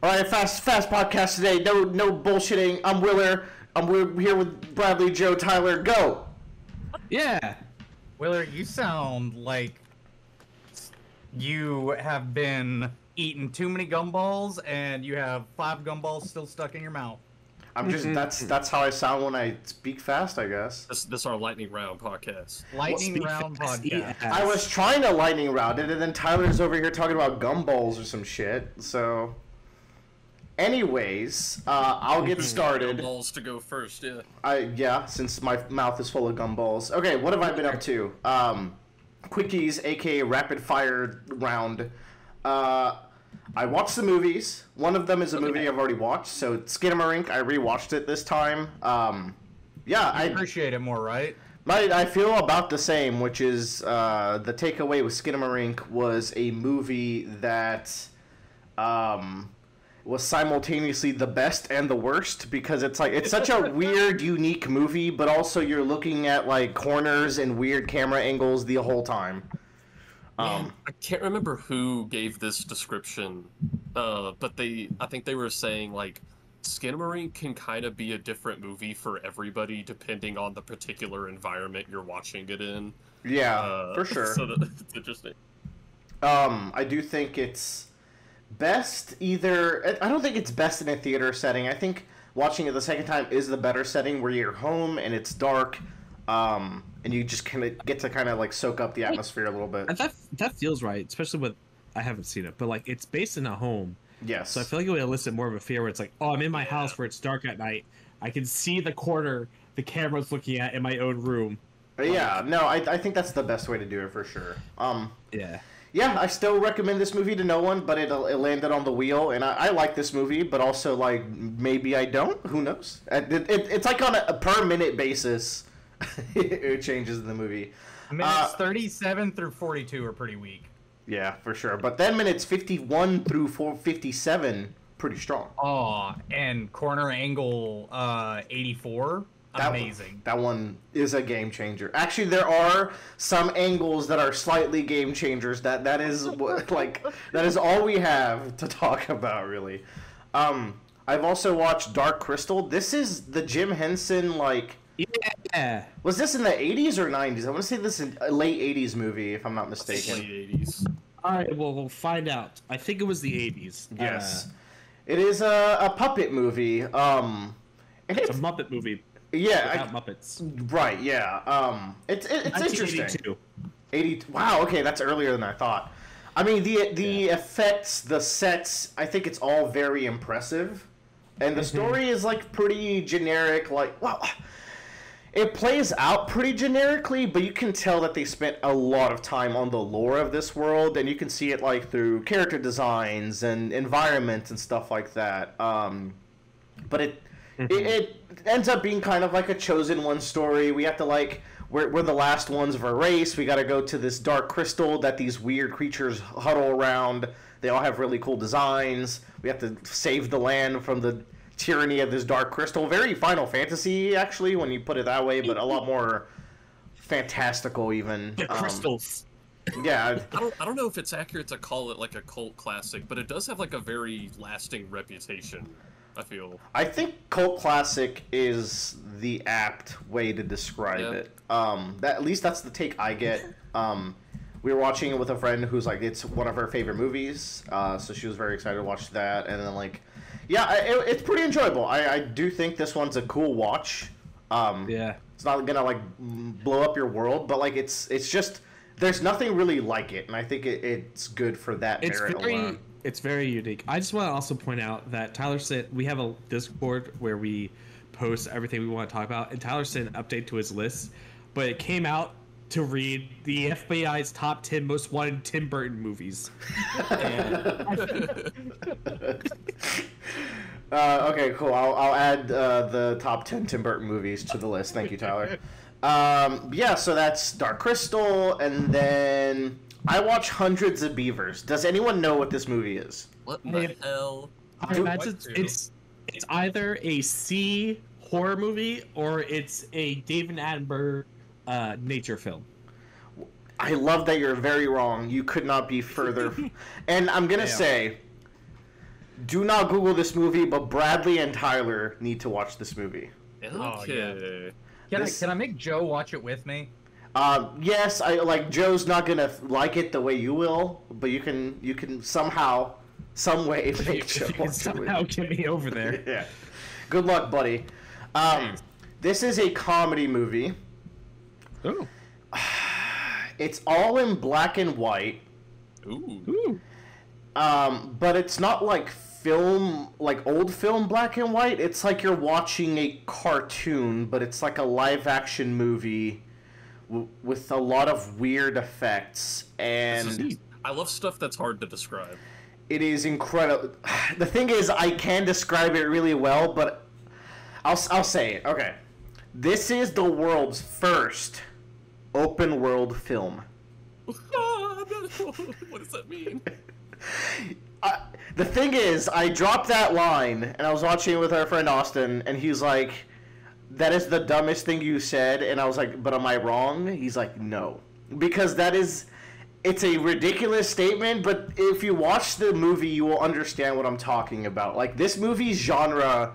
All right, fast podcast today. No bullshitting. I'm Willer. We're here with Bradley, Joe, Tyler. Go. Yeah. Willer, you sound like you have been eating too many gumballs and you have 5 gumballs still stuck in your mouth. I'm just that's how I sound when I speak fast, I guess. This our lightning round podcast. Lightning round podcast. I was trying to lightning round it, and then Tyler's over here talking about gumballs or some shit. So, anyways, I'll get started. Gumballs to go first, yeah. Yeah, since my mouth is full of gumballs. Okay, what have I been up to? Quickies, aka rapid fire round. I watched the movies. One of them is a movie I've already watched. So Skinnamarink, I rewatched it this time. Yeah, I appreciate it more, right? I feel about the same, which is the takeaway with Skinnamarink was a movie that was simultaneously the best and the worst, because it's such a weird, unique movie, but also you're looking at like corners and weird camera angles the whole time. I can't remember who gave this description, but I think they were saying like Skinnamarink can kind of be a different movie for everybody depending on the particular environment you're watching it in. Yeah, for sure. So that's interesting. I do think it's best either. I don't think it's best in a theater setting. I think watching it the second time is the better setting, where you're home and it's dark. And you just kind of get to kind of like soak up the atmosphere a little bit. That feels right, especially with I haven't seen it, but like it's based in a home. Yes. So I feel like it would elicit more of a fear where it's like, oh, I'm in my house where it's dark at night. I can see the corner the camera's looking at in my own room. Yeah, no, I think that's the best way to do it for sure. Yeah. Yeah, I still recommend this movie to no one, but it landed on the wheel, and I like this movie, but also like maybe I don't. Who knows? It's like on a per minute basis. It changes in the movie. Minutes 37 through 42 are pretty weak. Yeah, for sure. But then minutes 51 through 57, pretty strong. Oh, and corner angle 84, amazing. That one is a game changer. Actually, there are some angles that are slightly game changers. That is that is all we have to talk about, really. I've also watched Dark Crystal. This is the Jim Henson Yeah. Was this in the 80s or 90s? I want to say this is a late 80s movie, if I'm not mistaken. Late 80s. All right, well, we'll find out. I think it was the 80s. Yes. It is a puppet movie. It's a Muppet movie. Yeah. Without Muppets. Right, yeah. It's interesting. 80. Wow, okay, that's earlier than I thought. I mean, the effects, the sets, I think it's all very impressive. And the story is, like, pretty generic. Like, wow. It plays out pretty generically, but you can tell that they spent a lot of time on the lore of this world, and you can see it like through character designs and environments and stuff like that. But it ends up being kind of like a chosen one story. We have to we're the last ones of our race. We got to go to this dark crystal that these weird creatures huddle around. They all have really cool designs. We have to save the land from the tyranny of this dark crystal. Very Final Fantasy, actually, when you put it that way, but a lot more fantastical even. The crystals. Yeah. I don't know if it's accurate to call it like a cult classic, but it does have like a very lasting reputation, I feel. I think cult classic is the apt way to describe it. At least that's the take I get. We were watching it with a friend who's like, it's one of her favorite movies, so she was very excited to watch that, and then yeah, it's pretty enjoyable. I do think this one's a cool watch. Yeah. It's not gonna blow up your world, but it's just there's nothing really like it, and I think it's good for that merit alone. It's very unique. I just want to also point out that Tyler said we have a Discord where we post everything we want to talk about, and Tyler sent an update to his list, but it came out to read the FBI's top 10 most wanted Tim Burton movies. Okay, cool. I'll add the top 10 Tim Burton movies to the list. Thank you, Tyler. Yeah, so that's Dark Crystal, and then I watch hundreds of Beavers. Does anyone know what this movie is? What the hell? I imagine it's either a C horror movie or it's a David Attenborough nature film. I love that you're very wrong. You could not be further. And I'm gonna say, Do not Google this movie, but Bradley and Tyler need to watch this movie. Okay. Can I make Joe watch it with me? Yes, I like Joe's not gonna like it the way you will, but you can somehow, some way make Joe watch it. Somehow get me over there. Yeah. Good luck, buddy. This is a comedy movie. Oh. It's all in black and white. Ooh. But it's not like film, like old film black and white. It's like you're watching a cartoon, but it's like a live action movie with a lot of weird effects. And I love stuff that's hard to describe. it is incredible. The thing is, I can describe it really well, but I'll say it. Okay. This is the world's first open world film. What does that mean? The thing is, I dropped that line, and I was watching it with our friend Austin, and he's like, that is the dumbest thing you said, and I was like, but am I wrong? He's like, no. Because it's a ridiculous statement, but if you watch the movie, you will understand what I'm talking about. Like, this movie's genre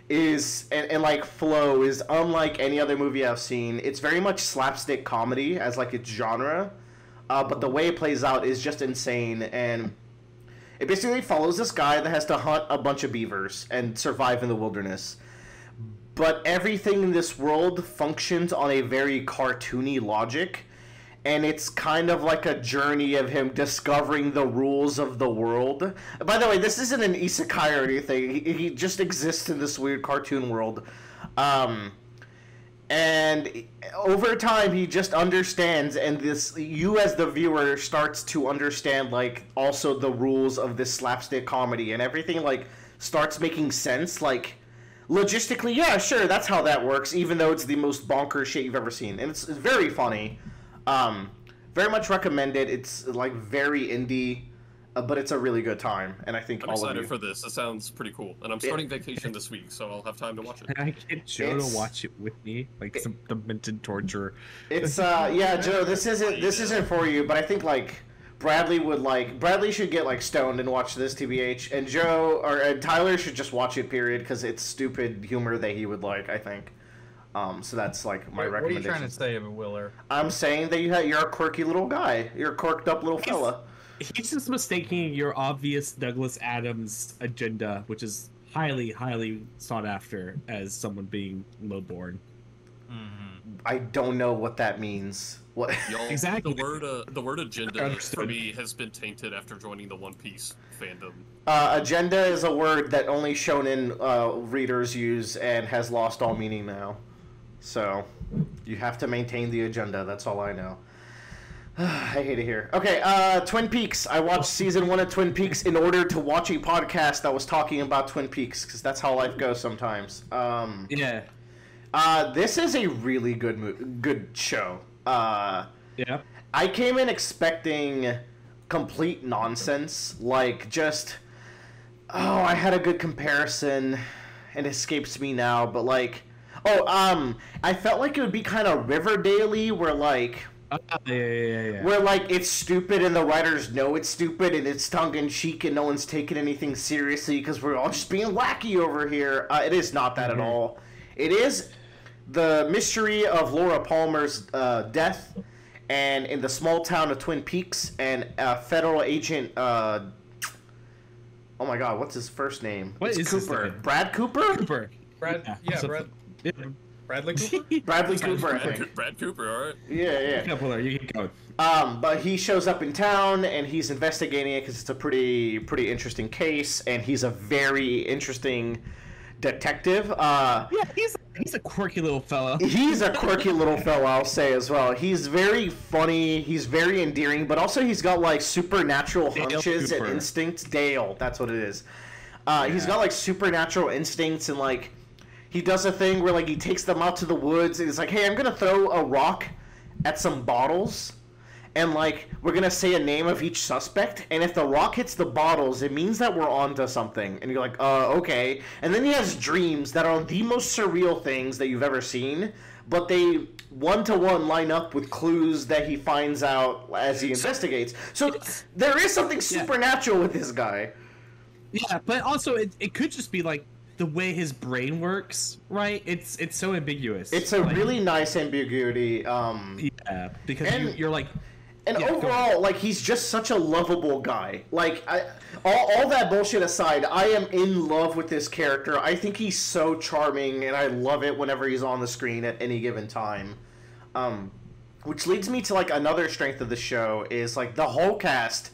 is, and like, flow is unlike any other movie I've seen. It's very much slapstick comedy as, like, its genre, but the way it plays out is just insane, and it basically follows this guy that has to hunt a bunch of beavers and survive in the wilderness. But everything in this world functions on a very cartoony logic, and it's kind of like a journey of him discovering the rules of the world. By the way, this isn't an isekai or anything. He just exists in this weird cartoon world. And over time, he just understands, and you as the viewer starts to understand, like, also the rules of this slapstick comedy, and everything, like, starts making sense, like, logistically, yeah, sure, that's how that works, even though it's the most bonkers shit you've ever seen, and it's very funny. Very much recommended. It's, like, very indie, but it's a really good time, and I think I'm all of you... excited for this. It sounds pretty cool, and I'm starting vacation this week, so I'll have time to watch it. Can I get Joe to watch it with me? Like some demented torture. It's yeah, Joe, this isn't for you, but I think like Bradley should get like stoned and watch this, TBH, and Joe or Tyler should just watch it, period, because it's stupid humor that he would like, I think. So that's like my recommendation. What are you trying to say, Willer? I'm saying that you're a quirky little guy. You're a quirked up little fella. He's just mistaking your obvious Douglas Adams agenda, which is highly, highly sought after, as someone being low-born. Mm-hmm. I don't know what that means. What Y'all, exactly? The word agenda for me has been tainted after joining the One Piece fandom. Agenda is a word that only shonen readers use and has lost all meaning now. So you have to maintain the agenda. That's all I know. I hate it here. Okay, Twin Peaks. I watched season 1 of Twin Peaks in order to watch a podcast that was talking about Twin Peaks, because that's how life goes sometimes. Yeah. This is a really good show. Yeah. I came in expecting complete nonsense, like just, I had a good comparison, it escapes me now, but like, I felt like it would be kind of Riverdale-y, where like, Yeah. where like it's stupid and the writers know it's stupid and it's tongue-in-cheek and no one's taking anything seriously because we're all just being wacky over here. It is not that at all. It is the mystery of Laura Palmer's death, and in the small town of Twin Peaks, and federal agent, oh my god, what's his first name? What is his Cooper. name? Brad Cooper? Brad. Bradley Cooper. Bradley Cooper, I think. Brad Cooper, all right. Yeah. You keep going. But he shows up in town and he's investigating it because it's a pretty interesting case, and he's a very interesting detective. Yeah, he's a quirky little fella. He's a quirky little fella, I'll say as well. He's very funny. He's very endearing, but also he's got like supernatural hunches and instincts. Dale, that's what it is. He's got like supernatural instincts, and like he does a thing where like he takes them out to the woods and he's like, hey, I'm gonna throw a rock at some bottles, and like we're gonna say a name of each suspect, and if the rock hits the bottles, it means that we're onto something. And you're like, okay. And then he has dreams that are the most surreal things that you've ever seen, but they one-to-one line up with clues that he finds out as he investigates. So there is something supernatural with this guy. Yeah, but also it could just be like the way his brain works, right? It's so ambiguous. It's a really nice ambiguity. Yeah, because you're like. And overall, like, he's just such a lovable guy. Like, all that bullshit aside, I am in love with this character. I think he's so charming, and I love it whenever he's on the screen at any given time. Which leads me to, like, another strength of the show is, like, the whole cast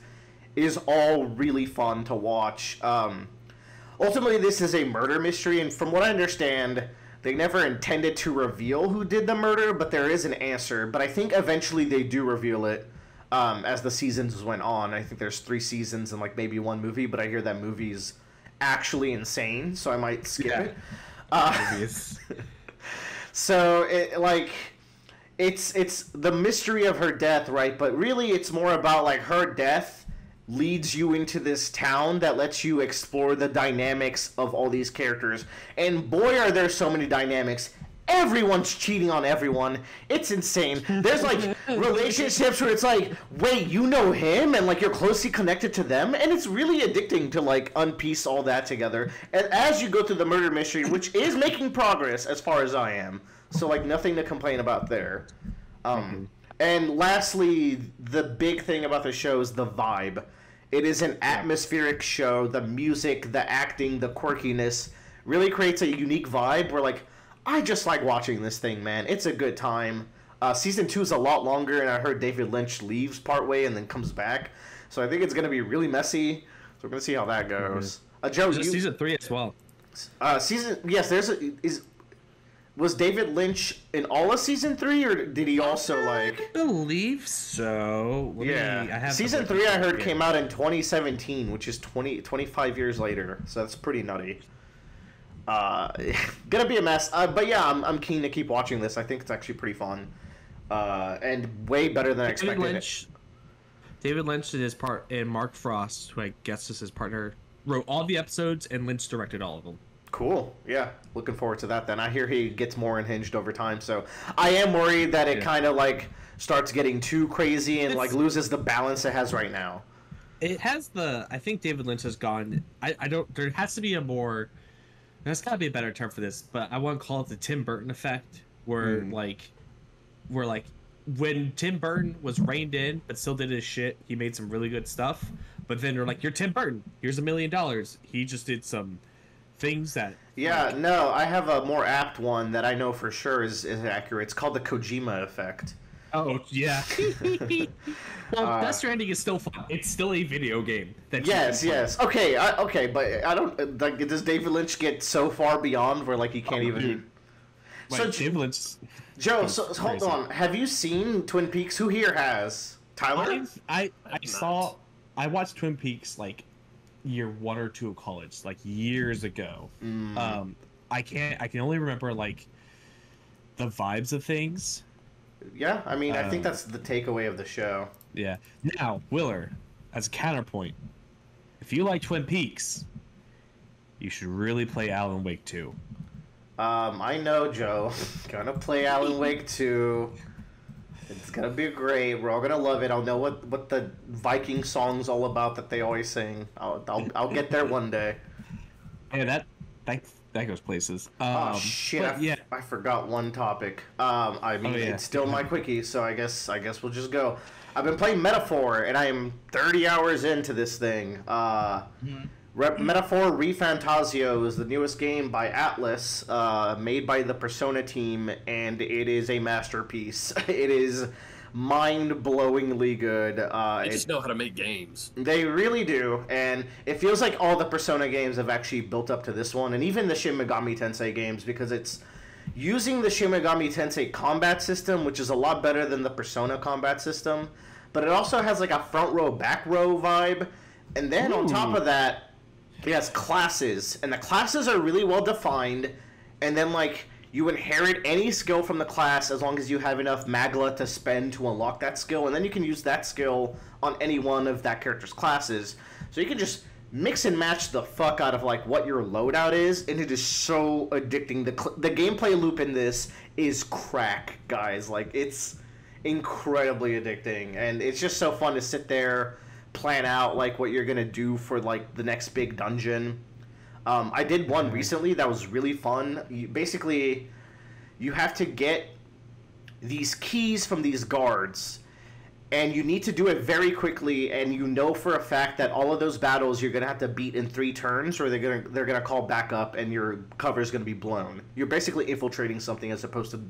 is all really fun to watch. Ultimately, this is a murder mystery, and from what I understand, they never intended to reveal who did the murder, but there is an answer. But I think eventually they do reveal it. As the seasons went on. I think there's 3 seasons and like maybe 1 movie, but I hear that movie's actually insane, so I might skip it. So it's the mystery of her death, right? But really, it's more about like her death leads you into this town that lets you explore the dynamics of all these characters. And boy, are there so many dynamics. Everyone's cheating on everyone. It's insane. There's like relationships where it's like, wait, you know him, and like you're closely connected to them, and it's really addicting to like unpiece all that together. And as you go through the murder mystery, which is making progress as far as I am, so like nothing to complain about there. And lastly, the big thing about the show is the vibe. It is an atmospheric show. The music, the acting, the quirkiness really creates a unique vibe where like, I just like watching this thing, man. It's a good time. Season 2 is a lot longer, and I heard David Lynch leaves partway and then comes back. So I think it's going to be really messy. So we're going to see how that goes. Joe, Season 3 as well. Was David Lynch in all of Season 3, or did he also, like... I believe so. Season 3, I heard, came out in 2017, which is 25 years later. So that's pretty nutty. Gonna be a mess, but yeah, I'm keen to keep watching this. I think it's actually pretty fun, and way better than I expected. David Lynch and Mark Frost, who I guess is his partner, wrote all the episodes, and Lynch directed all of them. Cool. Yeah, looking forward to that. Then I hear he gets more unhinged over time, so I am worried that it kind of like starts getting too crazy and like loses the balance it has right now. It has I think David Lynch has gone. I don't. There has to be a more. There's got to be a better term for this, but I want to call it the Tim Burton effect, where when Tim Burton was reined in but still did his shit, he made some really good stuff. But then they're like, "You're Tim Burton. Here's $1 million." He just did some things that. Yeah, no, I have a more apt one that I know for sure is accurate. It's called the Kojima effect. Oh yeah. Well, Death Stranding is still fun. It's still a video game. Yes. Okay, but I don't like. Does David Lynch get so far beyond where like he can't even? Dude. So David Lynch. Joe, so hold on. Have you seen Twin Peaks? Who here has? Tyler? I watched Twin Peaks like year 1 or 2 of college, like years ago. I can only remember like the vibes of things. Yeah, I mean, I think that's the takeaway of the show. Yeah. Now, Willer, as a counterpoint, if you like Twin Peaks, you should really play Alan Wake 2. I know, Joe. Gonna play Alan Wake 2. It's gonna be great. We're all gonna love it. I'll know what the Viking song's all about that they always sing. I'll get there one day. Yeah, that goes places. Oh shit! I forgot one topic. It's still my quickie, so I guess we'll just go. I've been playing Metaphor, and I am 30 hours into this thing. Metaphor Refantazio is the newest game by Atlas, made by the Persona team, and it is a masterpiece. It is mind-blowingly good. They just know how to make games. They really do, and it feels like all the Persona games have actually built up to this one, and even the Shin Megami Tensei games, because it's using the Shin Megami Tensei combat system, which is a lot better than the Persona combat system, but it also has like a front row, back row vibe, and then on top of that, it has classes, and the classes are really well defined, and then like you inherit any skill from the class as long as you have enough Magla to spend to unlock that skill, and then you can use that skill on any one of that character's classes. So you can just mix and match the fuck out of like what your loadout is, and it is so addicting. The gameplay loop in this is crack, guys. Like, it's incredibly addicting, and it's just so fun to sit there, plan out like what you're gonna do for like the next big dungeon. I did one recently that was really fun. Basically, you have to get these keys from these guards, and you need to do it very quickly, and you know for a fact that all of those battles you're going to have to beat in 3 turns, or they're gonna call back up and your cover is going to be blown. You're basically infiltrating something as opposed to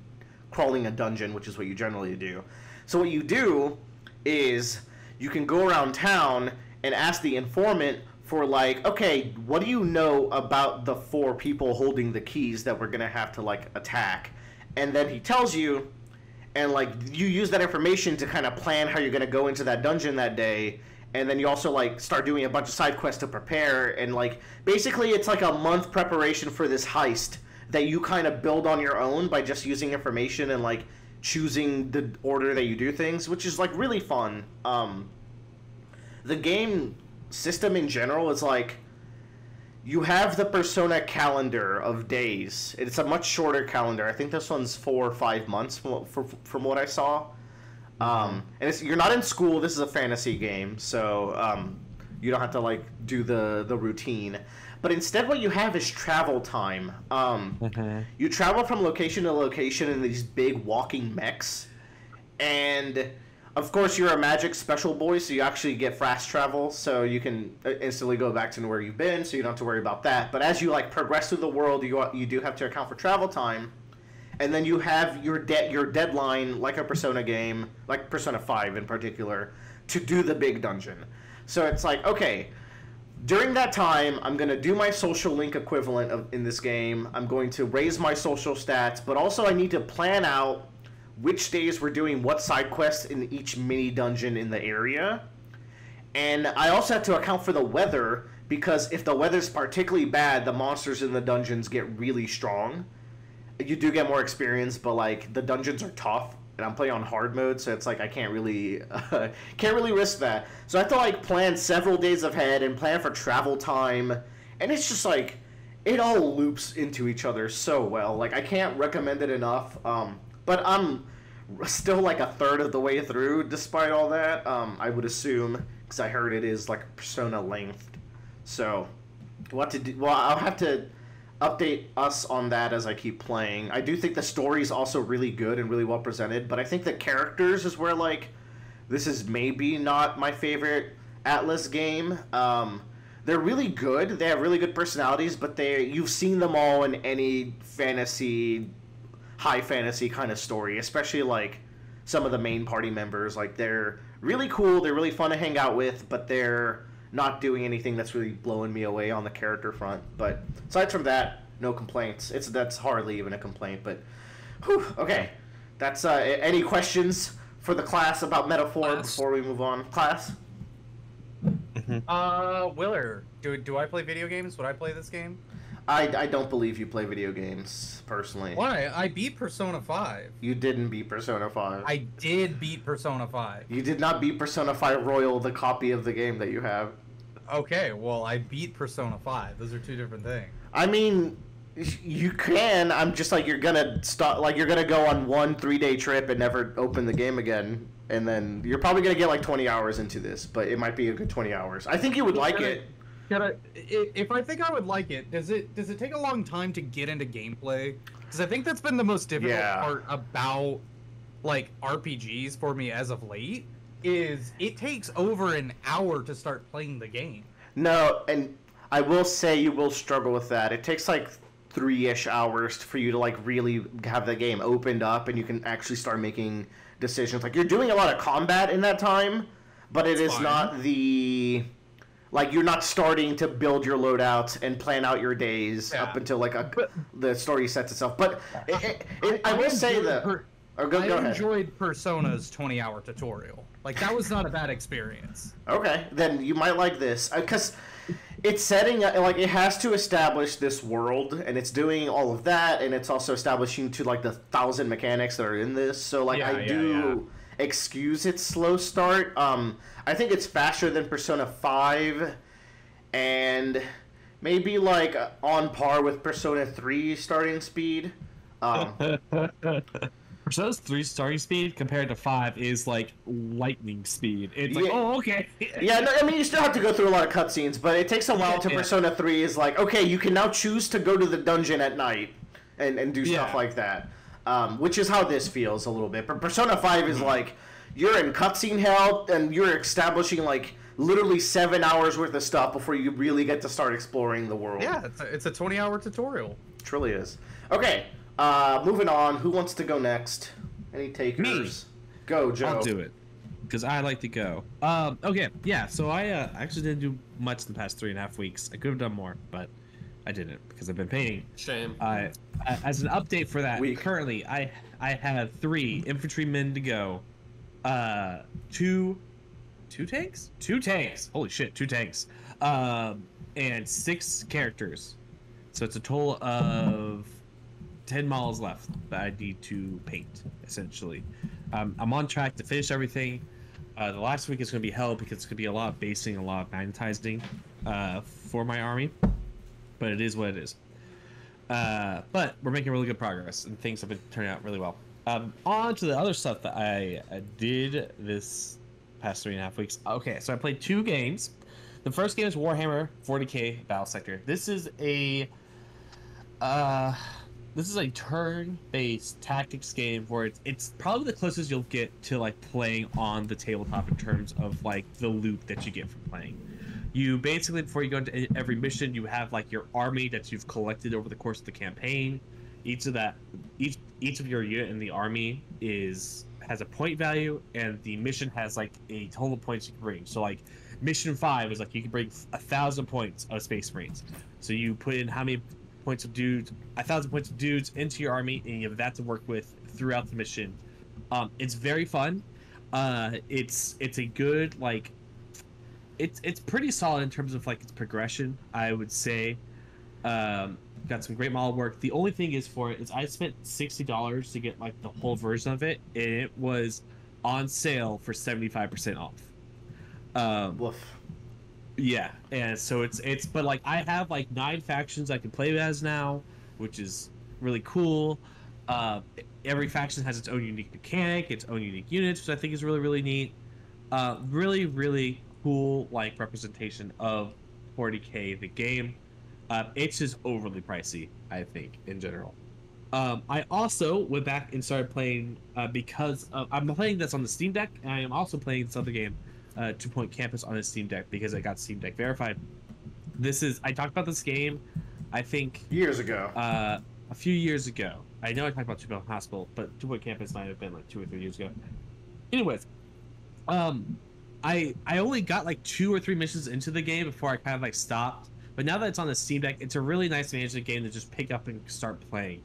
crawling a dungeon, which is what you generally do. So what you do is you can go around town and ask the informant for like, okay, what do you know about the 4 people holding the keys that we're going to have to like attack? And then he tells you, and like you use that information to kind of plan how you're going to go into that dungeon that day, and then you also like start doing a bunch of side quests to prepare, and like basically it's like a month preparation for this heist that you kind of build on your own by just using information and like choosing the order that you do things, which is like really fun. The game system in general is like, you have the Persona calendar of days. It's a much shorter calendar. I think this one's 4 or 5 months from what I saw. And you're not in school. This is a fantasy game, so you don't have to like do the routine. But instead, what you have is travel time. You travel from location to location in these big walking mechs, and of course, you're a magic special boy, so you actually get fast travel, so you can instantly go back to where you've been, so you don't have to worry about that. But as you like progress through the world, you do have to account for travel time, and then you have your deadline, like a Persona game, like Persona 5 in particular, to do the big dungeon. So it's like, okay, during that time, I'm going to do my social link equivalent in this game. I'm going to raise my social stats, but also I need to plan out which days we're doing what side quests in each mini dungeon in the area. And I also have to account for the weather, because if the weather's particularly bad, the monsters in the dungeons get really strong. You do get more experience, but like the dungeons are tough, and I'm playing on hard mode, so it's like I can't really risk that. So I have to like plan several days ahead and plan for travel time, and it's just like it all loops into each other so well. Like I can't recommend it enough. But I'm still like a third of the way through, despite all that. I would assume, because I heard it is like Persona length. So, what to do? Well, I'll have to update us on that as I keep playing. I do think the story is also really good and really well presented, but I think the characters is where like this is maybe not my favorite Atlas game. They're really good. They have really good personalities, but you've seen them all in any high fantasy kind of story, especially like some of the main party members. Like they're really cool, they're really fun to hang out with, but they're not doing anything that's really blowing me away on the character front. But aside from that, no complaints. That's hardly even a complaint. But whew, okay, that's any questions for the class about Metaphor before we move on? Class? Willer, do I play video games? Would I play this game? I don't believe you play video games, personally. Why? I beat Persona 5. You didn't beat Persona 5. I did beat Persona 5. You did not beat Persona 5 Royal, the copy of the game that you have. Okay, well, I beat Persona 5. Those are 2 different things. I mean, you can. I'm just like, you're gonna go on one 3-day trip and never open the game again. And then you're probably gonna get like 20 hours into this, but it might be a good 20 hours. I think you would like it. If I think I would like it, does it take a long time to get into gameplay? Because I think that's been the most difficult part about like RPGs for me as of late, is it takes over an hour to start playing the game. No, and I will say you will struggle with that. It takes like 3-ish hours for you to like really have the game opened up, and you can actually start making decisions. Like you're doing a lot of combat in that time, but it is not the... Like, you're not starting to build your loadouts and plan out your days up until, like, the story sets itself. But I will say that... I enjoyed Persona's 20-hour tutorial. Like, that was not a bad experience. Okay, then you might like this. Because it's setting... Like, it has to establish this world, and it's doing all of that, and it's also establishing to, like, the 1,000 mechanics that are in this. So, like, I do excuse its slow start. I think it's faster than Persona 5, and maybe like on par with Persona 3 starting speed. Persona's 3 starting speed compared to 5 is like lightning speed. It's like, oh, okay. Yeah, no, I mean, you still have to go through a lot of cutscenes, but it takes a while to Persona 3 is like, okay, you can now choose to go to the dungeon at night and do stuff like that. Which is how this feels a little bit. But Persona 5 is like, you're in cutscene hell, and you're establishing like literally 7 hours worth of stuff before you really get to start exploring the world. Yeah, it's a 20-hour tutorial. It truly is. Okay. Moving on. Who wants to go next? Any takers? Me. Go, Joe. I'll do it because I like to go. Okay, yeah. So I actually didn't do much in the past 3.5 weeks. I could have done more, but I didn't because I've been painting. Shame. As an update for that, currently I have 3 infantrymen to go. 2 tanks? 2 tanks. Holy shit, 2 tanks. And 6 characters. So it's a total of 10 models left that I need to paint, essentially. I'm on track to finish everything. The last week is going to be hell because it's going to be a lot of basing, a lot of magnetizing for my army. But it is what it is. But we're making really good progress, and things have been turning out really well. On to the other stuff that I did this past 3.5 weeks. Okay, so I played 2 games. The first game is Warhammer 40k Battlesector. This is a turn-based tactics game where it's probably the closest you'll get to like playing on the tabletop in terms of like the loot that you get from playing. You basically, before you go into every mission, you have like your army that you've collected over the course of the campaign. Each of your unit in the army has a point value, and the mission has like a total points you can bring. So like mission 5 is like you can bring 1,000 points of Space Marines. So you put in how many points of dudes, 1,000 points of dudes into your army, and you have that to work with throughout the mission. It's very fun. It's a good like. It's pretty solid in terms of like its progression, I would say. Got some great model work. The only thing is for it is I spent $60 to get like the whole version of it, and it was on sale for 75% off. Woof. Yeah, and so it's but like I have like 9 factions I can play as now, which is really cool. Every faction has its own unique mechanic, its own unique units, which I think is really, really neat. Really, really cool like representation of 40k the game. It's just overly pricey, I think, in general. I also went back and started playing because I'm playing this on the Steam Deck, and I am also playing this other game, 2 Point Campus, on the Steam Deck because I got Steam Deck verified. I talked about this game, I think years ago. A few years ago. I know I talked about 2 Point Hospital, but 2 Point Campus might have been like 2 or 3 years ago. Anyways, I only got like 2 or 3 missions into the game before I kind of like stopped. But now that it's on the Steam Deck, it's a really nice management game to just pick up and start playing.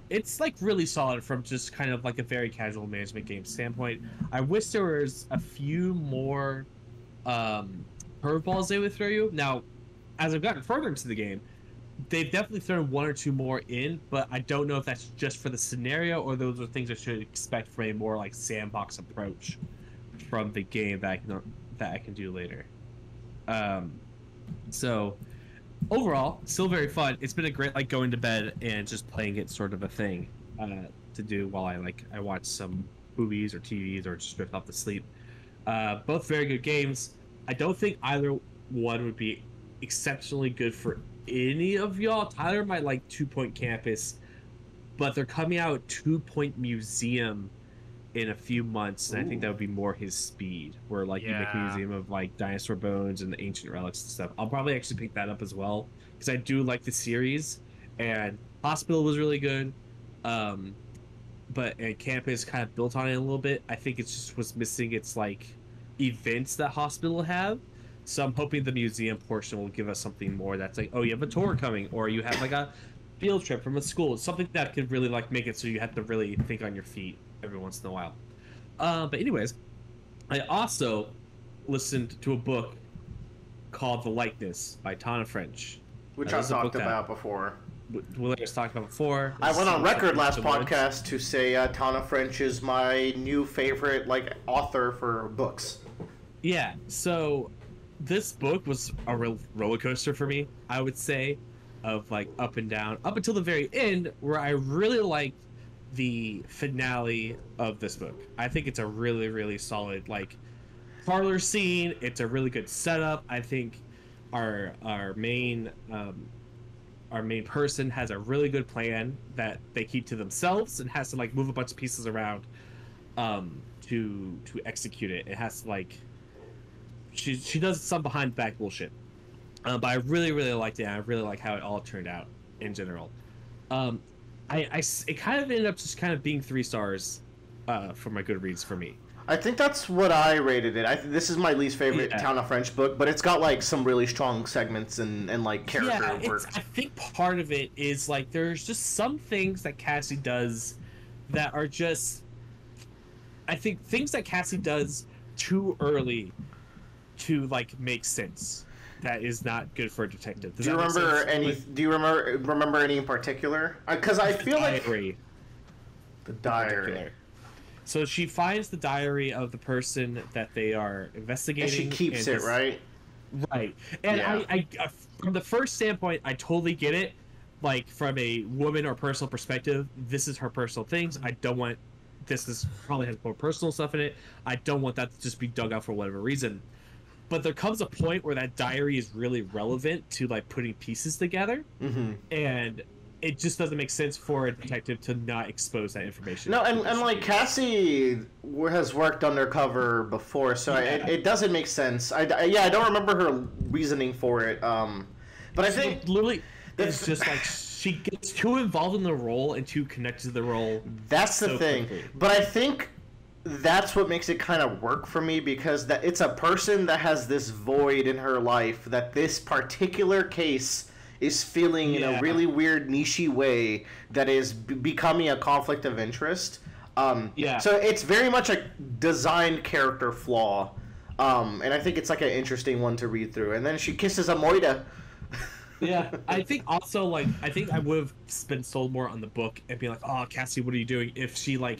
It's like really solid from just kind of like a very casual management game standpoint. I wish there was a few more curveballs they would throw you. Now, as I've gotten further into the game, they've definitely thrown 1 or 2 more in, but I don't know if that's just for the scenario or those are things I should expect from a more like sandbox approach from the game that I can do later. So overall, still very fun. It's been a great like going to bed and just playing it sort of a thing to do while I watch some movies or TVs or just drift off to sleep. Both very good games. I don't think either one would be exceptionally good for any of y'all. Tyler might like 2 Point Campus, but they're coming out with 2 Point Museum in a few months, and I think that would be more his speed, where like you make a museum of like dinosaur bones and the ancient relics and stuff. I'll probably actually pick that up as well because I do like the series, and Hospital was really good, but Campus kind of built on it a little bit. I think it just was missing its like events that Hospital have, so I'm hoping the museum portion will give us something more that's like, oh, you have a tour coming, or you have like a field trip from a school, something that could really like make it so you have to really think on your feet every once in a while. But anyways, I also listened to a book called The Likeness by Tana French. Which I've talked about before. Williams talked about before. I went on record last podcast to say Tana French is my new favorite like author for books. Yeah, so this book was a real roller coaster for me, I would say, of like up and down, up until the very end, where I really liked the finale of this book. I think it's a really, really solid like parlor scene. It's a really good setup. I think our main person has a really good plan that they keep to themselves and has to like move a bunch of pieces around to execute it. It has to like she does some behind the back bullshit. But I really, really liked it. And I really like how it all turned out in general. It kind of ended up just kind of being 3 stars for my Goodreads for me. I think that's what I rated it. This is my least favorite Tana French book, but it's got like some really strong segments and like character work. I think part of it is like there's just some things that Cassie does that are just, I think things that Cassie does too early to like make sense. That is not good for a detective. Do you remember any? Do you remember any in particular? Because I feel like the diary. So she finds the diary of the person that they are investigating. And she keeps it, right? Right. And yeah. I from the first standpoint, I totally get it. Like from a woman or personal perspective, this is her personal things. I don't want this is probably has more personal stuff in it. I don't want that to just be dug out for whatever reason. But there comes a point where that diary is really relevant to like putting pieces together, and it just doesn't make sense for a detective to not expose that information. No, and like Cassie has worked undercover before, so it doesn't make sense. I don't remember her reasoning for it. But I think literally it's just like she gets too involved in the role and too connected to the role. That's the thing. Quickly. But I think that's what makes it kind of work for me, because that it's a person that has this void in her life that this particular case is feeling in a really weird niche way that is becoming a conflict of interest. So it's very much a designed character flaw, and I think it's like an interesting one to read through. And then she kisses a Moida. Yeah, I think also like I think I would have been sold more on the book and be like, "Oh, Cassie, what are you doing?" If she like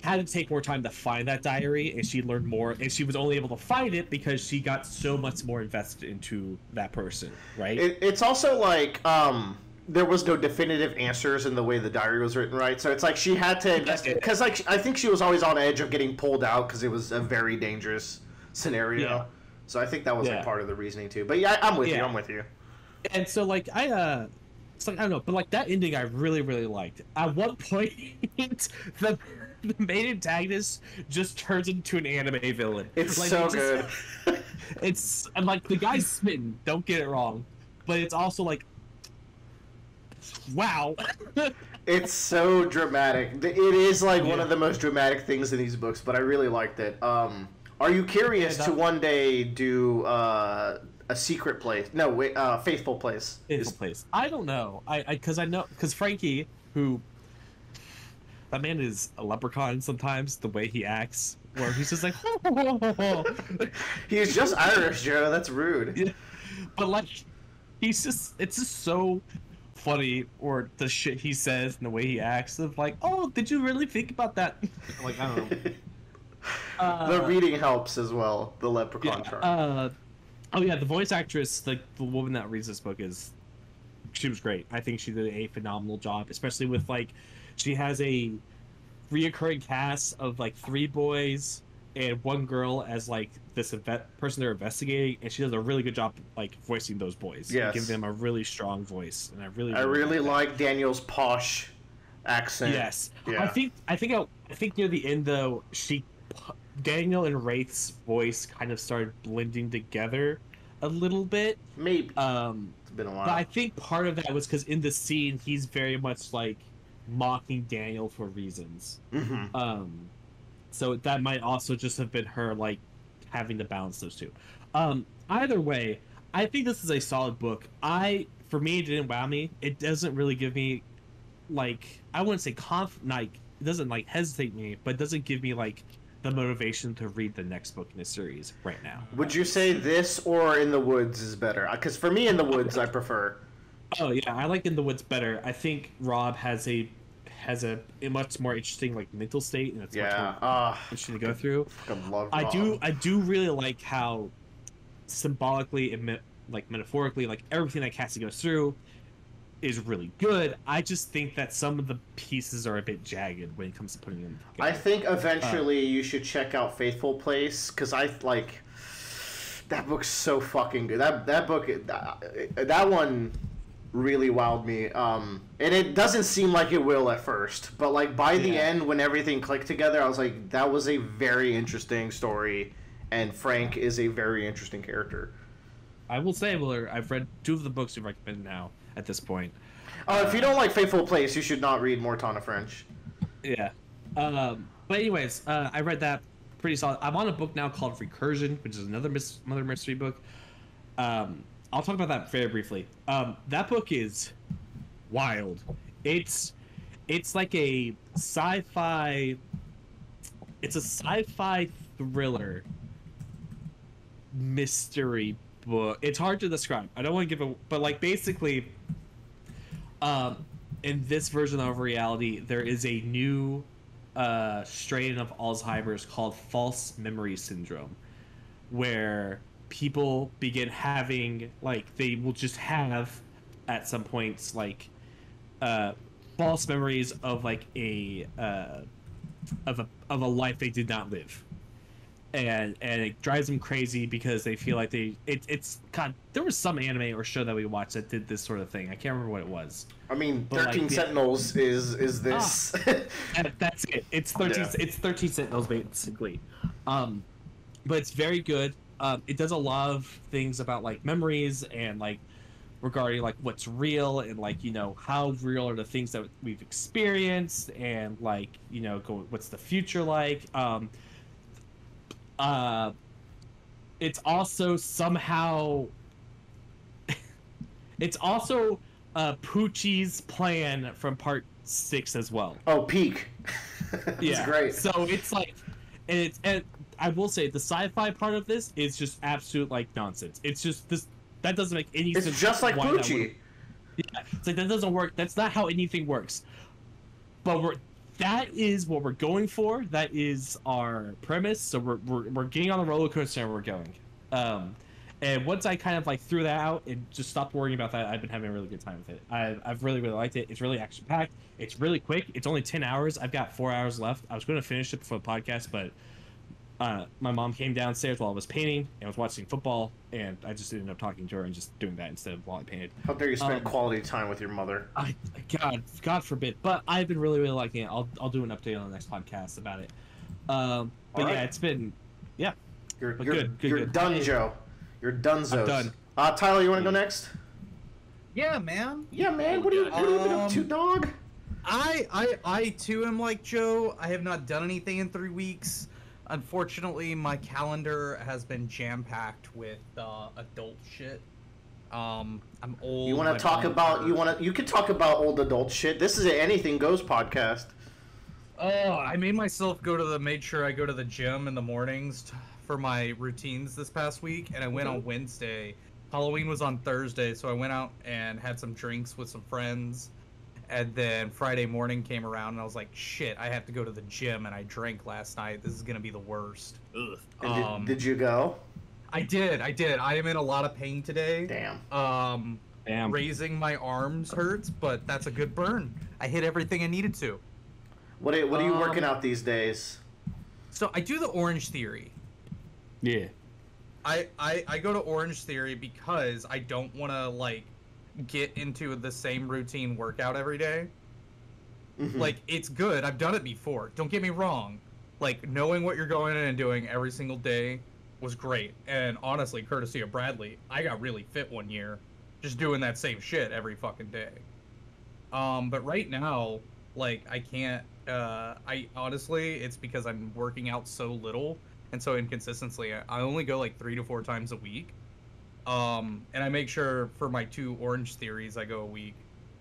had to take more time to find that diary and she learned more, and she was only able to find it because she got so much more invested into that person, right? It's also like there was no definitive answers in the way the diary was written, right? So it's like she had to investigate, because like I think she was always on edge of getting pulled out because it was a very dangerous scenario. Yeah. So I think that was like part of the reasoning too. But yeah, I'm with you. I'm with you. And so like it's like I don't know, but like that ending I really, really liked. At one point the main antagonist just turns into an anime villain. It's like, so good. It's and like the guy's smitten. Don't get it wrong, but it's also like, wow. It's so dramatic. It is like one of the most dramatic things in these books, but I really liked it. Are you curious to one day do a secret place? No, wait, faithful place. Faithful place. I don't know. Because Frankie, who. That man is a leprechaun sometimes, the way he acts, where he's just like, He's just Irish, Joe. That's rude. Yeah. But like, it's just so funny, or the shit he says and the way he acts of like, oh, did you really think about that? Like, I don't know. The reading helps as well, the leprechaun charm. The voice actress, like the woman that reads this book she was great. I think she did a phenomenal job, especially with like, she has a reoccurring cast of like 3 boys and 1 girl as like this person they're investigating, and she does a really good job like voicing those boys. Yes, give them a really strong voice, and I really like Daniel's posh accent. Yes, yeah. I think near the end though, Daniel and Wraith's voice kind of started blending together a little bit. Maybe it's been a while. But I think part of that was because in the scene he's very much like mocking Daniel for reasons. So that might also just have been her like having to balance those two. Either way, I think this is a solid book. For me, it didn't wow me. It doesn't really give me like, I wouldn't say it doesn't like hesitate me, but it doesn't give me like the motivation to read the next book in the series right now. Would you say this or In the Woods is better? Because for me, In the Woods I prefer. Oh yeah, I like In the Woods better. I think Rob has a much more interesting like mental state, and it's much more interesting to go through. I do really like how symbolically and like metaphorically, like everything that Cassie goes through, is really good. I just think that some of the pieces are a bit jagged when it comes to putting them together. I think eventually you should check out Faithful Place, because I like that book's so fucking good. That book, that one really wowed me. And it doesn't seem like it will at first, but like by the end, when everything clicked together, I was like, that was a very interesting story, and Frank is a very interesting character. I will say, Willard, I've read 2 of the books you recommend now at this point. If you don't like Faithful Place, you should not read more Tana French. Yeah. But anyways, I read that, pretty solid. I'm on a book now called Recursion, which is another mystery book. I'll talk about that very briefly. That book is wild. It's like a sci-fi. It's a sci-fi thriller mystery book. It's hard to describe. I don't want to give a, but like basically, in this version of reality, there is a new strain of Alzheimer's called false memory syndrome, where people begin having, like, they will just have at some points like false memories of like a life they did not live, and it drives them crazy because they feel like it's God, there was some anime or show that we watched that did this sort of thing. I can't remember what it was. I mean, 13 Sentinels is this. That's it. It's 13. Yeah. It's 13 Sentinels basically. But it's very good. It does a lot of things about like memories and like regarding like what's real and like, you know, how real are the things that we've experienced and like, you know, what's the future like. It's also somehow it's also Poochie's plan from part 6 as well. Oh, peak. That's yeah, great. So it's like, and I will say the sci-fi part of this is just absolute like nonsense. It's just this that doesn't make any sense. It's just like Poochie. Yeah, it's like that doesn't work. That's not how anything works. But that is what we're going for. That is our premise. So we're getting on the roller coaster and we're going. And once I kind of like threw that out and just stopped worrying about that, I've been having a really good time with it. I've really liked it. It's really action packed. It's really quick. It's only 10 hours. I've got 4 hours left. I was going to finish it before the podcast, but my mom came downstairs while I was painting and was watching football, and I just ended up talking to her and just doing that instead of while I painted. How dare you spend quality time with your mother? God forbid. But I've been really liking it. I'll do an update on the next podcast about it. But right. Yeah, it's been You're good. done, Joe. You're donezo. I'm done. Tyler, you want to go next? Yeah, man. Yeah, man. What have you been up to, dog? I too am like Joe. I have not done anything in 3 weeks. Unfortunately, my calendar has been jam-packed with adult shit. I'm old. You want to talk about you can talk about old adult shit. This is an Anything Goes podcast. Oh, I made sure I go to the gym in the mornings for my routines this past week, and I went on Wednesday. Halloween was on Thursday, so I went out and had some drinks with some friends. And then Friday morning came around, and I was like, shit, I have to go to the gym, and I drank last night. This is going to be the worst. Ugh. Did you go? I did. I am in a lot of pain today. Damn. Raising my arms hurts, but that's a good burn. I hit everything I needed to. What are you working out these days? So I do the Orange Theory. Yeah. I go to Orange Theory because I don't want to, like, get into the same routine workout every day. Mm-hmm. Like, it's good. I've done it before. Don't get me wrong. Like, knowing what you're going in and doing every single day was great. And honestly, courtesy of Bradley, I got really fit one year just doing that same shit every fucking day. But right now, like, I can't, I honestly, it's because I'm working out so little and so inconsistently. I only go like 3 to 4 times a week. And I make sure for my 2 Orange Theories I go a week.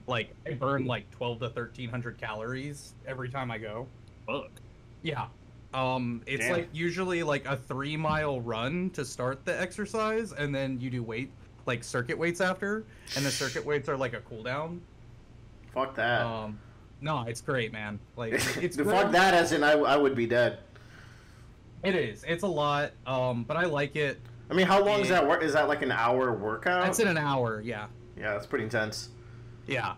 Like, I burn like 12 to 1,300 calories every time I go. Fuck. Yeah. It's like usually like a 3-mile run to start the exercise, and then you do circuit weights after, and the circuit weights are like a cool down. Fuck that. No, it's great, man. Like, it's fuck that, as in I would be dead. It is. It's a lot. But I like it. I mean, how long is that work? Is that like an hour workout? That's in an hour, yeah. Yeah, that's pretty intense. Yeah.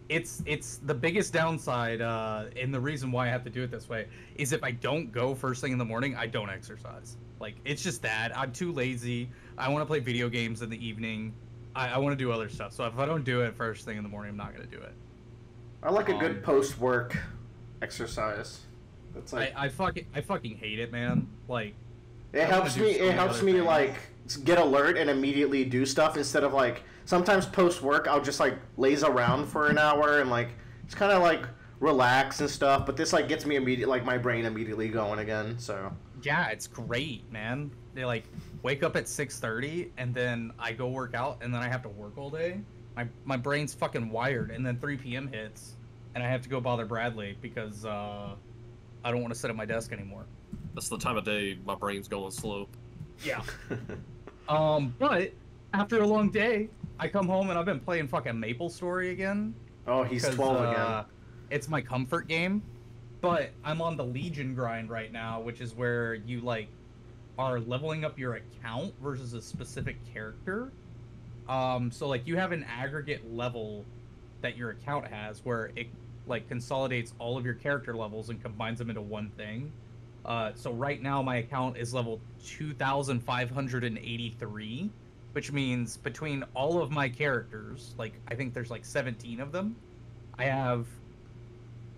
It's the biggest downside, and the reason why I have to do it this way is if I don't go first thing in the morning, I don't exercise. Like, it's just that I'm too lazy. I want to play video games in the evening. I want to do other stuff. So if I don't do it first thing in the morning, I'm not gonna do it. I like a good post-work exercise. That's like I fucking hate it, man. Like, it helps me. It helps me like get alert and immediately do stuff instead of like sometimes post-work I'll just like laze around for an hour and like it's kind of like relax and stuff. But this like gets me my brain immediately going again. So yeah, it's great, man. They like wake up at 6:30 and then I go work out and then I have to work all day. My brain's fucking wired, and then 3 p.m. hits and I have to go bother Bradley because I don't want to sit at my desk anymore. That's the time of day my brain's going slow. Yeah. But after a long day, I come home and I've been playing fucking Maplestory again. Oh, he's 12 again. It's my comfort game, but I'm on the Legion grind right now, which is where you like are leveling up your account versus a specific character. So like you have an aggregate level that your account has where it like consolidates all of your character levels and combines them into one thing. So right now my account is level 2,583, which means between all of my characters, like I think there's like 17 of them, I have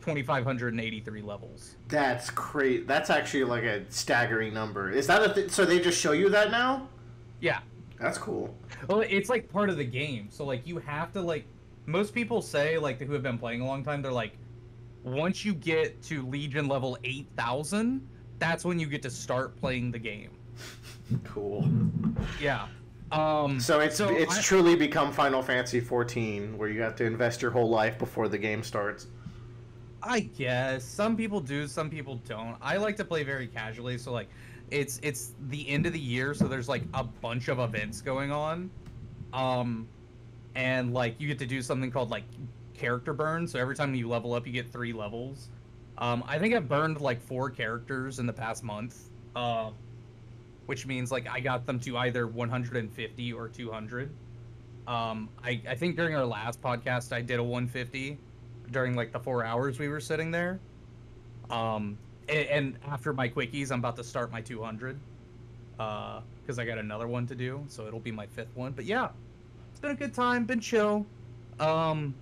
2,583 levels. That's great. That's actually like a staggering number. Is that so they just show you that now? Yeah. That's cool. Well, it's like part of the game. So like you have to like, most people say like who have been playing a long time, they're like, once you get to Legion level 8,000, that's when you get to start playing the game. Cool. Yeah. So it's truly become Final Fantasy 14, where you have to invest your whole life before the game starts. I guess some people do, some people don't. I like to play very casually, so like it's the end of the year, so there's like a bunch of events going on, and like you get to do something called like character burn. So every time you level up, you get 3 levels. I think I've burned like 4 characters in the past month, which means like I got them to either 150 or 200. I think during our last podcast I did a 150 during like the 4 hours we were sitting there. And after my quickies, I'm about to start my 200 because I got another one to do, so it'll be my 5th one. But yeah, it's been a good time, been chill. Been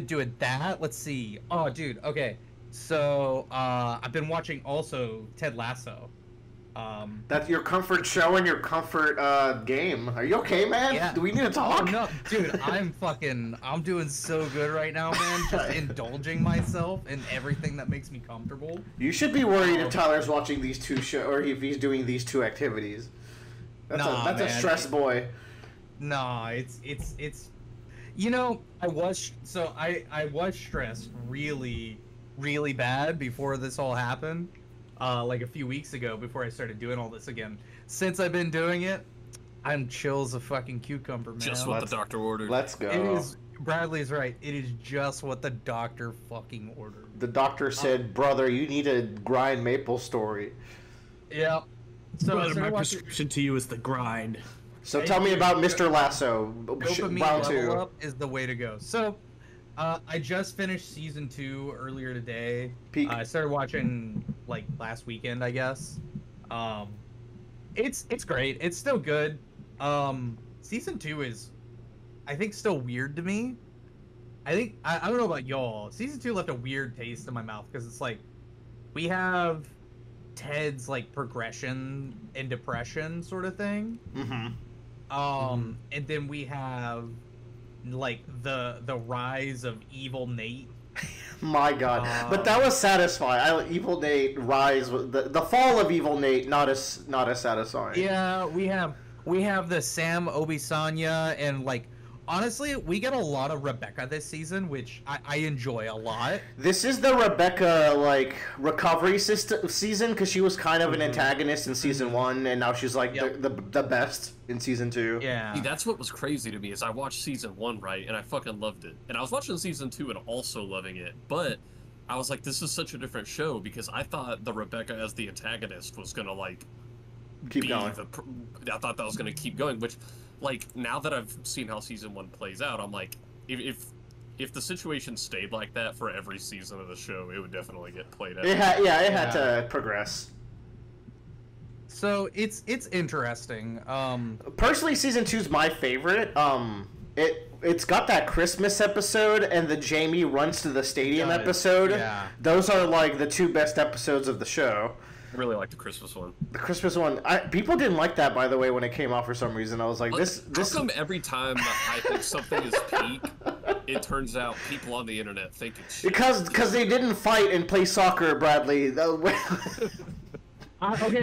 doing that. Let's see. Oh, dude. Okay. So I've been watching also Ted Lasso. That's your comfort show and your comfort game. Are you okay, man? Yeah. Do we need to talk? Oh, no, dude, I'm doing so good right now, man. Just indulging myself in everything that makes me comfortable. You should be worried if Tyler's watching these 2 shows, or if he's doing these 2 activities. That's a stress boy. Nah, it's you know, I was stressed really, really bad before this all happened. Like a few weeks ago, before I started doing all this again. Since I've been doing it, I'm chill as a fucking cucumber, man. Just what the doctor ordered. Let's go. It is. Bradley's right. It is just what the doctor fucking ordered. The doctor said, "Brother, you need to grind Maplestory." Yep. So Brother, my prescription to you is the grind. So tell me about Mr. Lasso. Dopamine Round 2. level up is the way to go. So, I just finished season 2 earlier today. I started watching like last weekend, I guess. It's great. It's still good. Season 2 is, I think, still weird to me. I don't know about y'all. Season 2 left a weird taste in my mouth because it's like we have Ted's like progression and depression sort of thing. Mm-hmm. And then we have like the rise of Evil Nate. My God, but that was satisfying. Evil Nate rise, the fall of Evil Nate, not as satisfying. Yeah, we have the Sam Obisanya, and like honestly, we get a lot of Rebecca this season, which I enjoy a lot. This is the Rebecca like recovery season because she was kind of an antagonist in season 1, and now she's like the best in season 2. Yeah, See, that's what was crazy to me is I watched season 1, right, and I fucking loved it, and I was watching season 2 and also loving it, but I was like, this is such a different show because I thought the Rebecca as the antagonist was gonna like keep going. I thought that was gonna keep going, which. Like, now that I've seen how season 1 plays out, I'm like, if the situation stayed like that for every season of the show, it would definitely get played out. It had to progress. So it's interesting. Personally, season 2's my favorite. It's got that Christmas episode and the Jamie runs to the stadium episode. Yeah. Those are like the 2 best episodes of the show. I really like the Christmas one. The Christmas one. People didn't like that, by the way, when it came out for some reason. I was like, this. How come every time I think something is peak, it turns out people on the internet think it's shit? Because they didn't fight and play soccer, Bradley. Okay,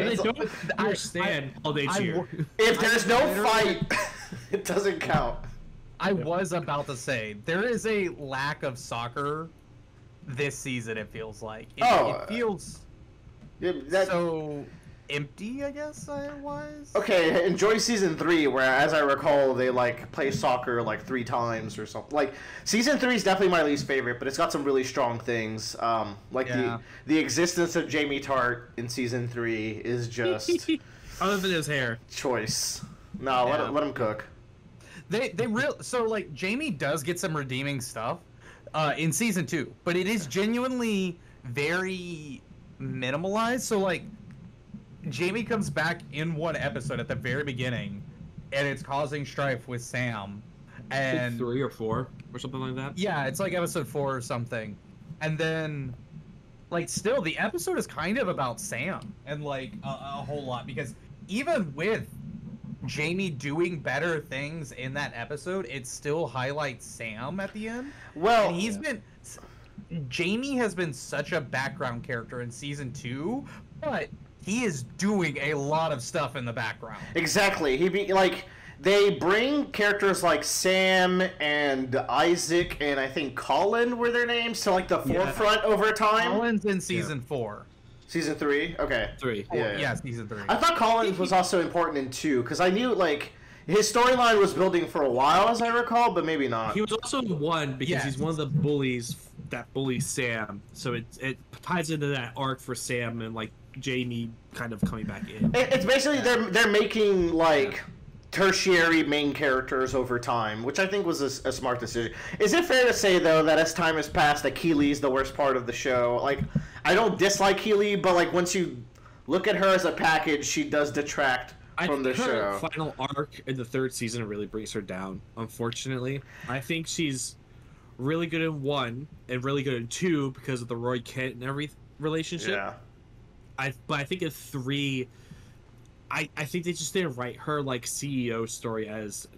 they don't understand all they cheer. If there's no fight, it doesn't count. I was about to say, there is a lack of soccer this season, it feels like. It feels so empty, I guess I was. Okay, enjoy season 3, where, as I recall, they like play soccer like 3 times or something. Like, season 3 is definitely my least favorite, but it's got some really strong things. The existence of Jamie Tart in season 3 is just other than his hair choice. No, let him cook. So like Jamie does get some redeeming stuff in season 2, but it is genuinely very minimalized. So like Jamie comes back in one episode at the very beginning, and it's causing strife with Sam. And 3 or 4 or something like that. Yeah, it's like episode 4 or something. And then, like, still the episode is kind of about Sam and like a whole lot, because even with Jamie doing better things in that episode, it still highlights Sam at the end. Well, and Jamie has been such a background character in season 2, but he is doing a lot of stuff in the background. Exactly. They bring characters like Sam and Isaac and I think Colin were their names to like the forefront over time. Colin's in season 4. Season 3? Okay. 3. Yeah, season 3. I thought Collins was also important in 2, because I knew, like, his storyline was building for a while, as I recall, but maybe not. He was also in 1 because he's one of the bullies that bullies Sam, so it ties into that arc for Sam and, like, Jamie kind of coming back in. It's basically they're making, like, tertiary main characters over time, which I think was a smart decision. Is it fair to say, though, that as time has passed, that Keely's the worst part of the show? Like, I don't dislike Keely, but like once you look at her as a package, she does detract from the show. Her final arc in the 3rd season really brings her down, unfortunately. I think she's really good in 1 and really good in 2 because of the Roy Kent and every relationship. Yeah. But I think in 3, I think they just didn't write her like CEO story as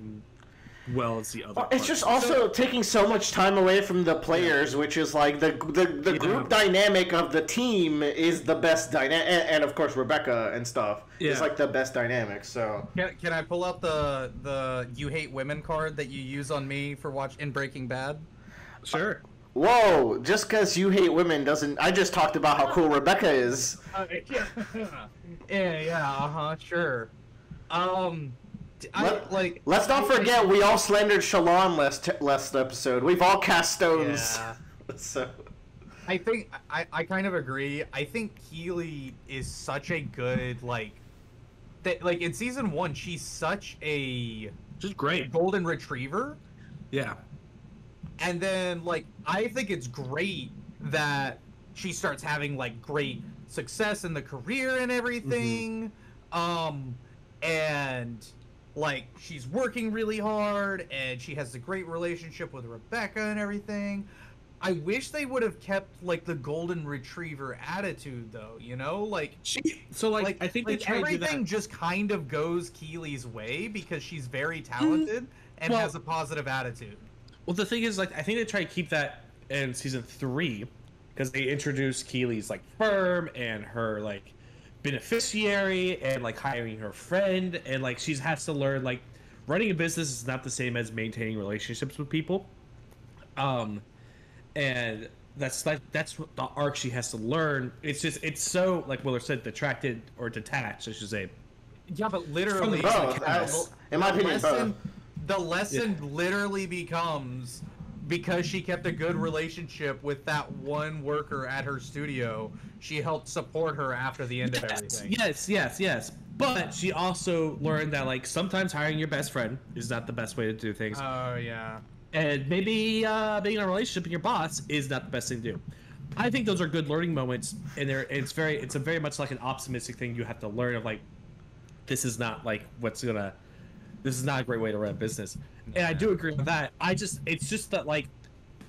well as the other. It's just also taking so much time away from the players, which is like the group dynamic of the team is the best dynamic, and of course Rebecca and stuff is like the best dynamic. So can I pull out the You Hate Women card that you use on me for in Breaking Bad? Sure. Whoa! Just because you hate women doesn't. I just talked about how cool Rebecca is. Sure. Let's not forget we all slandered Shalon last episode. We've all cast stones. Yeah. So I think I kind of agree. I think Keely is such a good in season 1 she's such a great golden retriever. Yeah. And then I think it's great that she starts having great success in the career and everything. And she's working really hard, and she has a great relationship with Rebecca and everything. I wish they would have kept the golden retriever attitude, though. You know, I think they tried everything to do that. Just kind of goes Keely's way because she's very talented and has a positive attitude. Well, the thing is, I think they try to keep that in season 3 because they introduced Keely's firm and her beneficiary and hiring her friend, and she has to learn running a business is not the same as maintaining relationships with people, and that's what the arc she has to learn. It's so Willer said, detracted or detached, I should say. Yeah, but literally, in my opinion, both. The lesson literally becomes, because she kept a good relationship with that one worker at her studio, she helped support her after the end of everything. Yes. But she also learned that sometimes hiring your best friend is not the best way to do things. Oh yeah. And maybe being in a relationship with your boss is not the best thing to do. I think those are good learning moments, and it's a very much like an optimistic thing you have to learn of, like, this is not like this is not a great way to run a business. And I do agree with that. It's just that, like,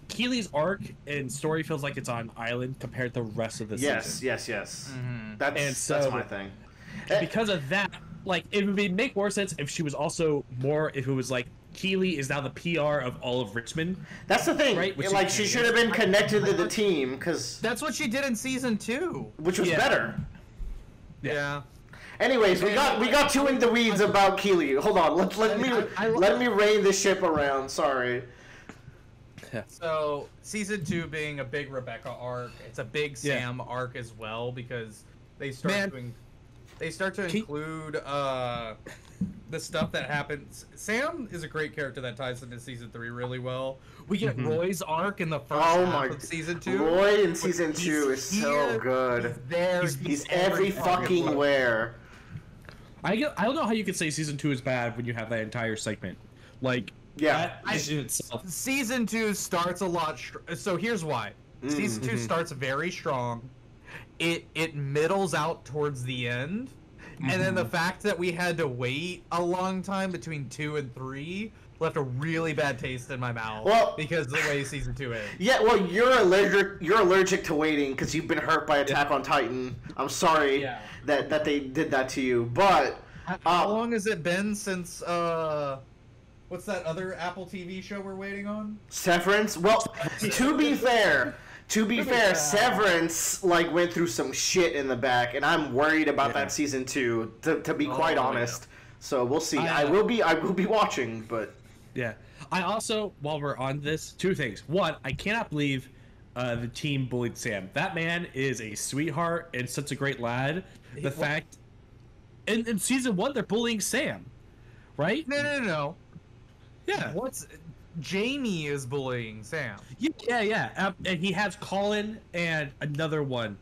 Keely's arc and story feels like it's on an island compared to the rest of the season. Yes. Mm-hmm. That's my thing. Because of that, like, it would make more sense if she was also if it was like Keely is now the PR of all of Richmond. That's the thing, right? Like, she should have been connected to the team, because that's what she did in season 2, which was better. Yeah. Anyways, we got too in the weeds about Keely. Hold on, let me rein this ship around. Sorry. So season 2 being a big Rebecca arc, it's a big Sam arc as well, because they start to include the stuff that happens. Sam is a great character that ties into season 3 really well. We get Roy's arc in the first half of season 2. Roy in season 2 is so good. He's every fucking where. I don't know how you could say season 2 is bad when you have that entire segment. Like, season 2 starts a lot. So here's why. Season 2 starts very strong. It middles out towards the end. And then the fact that we had to wait a long time between 2 and 3 left a really bad taste in my mouth, because of the way season 2 ends. Yeah, well, you're allergic to waiting because you've been hurt by Attack on Titan. I'm sorry that they did that to you, but how long has it been since what's that other Apple TV show we're waiting on? Severance? Well, to be fair, Severance went through some shit in the back, and I'm worried about that season 2. To be quite honest, so we'll see. I will be watching, but I also, while we're on this, 2 things. One, I cannot believe the team bullied Sam. That man is a sweetheart and such a great lad. The fact, in season 1 they're bullying Sam, right? No. Yeah. Jamie is bullying Sam. Yeah. And he has Colin and another one.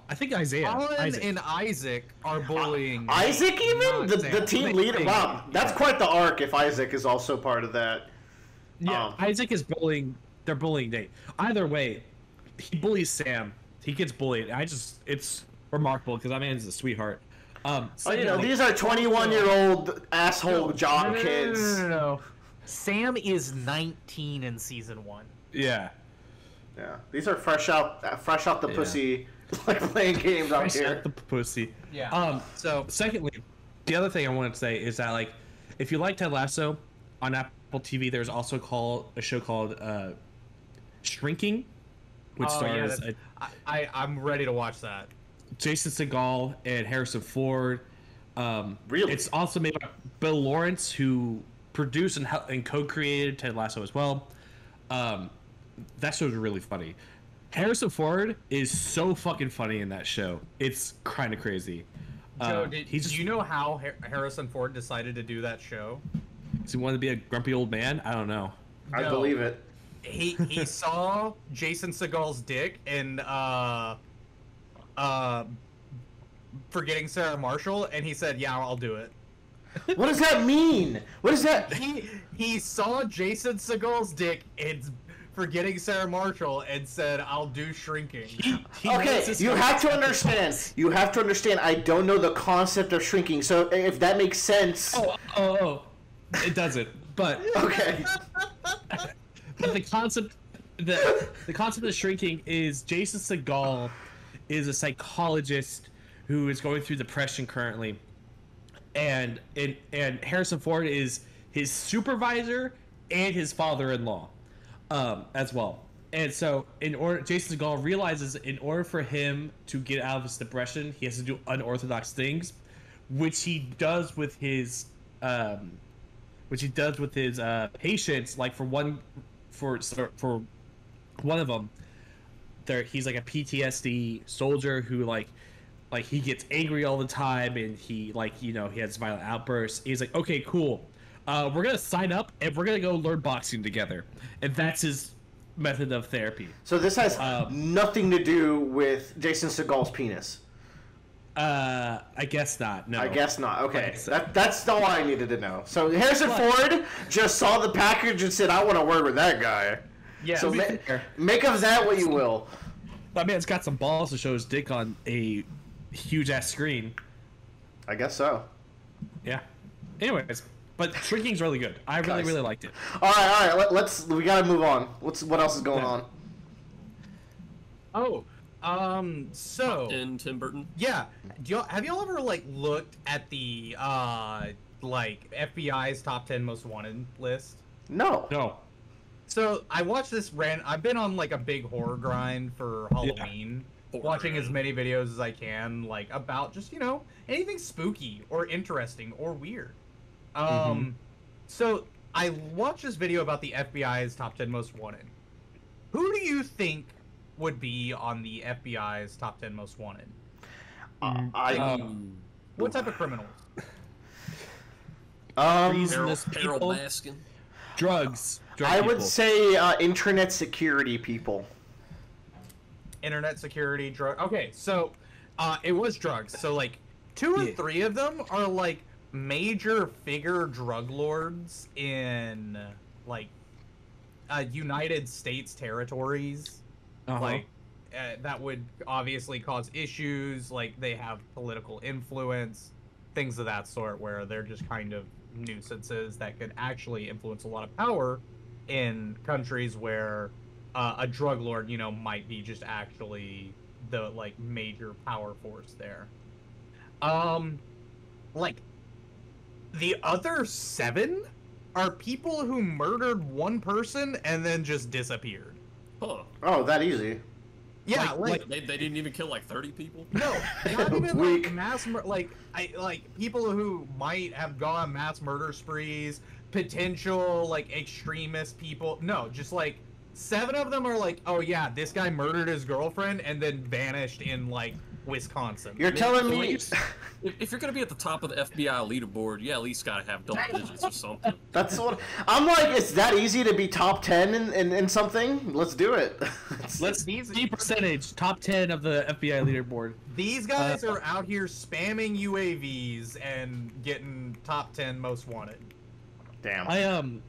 I think Isaiah. Colin and Isaac are bullying. Isaac even? The team leader? Wow, that's quite the arc if Isaac is also part of that. Yeah, Isaac is bullying. They're bullying Nate. Either way, he bullies Sam. He gets bullied. It's remarkable because that man's a sweetheart. These are 21-year-old asshole jock kids. No. Sam is 19 in season 1. Yeah. These are fresh out the pussy, playing games out here. Fresh out the pussy. Yeah. So secondly, the other thing I wanted to say is that, if you like Ted Lasso on Apple TV, there's also a show called Shrinking, which stars I'm ready to watch that. Jason Segel and Harrison Ford. Really? It's also made by Bill Lawrence, who produced and co-created Ted Lasso as well. That show's really funny. Harrison Ford is so fucking funny in that show. It's kind of crazy. Joe, do you know how Harrison Ford decided to do that show? Does he want to be a grumpy old man? I don't know. I believe it. He saw Jason Segel's dick in Forgetting Sarah Marshall, and he said, "Yeah, I'll do it." What does that mean? What is that? He saw Jason Segel's dick in Forgetting Sarah Marshall and said, "I'll do Shrinking." Okay, you have to understand. I don't know the concept of shrinking, so if that makes sense. Oh, it doesn't. But okay. But the concept of shrinking is Jason Segel is a psychologist who is going through depression currently, and Harrison Ford is his supervisor and his father-in-law, as well. And so, Jason Segel realizes in order for him to get out of his depression, he has to do unorthodox things, which he does with his patients. Like for one of them, he's like a PTSD soldier who like he gets angry all the time, and he has violent outbursts. He's like, okay, cool, we're gonna sign up and we're gonna go learn boxing together, and that's his method of therapy. So this has nothing to do with Jason Segel's penis. I guess not. No. I guess not. Okay, so. that's all I needed to know. So Harrison Ford just saw the package and said, "I want to work with that guy." Yeah. So make of that what you will. That man's got some balls to show his dick on a huge ass screen. I guess so. Yeah. Anyways, but Shrinking's really good. I really liked it. All right. We gotta move on. What else is going on? Oh, so in Tim Burton. Yeah, have y'all ever like looked at the like FBI's top 10 most wanted list? No. So I watched this I've been on like a big horror grind for Halloween, watching as many videos as I can, like about just anything spooky or interesting or weird. So I watched this video about the FBI's top 10 most wanted. Who do you think would be on the FBI's top 10 most wanted? What type of criminals? People, drugs. I would say internet security people. Internet security, drug. Okay, so it was drugs. So like 2 or 3 of them are like major figure drug lords in like United States territories. Like that would obviously cause issues. Like they have political influence, things of that sort, where they're just kind of nuisances that could actually influence a lot of power in countries where a drug lord, might be just actually the like major power force there. Like the other 7 are people who murdered one person and then just disappeared. Huh. Oh, that easy. Yeah, like they didn't even kill like 30 people. No, not even like mass like people who might have gone mass murder sprees, potential like extremist people. No, just like 7 of them are like, oh yeah, this guy murdered his girlfriend and then vanished in like Wisconsin. You're telling me if you're gonna be at the top of the FBI leaderboard, you at least gotta have double digits or something. That's what I'm like. It's that easy to be top 10 in something. Let's do it. Let's see percentage top 10 of the FBI leaderboard. These guys are out here spamming UAVs and getting top 10 most wanted. Damn.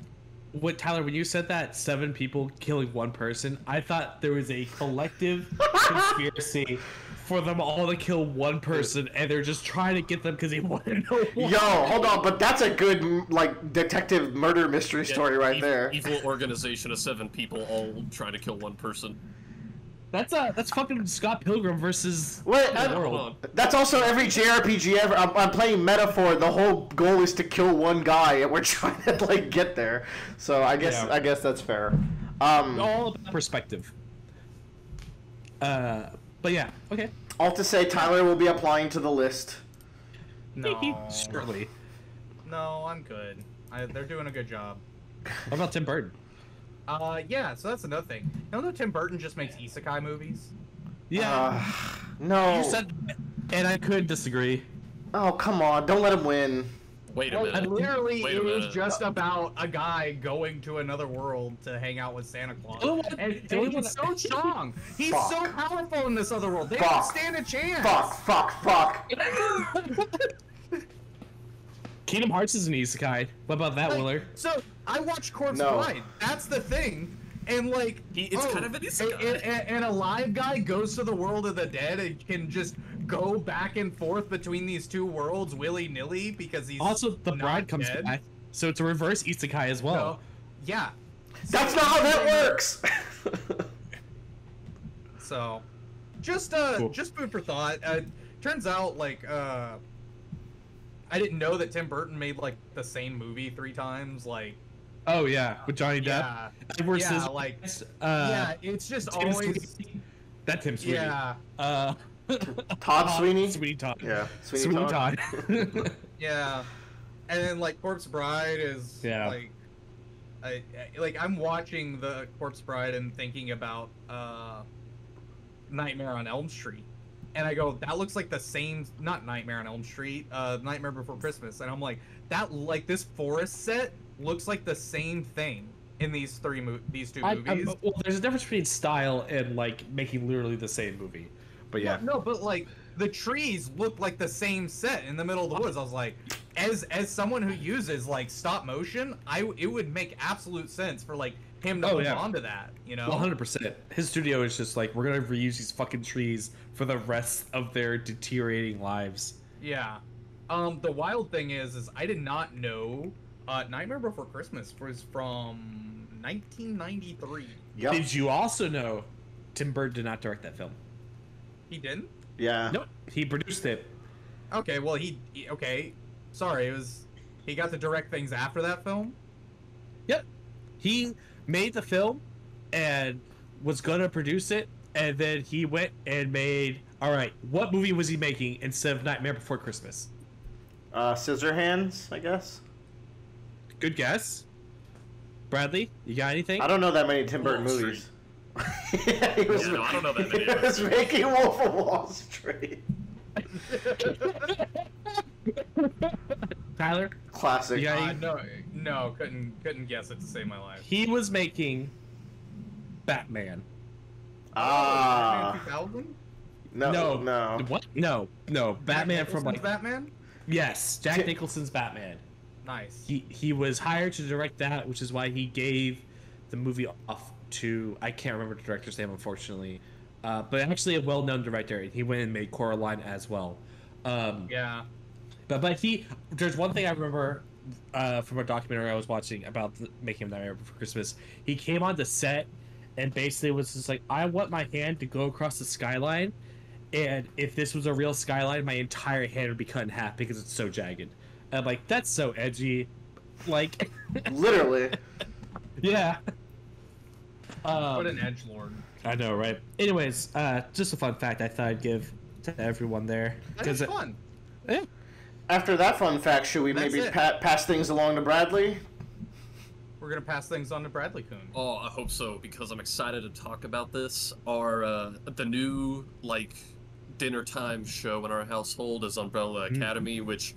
What Tyler, when you said that 7 people killing one person, I thought there was a collective conspiracy for them all to kill one person, and they're just trying to get them because they want to know why. Yo, hold on, but that's a good like detective murder mystery story right there. Evil organization of 7 people all trying to kill one person. That's fucking Scott Pilgrim versus Wait, the world. That's also every JRPG ever. I'm playing Metaphor. The whole goal is to kill one guy, and we're trying to like get there. So I guess that's fair. All about perspective. But yeah, okay. All to say, Tyler will be applying to the list. No, surely. No, I'm good. They're doing a good job. What about Tim Burton? Yeah, so that's another thing. You know Tim Burton just makes isekai movies? Yeah. No. You said, and I couldn't disagree. Oh, come on. Don't let him win. Wait a minute. Literally, it is just about a guy going to another world to hang out with Santa Claus. And he's so strong. He's so powerful in this other world. They don't stand a chance. Fuck. Kingdom Hearts is an isekai. What about that, Willer? So, I watched Corpse Bride. That's the thing. And like, it's kind of an isekai. And a live guy goes to the world of the dead and can just go back and forth between these 2 worlds willy-nilly because he's also the bride comes dead. back, so it's a reverse isekai as well. No. Yeah. That's not how that works. So, just food for thought. Turns out, like, I didn't know that Tim Burton made like the same movie 3 times. Like, oh yeah, with Johnny Depp. It's just Tim always Sweeney. That Tim Sweeney. Yeah. Todd Sweeney. Sweeney Todd. Yeah. Sweeney Todd. Yeah. And then like Corpse Bride is like, I'm watching the Corpse Bride and thinking about Nightmare on Elm Street. And I go, that looks like the same, not Nightmare on Elm Street, Nightmare Before Christmas. And I'm like, this forest set looks like the same thing in these 2 movies. Well, there's a difference between style and like making literally the same movie. But yeah. No, but like the trees look like the same set in the middle of the woods. I was like, as someone who uses like stop motion, it would make absolute sense for like him to move on to that, you know? 100%. His studio is just like, we're gonna reuse these fucking trees for the rest of their deteriorating lives. Yeah. The wild thing is I did not know Nightmare Before Christmas was from 1993. Yep. Did you also know Tim Burton did not direct that film? He didn't? Yeah. Nope. He produced it. Okay, well okay. Sorry, he got to direct things after that film? Yep. He made the film and was gonna produce it, and then he went and made. All right, what movie was he making instead of Nightmare Before Christmas? Scissorhands, I guess. Good guess. Bradley, you got anything? I don't know that many Tim Burton movies. Yeah, I don't know that many. He was making Wolf of Wall Street. Tyler? Classic. No, couldn't guess it to save my life. He was making Batman. Batman 2000? No. What? No. Batman from like Batman? Yes, Jack Nicholson's Batman. Nice. He was hired to direct that, which is why he gave the movie off to, I can't remember the director's name, unfortunately, but actually a well-known director. He went and made Coraline as well. Yeah. But there's one thing I remember from a documentary I was watching about making Nightmare Before Christmas. He came on the set and basically was just like, I want my hand to go across the skyline, and if this was a real skyline, my entire hand would be cut in half because it's so jagged. And I'm like, that's so edgy. Like, literally. Yeah. What an edgelord. I know, right? Anyways, just a fun fact I thought I'd give to everyone there. That's fun. Yeah. After that fun fact, should we maybe pass things along to Bradley? We're gonna pass things on to Bradley Kuhn. Oh, I hope so, because I'm excited to talk about this. Our the new dinner time show in our household is Umbrella Academy, which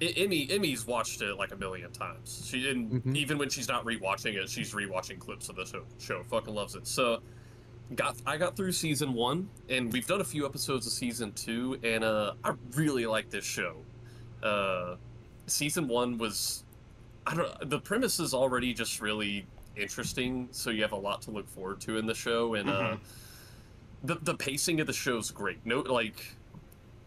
Emmy's watched it like a million times. Even when she's not rewatching it, she's rewatching clips of the show. Fucking loves it. So I got through season 1, and we've done a few episodes of season 2, and I really like this show. Season 1 was, the premise is already just really interesting, so you have a lot to look forward to in the show, and the pacing of the show's great.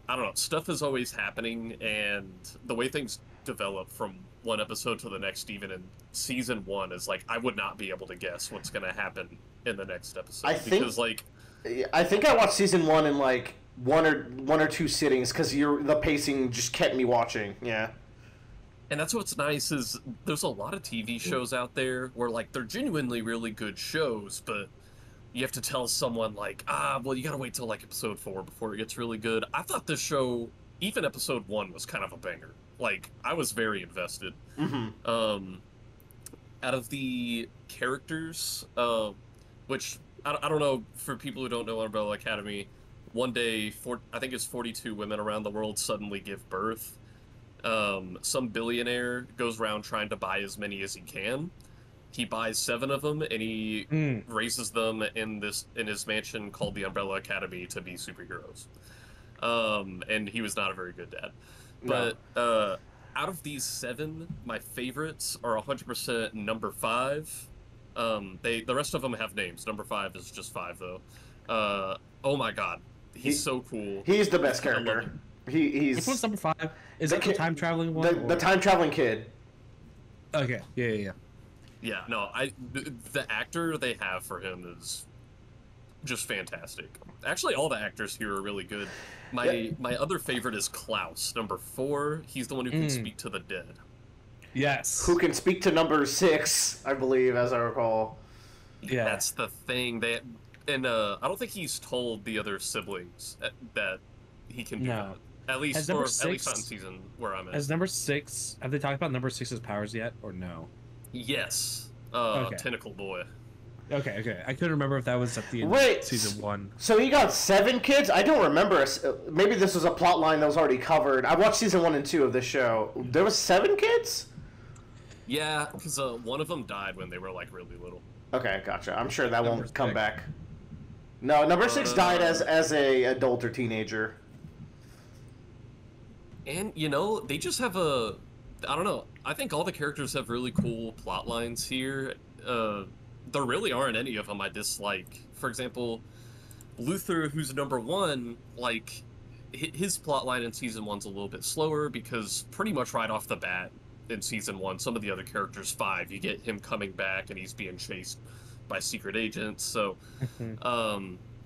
I don't know, stuff is always happening, and the way things develop from one episode to the next, even in season 1, is I would not be able to guess what's going to happen in the next episode. I think I watched season 1 in one or two sittings because the pacing just kept me watching. Yeah. And that's what's nice is there's a lot of TV shows out there where they're genuinely really good shows, but you have to tell someone well, you gotta wait till episode 4 before it gets really good. I thought this show, even episode 1, was kind of a banger. I was very invested. Out of the characters, which I don't know, for people who don't know Umbrella Academy, one day, I think it's 42 women around the world suddenly give birth. Some billionaire goes around trying to buy as many as he can. He buys 7 of them, and he raises them in his mansion called the Umbrella Academy to be superheroes. And he was not a very good dad. But out of these 7, my favorites are 100% number 5. The rest of them have names. Number 5 is just 5, though. Oh my god, he's so cool. He's the best character. He's. Which one's number 5? Is that the time traveling one? The time traveling kid. Okay. Yeah. Yeah, no, the actor they have for him is just fantastic. Actually, all the actors here are really good. My other favorite is Klaus, number 4. He's the one who can speak to the dead. Yes. Who can speak to number 6, I believe, as I recall. Yeah. That's the thing. I don't think he's told the other siblings that he can do that. At least not in season where I'm at. As number 6, have they talked about number 6's powers yet, or no? Yes. Tentacle Boy. Okay. I couldn't remember if that was at the end of season 1. So he got 7 kids? I don't remember. Maybe this was a plot line that was already covered. I watched season 1 and 2 of this show. There was 7 kids? Yeah, because one of them died when they were really little. Okay, gotcha. I'm sure that won't come back. No, number 6 died as a adult or teenager. And, you know, they just have a... I don't know. I think all the characters have really cool plot lines here. There really aren't any of them I dislike. For example, Luther, who's number one, like, his plot line in Season 1's a little bit slower because pretty much right off the bat in Season 1, some of the other characters, 5, you get him coming back and he's being chased by secret agents. So,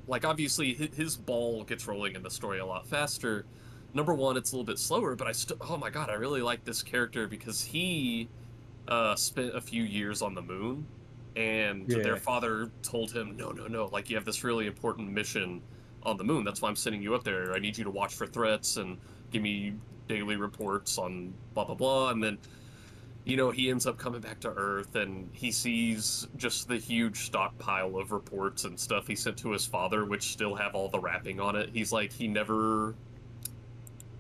like, obviously, his ball gets rolling in the story a lot faster. Number 1, it's a little bit slower, but oh my god, I really like this character because he spent a few years on the moon, and their father told him, no, like, you have this really important mission on the moon. That's why I'm sending you up there. I need you to watch for threats and give me daily reports on blah, blah, blah. And then, you know, he ends up coming back to Earth, and he sees just the huge stockpile of reports and stuff he sent to his father, which still have all the wrapping on it. He's like, he never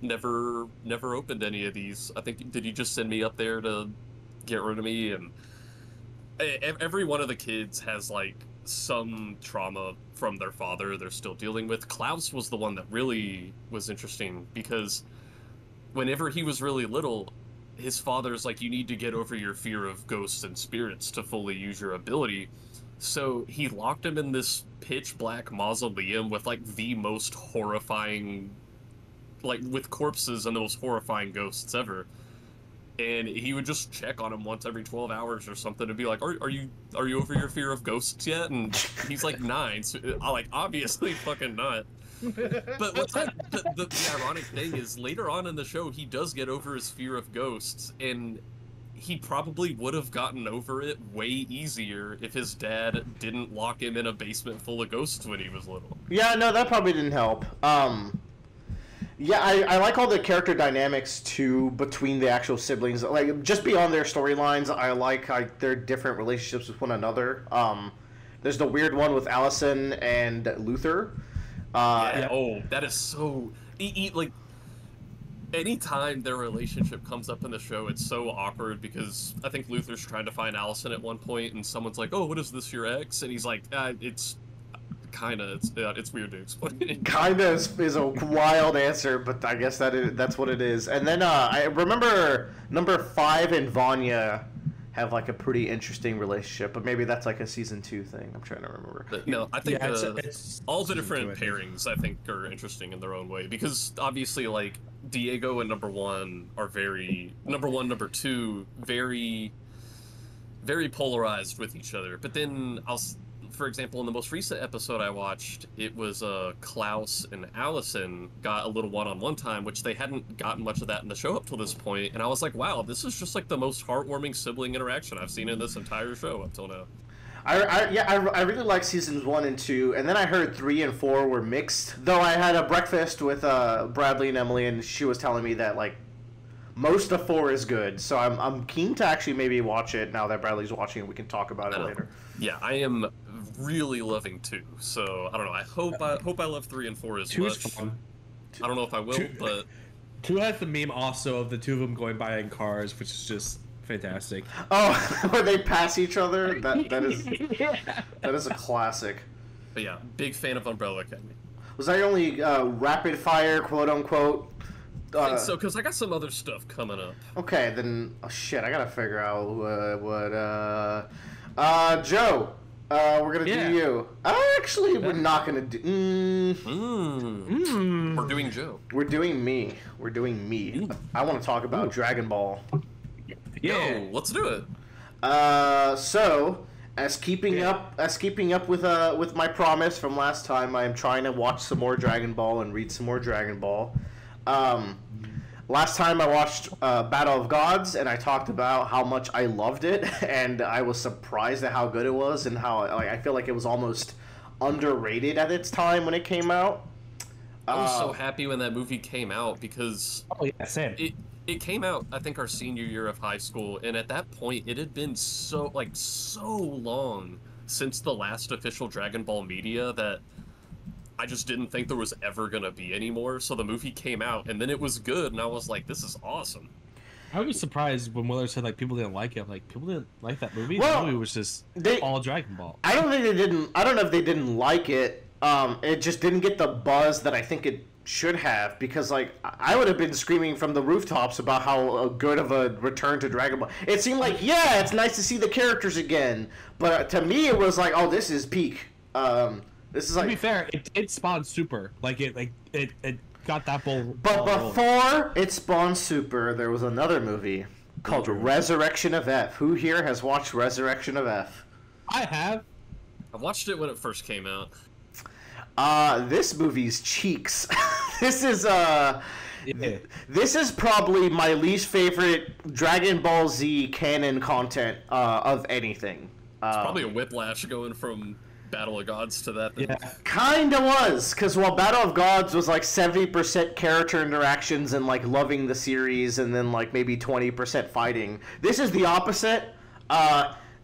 opened any of these. I think, did you just send me up there to get rid of me? And every one of the kids has like some trauma from their father they're still dealing with. Klaus was the one that really was interesting because whenever he was really little, his father's like, you need to get over your fear of ghosts and spirits to fully use your ability. So he locked him in this pitch black mausoleum with like the most horrifying, like, with corpses and the most horrifying ghosts ever. And he would just check on him once every 12 hours or something and be like, are you over your fear of ghosts yet? And he's like 9, so I'm like, obviously fucking not. But what's the ironic thing is later on in the show, he does get over his fear of ghosts, and he probably would have gotten over it way easier if his dad didn't lock him in a basement full of ghosts when he was little. Yeah, no, that probably didn't help. Yeah, I like all the character dynamics, too, between the actual siblings. Like, just beyond their storylines, I like their different relationships with one another. There's the weird one with Allison and Luther. Oh, that is so... like, anytime their relationship comes up in the show, it's so awkward because I think Luther's trying to find Allison at one point, and someone's like, oh, what is this, your ex? And he's like, it's... Kinda, it's weird to explain. Kinda is a wild answer, but I guess that's what it is. And then I remember number 5 and Vanya have like a pretty interesting relationship, but maybe that's like a season 2 thing. I'm trying to remember. But, no, I think it's all the different pairings I think are interesting in their own way because obviously like Diego and number 1 are number 2 very, very polarized with each other. But then for example, in the most recent episode I watched, it was Klaus and Allison got a little one-on-one time, which they hadn't gotten much of that in the show up till this point, and I was like, wow, this is just like the most heartwarming sibling interaction I've seen in this entire show up till now. I really like seasons 1 and 2, and then I heard 3 and 4 were mixed, though I had a breakfast with Bradley and Emily, and she was telling me that like most of 4 is good, so I'm keen to actually maybe watch it now that Bradley's watching it. We can talk about it later. Yeah, I am really loving 2, so I don't know. I hope I love 3 and 4 as 2 much. Is fun. I don't know if I will, but 2 has the meme also of the 2 of them going by in cars, which is just fantastic. Oh, where they pass each other? That is a classic. But yeah, big fan of Umbrella Academy. Was that your only rapid fire, quote unquote? I think so, because I got some other stuff coming up. Okay, then shit, I gotta figure out what Joe. We're gonna do you. Actually, we're not gonna do. We're doing Joe. We're doing me. We're doing me. I want to talk about Dragon Ball. Yeah, let's do it. So as keeping up with my promise from last time, I am trying to watch some more Dragon Ball and read some more Dragon Ball. Last time I watched Battle of Gods, and I talked about how much I loved it, and I was surprised at how good it was, and how I feel like it was almost underrated at its time when it came out. I was so happy when that movie came out because same. It came out, I think, our senior year of high school, and at that point, it had been so long since the last official Dragon Ball media that I just didn't think there was ever gonna be any more. So the movie came out, and then it was good, and I was like, "This is awesome." I was surprised when Willard said like people didn't like it. I'm like, people didn't like that movie. Well, the movie was just all Dragon Ball. I don't think they didn't. I don't know if they didn't like it. It just didn't get the buzz that I think it should have, because like I would have been screaming from the rooftops about how good of a return to Dragon Ball. It seemed like, yeah, it's nice to see the characters again, but to me it was like, oh, this is peak. This is like, to be fair, it spawned Super. It got that bull. But before it spawned Super, there was another movie called Resurrection of F. Who here has watched Resurrection of F? I have. I watched it when it first came out. This movie's cheeks. This is probably my least favorite Dragon Ball Z canon content of anything. It's probably a whiplash going from Battle of Gods to that. Yeah, kinda was, because while Battle of Gods was like 70% character interactions and like loving the series, and then like maybe 20% fighting, this is the opposite.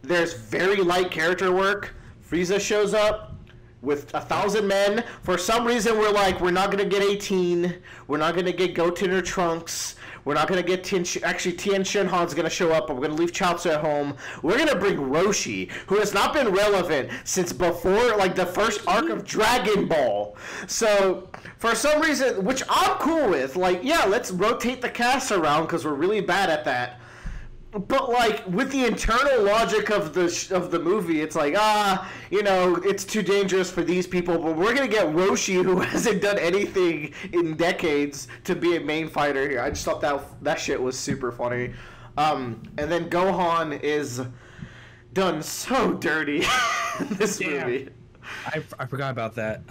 There's very light character work. Frieza shows up with 1,000 men. For some reason, we're like, we're not gonna get 18. We're not gonna get Goten or Trunks. We're not gonna get Tien Shinhan's gonna show up, but we're gonna leave Chaozu at home. We're gonna bring Roshi, who has not been relevant since before, like, the first arc of Dragon Ball. So, for some reason, which I'm cool with, like, yeah, let's rotate the cast around, because we're really bad at that. But like with the internal logic of the movie, it's like, it's too dangerous for these people. But we're gonna get Roshi, who hasn't done anything in decades, to be a main fighter here. I just thought that shit was super funny. And then Gohan is done so dirty in this movie. I forgot about that.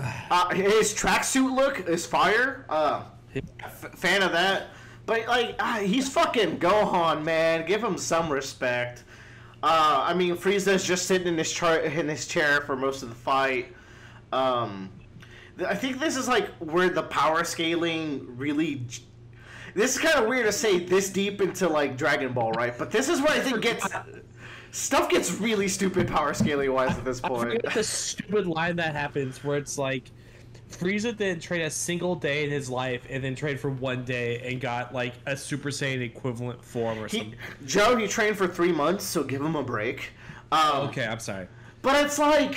His tracksuit look is fire. Fan of that. But, like, he's fucking Gohan, man. Give him some respect. I mean, Frieza's just sitting in his chair for most of the fight. I think this is, like, where the power scaling really... This is kind of weird to say this deep into, like, Dragon Ball, right? But this is where I think stuff gets really stupid power scaling-wise at this point. I forget the stupid line that happens where it's, like... Frieza didn't train a single day in his life, and then trained for 1 day and got like a Super Saiyan equivalent form or something. He trained for 3 months, so give him a break. Okay, I'm sorry. But it's like,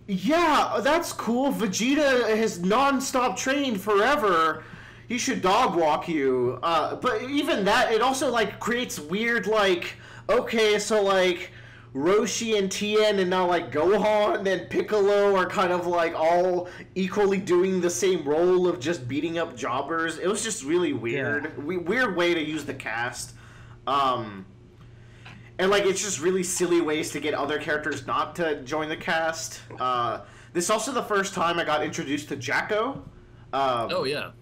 yeah, that's cool. Vegeta has non-stop trained forever. He should dog walk you. But even that, it also like creates weird like, okay, so like Roshi and Tien and now like Gohan and Piccolo are kind of like all equally doing the same role of just beating up jobbers. It was just really weird. Yeah. Weird way to use the cast. And like it's just really silly ways to get other characters not to join the cast. This is also the first time I got introduced to Jacko. Oh yeah.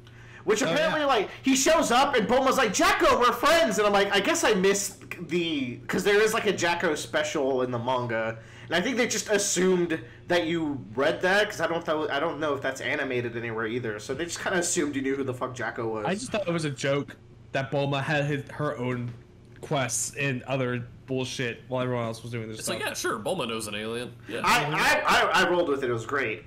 Which apparently, like, he shows up and Bulma's like, Jacko, we're friends! And I'm like, I guess I missed because there is, like, a Jacko special in the manga. And I think they just assumed that you read that, because I don't know if that's animated anywhere either. So they just kind of assumed you knew who the fuck Jacko was. I just thought it was a joke that Bulma had her own quests and other bullshit while everyone else was doing this stuff. It's like, yeah, sure, Bulma knows an alien. Yeah. I rolled with it. It was great.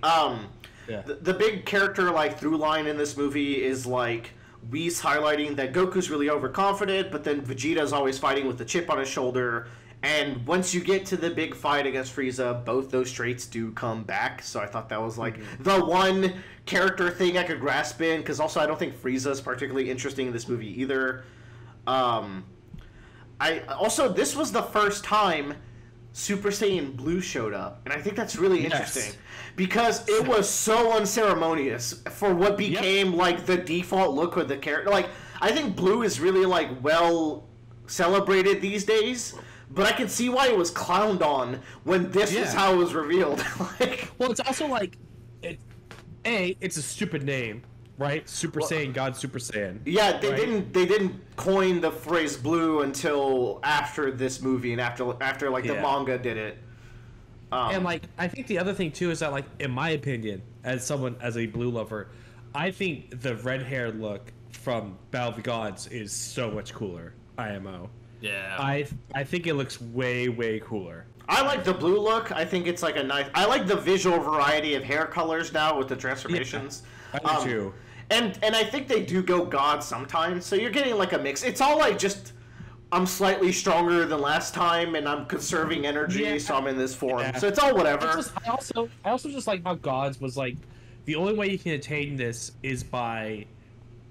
Yeah. The big character like through line in this movie is like Whis highlighting that Goku's really overconfident, but then Vegeta's always fighting with the chip on his shoulder. And once you get to the big fight against Frieza, both those traits do come back. So I thought that was like the one character thing I could grasp in, because also I don't think Frieza's particularly interesting in this movie either. This was the first time Super Saiyan Blue showed up, and I think that's really interesting because it was so unceremonious for what became like the default look of the character. Like, I think Blue is really like well celebrated these days, but I can see why it was clowned on when this was how it was revealed. Well, it's also like, it's a stupid name. Right, Super Saiyan, God Super Saiyan. Yeah, they didn't coin the phrase blue until after this movie and after like the manga did it. And like I think the other thing too is that like in my opinion, as a blue lover, I think the red hair look from Battle of the Gods is so much cooler. IMO. Yeah. I think it looks way cooler. I like the blue look. I think it's like a nice. I like the visual variety of hair colors now with the transformations. Yeah, I do too. And I think they do go God sometimes, so you're getting like a mix. It's all like just I'm slightly stronger than last time, and I'm conserving energy, so I'm in this form. Yeah. So it's all whatever. I also just like how Gods was like the only way you can attain this is by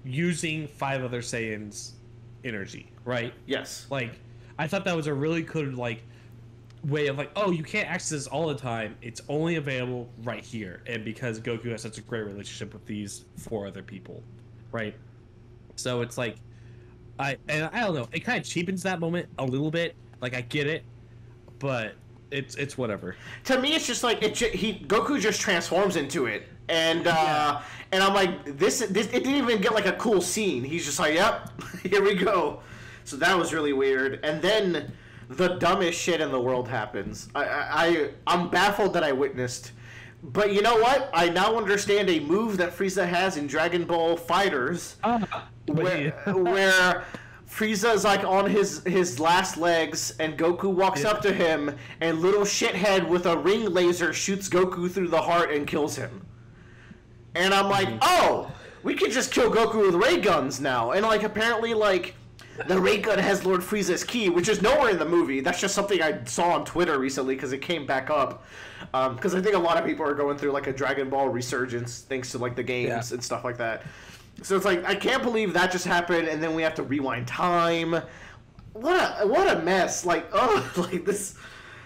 using 5 other Saiyans' energy, right? Yes. Like, I thought that was a really good, like, way of, like, oh, you can't access this all the time. It's only available right here. And because Goku has such a great relationship with these 4 other people, right? So it's like, I don't know. It kind of cheapens that moment a little bit. Like, I get it, but it's whatever. To me, it's just like Goku just transforms into it, and I'm like, this it didn't even get like a cool scene. He's just like, yep, here we go. So that was really weird. And then the dumbest shit in the world happens. I'm baffled that I witnessed. But you know what? I now understand a move that Frieza has in Dragon Ball Fighters, where Frieza's like on his last legs, and Goku walks up to him, and little shithead with a ring laser shoots Goku through the heart and kills him. And I'm like, oh, we can just kill Goku with ray guns now. And like apparently like the ray gun has Lord Frieza's key, which is nowhere in the movie. That's just something I saw on Twitter recently because it came back up. Because I think a lot of people are going through like a Dragon Ball resurgence thanks to like the games and stuff like that. So it's like, I can't believe that just happened, and then we have to rewind time. What a mess. Like, oh, like this,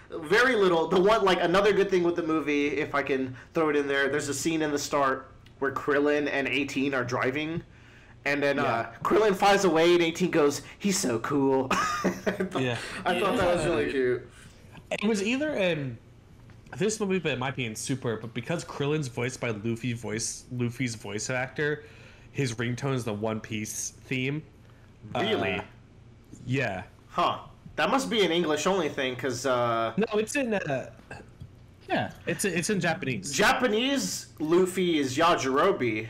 very little. The one, like, another good thing with the movie, if I can throw it in there, there's a scene in the start where Krillin and 18 are driving, and then Krillin flies away, and 18 goes, he's so cool. I thought that was really cute. It was either in this movie, but it might be in Super, but because Krillin's voiced by Luffy's voice actor, his ringtone is the One Piece theme. Really? Yeah. Huh. That must be an English only thing, because no, it's in it's in Japanese. Japanese Luffy is Yajirobe.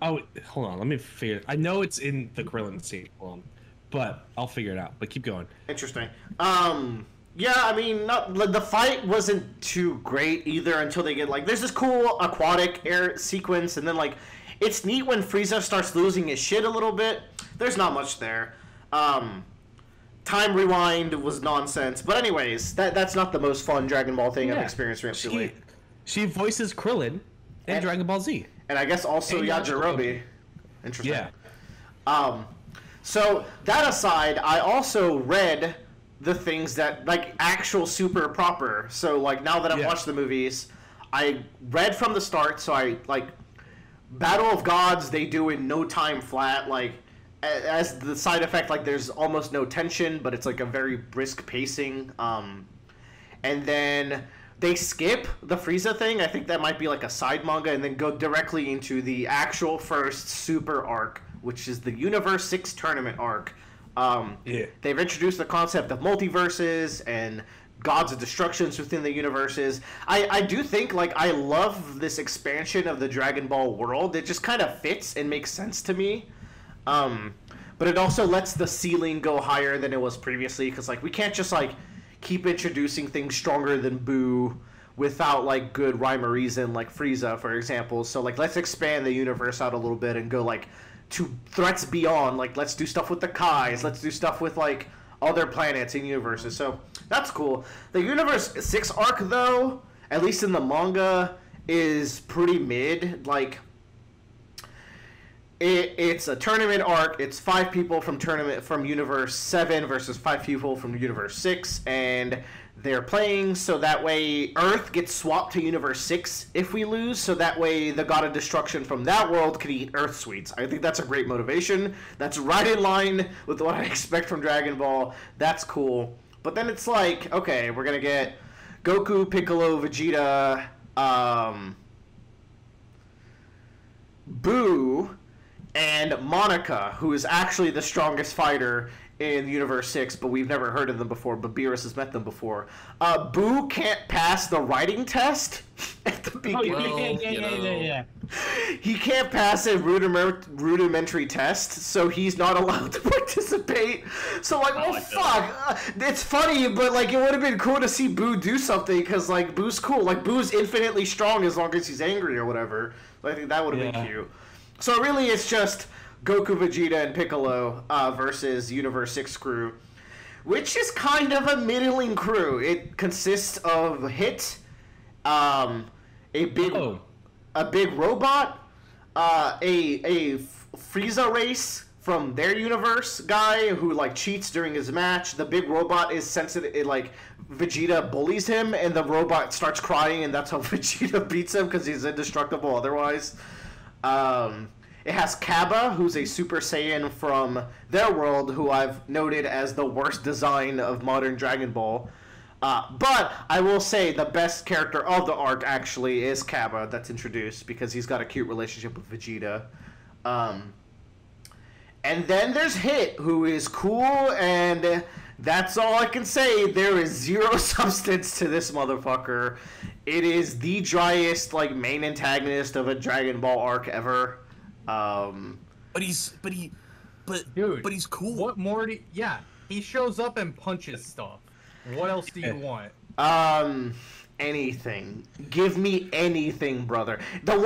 Oh, hold on, let me figure it. I know it's in the Krillin scene, but I'll figure it out. But keep going. Interesting. Yeah, I mean, the fight wasn't too great either until they get, like, there's this cool aquatic air sequence, and then, like, it's neat when Frieza starts losing his shit a little bit. There's not much there. Time rewind was nonsense. But anyways, that's not the most fun Dragon Ball thing I've experienced recently. She voices Krillin in Dragon Ball Z. And I guess also Yajirobe. Interesting. Yeah. So, that aside, I also read the things that, like, actual super proper. So, like, now that I've watched the movies, I read from the start, so I, like, Battle of Gods, they do in no time flat, like, as the side effect, like, there's almost no tension, but it's, like, a very brisk pacing, and then they skip the Frieza thing. I think that might be, like, a side manga, and then go directly into the actual first super arc, which is the Universe 6 tournament arc. They've introduced the concept of multiverses and gods of destructions within the universes. I do think, like, I love this expansion of the Dragon Ball world. It just kind of fits and makes sense to me. But it also lets the ceiling go higher than it was previously, because, like, we can't just, like, keep introducing things stronger than Boo without, like, good rhyme or reason, like Frieza, for example. So, like, let's expand the universe out a little bit and go, like, to threats beyond. Like, let's do stuff with the Kais, let's do stuff with, like, other planets and universes. So that's cool. The Universe 6 arc, though, at least in the manga, is pretty mid. Like, it's a tournament arc. It's 5 people from Universe 7 versus 5 people from Universe 6, and they're playing so that way Earth gets swapped to Universe 6 if we lose, so that way the God of Destruction from that world can eat Earth sweets. I think that's a great motivation. That's right in line with what I expect from Dragon Ball. That's cool. But then it's like, okay, we're going to get Goku, Piccolo, Vegeta, Boo, and Monica, who is actually the strongest fighter in Universe 6, but we've never heard of them before, but Beerus has met them before. Boo can't pass the writing test at the beginning. He can't pass a rudimentary test, so he's not allowed to participate. So, like, fuck. It's funny, but, like, it would have been cool to see Boo do something, because, like, Boo's cool. Like, Boo's infinitely strong as long as he's angry or whatever. So I think that would have been cute. So really, it's just Goku, Vegeta, and Piccolo versus Universe 6 crew, which is kind of a middling crew. It consists of Hit, a big robot, a Frieza race from their universe guy who like cheats during his match. The big robot is sensitive. Vegeta bullies him, and the robot starts crying, and that's how Vegeta beats him because he's indestructible otherwise. It has Kaba, who's a Super Saiyan from their world, who I've noted as the worst design of modern Dragon Ball. But I will say the best character of the arc actually is Kaba that's introduced because he's got a cute relationship with Vegeta. And then there's Hit, who is cool, and that's all I can say. There is zero substance to this motherfucker. It is the driest, main antagonist of a Dragon Ball arc ever. But he's cool. What more he shows up and punches stuff. What else do you want? Anything. Give me anything, brother. The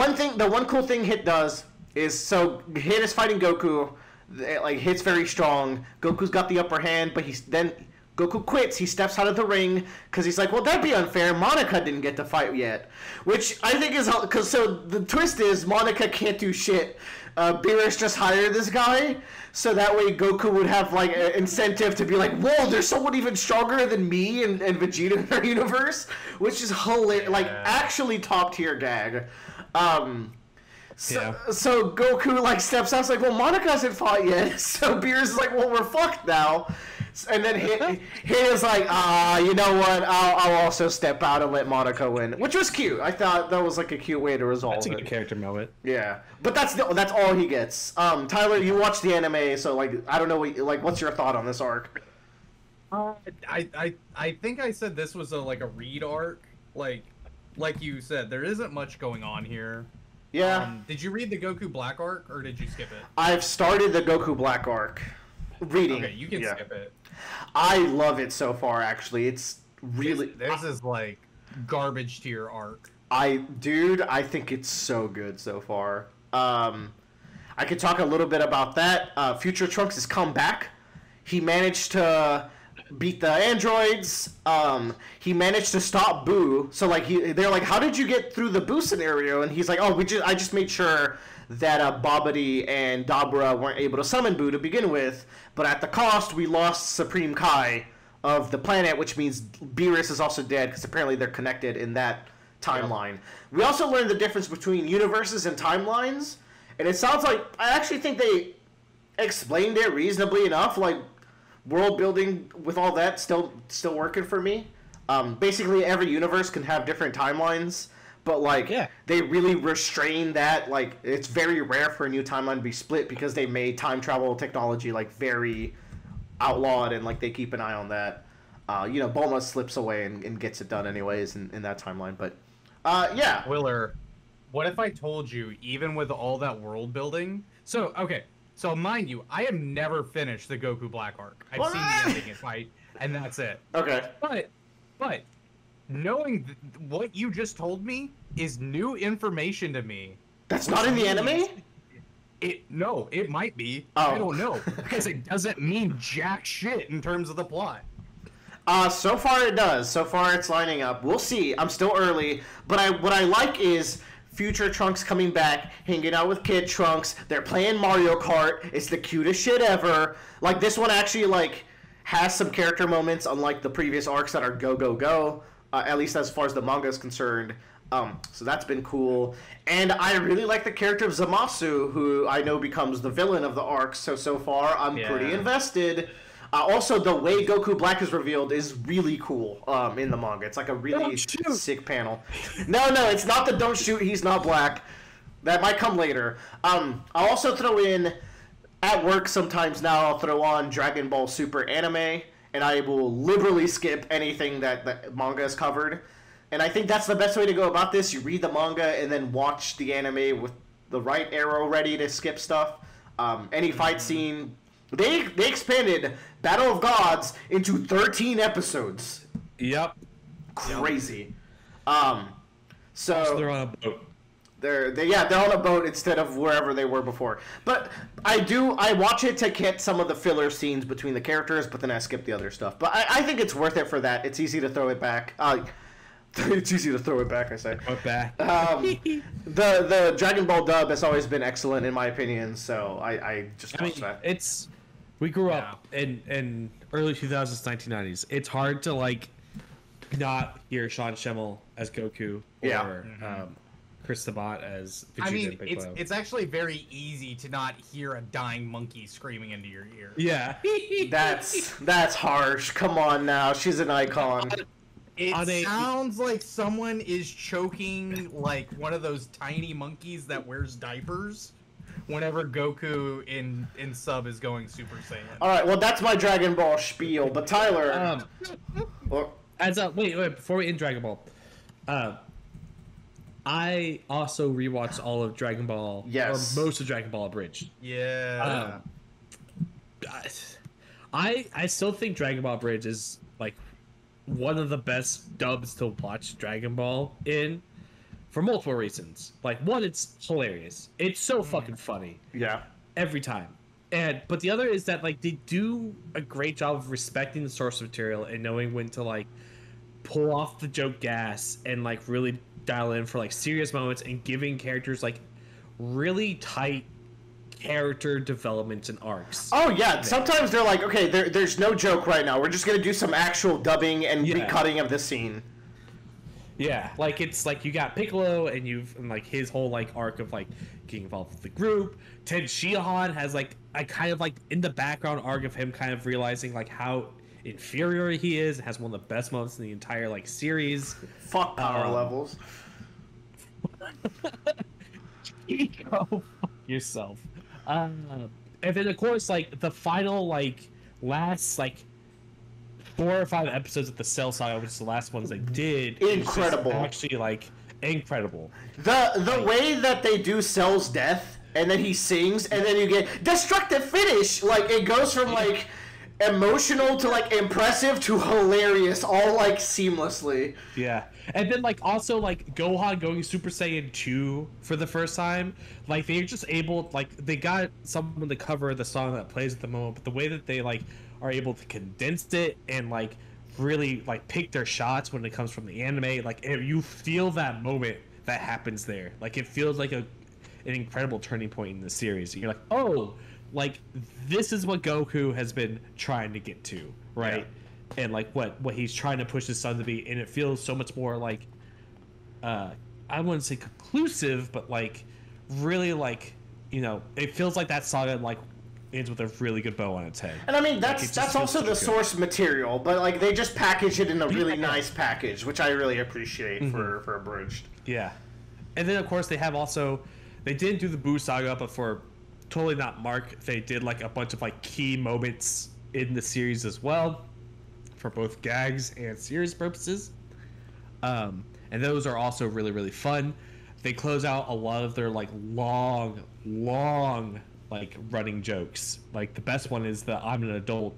one cool thing Hit does is, Hit is fighting Goku. Hit's very strong. Goku's got the upper hand, but then Goku quits. He steps out of the ring because he's like, well, that'd be unfair. Monica didn't get to fight yet. Which I think is... So the twist is Monica can't do shit. Beerus just hired this guy, so that way Goku would have, an incentive to be like, whoa, there's someone even stronger than me and Vegeta in our universe, which is hilarious. Actually top-tier gag. So Goku, steps out, well, Monica hasn't fought yet, so Beerus is like, well, we're fucked now. And then Hit is like, you know what, I'll also step out and let Monica win. Which was cute. I thought that was, a cute way to resolve it. That's a good character moment. Yeah. But that's all he gets. Tyler, you watched the anime, so, I don't know, what's your thought on this arc? I think I said this was a read arc. Like you said, there isn't much going on here. Yeah. Did you read the Goku Black arc, or did you skip it? I've started the Goku Black arc. Reading. Okay, you can skip it. I love it so far, actually. It's really... This is, garbage tier arc. I think it's so good so far. I could talk a little bit about that. Future Trunks has come back. He managed to beat the androids. He managed to stop Boo. So they're like, how did you get through the Boo scenario? And he's like, oh, I just made sure that Babidi and Dabra weren't able to summon Boo to begin with, but at the cost we lost Supreme Kai of the planet, which means Beerus is also dead because apparently they're connected in that timeline. Yeah. We also learned the difference between universes and timelines, and it sounds like I actually think they explained it reasonably enough. World building with all that still working for me. Basically every universe can have different timelines, but they really restrain that. It's very rare for a new timeline to be split because they made time travel technology very outlawed, and they keep an eye on that. Bulma slips away and gets it done anyways in that timeline, but yeah. Willer, what if I told you, even with all that world building, so mind you, I have never finished the Goku Black arc. I've seen the ending fight, and that's it. Okay. But knowing what you just told me is new information to me. That's not in the anime? No, it might be. Oh. I don't know, because it doesn't mean jack shit in terms of the plot. So far it does. So far it's lining up. We'll see. I'm still early, but what I like is Future Trunks coming back, hanging out with Kid Trunks. They're playing Mario Kart. It's the cutest shit ever. This one actually has some character moments, unlike the previous arcs that are go go go. At least as far as the manga is concerned. So that's been cool. And I really like the character of Zamasu, who I know becomes the villain of the arc. So far I'm pretty invested. Also, the way Goku Black is revealed is really cool in the manga. It's a really sick panel. No, it's not the don't shoot, he's not black. That might come later. I'll also throw in, at work sometimes now, I'll throw on Dragon Ball Super anime, and I will liberally skip anything that the manga has covered. And I think that's the best way to go about this. You read the manga and then watch the anime with the right arrow ready to skip stuff. Any fight scene... They expanded Battle of into 13 episodes. Yep. Crazy. So they're on a boat. They're on a boat instead of wherever they were before. But I watch it to get some of the filler scenes between the characters, but then I skip the other stuff. But I think it's worth it for that. It's easy to throw it back. It's easy to throw it back, I say. Throw it back. The Dragon Ball dub has always been excellent in my opinion, so I just watched that. We grew up in early 2000s, 1990s. It's hard to like not hear Sean Schemmel as Goku or Chris Sabat as Vegeta. I mean, it's actually very easy to not hear a dying monkey screaming into your ear. Yeah. That's harsh. Come on now, she's an icon. It sounds like someone is choking like one of those tiny monkeys that wears diapers whenever Goku in sub is going Super Saiyan. All right, well that's my Dragon Ball spiel, but Tyler. Wait, before we end Dragon Ball, I also rewatched all of Dragon Ball, or most of Dragon Ball Abridged. Yeah. I still think Dragon Ball Abridged is like one of the best dubs to watch Dragon Ball in, for multiple reasons. Like, one, it's hilarious. It's so fucking funny. Yeah. Every time. But the other is that like they do a great job of respecting the source material and knowing when to like pull off the joke gas and like really dial in for like serious moments and giving characters like really tight character developments and arcs. Oh yeah, sometimes they're like, okay, there's no joke right now. We're just gonna do some actual dubbing and recutting of the scene. Yeah, like it's like you got Piccolo and like his whole like arc of like getting involved with the group. Ted Shihan has like a kind of like in the background arc of him kind of realizing like how inferior he is. It has one of the best moments in the entire like series. Fuck power levels. Go fuck yourself. And then of course like the final like last like 4 or 5 episodes of the Cell Saga, which is the last ones they did. Incredible. Actually like incredible. The way that they do Cell's death and then he sings and then you get destructive finish, like it goes from like emotional to like impressive to hilarious all like seamlessly. Yeah. And then like also like Gohan going Super Saiyan 2 for the first time, like they're just able, like they got someone to cover the song that plays at the moment, but the way that they like are able to condense it and like really like pick their shots when it comes from the anime, like you feel that moment that happens there. Like it feels like an incredible turning point in the series. And you're like, oh, like this is what Goku has been trying to get to, right? Yeah. And like what he's trying to push his son to be, and it feels so much more like I wouldn't say conclusive, but like really like, you know, it feels like that saga like ends with a really good bow on its head. And I mean that's also the source material, but like they just package it in a really nice package, which I really appreciate for Abridged. Yeah. And then of course they didn't do the Boo saga, but for totally not Mark, they did like a bunch of like key moments in the series as well, for both gags and series purposes. And those are also really, really fun. They close out a lot of their like long like running jokes. Like the best one is the I'm an adult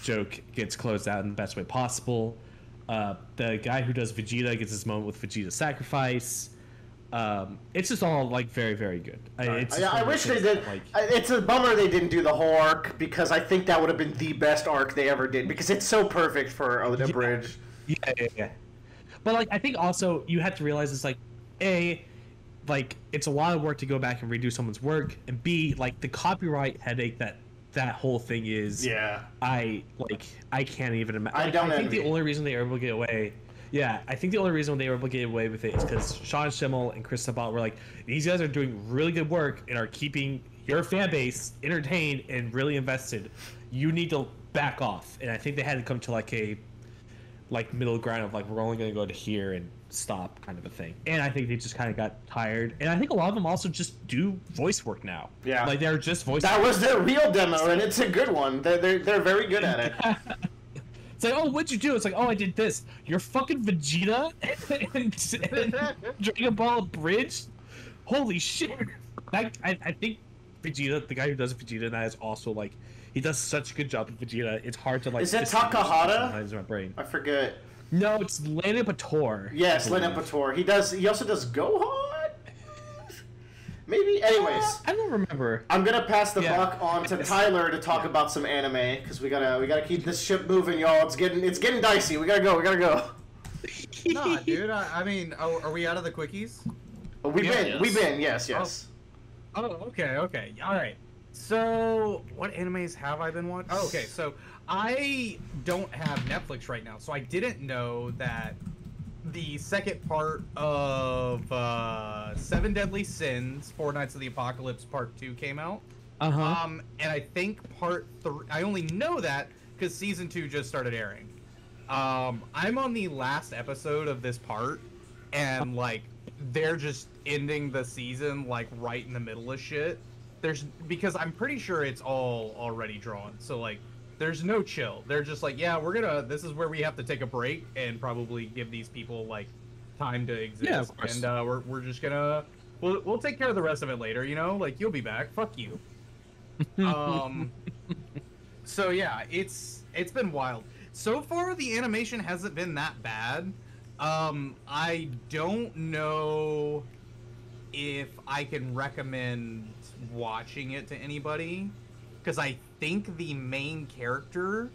joke gets closed out in the best way possible. The guy who does Vegeta gets his moment with Vegeta's sacrifice. It's just all like very, very good. I wish they did. Like, it's a bummer they didn't do the whole arc, because I think that would have been the best arc they ever did, because it's so perfect for Abridged. Yeah. But like I think also you have to realize it's like like it's a lot of work to go back and redo someone's work, and B, like the copyright headache that whole thing is. Yeah. I can't even imagine. I think the only reason they were able to get away. Yeah, I think the only reason they were able to get away with it is because Sean Schemmel and Chris Sabat were like, these guys are doing really good work and are keeping your fan base entertained and really invested. You need to back off. And I think they had to come to like a middle ground of like, we're only going to go to here and stop kind of a thing. And I think they just kind of got tired. And I think a lot of them also just do voice work now. Yeah. Like they're just voice That was their real demo, and it's a good one. They're very good at it. It's like, oh, what'd you do? It's like, oh, I did this. You're fucking Vegeta and Dragon Ball Abridged? Holy shit. I think Vegeta, the guy who does Vegeta, that is also like, he does such a good job with Vegeta. It's hard to like. Is it Takahata? Sometimes in my brain. I forget. No, it's Lasso. Yes, Lasso. He also does Gohan? Maybe. Anyways, I don't remember. I'm gonna pass the buck on to Tyler to talk about some anime, because we gotta keep this ship moving, y'all. It's getting dicey. We gotta go. Nah, dude. I mean, are we out of the quickies? We've been, yes. Oh, okay. All right. So, what animes have I been watching? Oh, okay, so I don't have Netflix right now, so I didn't know that the second part of Seven Deadly Sins, Four Nights of the Apocalypse Part 2 came out. And I think Part 3, I only know that because Season 2 just started airing. I'm on the last episode of this part, and, like, they're just ending the season, like, right in the middle of shit. Because I'm pretty sure it's all already drawn, so, like, there's no chill. They're just like, yeah, this is where we have to take a break and probably give these people, like, time to exist. Yeah, of course. And we're just gonna, we'll take care of the rest of it later, you know? Like, you'll be back. Fuck you. So yeah, it's been wild. So far, the animation hasn't been that bad. I don't know if I can recommend watching it to anybody, because I think the main character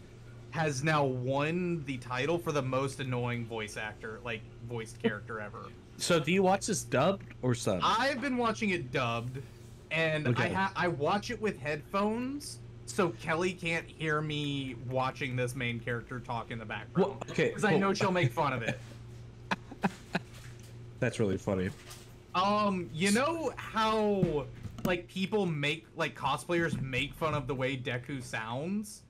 has now won the title for the most annoying voiced character ever. So do you watch this dubbed or subbed? I've been watching it dubbed, and okay. I watch it with headphones, so Kelly can't hear me watching this main character talk in the background. Well, okay, because I know she'll make fun of it. That's really funny. You know how, like, people cosplayers make fun of the way Deku sounds?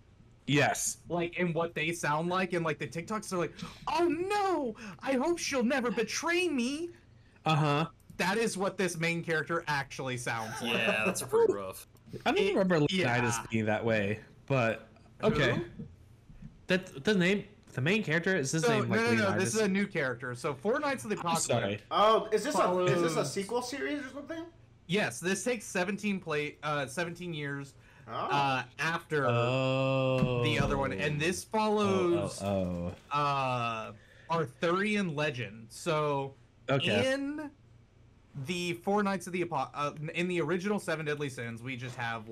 Yes. Like, and what they sound like, and, like, the TikToks are like, oh no, I hope she'll never betray me. That is what this main character actually sounds like. Yeah, that's pretty rough. I don't remember Leonidas being that way, but okay. Who? The main character is his name. Like, no. This is a new character. So, Four Nights of the Apocalypse. Sorry. Oh, is this a sequel series or something? Yes, this takes 17 years after the other one, and this follows Arthurian legend. So, in the Four Nights of the in the original Seven Deadly Sins, we just have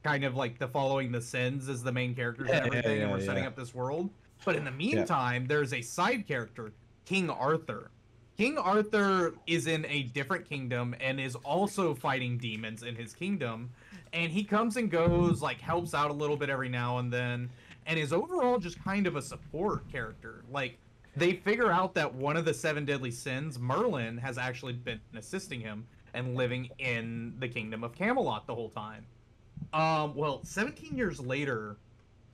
kind of like the following the sins as the main characters and everything, and we're setting up this world. But in the meantime, there's a side character, King Arthur. King Arthur is in a different kingdom and is also fighting demons in his kingdom. And he comes and goes, like, helps out a little bit every now and then, and is overall just kind of a support character. Like, they figure out that one of the Seven Deadly Sins, Merlin, has actually been assisting him and living in the kingdom of Camelot the whole time. Well, 17 years later,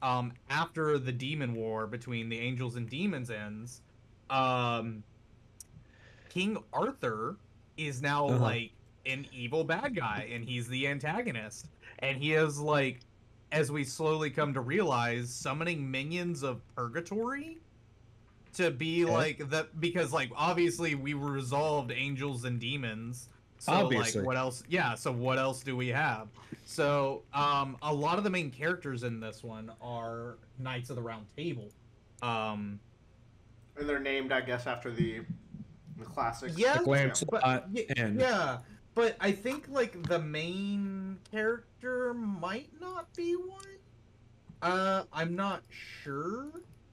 after the demon war between the angels and demons ends, King Arthur is now, like, an evil bad guy, and he's the antagonist. And he is, like, as we slowly come to realize, summoning minions of purgatory to be, like, because, like, obviously we resolved angels and demons. So, obviously. Like, what else? Yeah, so what else do we have? So, a lot of the main characters in this one are Knights of the Round Table. And they're named, I guess, after the classics. Yeah, but I think, like, the main character might not be one. I'm not sure.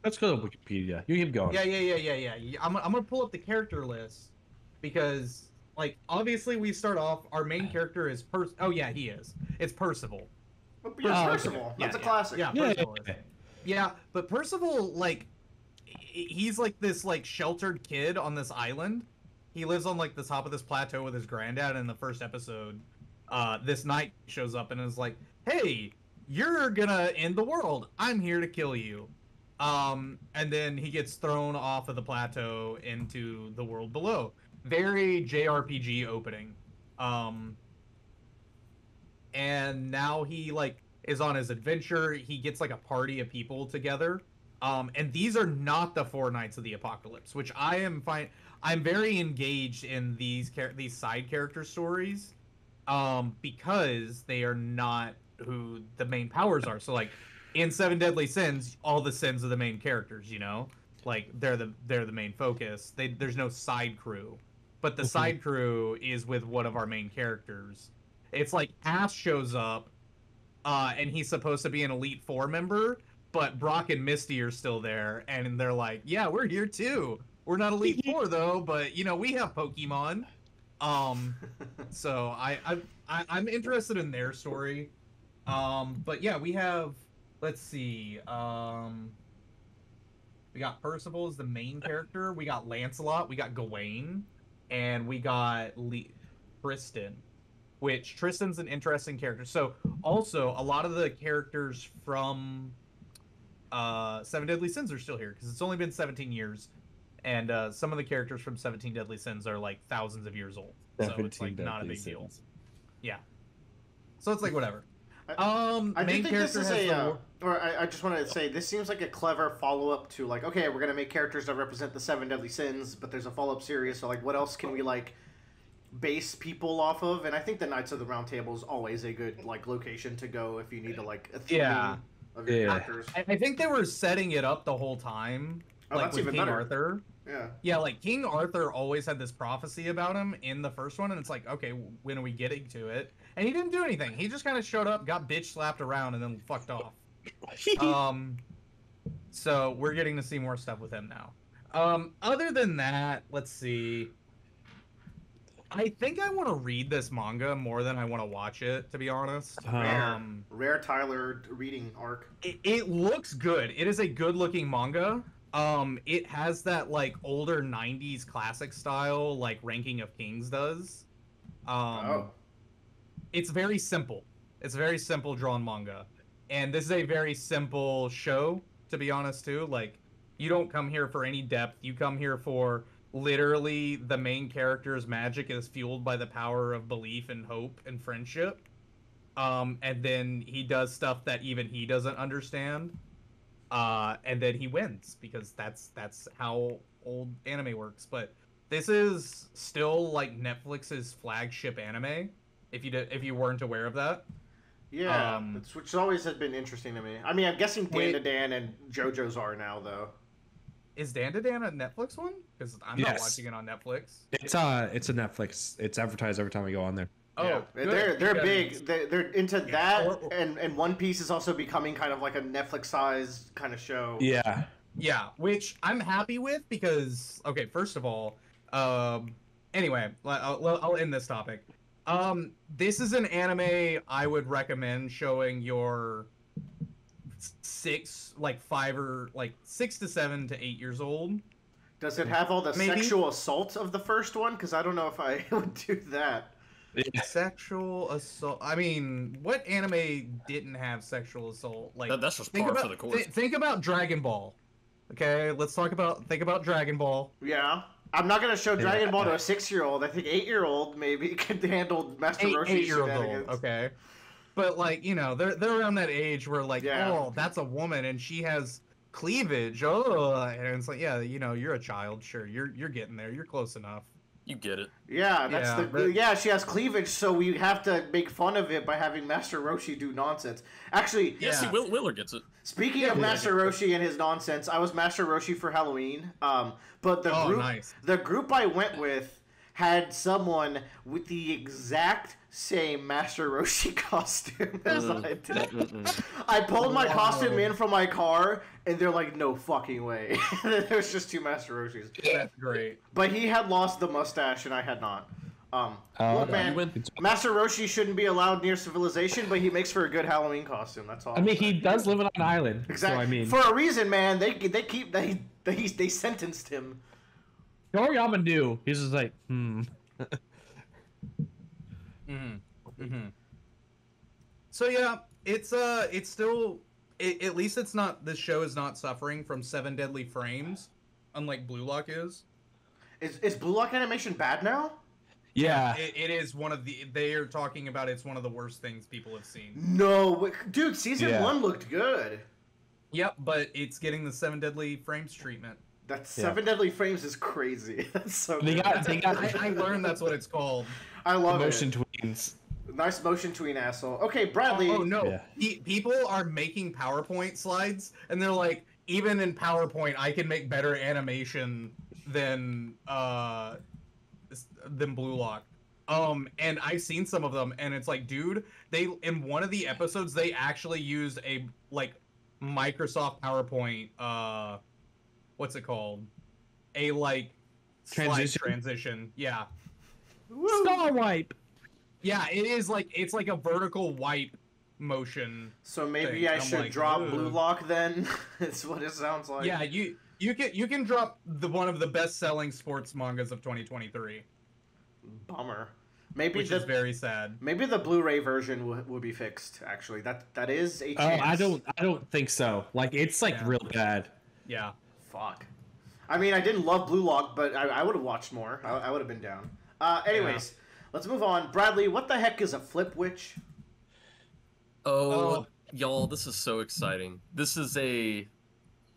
Let's go to Wikipedia. You keep going. Yeah. I'm gonna pull up the character list because, like, obviously we start off. Our main character is Oh yeah, he is. It's Percival. Percival. That's a classic. Yeah, Percival is. Yeah, but Percival, like, he's like this, like, sheltered kid on this island. He lives on, like, the top of this plateau with his granddad. In the first episode, this knight shows up and is like, hey, you're gonna end the world. I'm here to kill you. And then he gets thrown off of the plateau into the world below. Very JRPG opening. And now he, like, is on his adventure. He gets, like, a party of people together. And these are not the Four Nights of the Apocalypse, which I am fine. I'm very engaged in these side character stories, because they are not who the main powers are. So, like, in Seven Deadly Sins, all the sins are the main characters. You know, like, they're the main focus. There's no side crew, but the side crew is with one of our main characters. It's like Ash shows up, and he's supposed to be an Elite Four member, but Brock and Misty are still there, and they're like, yeah, we're here too. We're not Elite Four though, but you know, we have Pokemon. So I'm interested in their story. But yeah, we have, let's see, we got Percival as the main character, we got Lancelot, we got Gawain, and we got Tristan, which Tristan's an interesting character. So also a lot of the characters from Seven Deadly Sins are still here because it's only been 17 years, and some of the characters from 17 Deadly Sins are like thousands of years old, so it's like not a big deal. Yeah, so it's like whatever. I do think this is I just wanted to say, this seems like a clever follow-up to, like, okay, we're going to make characters that represent the Seven Deadly Sins, but there's a follow-up series, so, like, what else can we, like, base people off of? And I think the Knights of the Round Table is always a good, like, location to go if you need to, like, a theme of your characters. I think they were setting it up the whole time, like, with King Arthur. Yeah, like, King Arthur always had this prophecy about him in the first one, and it's like, okay, when are we getting to it? And he didn't do anything. He just kind of showed up, got bitch slapped around, and then fucked off. So we're getting to see more stuff with him now. Other than that, let's see. I think I want to read this manga more than I want to watch it, to be honest. Rare Tyler reading arc. It looks good. It is a good-looking manga. It has that, like, older 90s classic style, like Ranking of Kings does. It's very simple. It's a very simple drawn manga. And this is a very simple show, to be honest, too. Like, you don't come here for any depth. You come here for literally the main character's magic is fueled by the power of belief and hope and friendship. And then he does stuff that even he doesn't understand. And then he wins, because that's how old anime works. But this is still, like, Netflix's flagship anime, if you weren't aware of that. Yeah, which always has been interesting to me. I mean, I'm guessing Dandadan and JoJo's are now, though. Is Dandadan a Netflix one? Because I'm not watching it on Netflix. It's a Netflix. It's advertised every time we go on there. Oh, yeah. They're big. They're into that, and One Piece is also becoming kind of like a Netflix-sized kind of show. Yeah. Yeah, which I'm happy with because, okay, first of all, anyway, I'll end this topic. This is an anime I would recommend showing your 6 to 7 to 8 years old. Does it have all the sexual assault of the first one? Because I don't know if I would do that. Yeah. Sexual assault. I mean, what anime didn't have sexual assault? Like, that's just par for the course. Think about Dragon Ball. Okay, think about Dragon Ball. Yeah. I'm not gonna show Dragon Ball to a 6-year-old. I think 8-year-old maybe could handle Master Roshi's shenanigans. Okay. But, like, you know, they're around that age where, like, oh, that's a woman and she has cleavage. Oh, and it's like, yeah, you know, you're a child. Sure, you're getting there. You're close enough. You get it. Yeah, she has cleavage, so we have to make fun of it by having Master Roshi do nonsense. Actually, see, Willer gets it. Speaking of Master Roshi and his nonsense, I was Master Roshi for Halloween. But the group I went with had someone with the exact same Master Roshi costume as I did. I pulled my costume in from my car, and they're like, no fucking way. There's just 2 Master Roshis. That's great. But he had lost the mustache, and I had not. Look, man, Master Roshi shouldn't be allowed near civilization, but he makes for a good Halloween costume. That's all. I mean, he does live on an island. Exactly. So, I mean, for a reason, man. They sentenced him. Toriyama knew. He's just like, So yeah, it's still, at least it's not. This show is not suffering from 7 deadly frames, unlike Blue Lock is. Is Blue Lock animation bad now? Yeah, it is one of the. They are talking about it's one of the worst things people have seen. No, dude, season 1 looked good. Yep, but it's getting the 7 deadly frames treatment. That 7 deadly frames is crazy. That's so. They got. I learned that's what it's called. I love motion tweens. Nice motion tween, asshole. Okay, Bradley. Oh no, people are making PowerPoint slides, and they're like, even in PowerPoint, I can make better animation than Blue Lock. And I've seen some of them, and it's like, dude, in one of the episodes, they actually used a Microsoft PowerPoint, what's it called? A like transition. Yeah. Star wipe. Yeah, it is like it's like a vertical wipe motion. So maybe thing. I should drop Blue Lock then. That's what it sounds like. Yeah, you can drop one of the best selling sports mangas of 2023. Bummer. Maybe which is very sad. Maybe the Blu-ray version would be fixed. Actually, that is a chance. Oh, I don't think so. Like it's like real bad. Yeah. Fuck. I mean, I didn't love Blue Lock, but I would have watched more. I would have been down. Anyways, let's move on. Bradley, what the heck is a Flipwitch? Oh, y'all, this is so exciting. This is a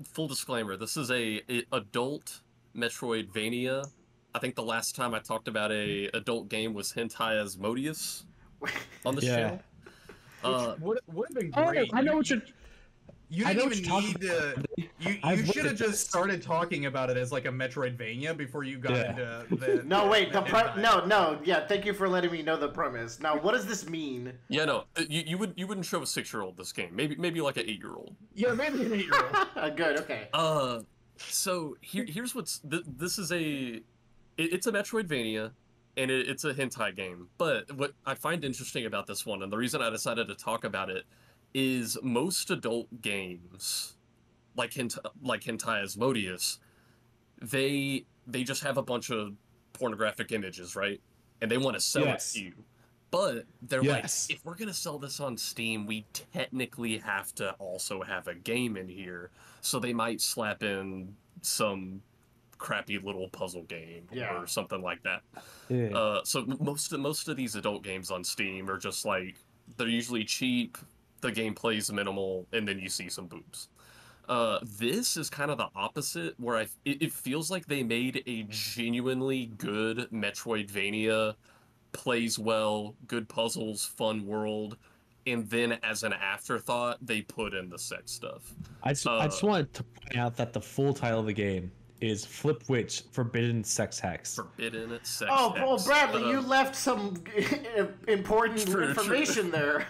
full disclaimer. This is a adult Metroidvania. I think the last time I talked about a adult game was Hentai Asmodeus on the channel. Would have been great. I know what you're. You didn't even need to. You should have just started talking about it as like a Metroidvania before you got into the. No, wait. No. Yeah, thank you for letting me know the premise. Now, what does this mean? Yeah, no. You wouldn't show a 6-year-old this game. Maybe like an 8-year-old. Yeah, maybe an 8-year-old. Good. Okay. So here's what's this is a. It's a Metroidvania, and it's a hentai game. But what I find interesting about this one, and the reason I decided to talk about it, is most adult games, like Hentai Asmodeus, they just have a bunch of pornographic images, right? And they want to sell it to you. But they're like, if we're going to sell this on Steam, we technically have to also have a game in here. So they might slap in some crappy little puzzle game or something like that. So most of these adult games on Steam are just like, they're usually cheap, the gameplay's minimal, and then you see some boobs. This is kind of the opposite, where it feels like they made a genuinely good Metroidvania, plays well, good puzzles, fun world, and then as an afterthought, they put in the sex stuff. I just wanted to point out that the full title of the game is Flipwitch Forbidden Sex Hex. Forbidden Sex Hex. Well, Bradley, you left some important information there.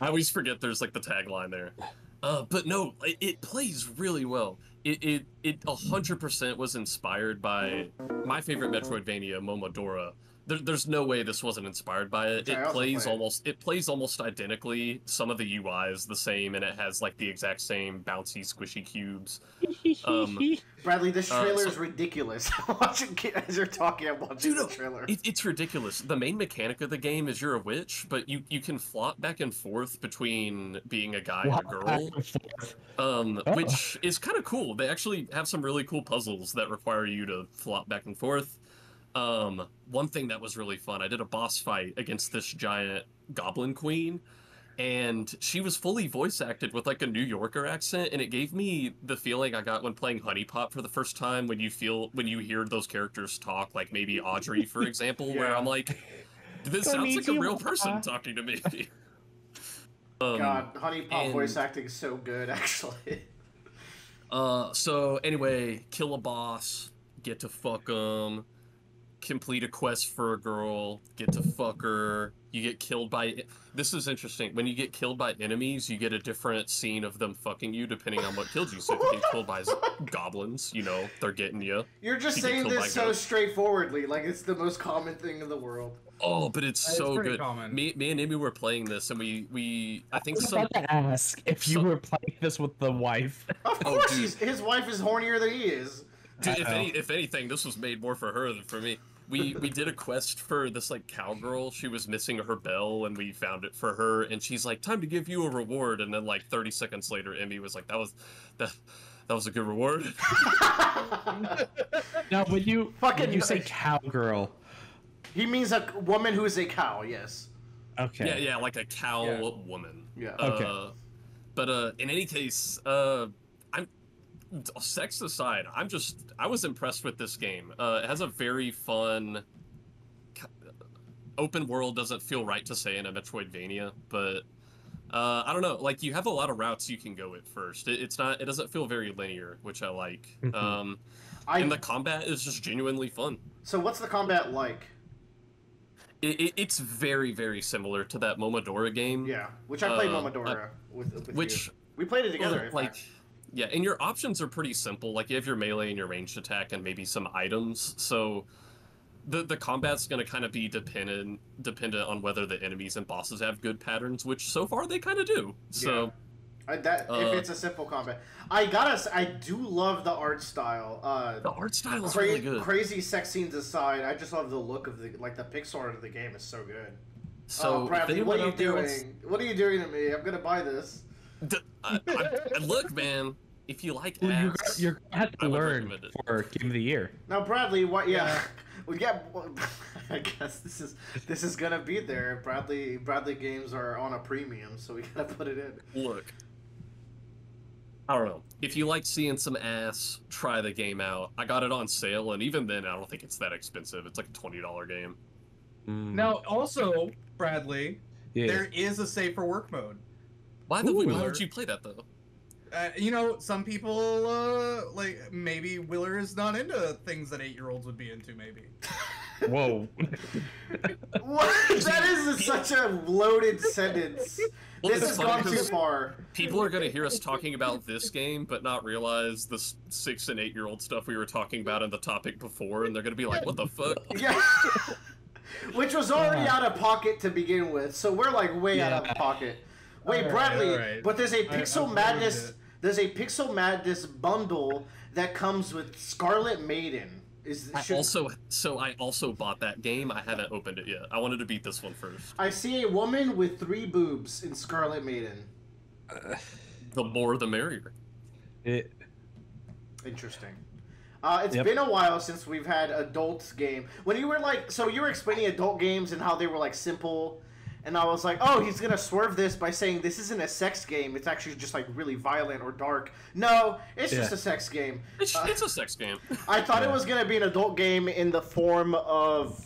I always forget there's like the tagline there. But no, it plays really well. It 100% was inspired by my favorite Metroidvania, Momodora. There's no way this wasn't inspired by it. It plays almost identically. Some of the UI is the same, and it has like the exact same bouncy, squishy cubes. Bradley, this trailer is ridiculous. As you're talking, I'm watching the trailer. It's ridiculous. The main mechanic of the game is you're a witch, but you can flop back and forth between being a guy and a girl, which is kind of cool. They actually have some really cool puzzles that require you to flop back and forth. One thing that was really fun, I did a boss fight against this giant goblin queen, and she was fully voice acted with like a New Yorker accent, and it gave me the feeling I got when playing Honey Pot for the first time, when you hear those characters talk, like maybe Audrey, for example, where I'm like, this sounds like a real person talking to me. God, Honey Pot voice acting is so good, actually. So anyway, kill a boss, get to fuck them, complete a quest for a girl, get to fuck her, you get killed by... This is interesting. When you get killed by enemies, you get a different scene of them fucking you depending on what killed you. So if you get killed by goblins, you know, they're getting you. You're just saying this so straightforwardly, like it's the most common thing in the world. Oh, but it's so good. Common. Me and Amy were playing this, and we I think I was about to ask if you were playing this with the wife. Of course, his wife is hornier than he is. Dude, if anything, this was made more for her than for me. We did a quest for this like cowgirl. She was missing her bell, and we found it for her. And she's like, "Time to give you a reward." And then like 30 seconds later, Emmy was like, "That was a good reward." Now, when you say cowgirl, he means a woman who is a cow. Yes. Okay. Yeah, like a cow woman. Yeah. Okay. But in any case, sex aside, I was impressed with this game. It has a very fun open world. Doesn't feel right to say in a Metroidvania, but I don't know. Like, you have a lot of routes you can go at first. It doesn't feel very linear, which I like. And the combat is just genuinely fun. So what's the combat like? It's very, very similar to that Momodora game. Yeah, which I played Momodora with you. We played it together. Like, yeah, and your options are pretty simple. Like, you have your melee and your ranged attack and maybe some items. So the combat's going to kind of be dependent on whether the enemies and bosses have good patterns, which so far they kind of do. So if it's a simple combat, I do love the art style. The art style is really good. Crazy sex scenes aside, I just love the look of the pixel art of the game is so good. So Bradley, what are you doing? What are you doing to me? I'm gonna buy this. Look, man, if you like ass, you're gonna have to learn for Game of the Year. Now, Bradley, what? Yeah, we get. I guess this is gonna be there. Bradley games are on a premium, so we gotta put it in. Look, I don't know. If you like seeing some ass, try the game out. I got it on sale, and even then, I don't think it's that expensive. It's like a $20 game. Now, also, Bradley, there is a safe for work mode. Why would you play that, though? You know, some people, like, maybe Willer is not into things that 8-year-olds would be into, maybe. Whoa. What? That is such a loaded sentence. Well, this has gone too far. People are going to hear us talking about this game, but not realize the 6- and 8-year-old stuff we were talking about in the topic before, and they're going to be like, what the fuck? Yeah. Which was already out of pocket to begin with, so we're like way out of pocket. Wait, Bradley, but there's a Pixel Madness. There's a Pixel Madness bundle that comes with Scarlet Maiden. I also bought that game. I haven't opened it yet. I wanted to beat this one first. I see a woman with 3 boobs in Scarlet Maiden. The more, the merrier. Interesting. It's been a while since we've had adult game. When you were like, so you were explaining adult games and how they were like simple, and I was like, oh, he's gonna swerve this by saying this isn't a sex game. It's actually just like really violent or dark. No, it's just a sex game. It's a sex game. I thought it was gonna be an adult game in the form of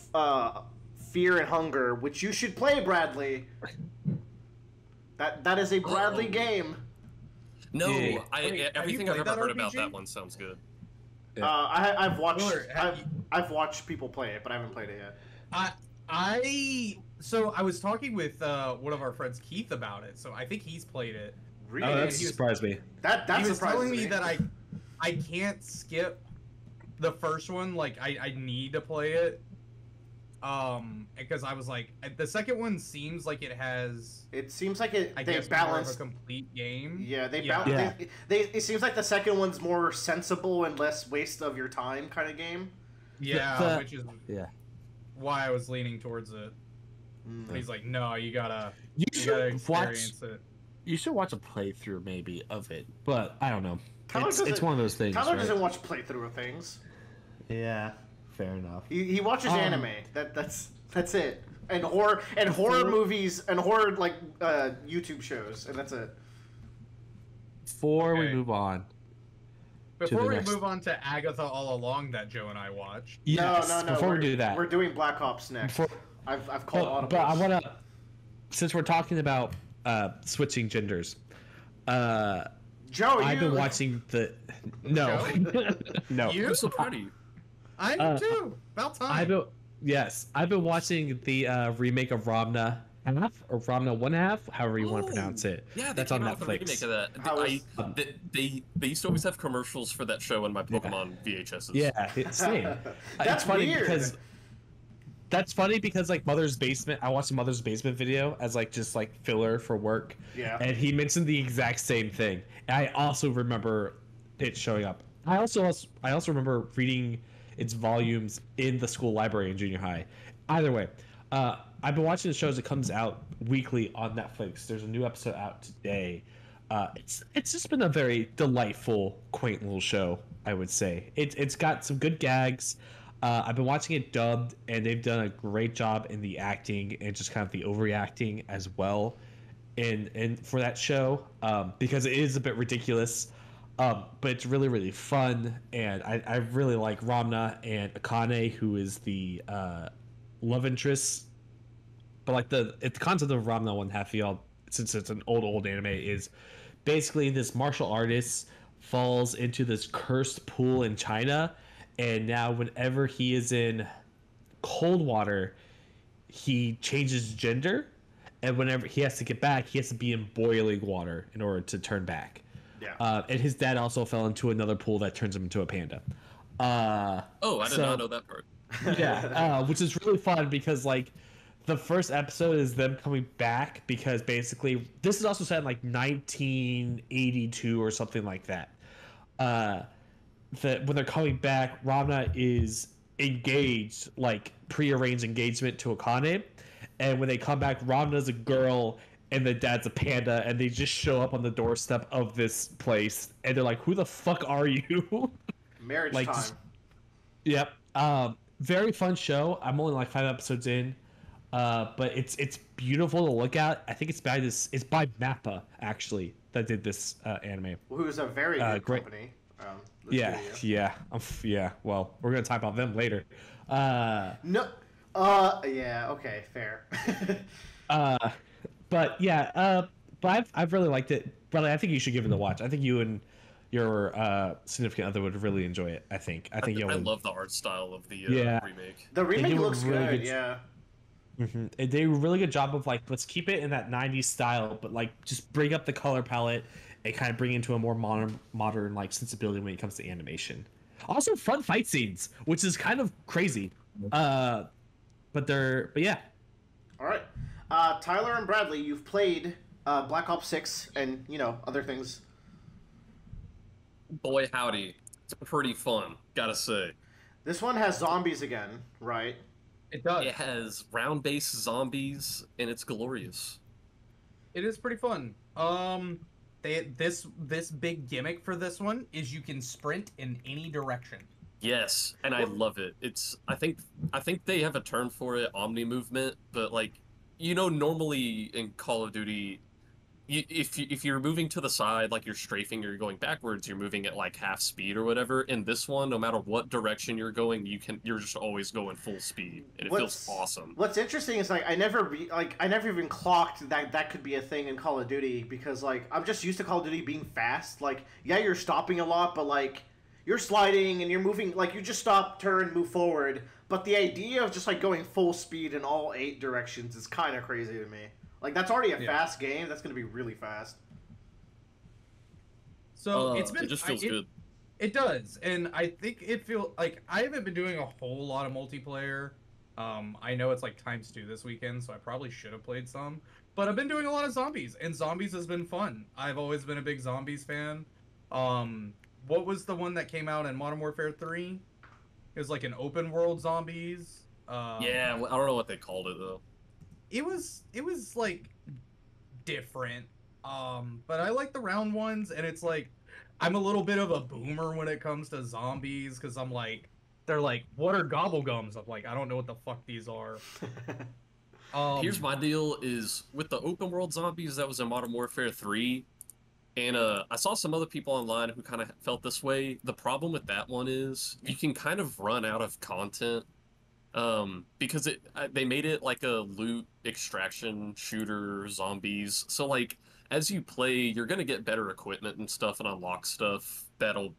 Fear and Hunger, which you should play, Bradley. That is a Bradley game. No, everything I've ever heard about that one sounds good. Yeah. I've watched people play it, but I haven't played it yet. So I was talking with one of our friends, Keith, about it. So I think he's played it. Really? Oh, that surprised me. That he was telling me that I can't skip the first one. Like I need to play it. Because I was like, the second one seems like it has. It seems like they balance more of a complete game. Yeah, they balance. Yeah. It seems like the second one's more sensible and less waste of your time kind of game. Yeah, which is why I was leaning towards it. But he's like, no, you gotta experience it. You should watch a playthrough maybe of it, but I don't know. It's one of those things. Tyler doesn't watch playthrough of things. Yeah. Fair enough. He watches anime. That's it. And horror movies and horror like YouTube shows, and that's it. Before we move on. Before we move on to Agatha All Along that Joe and I watched. Yes, no. Before we do that, we're doing Black Ops next. I've called audibles. But I want to, since we're talking about switching genders, Joe, I've been watching the no. I'm so proud of you. I am too. About time. I've been watching the remake of Ramna half or Ramna 1/2, however you want to pronounce it. Yeah, that's on Netflix. Remake of that. They used to always have commercials for that show in my Pokemon VHSs. Yeah, it's same. That's funny weird. because that's funny because like Mother's Basement, I watched a Mother's Basement video as like just like filler for work. Yeah. And he mentioned the exact same thing. And I also remember it showing up. I also remember reading its volumes in the school library in junior high. Either way, I've been watching the shows. It comes out weekly on Netflix. There's a new episode out today. It's just been a very delightful, quaint little show, I would say. It's got some good gags. I've been watching it dubbed, and they've done a great job in the acting and just kind of the overreacting as well, and for that show, because it is a bit ridiculous. But it's really, really fun, and I really like Ramna and Akane, who is the love interest. But like the concept of Ramna 1/2, y'all, since it's an old anime, is basically this martial artist falls into this cursed pool in China, and now whenever he is in cold water, he changes gender, and whenever he has to get back, he has to be in boiling water in order to turn back. Yeah. And his dad also fell into another pool that turns him into a panda. I did not know that part. Yeah, which is really fun because like the first episode is them coming back because basically this is also set in like 1982 or something like that. That when they're coming back, Ramna is engaged, like prearranged engagement to Akane, and when they come back, Ramna's a girl and the dad's a panda, and they just show up on the doorstep of this place, and they're like, "Who the fuck are you?" Marriage like, time. Yep. Very fun show. I'm only like 5 episodes in, but it's beautiful to look at. I think it's by Mappa actually that did this anime. Who's a very good great company. Yeah. Well, we're gonna talk about them later. No. Yeah. Okay. Fair. But I've really liked it. Bradley, I think you should give it a watch. I think you and your significant other would really enjoy it. I think I love the art style of the remake. The remake looks really good. Yeah. Mm-hmm. They did a really good job of like, let's keep it in that 90s style, but like just bring up the color palette and kind of bring it into a more modern like sensibility when it comes to animation. Also, fun fight scenes, which is kind of crazy. But yeah. All right, Tyler and Bradley, you've played Black Ops 6 and other things. Boy, howdy, it's pretty fun, gotta say. This one has zombies again, right? It does. It has round-based zombies, and it's glorious. It is pretty fun. This big gimmick for this one is you can sprint in any direction. Yes, and I love it. I think they have a term for it, omni movement, but like, normally in Call of Duty, if you're moving to the side, like you're strafing or you're going backwards, you're moving at like half speed or whatever. In this one, no matter what direction you're going, you're just always going full speed, and it feels awesome. What's interesting is like I never even clocked that could be a thing in Call of Duty, because like I'm just used to Call of Duty being fast. Like, yeah, you're stopping a lot, but like you're sliding and you're moving, like you just stop, turn, move forward. But the idea of just like going full speed in all 8 directions is kind of crazy to me. Like, that's already a fast game. That's going to be really fast. So it just feels good. It does, and I think it feels like I haven't been doing a whole lot of multiplayer. I know it's like ×2 this weekend, so I probably should have played some. But I've been doing a lot of zombies, and zombies has been fun. I've always been a big zombies fan. What was the one that came out in Modern Warfare 3? It was like an open world zombies. Yeah, I don't know what they called it though. It was like different, but I like the round ones, and it's like I'm a little bit of a boomer when it comes to zombies, because I'm like, they're like, what are gobblegums? I'm like, I don't know what the fuck these are. Here's my deal is with the open world zombies that was in Modern Warfare 3, and I saw some other people online who kind of felt this way. The problem with that one is you can kind of run out of content. Because they made it like a loot extraction shooter zombies. So like as you play, you're gonna get better equipment and stuff and unlock stuff that'll,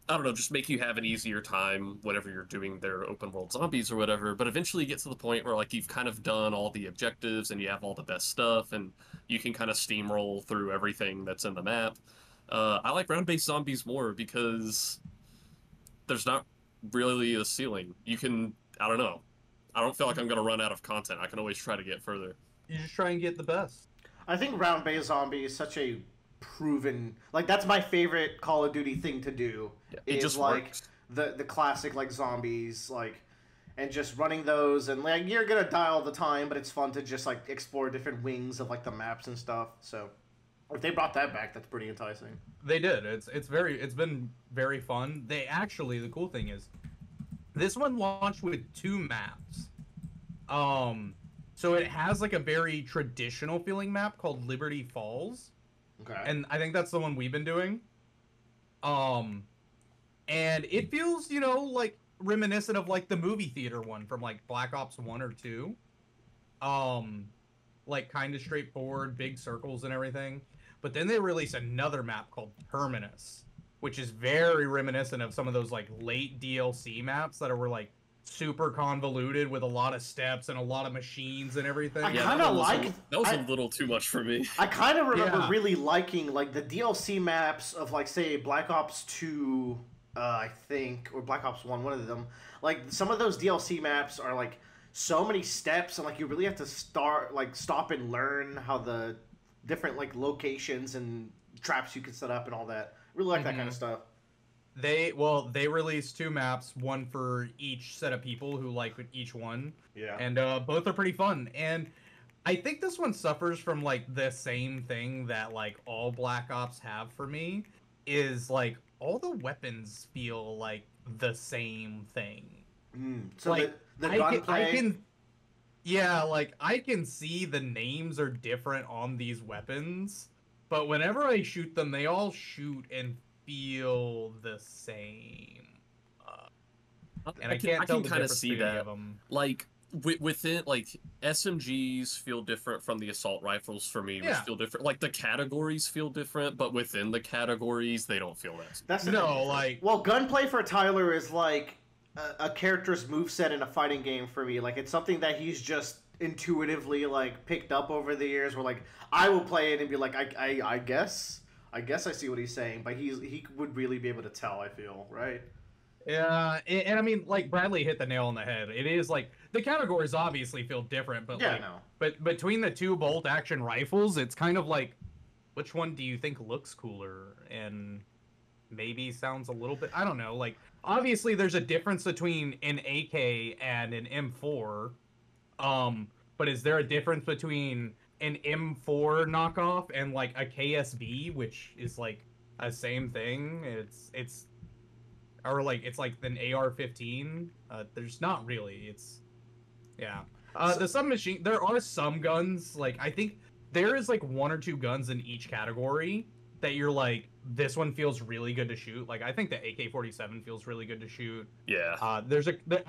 I don't know, just make you have an easier time whenever you're doing their open world zombies or whatever. But eventually you get to the point where like you've kind of done all the objectives and you have all the best stuff and you can kind of steamroll through everything that's in the map. I like round-based zombies more because there's not really a ceiling. You can, I don't know. I don't feel like I'm going to run out of content. I can always try to get further. You just try and get the best. I think round-based zombie is such a proven... Like, that's my favorite Call of Duty thing to do. Yeah, it just like works. the classic, like, zombies, like... And just running those, and, like, you're going to die all the time, but it's fun to just, like, explore different wings of, like, the maps and stuff. So, if they brought that back, that's pretty enticing. They did. It's been very fun. They actually, the cool thing is, this one launched with 2 maps. So it has like a very traditional feeling map called Liberty Falls. Okay. And I think that's the one we've been doing. And it feels, like reminiscent of like the movie theater one from like Black Ops 1 or 2. Like kind of straightforward, big circles and everything. But then they released another map called Terminus, which is very reminiscent of some of those like late DLC maps that were like super convoluted with a lot of steps and a lot of machines and everything. I kind of that was a little too much for me. I kind of remember really liking like the DLC maps of like say Black Ops 2, I think, or Black Ops 1, one of them. Like some of those DLC maps are like so many steps, and like you really have to stop and learn how the different like locations and traps you can set up and all that. Really like that kind of stuff. They released 2 maps, one for each set of people who like each one. Yeah. And both are pretty fun. And I think this one suffers from like the same thing that like all Black Ops have for me, is like all the weapons feel like the same thing. So like the gunplay. I can see the names are different on these weapons, but whenever I shoot them, they all shoot and feel the same. And I can't tell the difference between any of them. Like within like SMGs feel different from the assault rifles for me, which feel different. Like the categories feel different, but within the categories they don't feel that. That's well, gunplay for Tyler is like a character's moveset in a fighting game for me. Like it's something that he's just intuitively like picked up over the years. Where like I will play it and be like, I guess I see what he's saying, but he would really be able to tell. I feel right. Yeah, and I mean, like Bradley hit the nail on the head. It is like the categories obviously feel different, but but between the 2 bolt action rifles, it's kind of like, which one do you think looks cooler and maybe sounds a little bit? I don't know. Like obviously, there's a difference between an AK and an M4. But is there a difference between an M4 knockoff and like a KSB, which is like a same thing? It's like an AR-15. There's not really. The submachine. There are some guns. Like I think there is like 1 or 2 guns in each category that you're like, this one feels really good to shoot. Like I think the AK-47 feels really good to shoot. Yeah. I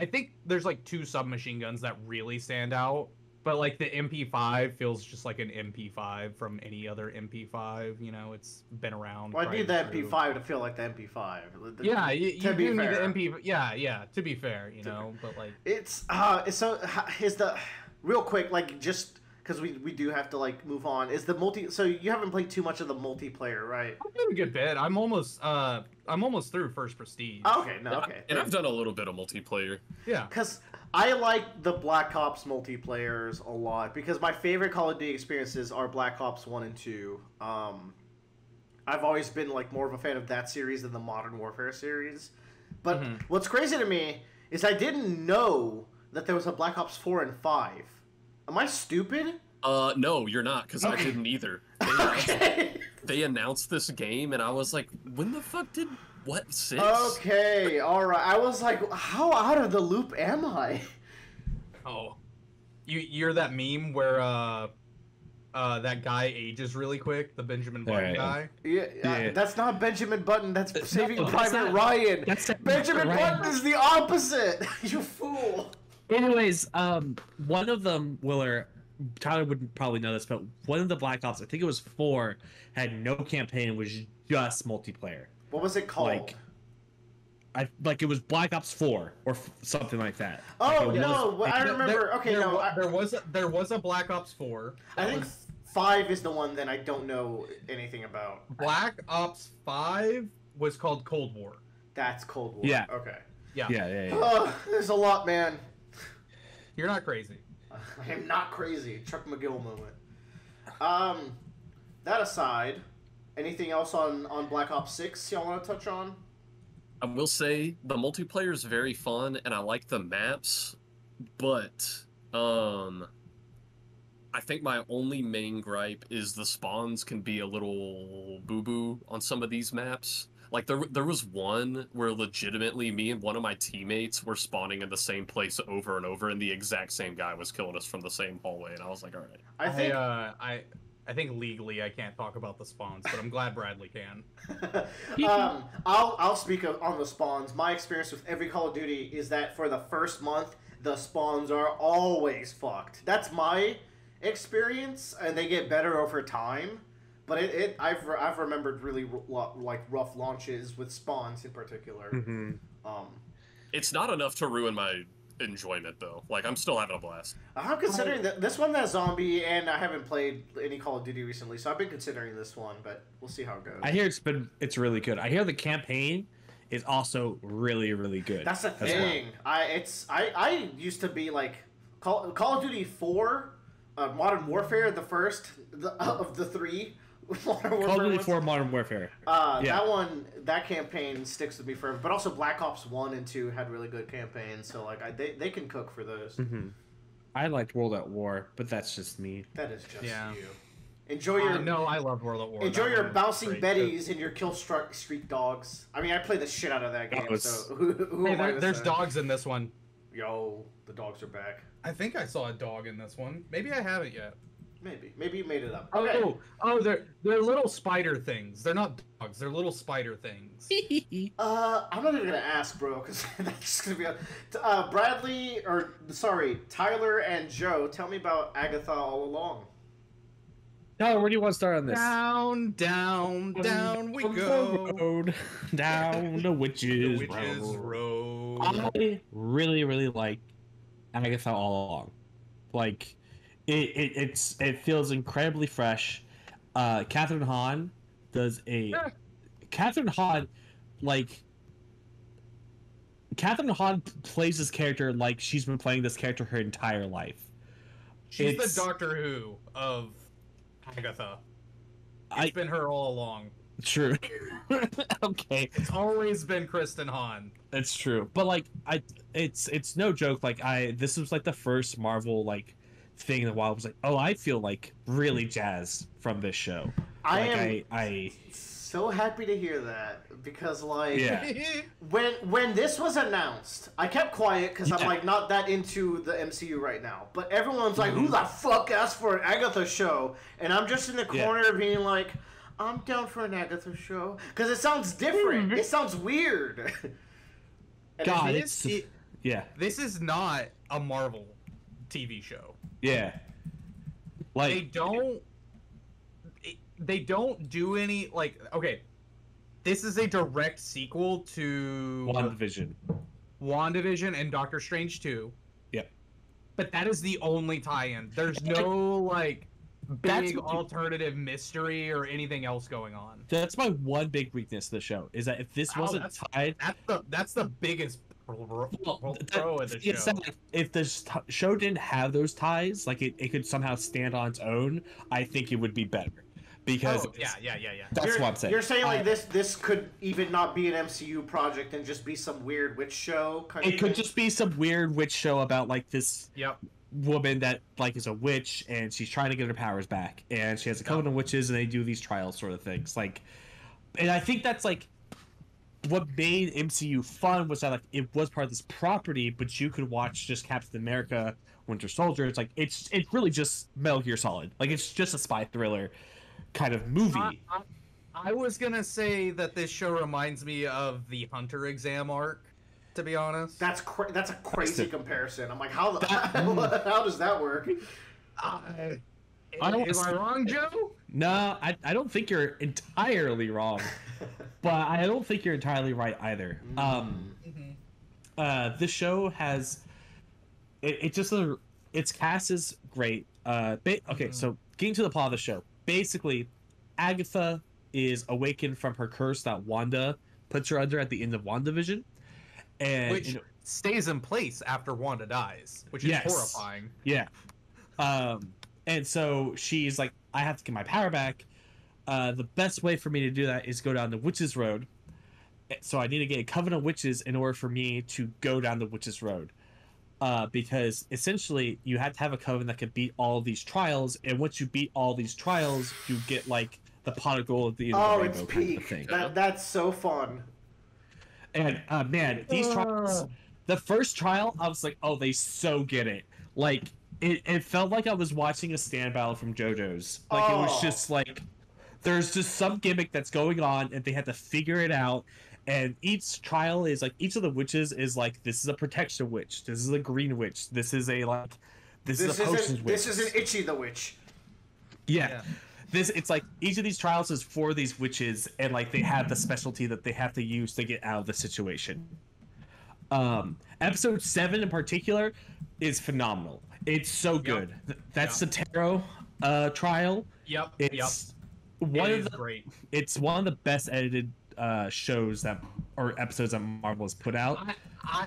think there's like 2 submachine guns that really stand out. But like the MP5 feels just like an MP5 from any other MP5. You know, it's been around. Well, I need the MP5 to feel like the MP5. Yeah, you do need the MP. Yeah. To be fair, you know, but like it's so is the real quick like just because we do have to like move on. Is the so you haven't played too much of the multiplayer, right? I've done a good bit. I'm almost through First Prestige. Oh, okay, no, okay. And I've done a little bit of multiplayer. Yeah. Because I like the Black Ops multiplayers a lot because my favorite Call of Duty experiences are Black Ops 1 and 2. I've always been like more of a fan of that series than the Modern Warfare series. But what's crazy to me is I didn't know that there was a Black Ops 4 and 5. Am I stupid? No, you're not, because I didn't either. They announced this game, and I was like, when the fuck did what 6? Okay, alright. I was like, how out of the loop am I? Oh. You're that meme where that guy ages really quick, the Benjamin Button guy? Yeah, that's not Benjamin Button, that's Saving Private Ryan. Benjamin Button is the opposite! You fool! Anyways, one of them, Tyler would probably know this, but one of the Black Ops, I think it was 4, had no campaign, was just multiplayer. What was it called? It was Black Ops 4 or something like that. Oh no, I remember. There was a Black Ops 4. I think 5 is the one that I don't know anything about. Black Ops 5 was called Cold War. That's Cold War. Yeah. Okay. Yeah. Oh, there's a lot, man. You're not crazy. I am not crazy. Chuck McGill moment. That aside, anything else on Black Ops 6 y'all want to touch on? I will say the multiplayer is very fun, and I like the maps, but I think my only main gripe is the spawns can be a little boo-boo on some of these maps. Like, there was one where legitimately me and one of my teammates were spawning in the same place over and over, and the exact same guy was killing us from the same hallway, and I was like, all right. I think legally I can't talk about the spawns, but I'm glad Bradley can. I'll speak on the spawns. My experience with every Call of Duty is that for the first month, the spawns are always fucked. That's my experience, and they get better over time. But I've remembered really like rough launches with spawns in particular. It's not enough to ruin my enjoyment though. Like I'm still having a blast. I'm considering this one has zombie, and I haven't played any Call of Duty recently, so I've been considering this one, but we'll see how it goes. I hear it's really good. I hear the campaign is also really, really good. That's the thing. Well. I used to be like Call of Duty 4, Modern Warfare, the first of the 3. Call of Duty 4 Modern Warfare. That campaign sticks with me forever. But also Black Ops 1 and 2 had really good campaigns, so like they can cook for those. Mm-hmm. I liked World at War, but that's just me. That is just you. Enjoy your. No, I love World at War. Enjoy your bouncing Betties and your kill streak dogs. I mean, I played the shit out of that game. So who hey, there's dogs in this one. Yo, the dogs are back. I think I saw a dog in this one. Maybe I haven't yet. Maybe you made it up. Okay. They're little spider things. They're not dogs. They're little spider things. I'm not even gonna ask, bro, because that's just gonna be Tyler and Joe. Tell me about Agatha All Along. Tyler, where do you want to start on this? Down we go. Road, down the witches road. I really, really like Agatha All Along. Like, it feels incredibly fresh. Catherine Hahn does a... Catherine Hahn plays this character like she's been playing this character her entire life. She's the Doctor Who of Agatha. It's been her all along. True. Okay. It's always been Kristen Hahn. That's true. But like it's no joke, like this was like the first Marvel like thing in a while. I was like, oh, I feel like really jazzed from this show. I am so happy to hear that, because like when this was announced, I kept quiet because I'm like not that into the MCU right now. But everyone's like, who the fuck asked for an Agatha show? And I'm just in the corner being like, I'm down for an Agatha show because it sounds different. It sounds weird. God, this is not a Marvel TV show. Yeah, like they don't do any like. Okay, this is a direct sequel to WandaVision and Doctor Strange 2. Yep. But that is the only tie-in. There's no like big alternative mystery or anything else going on. That's my one big weakness of the show, is that if this wasn't tied, that's the biggest pro of the show. Like, if the show didn't have those ties, like it could somehow stand on its own, I think it would be better. Because that's what I'm saying. You're saying like this could even not be an MCU project and just be some weird witch show kind of thing? It could just be some weird witch show about like this woman that like is a witch and she's trying to get her powers back, and she has a coven of witches and they do these trials sort of things. Like, and I think that's like what made MCU fun, was that like it was part of this property, but you could watch just Captain America, Winter Soldier. It's like it's really just Metal Gear Solid. Like it's just a spy thriller kind of movie. I was gonna say that this show reminds me of the Hunter exam arc, to be honest. That's a crazy comparison. I'm like, how does that work? Am I wrong, Joe? No, I don't think you're entirely wrong, but I don't think you're entirely right either. This show has its cast is great. So getting to the plot of the show. Basically, Agatha is awakened from her curse that Wanda puts her under at the end of WandaVision, and which stays in place after Wanda dies, which is horrifying. Yeah. And so she's like, I have to get my power back. The best way for me to do that is go down the Witches Road. So I need to get a coven of witches in order for me to go down the Witches Road. Because essentially you have to have a coven that can beat all of these trials, and once you beat all these trials, you get like the pot of gold at the end of the rainbow kind of thing. That's so fun. And man, these trials, the first trial, I was like, oh, they so get it. Like it felt like I was watching a stand battle from JoJo's. Like it was just like there's just some gimmick that's going on, and they had to figure it out. And each trial is like, each of the witches is like, this is a protection witch, this is a green witch, this is a like, this is a potions witch. This is an Itchy the witch. Yeah. It's like each of these trials is for these witches, and like they have the specialty that they have to use to get out of the situation. Episode 7 in particular is phenomenal. It's so good. That's the tarot trial. Yep. It's great. It's one of the best edited shows or episodes that Marvel has put out.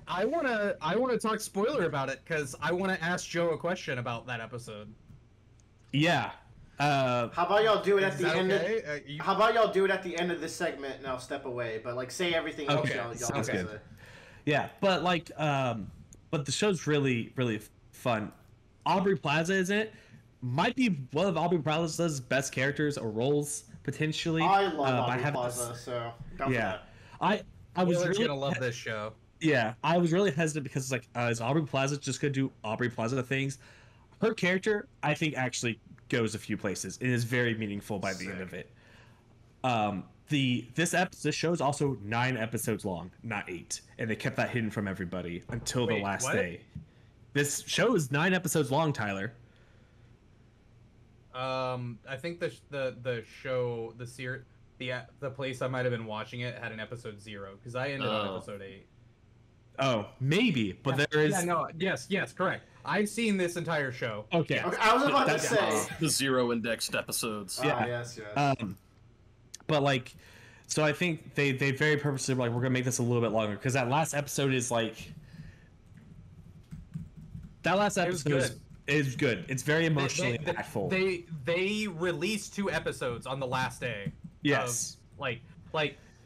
I wanna talk spoiler about it because I want to ask Joe a question about that episode. Yeah. How about y'all do it at the end? Okay? How about y'all do it at the end of this segment, and I'll step away. But like, say everything else y'all Sounds say. good. Yeah, but like, but the show's really, really fun. Aubrey Plaza is in it. Might be one of Aubrey Plaza's best characters or roles potentially. I love Aubrey Plaza, so don't yeah. I was really gonna love this show. Yeah, I was really hesitant because it's like, is Aubrey Plaza just gonna do Aubrey Plaza things? Her character, I think, actually goes a few places. It is very meaningful by the end of it. This show is also 9 episodes long, not 8, and they kept that hidden from everybody until the last day. This show is 9 episodes long, Tyler. I think the show, the place I might have been watching it had an episode 0 because I ended on episode 8. Oh, maybe, but there is. Yeah, no, yes, correct. I've seen this entire show. Okay. I was about to say the 0 indexed episodes. Yeah. Yes. But like, so I think they very purposely were like, we're gonna make this a little bit longer because that last episode is like. That last episode is good. It's very emotionally impactful. They released 2 episodes on the last day. Yes. Like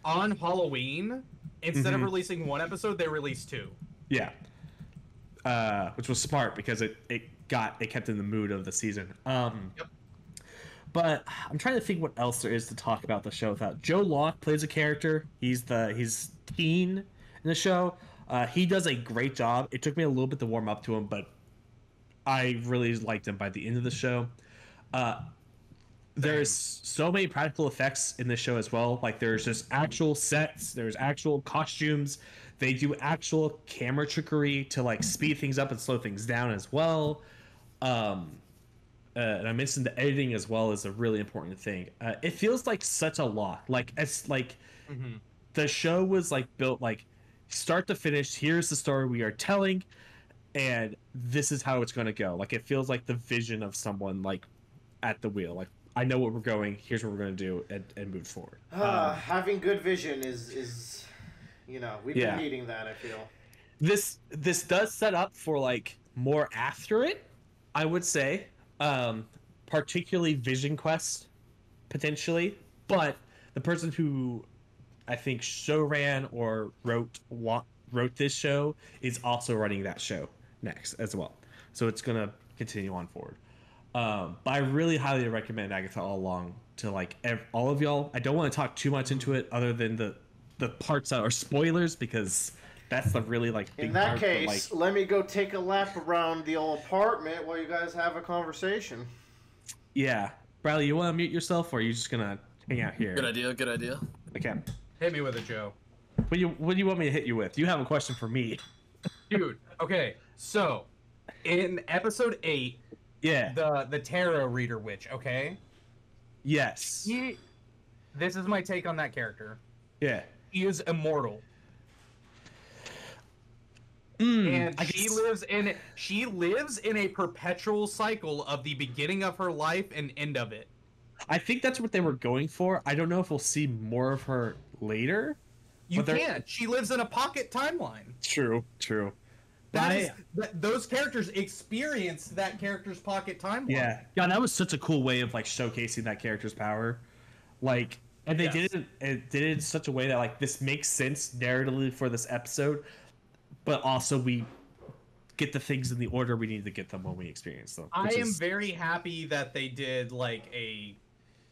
on Halloween, instead of releasing 1 episode, they released 2. Yeah. Which was smart because it kept in the mood of the season. But I'm trying to think what else there is to talk about the show without. Joe Locke plays a character. He's teen in the show. He does a great job. It took me a little bit to warm up to him, but I really liked him by the end of the show. There's so many practical effects in this show as well. Like there's just actual sets, there's actual costumes. They do actual camera trickery to like speed things up and slow things down as well. And I mentioned the editing as well is a really important thing. It feels like such a lot. Like it's like the show was like built like start to finish. Here's the story we are telling, and this is how it's going to go. Like it feels like the vision of someone like at the wheel. Like I know what we're going. Here's what we're going to do, and move forward. Having good vision is we've been needing that. I feel this does set up for like more after it. I would say, particularly Vision Quest, potentially, but the person who I think show ran or wrote this show is also running that show next as well. So it's gonna continue on forward. But I really highly recommend Agatha All Along to like all of y'all. I don't want to talk too much into it other than the parts that are spoilers because that's the really like big in that part, case, let me go take a lap around the old apartment while you guys have a conversation. Yeah. Bradley, you want to mute yourself or are you just gonna hang out here? Good idea. Okay. Hit me with it, Joe. What do you want me to hit you with? You have a question for me. Dude, okay. So, in episode 8, the tarot reader witch, okay? Yes. This is my take on that character. Yeah. He is immortal. And she lives in a perpetual cycle of the beginning of her life and end of it. I think that's what they were going for. I don't know if we'll see more of her later. You can't. She lives in a pocket timeline. True. Those characters experienced that character's pocket timeline. Yeah, that was such a cool way of like showcasing that character's power. Like, and they did it in such a way that like this makes sense narratively for this episode, but also we get the things in the order we need to get them when we experience them. I am very happy that they did like a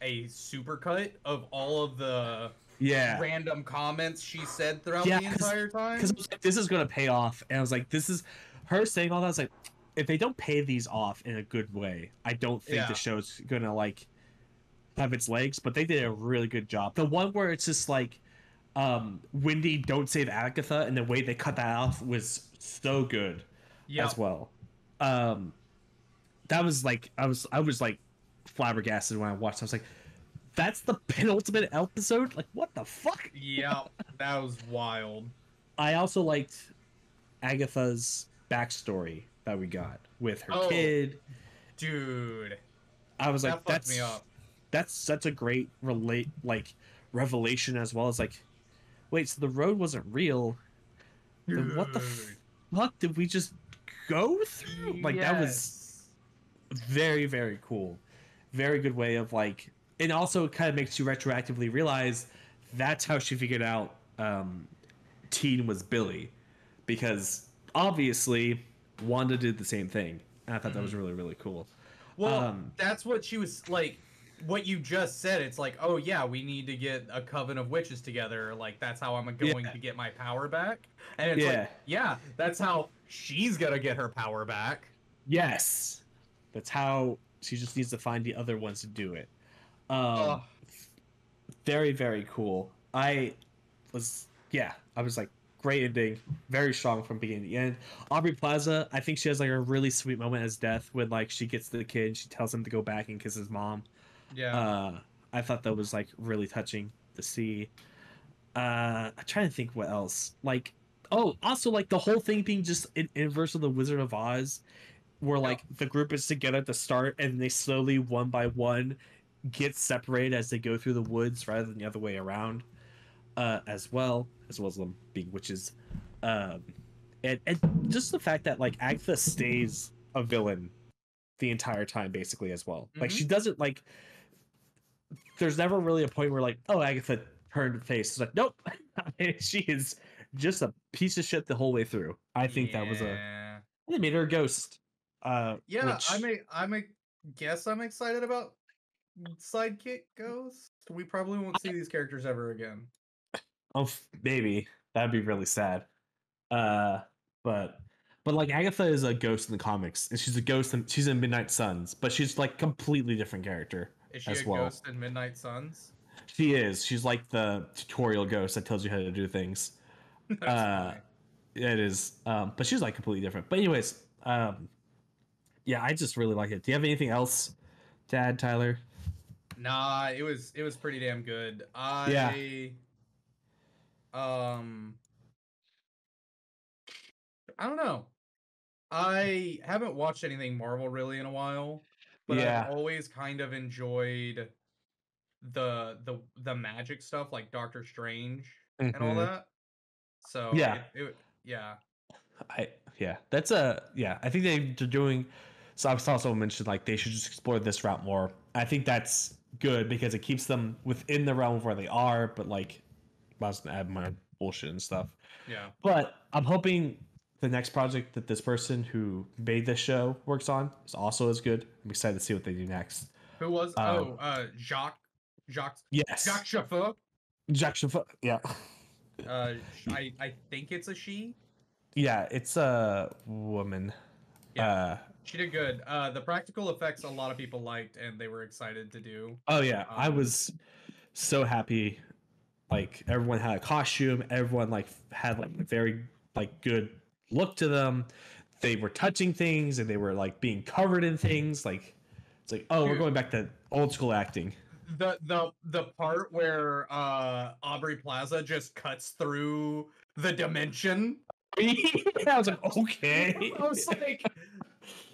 supercut of all of the random comments she said throughout the entire time. Because I was like, this is going to pay off. And I was like, this is her saying all that. I was like, if they don't pay these off in a good way, I don't think the show's going to like have its legs. But they did a really good job. The one where it's just like, Wendy, don't save Agatha, and the way they cut that off was so good as well. That was like, I was like flabbergasted when I watched it. I was like, that's the penultimate episode? Like, what the fuck? Yeah, that was wild. I also liked Agatha's backstory that we got with her kid. Dude, I was like, that's such a great revelation, as well as like, wait, so the road wasn't real. Then what the fuck did we just go through? Like, that was very, very cool. Very good way of like, and also kind of makes you retroactively realize that's how she figured out Teen was Billy, because obviously Wanda did the same thing, and I thought that was really, really cool. Well, that's what she was like. What you just said, it's like, oh yeah, we need to get a coven of witches together. Like, that's how I'm going to get my power back. And it's like, yeah, that's how she's gonna get her power back. Yes, that's how she just needs to find the other ones to do it. Very, very cool. I was like, great ending, very strong from beginning to end. Aubrey Plaza, I think she has like a really sweet moment as Death when like she gets the kid, she tells him to go back and kiss his mom. I thought that was like really touching to see. I'm trying to think what else. Like, also like the whole thing being just in inverse of the Wizard of Oz, where like the group is together at the start and they slowly one by one get separated as they go through the woods rather than the other way around. As well as them being witches, and just the fact that like Agatha stays a villain the entire time basically as well. Like, she doesn't like. There's never really a point where like, oh, Agatha turned face. It's like, nope, she is just a piece of shit the whole way through. I think that was they made her a ghost. Which... I guess I'm excited about Sidekick Ghost. We probably won't see these characters ever again. Oh, maybe that'd be really sad. But like Agatha is a ghost in the comics, and she's a ghost, and she's in Midnight Suns, but she's like completely different character. Is she a ghost in Midnight Suns? She is. She's like the tutorial ghost that tells you how to do things. That's funny. It is. But she's like completely different. But anyways, yeah, I just really like it. Do you have anything else to add, Tyler? Nah, it was pretty damn good. I don't know. I haven't watched anything Marvel really in a while, but I've always kind of enjoyed the magic stuff like Doctor Strange and all that. So I think they're doing. So I've also mentioned like they should just explore this route more. I think that's good because it keeps them within the realm of where they are, but like I was gonna add my bullshit and stuff. Yeah. But I'm hoping the next project that this person who made this show works on is also as good. I'm excited to see what they do next. Who was Jacques? Yes. Jacques Chauffeur. Jacques Chauffeur. Yeah. I think it's a she. Yeah, it's a woman. Yeah. She did good. The practical effects a lot of people liked and they were excited to do. Oh yeah, I was so happy. Like everyone had a costume. Everyone like had like a very like good look to them. They were touching things and they were like being covered in things. Like it's like, oh, we're going back to old school acting. The part where Aubrey Plaza just cuts through the dimension. I was like, okay. I was like,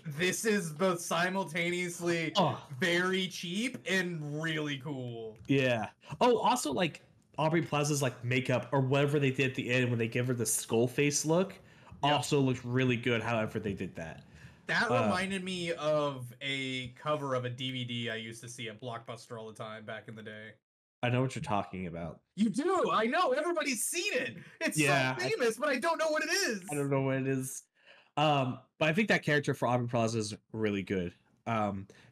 this is both simultaneously very cheap and really cool. Yeah. Oh, also like Aubrey Plaza's like makeup or whatever they did at the end when they give her the skull face look also looked really good. However, they did that. That reminded me of a cover of a DVD I used to see at Blockbuster all the time back in the day. I know what you're talking about. You do. I know. Everybody's seen it. It's so famous, but I don't know what it is. I don't know what it is. But I think that character for Aubrey Plaza is really good.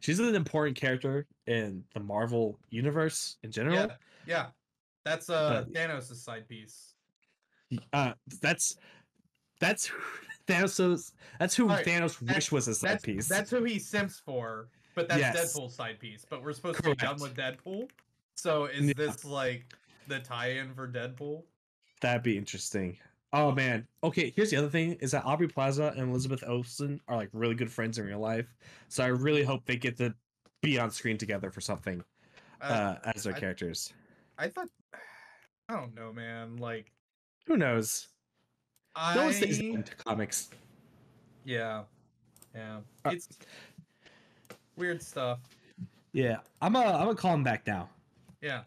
She's an important character in the Marvel universe in general. Yeah. That's Thanos' side piece. That's Thanos. That's who Thanos wished was his side piece. That's who he simps for, but that's Deadpool's side piece. But we're supposed to be done with Deadpool. So is this like the tie-in for Deadpool? That'd be interesting. Oh man. Okay, here's the other thing is that Aubrey Plaza and Elizabeth Olsen are like really good friends in real life. So I really hope they get to be on screen together for something as their characters. I don't know, man. Like, who knows? No one stays into comics. Yeah. It's weird stuff. Yeah, I'm gonna call him back now. Yeah.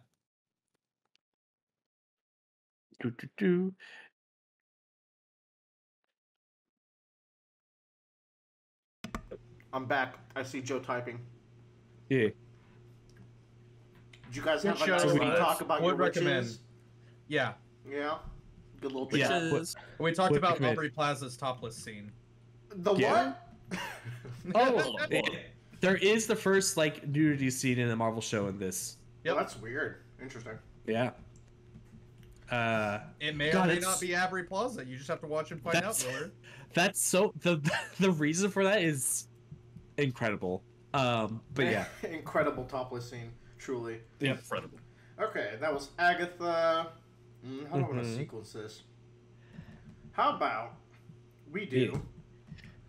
I'm back. I see Joe typing. Yeah. Did you guys have a nice little talk about your witches? Yeah. Yeah. Good little chat. Yeah. We talked about Aubrey Plaza's topless scene. The what? Oh, there is the first like nudity scene in a Marvel show in this. Yeah, oh, that's weird. Interesting. Yeah. It may or may not be Aubrey Plaza. You just have to watch and find out, Miller. That's so the reason for that is incredible. But yeah, incredible topless scene, truly. Yeah. Incredible. Okay, that was Agatha. How do I want to sequence this? How about we do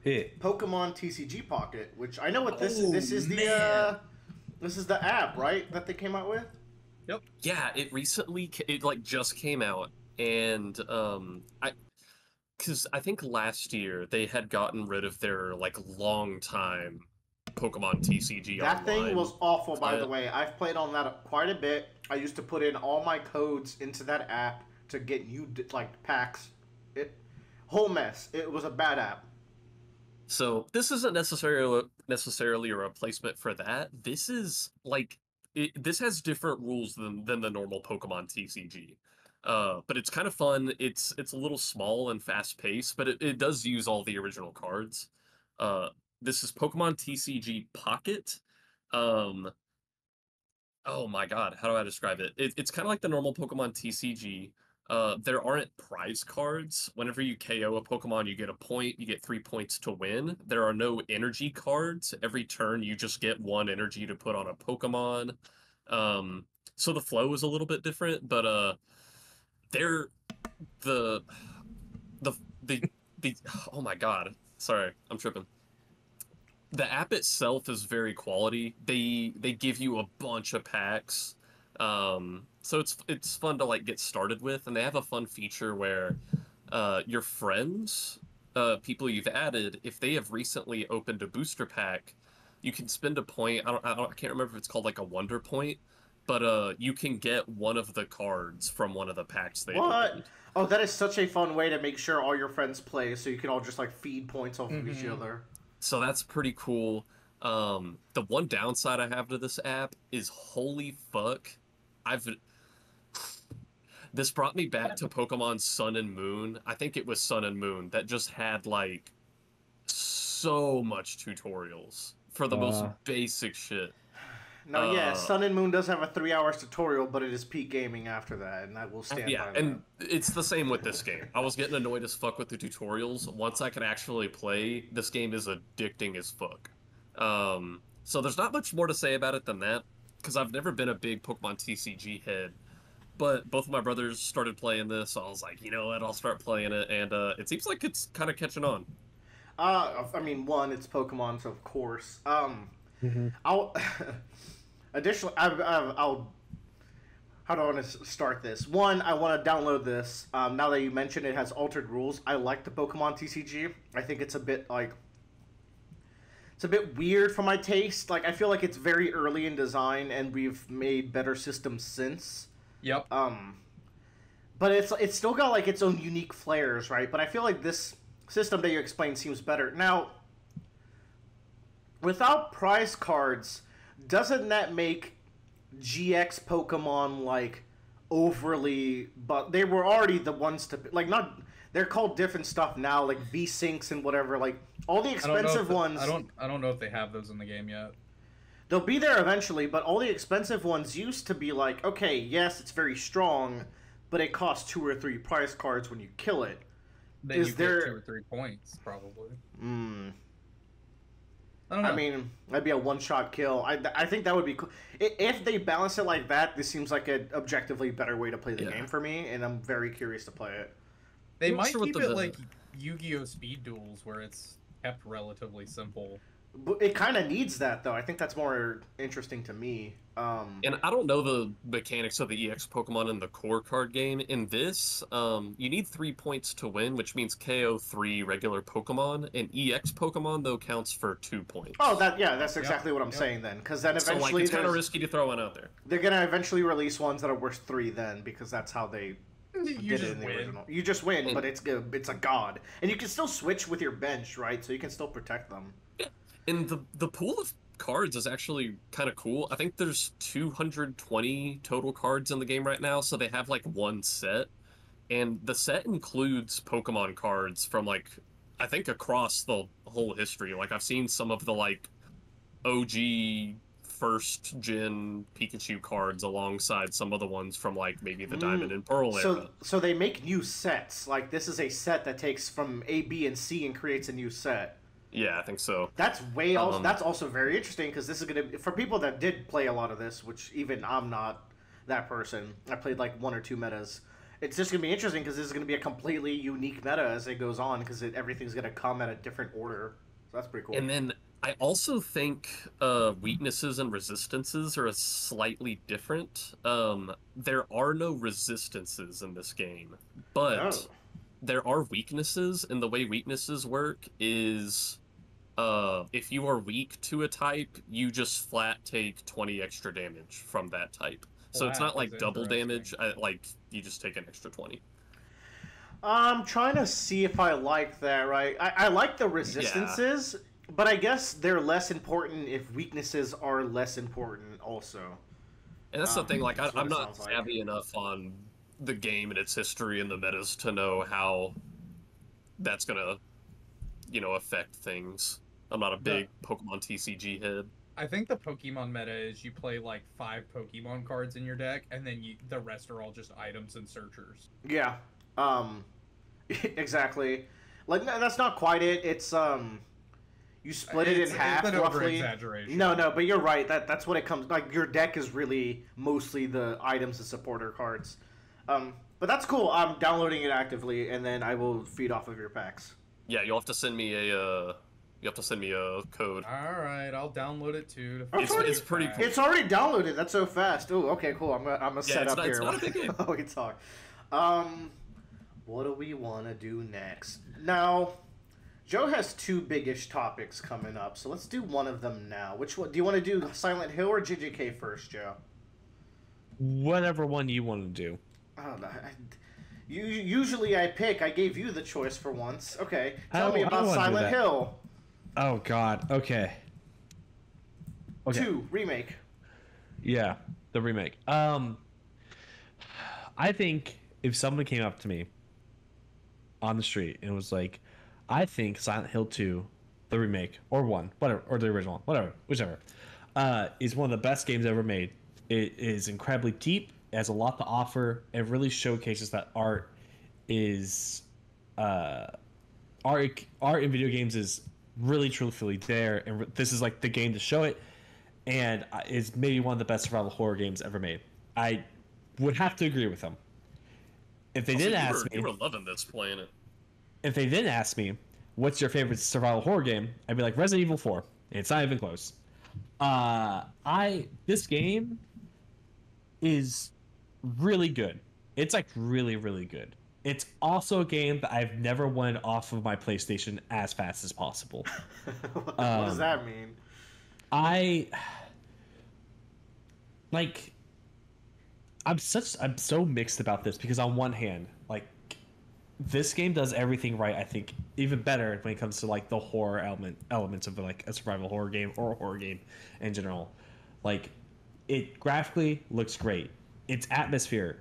Pokemon TCG Pocket, which I know what this is. This is the app, right, that they came out with. Yep. Yeah, it recently just came out, and because I think last year they had gotten rid of their like long time Pokemon TCG. That thing was awful, by the way. I've played on that quite a bit. I used to put in all my codes into that app to get new like packs. Whole mess. It was a bad app. So this isn't necessarily a replacement for that. This is like this has different rules than the normal Pokemon TCG. But it's kind of fun. It's a little small and fast paced, but it does use all the original cards. This is Pokemon TCG Pocket. Oh my god, how do I describe it? It's kind of like the normal Pokemon TCG. There aren't prize cards. Whenever you KO a Pokemon, you get a point. You get 3 points to win. There are no energy cards. Every turn, you just get 1 energy to put on a Pokemon. So the flow is a little bit different, but they're the oh my god, sorry, I'm tripping. The app itself is very quality. They give you a bunch of packs. So it's fun to like get started with, and they have a fun feature where your friends, people you've added, if they have recently opened a booster pack, you can spend a point. I can't remember if it's called like a wonder point, but you can get one of the cards from one of the packs they opened. Oh, that is such a fun way to make sure all your friends play, so you can all just like feed points off of each other. So that's pretty cool. The one downside I have to this app is holy fuck. This brought me back to Pokemon Sun and Moon. I think it was Sun and Moon that just had like so much tutorials for the most basic shit. No, yeah, Sun and Moon does have a 3-hour tutorial, but it is peak gaming after that, and I will stand by that. Yeah, and it's the same with this game. I was getting annoyed as fuck with the tutorials. Once I can actually play, this game is addicting as fuck. So there's not much more to say about it than that, because I've never been a big Pokemon TCG head. But both of my brothers started playing this, so I was like, you know what, I'll start playing it, and it seems like it's kind of catching on. I mean, one, it's Pokemon, so of course. I'll... Additionally, I'll... How do I want to start this? One, I want to download this. Now that you mentioned it has altered rules, I like the Pokemon TCG. I think it's a bit, like... It's a bit weird for my taste. Like, I feel like it's very early in design, and we've made better systems since. Yep. But it's still got, like, its own unique flares, right? But I feel like this system that you explained seems better. Now, without prize cards, doesn't that make GX Pokemon, like, overly... But they were already the ones to... Like, not... They're called different stuff now, like V-Syncs and whatever. Like, all the expensive ones... I don't know if they have those in the game yet. They'll be there eventually, but all the expensive ones used to be like, okay, yes, it's very strong, but it costs 2 or 3 prize cards when you kill it. Then you get 2 or 3 points, probably. I don't know. I mean, that'd be a one-shot kill. I think that would be cool. If they balance it like that, this seems like an objectively better way to play the game for me, and I'm very curious to play it. They might keep it like Yu-Gi-Oh! Speed Duels, where it's kept relatively simple. It kind of needs that, though. I think that's more interesting to me. And I don't know the mechanics of the EX Pokemon in the core card game. In this, you need 3 points to win, which means KO 3 regular Pokemon. And EX Pokemon, though, counts for 2 points. Oh, that's exactly what I'm saying then. Because then eventually... So, it's kind of risky to throw one out there. They're going to eventually release ones that are worth 3 then, because that's how they... You just win. You just win, but it's a god. And you can still switch with your bench, right? So you can still protect them. Yeah. And the pool of cards is actually kind of cool. I think there's 220 total cards in the game right now, so they have like one set. And the set includes Pokemon cards from like, I think across the whole history. Like I've seen some of the like OG first gen Pikachu cards alongside some of the ones from like maybe the Diamond and Pearl era. So they make new sets. Like this is a set that takes from A, B, and C and creates a new set. Yeah, I think so. That's that's also very interesting because this is gonna for people that did play a lot of this, which even I'm not that person. I played like 1 or 2 metas. It's just gonna be interesting because this is gonna be a completely unique meta as it goes on because everything's gonna come at a different order. So that's pretty cool. And then I also think weaknesses and resistances are slightly different. There are no resistances in this game, but there are weaknesses, and the way weaknesses work is if you are weak to a type, you just flat take 20 extra damage from that type. So it's not like double damage, like you just take an extra 20. I'm trying to see if I like that, right? I like the resistances. Yeah. But I guess they're less important if weaknesses are less important also. And that's the thing, like, I'm not savvy enough on the game and its history and the metas to know how that's gonna, affect things. I'm not a big Pokemon TCG head. I think the Pokemon meta is you play, like, 5 Pokemon cards in your deck, and then the rest are all just items and searchers. Yeah. Exactly. Like, no, that's not quite it. It's, you split it in half, it's an roughly. Over-exaggeration. No, but you're right. That's what it comes. Like your deck is really mostly the items and supporter cards. But that's cool. I'm downloading it actively, and then I will feed off of your packs. Yeah, you'll have to send me a. You have to send me a code. All right, I'll download it too. It's pretty cool. It's already downloaded. That's so fast. Oh, okay, cool. I'm gonna set up here. It's not a big game. We can talk. What do we want to do next? Now. Joe has 2 biggish topics coming up, so let's do one of them now. Which one? Do you want to do Silent Hill or JJK first, Joe? Whatever one you want to do. I don't know. Usually I pick. I gave you the choice for once. Okay, tell me about Silent Hill. Oh, God. Okay. 2, remake. Yeah, the remake. I think if someone came up to me on the street and was like, I think Silent Hill 2, the remake, or 1, whatever, or the original, whatever, whichever, is one of the best games ever made. It is incredibly deep, it has a lot to offer, it really showcases that art is, art in video games is really truthfully there, and this is like the game to show it, and is maybe one of the best survival horror games ever made. I would have to agree with them. If they did ask me... You were loving this, playing it. If they didn't ask me, what's your favorite survival horror game? I'd be like, Resident Evil 4. It's not even close. This game is really good. It's like really, really good. It's also a game that I've never won off of my PlayStation as fast as possible. What does that mean? I'm so mixed about this because on one hand, like, this game does everything right, I think, even better when it comes to like the horror elements of like a survival horror game or a horror game in general. Like, it graphically looks great. Its atmosphere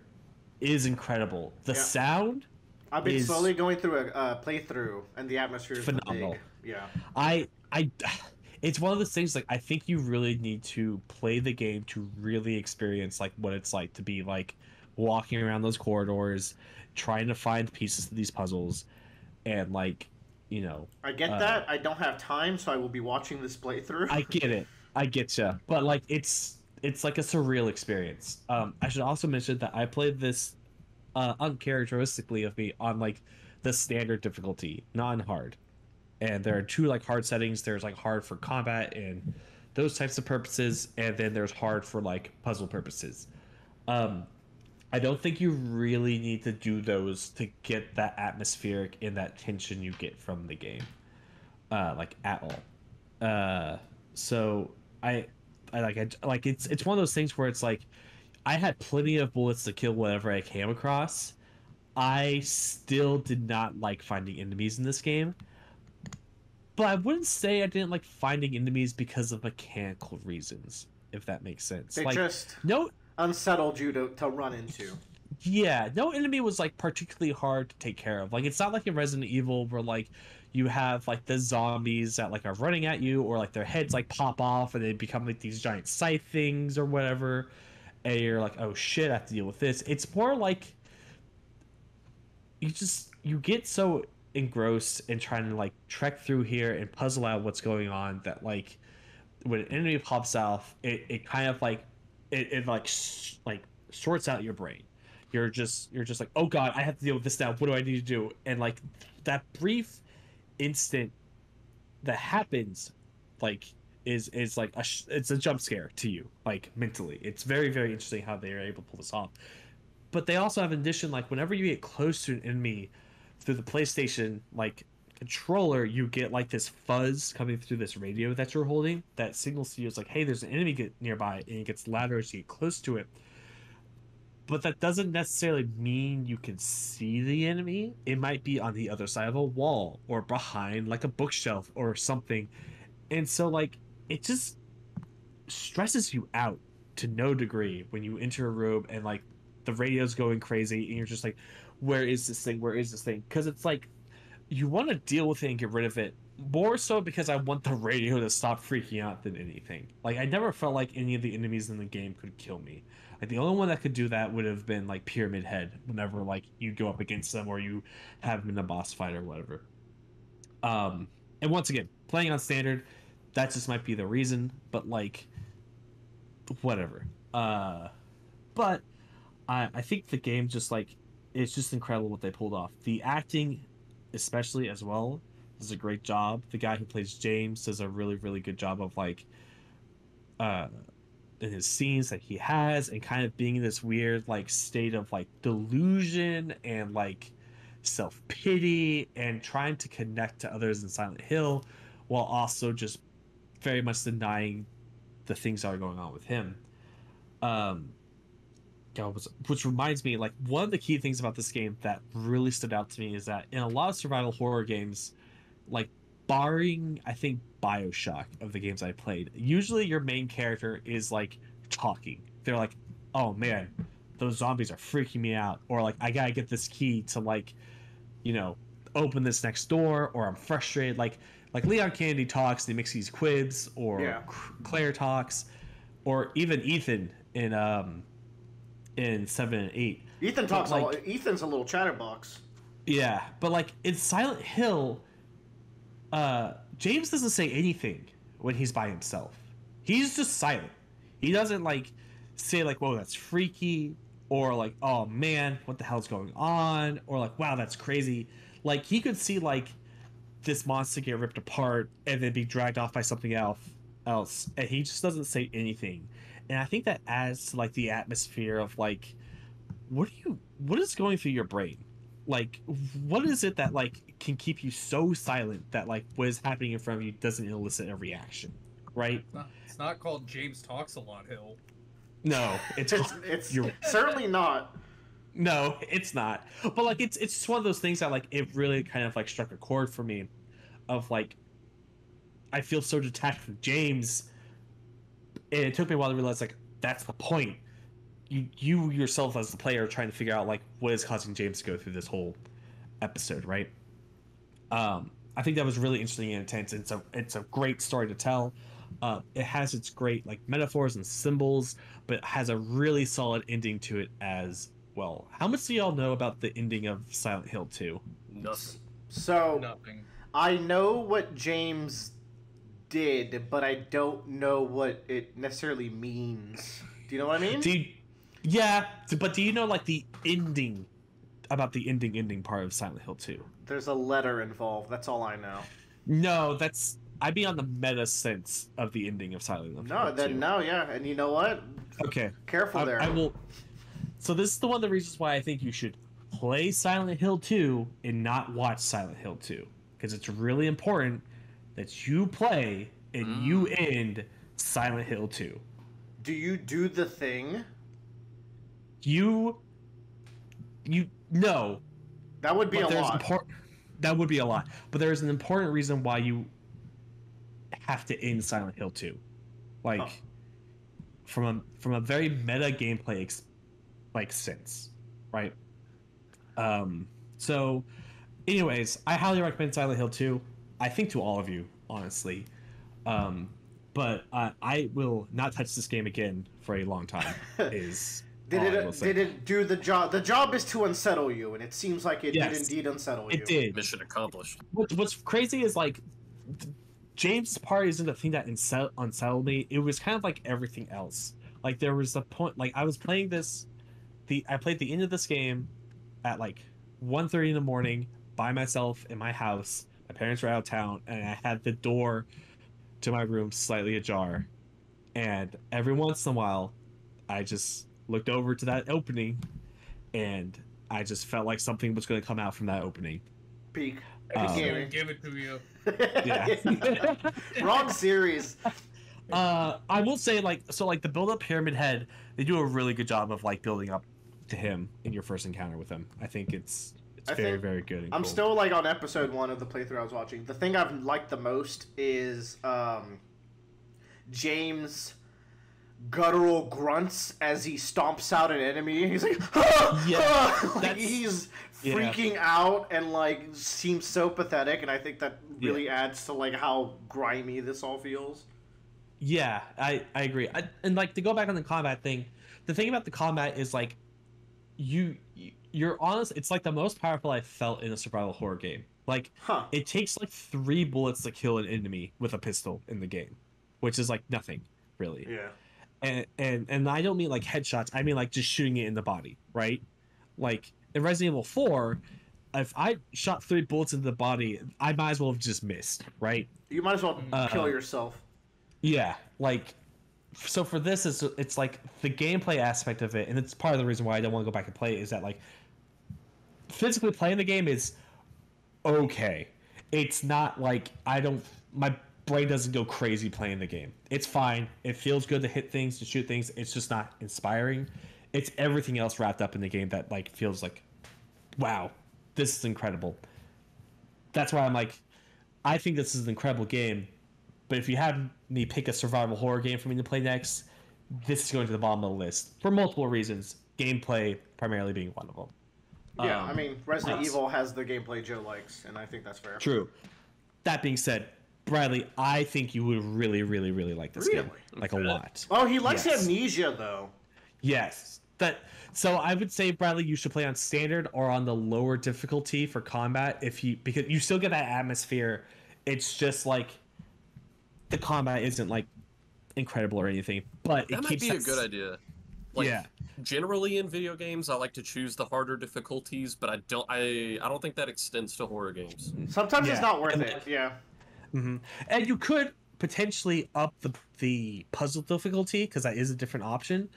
is incredible. The sound I've been slowly going through a playthrough, and the atmosphere is phenomenal. Big. Yeah. It's one of those things, like, I think you really need to play the game to really experience like what it's like to be like walking around those corridors, trying to find pieces to these puzzles, and like, I get that. I don't have time, so I will be watching this playthrough. I get it. I get you. But like, it's like a surreal experience. I should also mention that I played this uncharacteristically of me on like the standard difficulty, not on hard. And there are two like hard settings. There's like hard for combat and those types of purposes, and then there's hard for like puzzle purposes. I don't think you really need to do those to get that atmospheric and that tension you get from the game, like at all. So I like it's one of those things where it's like I had plenty of bullets to kill whatever I came across. I still did not like finding enemies in this game, but I wouldn't say I didn't like finding enemies because of mechanical reasons, if that makes sense. They like, just no unsettled you to run into. Yeah, no enemy was like particularly hard to take care of. Like it's not like in Resident Evil where like you have like the zombies that like are running at you, or like their heads like pop off and they become like these giant scythe things or whatever, and you're like, oh shit, I have to deal with this. It's more like you get so engrossed in trying to like trek through here and puzzle out what's going on that like when an enemy pops off, it kind of like it like sorts out your brain. You're just like, oh god, I have to deal with this now. What do I need to do? And like that brief instant that happens, like is like it's a jump scare to you, like mentally. It's very very interesting how they are able to pull this off. But they also have an addition, like whenever you get close to an enemy through the PlayStation like controller, you get like this fuzz coming through this radio that you're holding that signals to you as like, hey, there's an enemy nearby, and it gets louder as you get close to it. But that doesn't necessarily mean you can see the enemy. It might be on the other side of a wall or behind like a bookshelf or something. And so like it just stresses you out to no degree when you enter a room and like the radio's going crazy and you're just like, where is this thing? Where is this thing? Because it's like you want to deal with it and get rid of it, more so because I want the radio to stop freaking out than anything. Like I never felt like any of the enemies in the game could kill me. Like the only one that could do that would have been like Pyramid Head whenever like you go up against them or you have them in a boss fight or whatever. And once again, playing on standard, that just might be the reason, but like whatever. But I think the game just like it's just incredible what they pulled off. The acting especially as well does a great job. The guy who plays James does a really really good job of like in his scenes that he has, and kind of being in this weird like state of like delusion and like self-pity and trying to connect to others in Silent Hill while also just very much denying the things that are going on with him. Which reminds me, like one of the key things about this game that really stood out to me is that in a lot of survival horror games, like barring I think BioShock of the games I played, usually your main character is like talking. They're like, oh man, those zombies are freaking me out, or like I gotta get this key to like, you know, open this next door, or I'm frustrated. Like Leon Kennedy talks and he makes these quibs, or Claire talks, or even Ethan in 7 and 8. Ethan talks like, Ethan's a little chatterbox. Yeah, but like in Silent Hill, James doesn't say anything when he's by himself. He's just silent. He doesn't like say like, whoa, that's freaky, or like, oh man, what the hell's going on, or like, wow, that's crazy. Like he could see like this monster get ripped apart and then be dragged off by something else, and he just doesn't say anything. And I think that adds to like the atmosphere of like, what is going through your brain? Like, what is it that like can keep you so silent that like what is happening in front of you doesn't elicit a reaction, right? It's not called James Talks a Lot Hill. No, it's certainly not. No, it's not. But like it's just one of those things that like it really kind of like struck a chord for me, of like I feel so detached from James. And it took me a while to realize like that's the point. You yourself as the player are trying to figure out like what is causing James to go through this whole episode, right? I think that was really interesting and intense. It's a great story to tell. It has its great like metaphors and symbols, but it has a really solid ending to it as well. How much do y'all know about the ending of Silent Hill 2? Nothing. So nothing. I know what James did, but I don't know what it necessarily means. Do you know what I mean? But do you know like the ending, about the ending part of Silent Hill 2? There's a letter involved. That's all I know. No, I'd be on the meta sense of the ending of Silent Hill. No, then no, yeah, and you know what? Okay, careful there. I will. So this is one of the reasons why I think you should play Silent Hill 2 and not watch Silent Hill 2, because it's really important that you play and you end Silent Hill 2. Do you do the thing? You no. That would be a lot. That would be a lot, but there is an important reason why you have to end Silent Hill 2, like from a very meta gameplay sense, right? So, anyways, I highly recommend Silent Hill 2. I think to all of you, honestly, but I will not touch this game again for a long time. Did it do the job? The job is to unsettle you, and it seems like it did indeed unsettle you. It did. Mission accomplished. What's crazy is like James' part isn't the thing that unsettled me. It was kind of like everything else. Like there was a point, like I was playing this, I played the end of this game at like 1:30 in the morning by myself in my house. My parents were out of town, and I had the door to my room slightly ajar. And every once in a while, I just looked over to that opening, and I just felt like something was going to come out from that opening. Peak. Give it to you. Yeah. Wrong series. I will say, like the build-up Pyramid Head, they do a really good job of like building up to him in your first encounter with him. I think it's very, very good. And I'm cool. still like on episode 1 of the playthrough I was watching. The thing I've liked the most is James' guttural grunts as he stomps out an enemy. He's like, like he's freaking out and like seems so pathetic, and I think that really adds to like how grimy this all feels. Yeah, I agree. And like to go back on the combat thing, the thing about the combat is like you're honest. It's like the most powerful I felt in a survival horror game. Like it takes like 3 bullets to kill an enemy with a pistol in the game, which is like nothing really. Yeah. And I don't mean like headshots. I mean like just shooting it in the body, right? Like in Resident Evil 4, if I shot 3 bullets into the body, I might as well have just missed, right? You might as well kill yourself. Yeah, like so for this it's like the gameplay aspect of it, and it's part of the reason why I don't want to go back and play it, is that like physically playing the game is okay. It's not like my brain doesn't go crazy playing the game. It's fine. It feels good to hit things, to shoot things. It's just not inspiring. It's everything else wrapped up in the game that like feels like, wow, this is incredible. That's why I'm like, I think this is an incredible game. But if you have me pick a survival horror game for me to play next, this is going to the bottom of the list for multiple reasons. Gameplay primarily being one of them. Yeah, I mean, Resident Evil has the gameplay Joe likes, and I think that's fair. True. That being said, Bradley, I think you would really, really, really like this game. Like a lot. Oh, he likes Amnesia, though. Yes. So I would say, Bradley, you should play on standard or on the lower difficulty for combat because you still get that atmosphere. It's just like the combat isn't like incredible or anything, but that might be a good idea. Like, generally in video games, I like to choose the harder difficulties, but I don't think that extends to horror games. Sometimes it's not worth it. Yeah. Mm-hmm. And you could potentially up the puzzle difficulty, because that is a different option.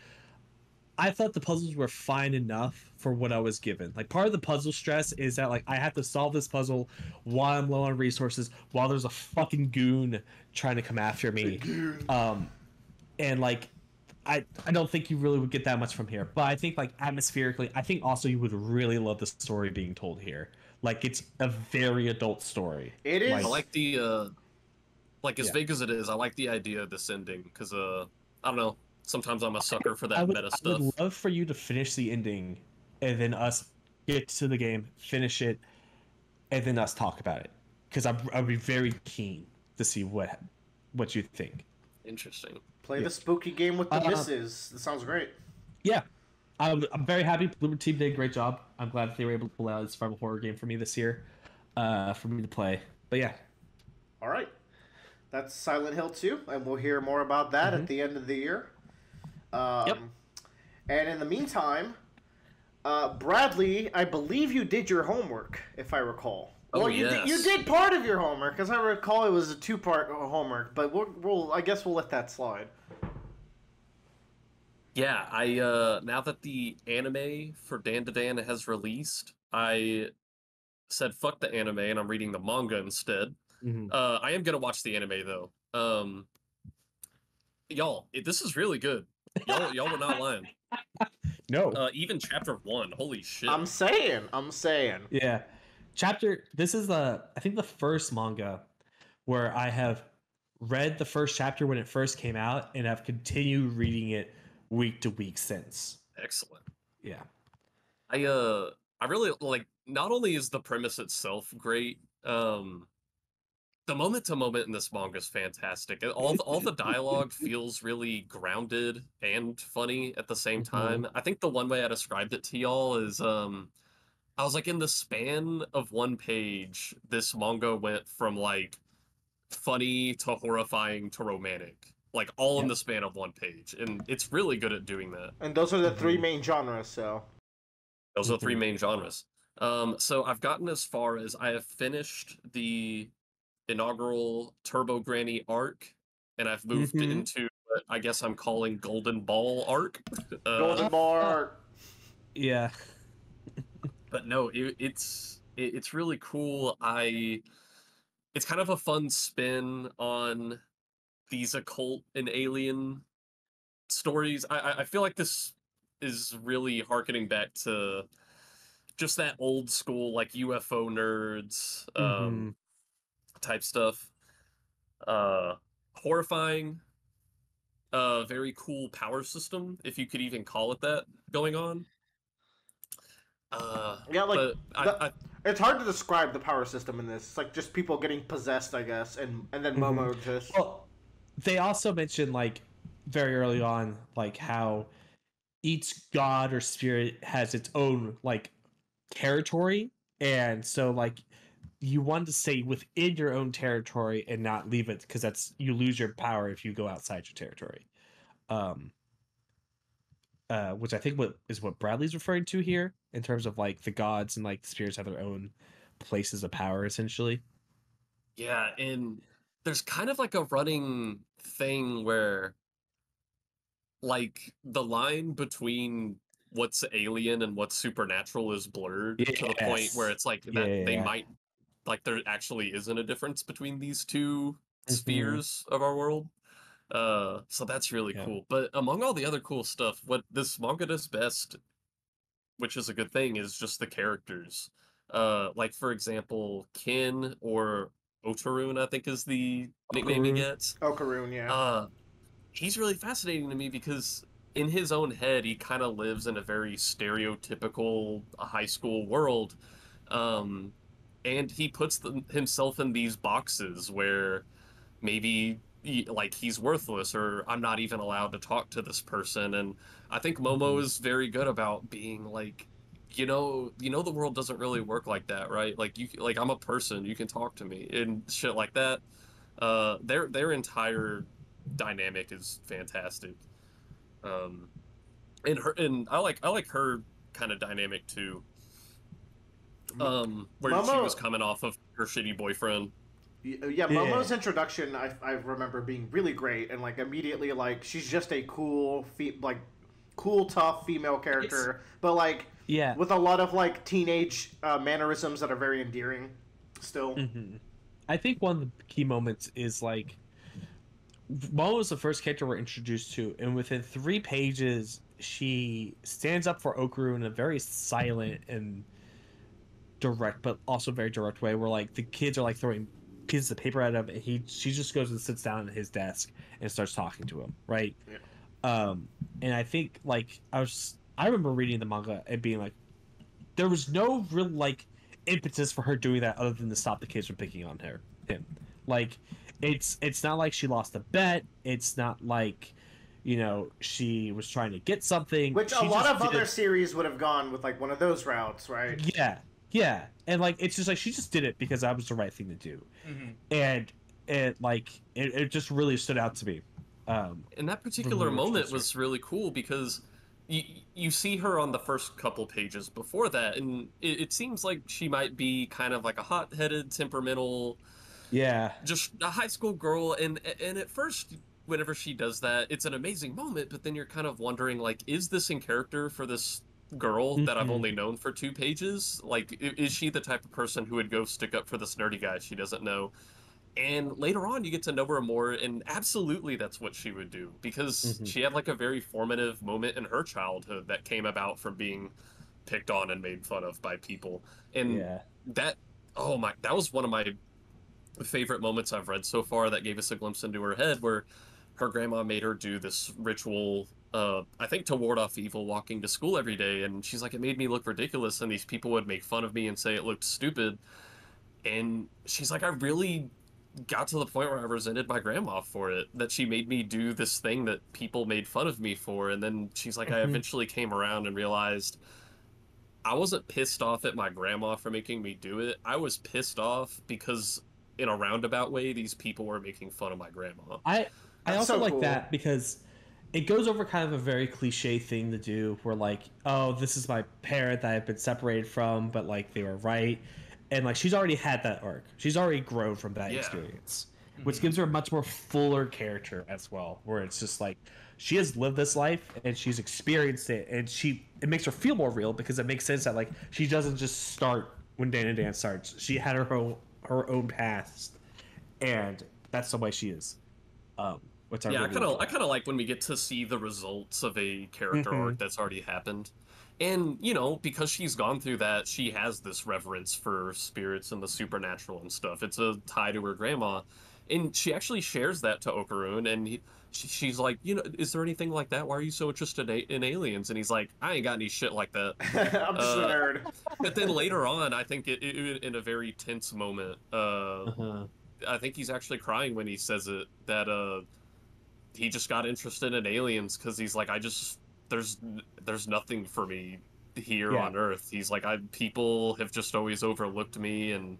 I thought the puzzles were fine enough for what I was given. Like, part of the puzzle stress is that like I have to solve this puzzle while I'm low on resources, while there's a fucking goon trying to come after me. And like I don't think you really would get that much from here. But I think like atmospherically, I think also you would really love the story being told here. Like, it's a very adult story. It is. I like the as vague as it is, I like the idea of this ending because I don't know. Sometimes I'm a sucker for that meta stuff. I would love for you to finish the ending, and then us get to the game, finish it, and then us talk about it. Because I'd be very keen to see what you think. Interesting. Play the spooky game with the misses. That sounds great. Yeah. I'm very happy. Bloober Team did a great job. I'm glad that they were able to pull out a survival horror game for me this year, for me to play. But yeah. All right. That's Silent Hill 2, and we'll hear more about that at the end of the year. And in the meantime, Bradley, I believe you did your homework, if I recall. Well, you did part of your homework, because I recall it was a 2-part homework, but I guess we'll let that slide. Yeah, now that the anime for Dandadan has released, I said fuck the anime and I'm reading the manga instead. Mm-hmm. I am gonna watch the anime though. Y'all, this is really good. Y'all were not lying. No. Even chapter 1, holy shit. I'm saying. Yeah. This is I think the first manga where I have read the first chapter when it first came out and have continued reading it week to week since. Excellent. Yeah. I really like, not only is the premise itself great, the moment to moment in this manga is fantastic. All the dialogue feels really grounded and funny at the same time. I think the one way I described it to y'all is I was like, in the span of one page, this manga went from like funny to horrifying to romantic. Like all in the span of one page. And it's really good at doing that. And those are the 3 main genres, so. Those are the 3 main genres. So I've gotten as far as I have finished the inaugural Turbo Granny arc, and I've moved into what I guess I'm calling Golden Ball arc. Golden Ball arc. Yeah. But no, it's really cool. It's kind of a fun spin on these occult and alien stories. I feel like this is really harkening back to just that old school like UFO nerds type stuff. Horrifying, very cool power system, if you could even call it that, going on. Yeah, like it's hard to describe the power system in this. It's like just people getting possessed, I guess, and then Momo just. Well, they also mentioned like very early on, like how each god or spirit has its own like territory, and so like you want to stay within your own territory and not leave it, because you lose your power if you go outside your territory. Which I think what Bradley's referring to here in terms of like the gods and like the spirits have their own places of power, essentially. Yeah, and there's kind of like a running thing where like the line between what's alien and what's supernatural is blurred to the point where it's like that they might, like, there actually isn't a difference between these two spheres of our world. So that's really cool. But among all the other cool stuff, what this manga does best, which is a good thing, is just the characters. Like for example, Kin, or Otarun, I think is the nickname he gets. Okarun, yeah. He's really fascinating to me because in his own head, he kind of lives in a very stereotypical high school world. And he puts himself in these boxes where maybe he's worthless, or I'm not even allowed to talk to this person. And I think Momo is very good about being like, you know the world doesn't really work like that, right? Like I'm a person, you can talk to me and shit like that. Their entire dynamic is fantastic. And I like her kind of dynamic too. Where Momo, she was coming off of her shitty boyfriend. Yeah, Momo's introduction I remember being really great, and like immediately like she's just a cool tough female character, but like with a lot of like teenage mannerisms that are very endearing still. I think one of the key moments is like Momo is the first character we're introduced to, and within 3 pages she stands up for Okaru in a very silent and direct, but also very direct way, where like the kids are like throwing pieces of paper at him, and she just goes and sits down at his desk and starts talking to him, right? And I think like I remember reading the manga and being like, there was no real like impetus for her doing that other than to stop the kids from picking on him. Like it's not like she lost a bet. It's not like, she was trying to get something. Which a lot of other series would have gone with like one of those routes, right? Yeah. And like it's just like she just did it because that was the right thing to do. And it just really stood out to me. And that particular moment was really cool because you see her on the first couple pages before that, and it seems like she might be kind of like a hot-headed, temperamental, just a high school girl. And at first, whenever she does that, it's an amazing moment. But then you're kind of wondering, like, is this in character for this girl that I've only known for 2 pages? Like, is she the type of person who would go stick up for this nerdy guy she doesn't know? And later on, you get to know her more, and absolutely that's what she would do, because she had like a very formative moment in her childhood that came about from being picked on and made fun of by people. And that was one of my favorite moments I've read so far, that gave us a glimpse into her head, where her grandma made her do this ritual, I think to ward off evil, walking to school every day. And she's like, it made me look ridiculous, and these people would make fun of me and say it looked stupid. And she's like, I really got to the point where I resented my grandma for it, that she made me do this thing that people made fun of me for. And then she's like, I eventually came around and realized I wasn't pissed off at my grandma for making me do it. I was pissed off because in a roundabout way, these people were making fun of my grandma. I also like that, because it goes over kind of a very cliche thing to do, where like, oh, this is my parent that I've been separated from, but like they were right. And like, she's already had that arc. She's already grown from that experience, which gives her a much more fuller character as well, where it's just like, she has lived this life and she's experienced it, and it makes her feel more real, because it makes sense that like, she doesn't just start when Dandadan starts. She had her own past, and that's the way she is. Which I kind of like when we get to see the results of a character arc that's already happened. And, you know, because she's gone through that, she has this reverence for spirits and the supernatural and stuff. It's a tie to her grandma. And she actually shares that to Okarun, and she's like, you know, is there anything like that? Why are you so interested in aliens? And he's like, I ain't got any shit like that. I'm just a nerd. But then later on, I think in a very tense moment, I think he's actually crying when he says it, that he just got interested in aliens because he's like, there's nothing for me here on Earth. He's like, people have just always overlooked me, and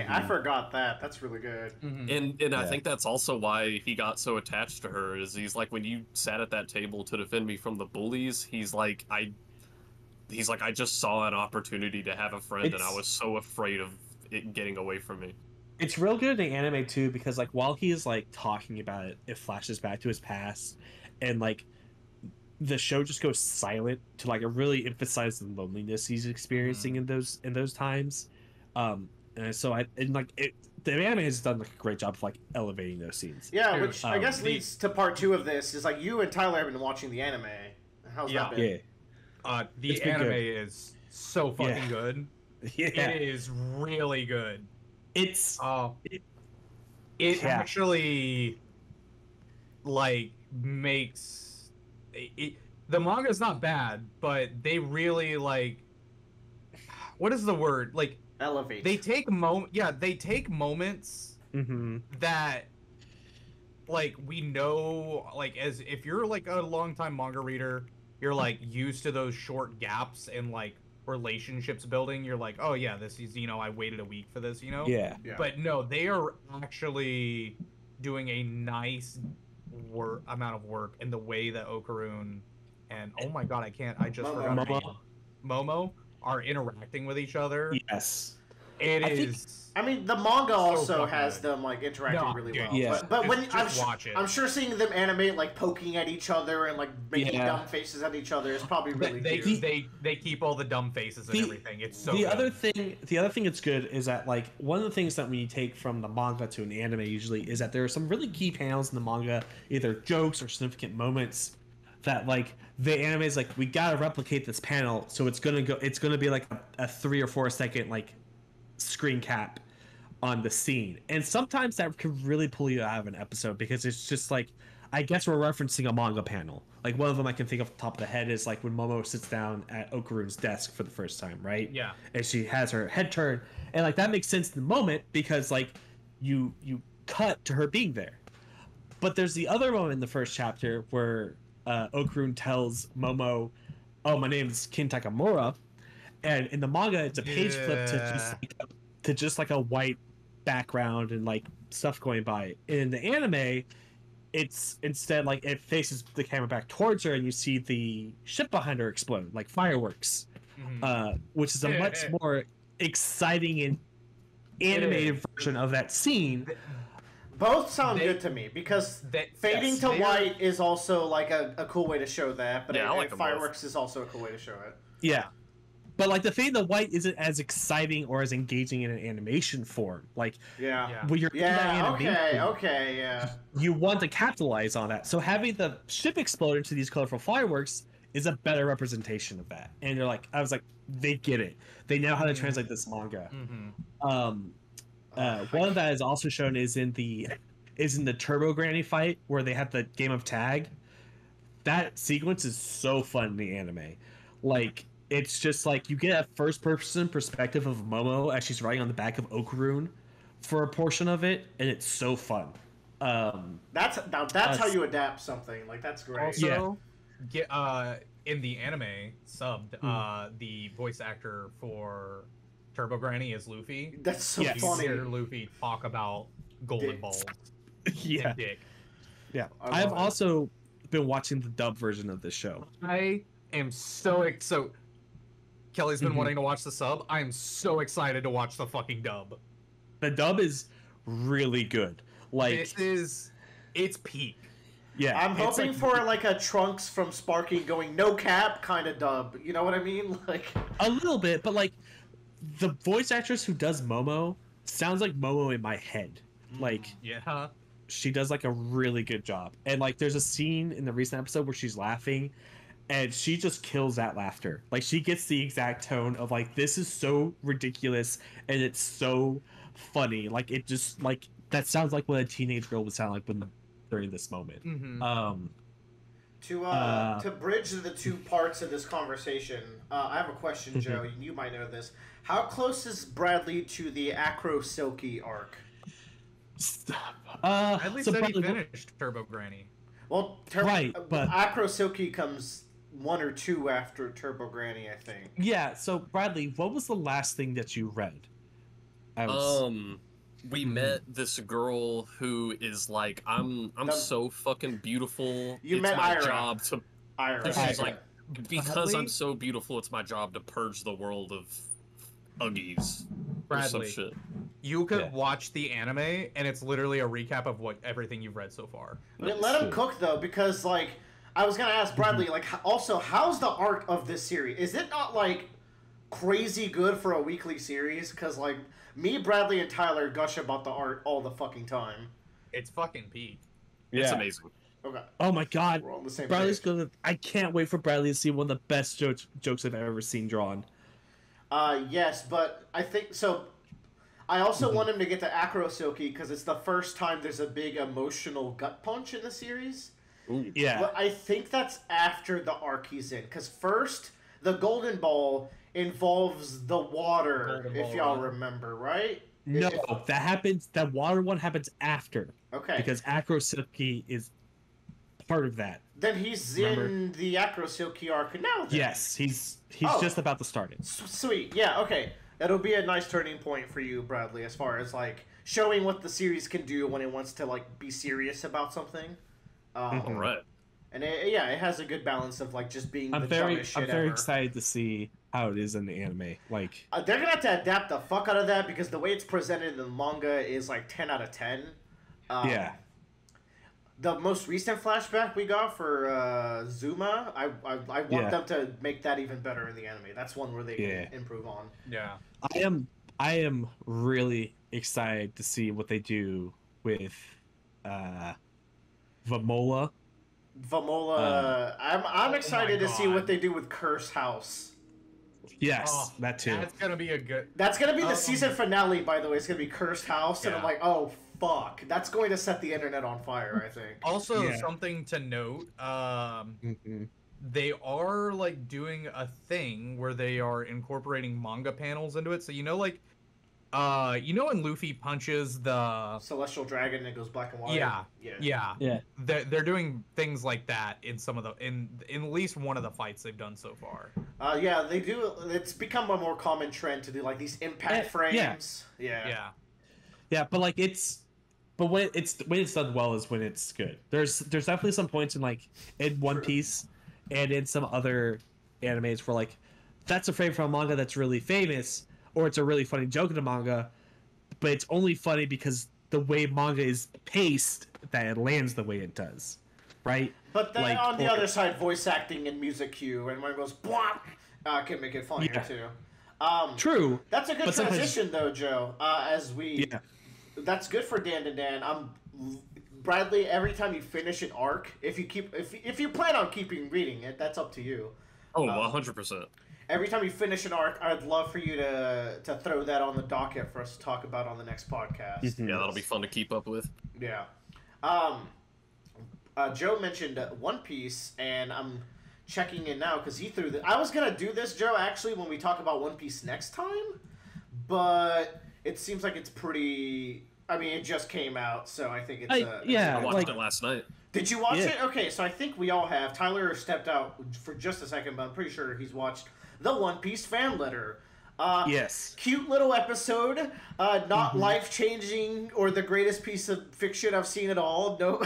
I forgot that. That's really good. And I think that's also why he got so attached to her. Is he's like, when you sat at that table to defend me from the bullies, he's like, I just saw an opportunity to have a friend, and I was so afraid of it getting away from me. It's real good in the anime too, because like, while he's like talking about it, it flashes back to his past, and like, the show just goes silent to like really emphasize the loneliness he's experiencing in those times. And so the anime has done like a great job of like elevating those scenes. Yeah, which I guess leads to part 2 of this. Is like, you and Tyler have been watching the anime. How's that been? The anime is so fucking good. It is really good. It's it actually like makes the manga is not bad, but they really like, what is the word, like, elevate. They take moments that like, we know, like, as if you're like a longtime manga reader, you're like used to those short gaps in like relationships building. You're like, oh yeah, this is, you know, I waited a week for this, you know. But no, they are actually doing a nice amount of work in the way that Okarun and I just forgot her name. Momo are interacting with each other. Yes. I mean, the manga also has them like interacting really well. Yeah. But when I'm sure seeing them animate like poking at each other and like making dumb faces at each other is probably really cute. They keep all the dumb faces and everything. It's so the good. other thing that's good is that like, one of the things that we take from the manga to an anime usually is that there are some really key panels in the manga, either jokes or significant moments, that like the anime is like, we gotta replicate this panel, so it's gonna be like a 3 or 4 second like screen cap on the scene. And sometimes that could really pull you out of an episode, because it's just like, I guess we're referencing a manga panel. Like, one of them I can think of off the top of the head is like when Momo sits down at Okarun's desk for the first time, right? Yeah. And she has her head turned, and like, that makes sense in the moment, because like, you cut to her being there. But there's the other moment in the first chapter where Okarun tells Momo, oh, my name is Kin Takamura, and in the manga it's a page flip to just like a white background and like stuff going by. In the anime, it's instead like it faces the camera back towards her, and you see the ship behind her explode like fireworks, which is a much more exciting and animated version of that scene. Both sound good to me because fading to white is also like a cool way to show that, but like fireworks is also a cool way to show it. Yeah. But like the fade to white isn't as exciting or as engaging in an animation form. Like when you're in that animation, you want to capitalize on that. So having the ship explode into these colorful fireworks is a better representation of that. And you're like, I was like, they get it. They know how to translate this manga. One that is also shown is in the Turbo Granny fight where they have the game of tag. That sequence is so fun in the anime. Like, it's just like you get a first-person perspective of Momo as she's riding on the back of Okarun for a portion of it, and it's so fun. That's how you adapt something. Like, that's great. Also, in the anime subbed, the voice actor for Turbo Granny is Luffy. That's so funny. You hear Luffy talk about golden balls. Yeah. And dick. Yeah. I've also been watching the dub version of this show. I am so Kelly's been wanting to watch the sub. I am so excited to watch the fucking dub. The dub is really good. Like it's peak. Yeah, I'm hoping for like a Trunks from Sparky going no cap kind of dub. You know what I mean? Like a little bit, but like the voice actress who does Momo sounds like Momo in my head. Like she does like a really good job. And like there's a scene in the recent episode where she's laughing. And she just kills that laughter. Like, she gets the exact tone of, like, this is so ridiculous, and it's so funny. Like, it just, like, that sounds like what a teenage girl would sound like during this moment. To bridge the two parts of this conversation, I have a question, Joe. You might know this. How close is Bradley to the Acro Silky arc? At least he finished Turbo Granny. Well, but Acro Silky comes 1 or 2 after Turbo Granny, I think. Yeah, so Bradley, what was the last thing that you read? We met this girl who is like, I'm so fucking beautiful. You it's met my Ira. Job to Ira. She's like, because I'm so beautiful, it's my job to purge the world of Uggies. Bradley, or some shit. You could watch the anime, and it's literally a recap of everything you've read so far. Let him cook though, because like I was gonna ask Bradley, like also how's the arc of this series? Is it not like crazy good for a weekly series? Because like me, Bradley, and Tyler gush about the art all the fucking time. It's fucking peak. It's amazing. Okay. Oh my god, we're on the same Bradley's page. gonna. I can't wait for Bradley to see one of the best jokes I've ever seen drawn. Yes, but I think so. I also want him to get to Acro Silky because it's the first time there's a big emotional gut punch in the series. Ooh. Yeah. But I think that's after the arc he's in. Because first, the Golden Ball involves the water, if y'all remember, right? No, that happens. That water one happens after. Okay. Because Acro Silky is part of that. Then he's in the Acro Silky arc now. Then. Yes, he's just about to start it. Sweet. Yeah. Okay. It'll be a nice turning point for you, Bradley, as far as like showing what the series can do when it wants to like be serious about something. All right. And it has a good balance of like just being the dumbest shit I'm very ever. excited to see how it is in the anime. Like they're gonna have to adapt the fuck out of that because the way it's presented in the manga is like 10 out of 10. Yeah. The most recent flashback we got for Zuma, I want them to make that even better in the anime. That's one where they can improve on. Yeah. I am really excited to see what they do with Vamola. I'm excited to see what they do with Curse House. Yes, that too. That's gonna be That's gonna be the season finale, by the way. It's gonna be Cursed House, and I'm like, oh fuck, that's going to set the internet on fire. I think. Also, something to note. They are like doing a thing where they are incorporating manga panels into it. So like, when Luffy punches the Celestial Dragon and it goes black and white. Yeah. They're doing things like that in some of the in at least one of the fights they've done so far. Yeah, they do. It's become a more common trend to do like these impact frames. Yeah. Yeah, but like it's but when it's done well is when it's good. There's definitely some points in One Piece and in some other animes where that's a frame from a manga that's really famous, or it's a really funny joke in a manga, but it's only funny because the way manga is paced that it lands the way it does, right? But then on the other side, voice acting and music cue, and when it goes blah, can make it funnier too. True. That's a good transition though, Joe. That's good for Dandadan. Bradley, every time you finish an arc, if you plan on keeping reading it, that's up to you. Oh, 100%. Every time you finish an arc, I'd love for you to throw that on the docket for us to talk about on the next podcast. Yeah, that'll be fun to keep up with. Yeah. Joe mentioned One Piece, and I'm checking in now because he threw the. I was gonna do this, Joe, actually, when we talk about One Piece next time, but it seems like it's pretty. I mean, it just came out, so I think it's. I watched it last night. Did you watch it? Okay, so I think we all have. Tyler stepped out for just a second, but I'm pretty sure he's watched the One Piece fan letter. Yes. Cute little episode. Not life-changing or the greatest piece of fiction I've seen at all. No.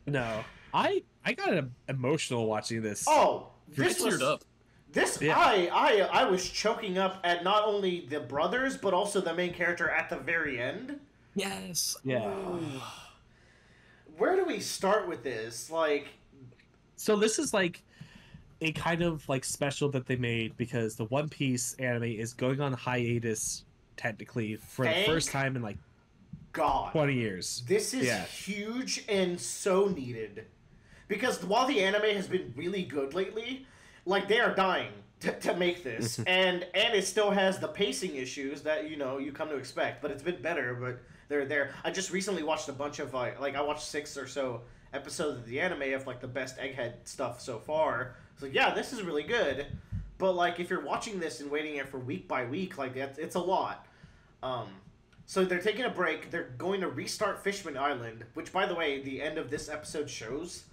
No. I got emotional watching this. Oh, this was... teared up. This, I was choking up at not only the brothers, but also the main character at the very end. Yes. Yeah. Where do we start with this? So this is a kind of special that they made because the One Piece anime is going on hiatus technically for the first time in 20 years. This is huge and so needed. Because while the anime has been really good lately, they are dying to make this. and it still has the pacing issues that, you come to expect. But it's been better, but they're there. I just recently watched a bunch of, I watched 6 or so episodes of the anime of, the best Egghead stuff so far. It's yeah, this is really good. But, if you're watching this and waiting it for week by week, it's a lot. So they're taking a break. They're going to restart Fishman Island, which, by the way, the end of this episode shows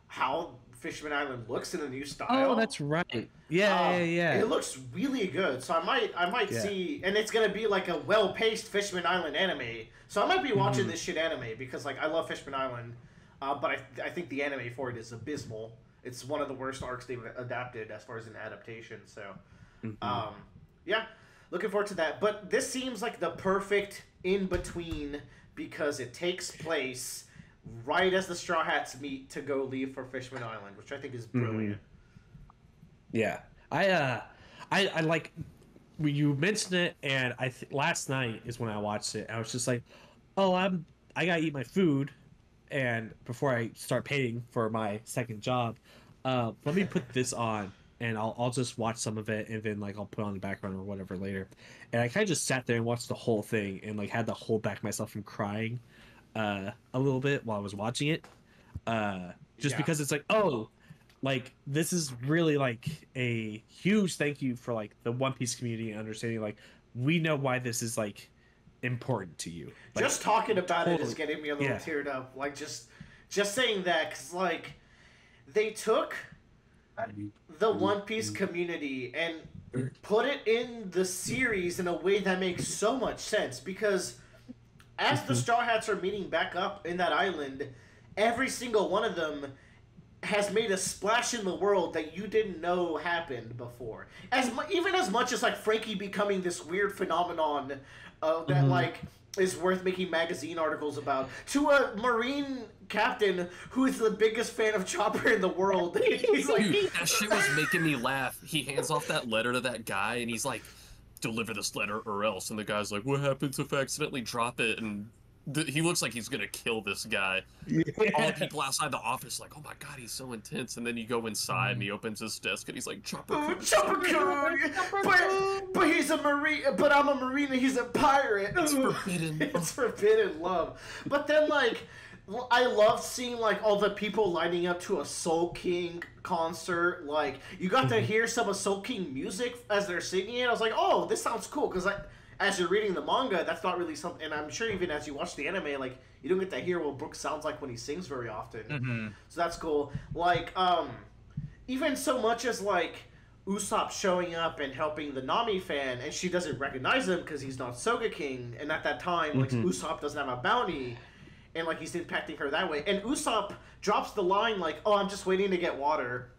how Fishman Island looks in a new style. Oh, that's right. Yeah. It looks really good. So I might see, and it's gonna be a well-paced Fishman Island anime. So I might be watching this shit anime because I love Fishman Island, but I think the anime for it is abysmal. It's one of the worst arcs they've adapted as far as an adaptation. So, looking forward to that. But this seems like the perfect in between because it takes place right as the Straw Hats meet to go leave for Fishman Island, which I think is brilliant. Yeah, I like when you mentioned it, and last night is when I watched it. I was just I gotta eat my food, and before I start paying for my second job, let me put this on, and I'll just watch some of it, and then I'll put on the background or whatever later. And I kind of just sat there and watched the whole thing, and had to hold back myself from crying a little bit while I was watching it, because it's this is really a huge thank you for the One Piece community and understanding we know why this is important to you. Just talking about it is getting me a little teared up. Just saying that because they took the One Piece community and put it in the series in a way that makes so much sense because as the Straw Hats are meeting back up in that island, every single one of them has made a splash in the world that you didn't know happened before. Even as much as Frankie becoming this weird phenomenon that is worth making magazine articles about, to a Marine captain who is the biggest fan of Chopper in the world. He's Dude, that shit was making me laugh. He hands off that letter to that guy, and he's deliver this letter or else. And the guy's what happens if I accidentally drop it? And he looks like he's gonna kill this guy. All the people outside the office oh my god, he's so intense. And then you go inside and he opens his desk and he's Chopper but he's a Marine, but I'm a Marine and he's a pirate. It's forbidden. It's forbidden love. But then I love seeing all the people lining up to a Soul King concert. You got to hear some of Soul King music as they're singing it. I was oh, this sounds cool because as you're reading the manga, that's not really something, and I'm sure even as you watch the anime, you don't get to hear what Brooks sounds like when he sings very often. So that's cool. Even so much as Usopp showing up and helping the Nami fan, and she doesn't recognize him because he's not Soga King, and at that time, like, Usopp doesn't have a bounty, and, like, he's impacting her that way. And Usopp drops the line, like, oh, I'm just waiting to get water.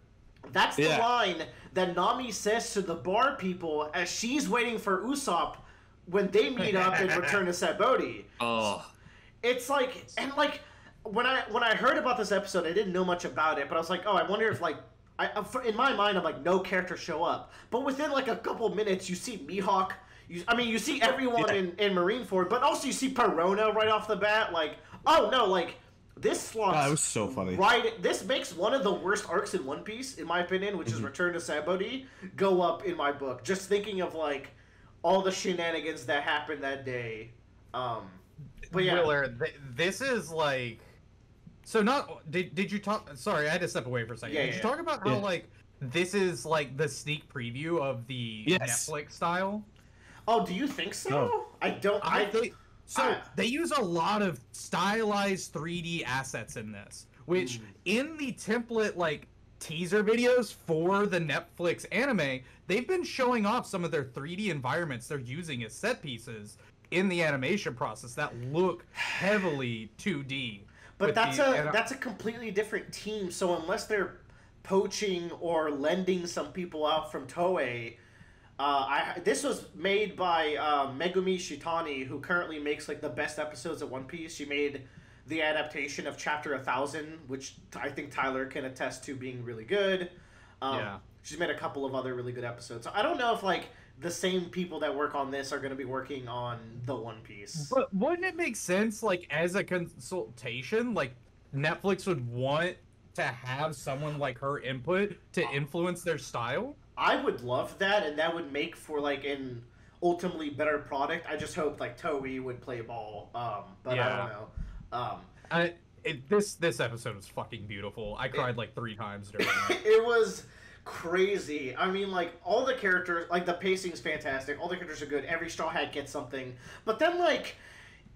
That's the line that Nami says to the bar people as she's waiting for Usopp when they meet up and return to Sabaody. Oh. It's like, and, like, when I heard about this episode, I didn't know much about it, but I was like, oh, I wonder if, like, in my mind, I'm like, no characters show up. But within, like, a couple minutes, you see Mihawk. You see everyone in Marineford, but also you see Perona right off the bat. Like, oh, no, like, this slots... that was so funny. Right, this makes one of the worst arcs in One Piece, in my opinion, which is Return to Sabaody, go up in my book. Just thinking of, like, all the shenanigans that happened that day. But yeah. Willard, this is, like... So did you talk? Sorry, I had to step away for a second. Did you talk about how like this is like the sneak preview of the Netflix style? Oh, do you think so? No. I don't. I think so. They use a lot of stylized 3D assets in this, which in the template like teaser videos for the Netflix anime, they've been showing off some of their 3D environments they're using as set pieces in the animation process that look heavily 2D. But that's a completely different team. So unless they're poaching or lending some people out from Toei, this was made by Megumi Shitani, who currently makes like the best episodes of One Piece. She made the adaptation of Chapter 1000, which I think Tyler can attest to being really good. She's made a couple of other really good episodes. So I don't know if like the same people that work on this are going to be working on the One Piece. But wouldn't it make sense, like, as a consultation, like, Netflix would want to have someone like her input to influence their style? I would love that, and that would make for, like, an ultimately better product. I just hope, like, Toei would play ball, but I don't know. This episode was fucking beautiful. I cried, like, 3 times during it. It was... crazy. I mean, like, all the characters, like, the pacing's fantastic. All the characters are good. Every Straw Hat gets something. But then, like,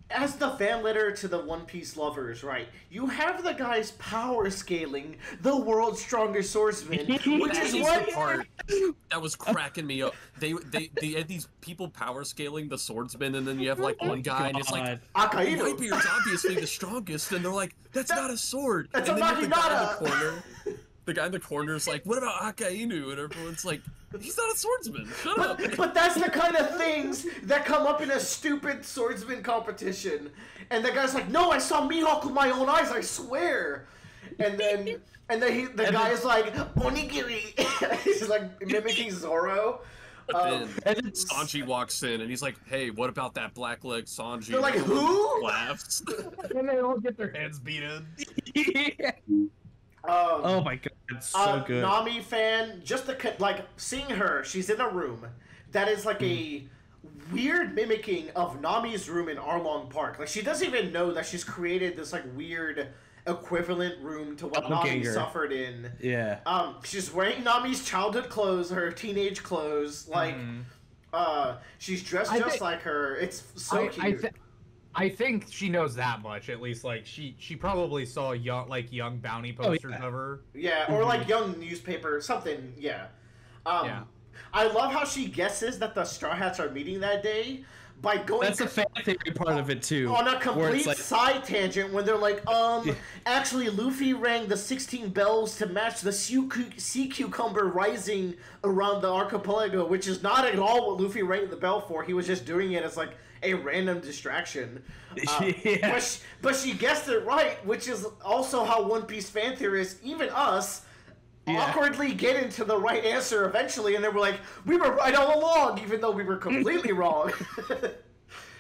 as the fan letter to the One Piece lovers, right, you have the guys power scaling the world's strongest swordsman, which is what... part that was cracking me up. They had these people power scaling the swordsman, and then you have, like, one guy, and it's like, Akainu. Whitebeard's obviously the strongest, and they're like, that's not a sword. That's and a then you have the guy in the Naginata. corner. The guy in the corner is like, what about Akainu? And everyone's like, he's not a swordsman. Shut up. But that's the kind of things that come up in a stupid swordsman competition. And the guy's like, no, I saw Mihawk with my own eyes, I swear. And then the guy's like, onigiri. He's like mimicking Zoro. But then Sanji walks in and he's like, hey, what about that black-leg Sanji? They're like, who? Laughs. And they all get their heads beat in. Oh my god, it's so good. Nami fan, just like seeing her, she's in a room that is like a weird mimicking of Nami's room in Arlong Park. Like she doesn't even know that she's created this like weird equivalent room to what Nami suffered in. Yeah. She's wearing Nami's childhood clothes, her teenage clothes. Like, she's dressed just like her. It's so cute. I think she knows that much, at least. Like she probably saw young bounty posters of her. Yeah, or like young newspaper something. Yeah. I love how she guesses that the Straw Hats are meeting that day by going. That's a fan theory part of it too. On a complete side tangent when they're like, actually, Luffy rang the 16 bells to match the sea cucumber rising around the archipelago, which is not at all what Luffy rang the bell for. He was just doing it as like a random distraction. But she guessed it right, which is also how One Piece fan theorists, even us, awkwardly get into the right answer eventually, and they were like, we were right all along, even though we were completely wrong.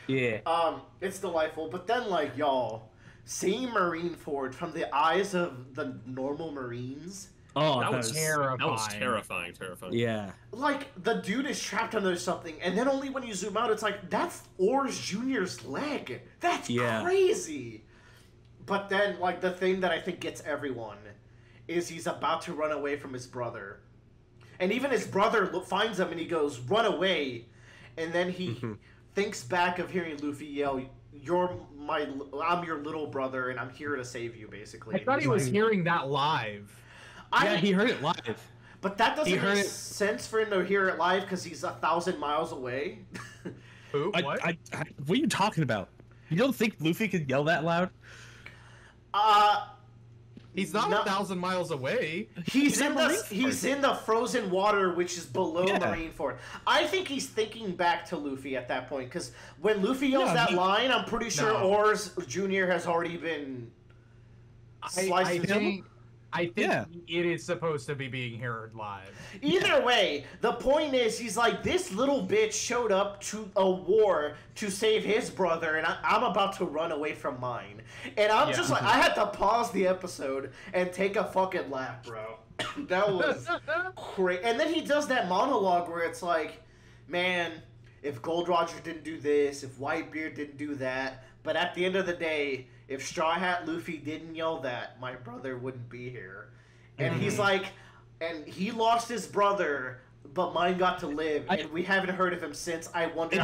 It's delightful. But then, like, y'all, seeing Marineford from the eyes of the normal Marines... Oh, that was terrifying. Yeah. Like, the dude is trapped under something, and then only when you zoom out, it's like, that's Oars Jr.'s leg. That's crazy. But then, like, the thing that I think gets everyone is he's about to run away from his brother. And even his brother finds him, and he goes, run away. And then he thinks back of hearing Luffy yell, I'm your little brother, and I'm here to save you, basically. I thought he was hearing that live. Yeah, he heard it live. But that doesn't make sense for him to hear it live because he's 1,000 miles away. Who? What? What are you talking about? You don't think Luffy could yell that loud? He's not 1,000 miles away. He's in the frozen water, which is below Marineford. I think he's thinking back to Luffy at that point, because when Luffy yells line, I'm pretty sure Oars Jr. has already been sliced. I think it is supposed to be being heard live. Either way, the point is, he's like, this little bitch showed up to a war to save his brother, and I'm about to run away from mine. And I'm just like, I had to pause the episode and take a fucking laugh, bro. That was great. And then he does that monologue where it's like, man, if Gold Roger didn't do this, if Whitebeard didn't do that, but at the end of the day, if Straw Hat Luffy didn't yell that, my brother wouldn't be here. And he's like, and he lost his brother, but mine got to live, and we haven't heard of him since. I wonder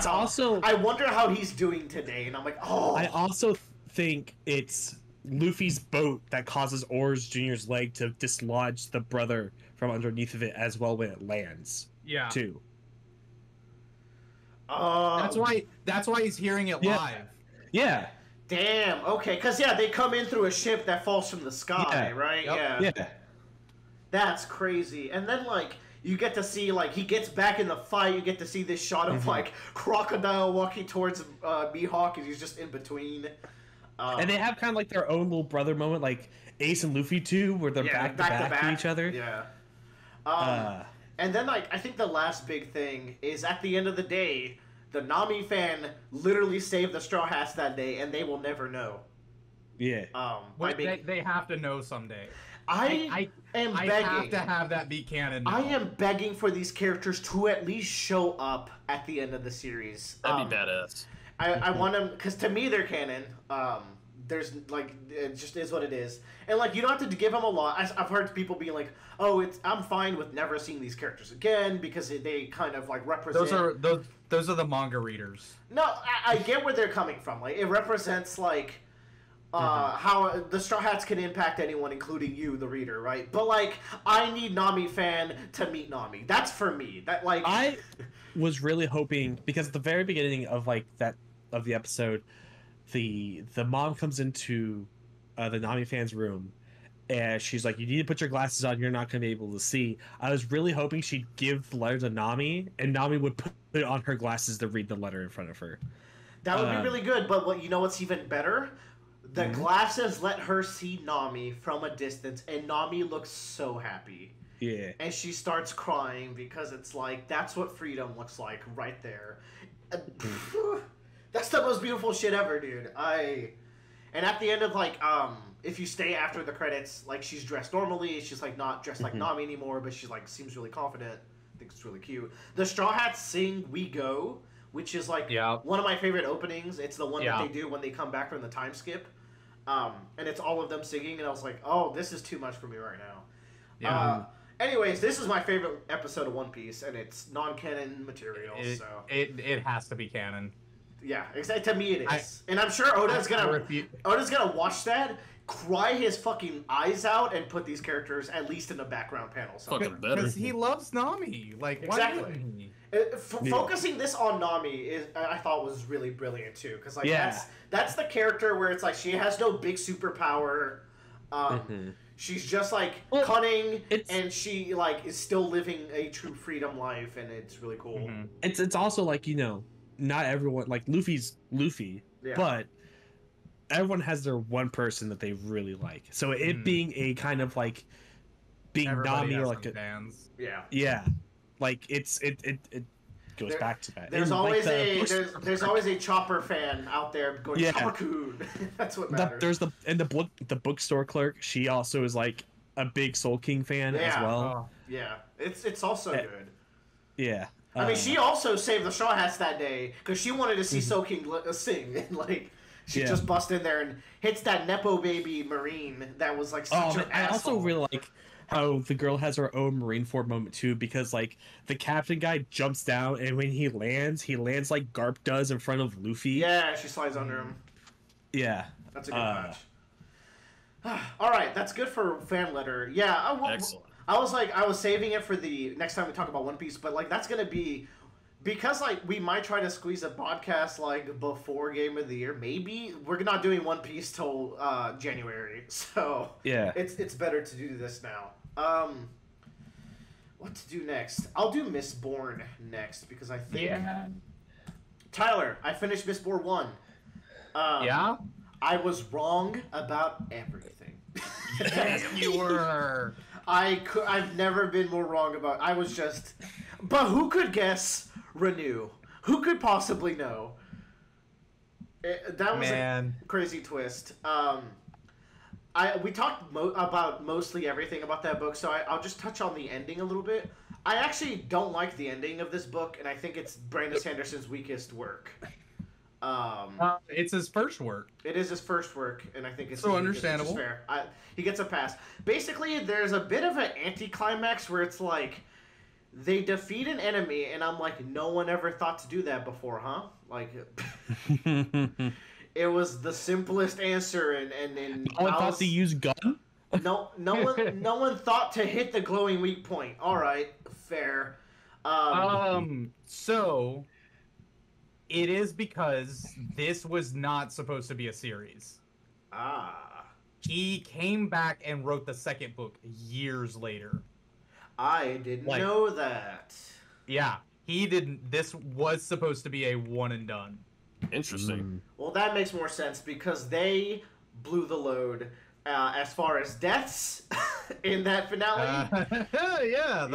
how he's doing today. And I'm like, oh. I also think it's Luffy's boat that causes Oars Jr.'s leg to dislodge the brother from underneath of it as well when it lands. Yeah. Too. That's why he's hearing it live. Yeah. Damn, okay, because, they come in through a ship that falls from the sky, right? Yep. Yeah. That's crazy. And then, like, you get to see, like, he gets back in the fight, you get to see this shot of, like, Crocodile walking towards Mihawk, and he's just in between. And they have kind of, like, their own little brother moment, like Ace and Luffy, too, where they're back to each other. Yeah. And then, like, I think the last big thing is, at the end of the day, the Nami fan literally saved the Straw Hats that day, and they will never know. Yeah. They have to know someday. I am begging. I have to have that be canon now. I am begging for these characters to at least show up at the end of the series. That'd be badass. I want them, because to me they're canon. There's, like, it just is what it is. And, like, you don't have to give them a lot. I've heard people being like, oh, I'm fine with never seeing these characters again, because they kind of, like, represent... Those are the manga readers. No, I get where they're coming from. Like, it represents, like, how the Straw Hats can impact anyone, including you, the reader, right? But, like, I need Nami fan to meet Nami. That's for me. That, like... I was really hoping, because at the very beginning of, like, of the episode... The mom comes into the Nami fan's room, and she's like, "You need to put your glasses on. You're not going to be able to see." I was really hoping she'd give the letter to Nami, and Nami would put on her glasses to read the letter in front of her. That would be really good. But what's even better? The glasses let her see Nami from a distance, and Nami looks so happy. Yeah. And she starts crying because it's like, that's what freedom looks like right there. That's the most beautiful shit ever, dude. And at the end of, like, if you stay after the credits, like, she's dressed normally. She's, like, not dressed like Nami anymore, but she's, like, seems really confident. I think it's really cute. The Straw Hats sing We Go, which is, like, one of my favorite openings. It's the one that they do when they come back from the time skip. And it's all of them singing, and I was like, oh, this is too much for me right now. Yeah. Anyways, this is my favorite episode of One Piece, and it's non-canon material, so... It has to be canon. Yeah, exactly. To me it is. And I'm sure Oda's gonna watch that, cry his fucking eyes out, and put these characters at least in the background panel. Fucking better. Because he loves Nami. Like, exactly. Focusing this on Nami I thought was really brilliant too, because like that's the character where it's like she has no big superpower. She's just like cunning, and she like is still living a true freedom life, and it's really cool. It's also like, you know, not everyone, like Luffy's Luffy, but everyone has their one person that they really like. So it being a kind of like being Everybody Nami or like fans. like it goes back to that. There's and always like there's always a Chopper fan out there going Chopper-kun. That's what matters. There's the bookstore clerk. She also is like a big Soul King fan as well. It's also good. Yeah. I mean, she also saved the Straw Hats that day because she wanted to see Soul King sing, and like she just busts in there and hits that nepo baby Marine that was like such an asshole. I also really like how the girl has her own Marineford moment too, because like the captain guy jumps down, and when he lands like Garp does in front of Luffy. Yeah, she slides under him. Yeah, that's a good match. All right, that's good for fan letter. Yeah, excellent. I was saving it for the next time we talk about One Piece, but like that's gonna be because like we might try to squeeze a podcast like before Game of the Year. Maybe we're not doing One Piece till January, so yeah, it's better to do this now. What to do next? I'll do Mistborn next because I think Tyler, I finished Mistborn 1. Yeah? I was wrong about everything. Yes, you were. I've never been more wrong about. I was just, but who could guess Renew? Who could possibly know? That was a crazy twist. We talked about mostly everything about that book, so I'll just touch on the ending a little bit. I actually don't like the ending of this book, and I think it's Brandon Sanderson's weakest work. It's his first work. It is his first work, and I think it's so understandable. Fair. He gets a pass. Basically, there's a bit of an anticlimax where it's like they defeat an enemy, and I'm like, no one ever thought to do that before, huh? Like, it was the simplest answer, and no one thought to use gun. No one thought to hit the glowing weak point. All right, fair. So it is because this was not supposed to be a series. He came back and wrote the second book years later. I didn't know that. Yeah, he didn't. This was supposed to be a one and done. Interesting. Well, that makes more sense because they blew the load as far as deaths in that finale. Yeah,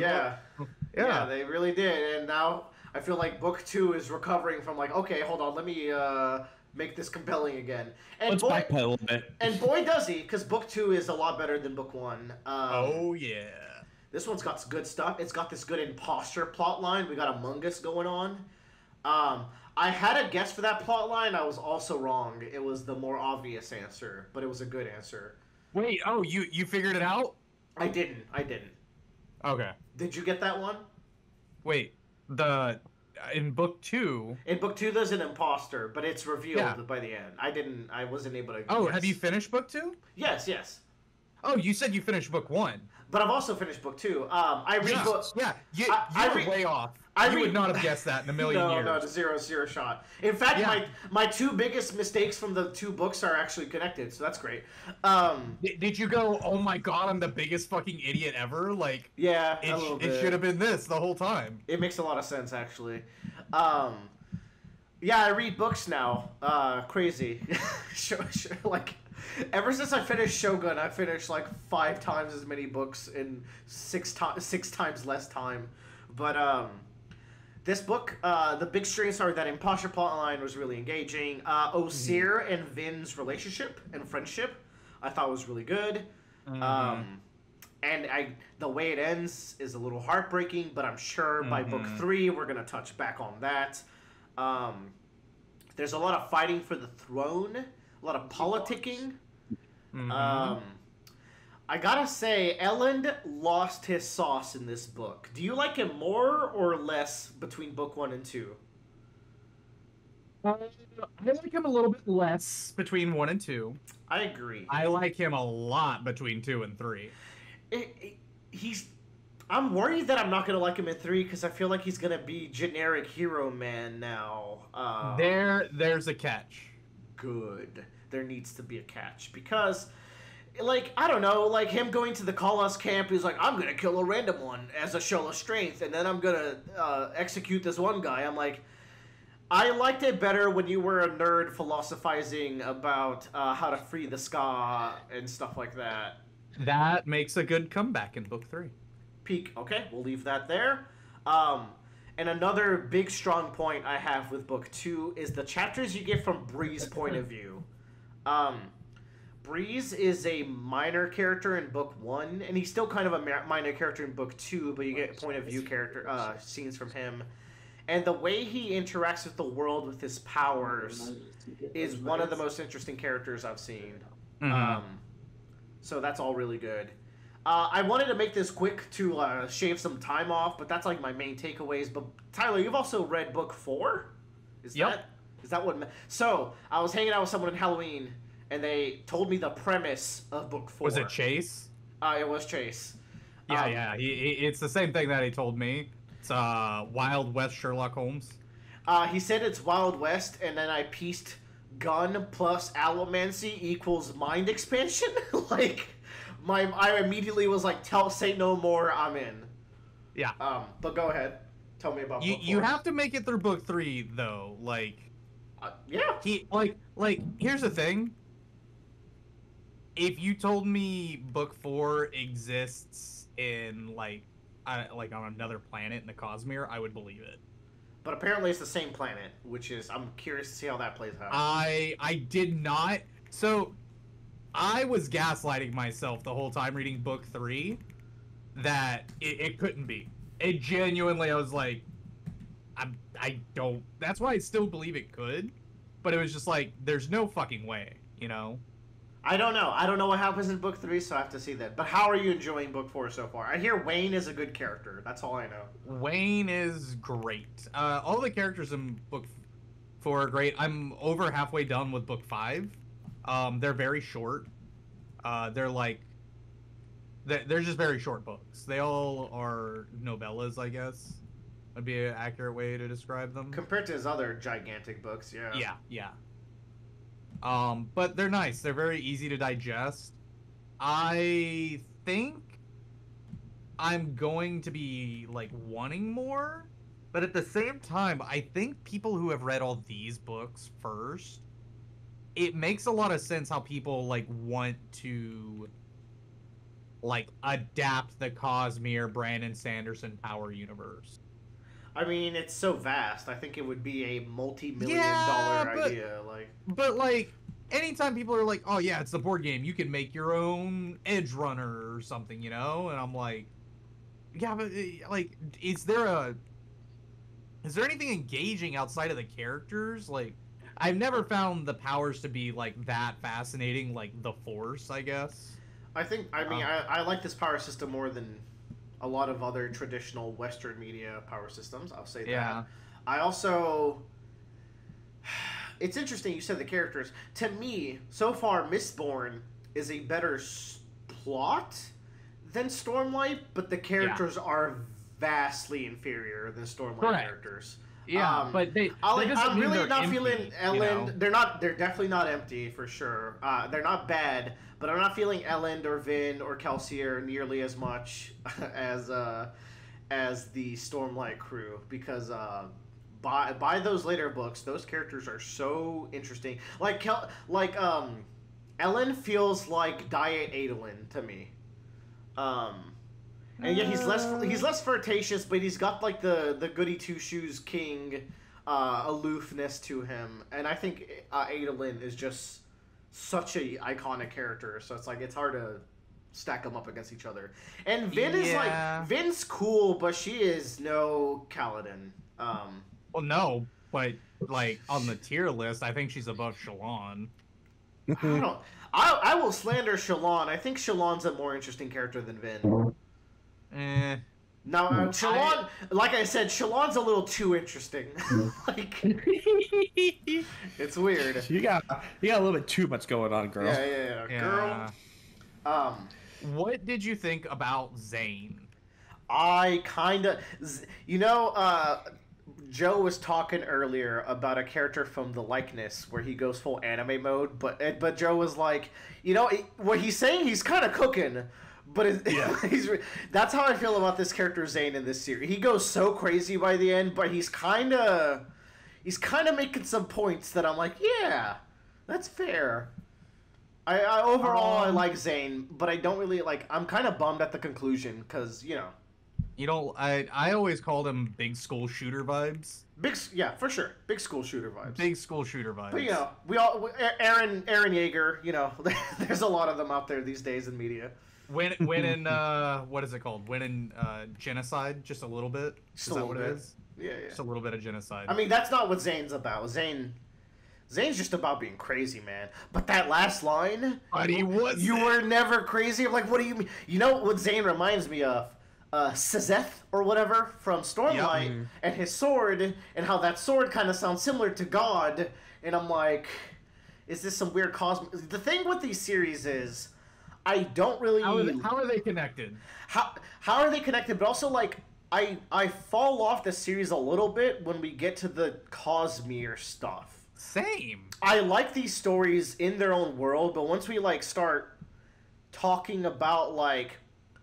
they really did. And now I feel like book 2 is recovering from like, okay, hold on, let me make this compelling again. And let's backpedal a little bit. And boy, does he, because book 2 is a lot better than book 1. Oh yeah. This one's got good stuff. It's got this good imposter plot line. We got Among Us going on. I had a guess for that plot line. I was also wrong. It was the more obvious answer, but it was a good answer. Wait, you figured it out? I didn't. Okay. Did you get that one? Wait, in book 2... In book 2, there's an imposter, but it's revealed by the end. I wasn't able to guess. Have you finished book 2? Yes. Oh, you said you finished book 1. But I've also finished book 2. I read books. Yeah, you're way off. You would not have guessed that in a million years. No, zero shot. In fact, my two biggest mistakes from the 2 books are actually connected, so that's great. Did you go, oh my god, I'm the biggest fucking idiot ever? Like, yeah, a little bit. It should have been this the whole time. It makes a lot of sense, actually. Yeah, I read books now. Crazy. Like, ever since I finished Shogun, I finished like 5 times as many books in 6 times less time. But this book, the big strengths are that imposter plotline was really engaging. Osir and Vin's relationship and friendship, I thought was really good. And the way it ends is a little heartbreaking, but I'm sure by book 3 we're gonna touch back on that. There's a lot of fighting for the throne, a lot of politicking. I gotta say, Elend lost his sauce in this book. Do you like him more or less between book 1 and 2? I like him a little bit less between 1 and 2. I agree. I like him a lot between 2 and 3. I'm worried that I'm not gonna like him in 3 because I feel like he's gonna be generic hero man now. There's a catch. Good. There needs to be a catch because, like, I don't know, like him going to the Kalas camp, he's like, I'm gonna kill a random one as a show of strength, and then I'm gonna execute this one guy. I'm like, I liked it better when you were a nerd philosophizing about how to free the ska and stuff like that. That makes a good comeback in book 3. Peak. Okay, we'll leave that there. And another big strong point I have with book 2 is the chapters you get from Bree's point of view. Breeze is a minor character in book 1, and he's still kind of a minor character in book 2, but you get point of view character scenes from him. And the way he interacts with the world with his powers is one of the most interesting characters I've seen. So that's all really good. I wanted to make this quick to shave some time off, but that's like my main takeaways. But Tyler, you've also read book 4? Is that what? So I was hanging out with someone in Halloween, and they told me the premise of book 4. Was it Chase? It was Chase. Yeah. It's the same thing that he told me. It's Wild West Sherlock Holmes. He said it's Wild West, and then I pieced gun plus allomancy equals mind expansion. Like, I immediately was like, say no more, I'm in. Yeah. But go ahead. Tell me about book 4. You have to make it through book 3, though. Like, yeah. Here's the thing. If you told me book 4 exists in like on another planet in the Cosmere, I would believe it. But apparently it's the same planet, which is, I'm curious to see how that plays out. I did not. So I was gaslighting myself the whole time reading book 3 that it couldn't be. It genuinely, I was like, I don't. That's why I still believe it could, but it was just like, there's no fucking way, you know. I don't know. I don't know what happens in book 3, so I have to see that. But how are you enjoying book 4 so far? I hear Wayne is a good character. That's all I know. Wayne is great. All the characters in book 4 are great. I'm over halfway done with book 5. They're very short. They're just very short books. They all are novellas, I guess. Would be an accurate way to describe them. Compared to his other gigantic books, yeah. Yeah. But they're nice. They're very easy to digest. I think I'm going to be, like, wanting more. But at the same time, I think people who have read all these books first, it makes a lot of sense how people, like, want to, like, adapt the Cosmere Brandon Sanderson power universe. I mean, it's so vast. I think it would be a multi-million-dollar idea. But like, anytime people are like, "Oh yeah, it's the board game. You can make your own Edge Runner or something," you know, and I'm like, "Yeah, but like, is there anything engaging outside of the characters? Like, I've never found the powers to be like that fascinating. Like the Force, I guess. I like this power system more than a lot of other traditional Western media power systems. I'll say that. Yeah. I also... It's interesting you said the characters. To me, so far, Mistborn is a better plot than Stormlight, but the characters are vastly inferior than Stormlight characters. Yeah, but I'm really not empty, feeling Elend. You know? They're definitely not empty for sure. They're not bad, but I'm not feeling Elend or Vin or Kelsier nearly as much as the Stormlight crew, because by those later books, those characters are so interesting. Elend feels like Diet Adolin to me. And yeah, he's less flirtatious, but he's got like the goody two shoes king aloofness to him, and I think Adolin is just such a iconic character. So it's like it's hard to stack them up against each other. And Vin is like Vin's cool, but she is no Kaladin. Well, no, but like on the tier list, I think she's above Shallan. I will slander Shallan. I think Shallan's a more interesting character than Vin. Now, Shallan, like I said, Shallan's a little too interesting. Like, it's weird. You got a little bit too much going on, girl. Yeah. Girl. What did you think about Zane? I kind of, Joe was talking earlier about a character from The Likeness where he goes full anime mode, but Joe was like, what he's saying, he's kind of cooking. But that's how I feel about this character Zane in this series. He goes so crazy by the end, but he's kind of making some points that I'm like, yeah, that's fair. I overall I like Zane, but I don't really like. I'm kind of bummed at the conclusion because I always called him big school shooter vibes. For sure, big school shooter vibes. Big school shooter vibes. But we all Aaron Yeager. There's a lot of them out there these days in media. When in what is it called? When in genocide, just a little bit. Is that what it is? Yeah. Just a little bit of genocide. I mean, that's not what Zane's about. Zane's just about being crazy, man. But that last line, you were never crazy. I'm like, what do you mean? You know what Zane reminds me of? Sazeth or whatever from Stormlight, and his sword, and how that sword kind of sounds similar to God. And I'm like, is this some weird cosmic? The thing with these series is, I don't really. How are they connected? How are they connected? But also, like, I fall off the series a little bit when we get to the Cosmere stuff. Same. I like these stories in their own world, but once we like start talking about like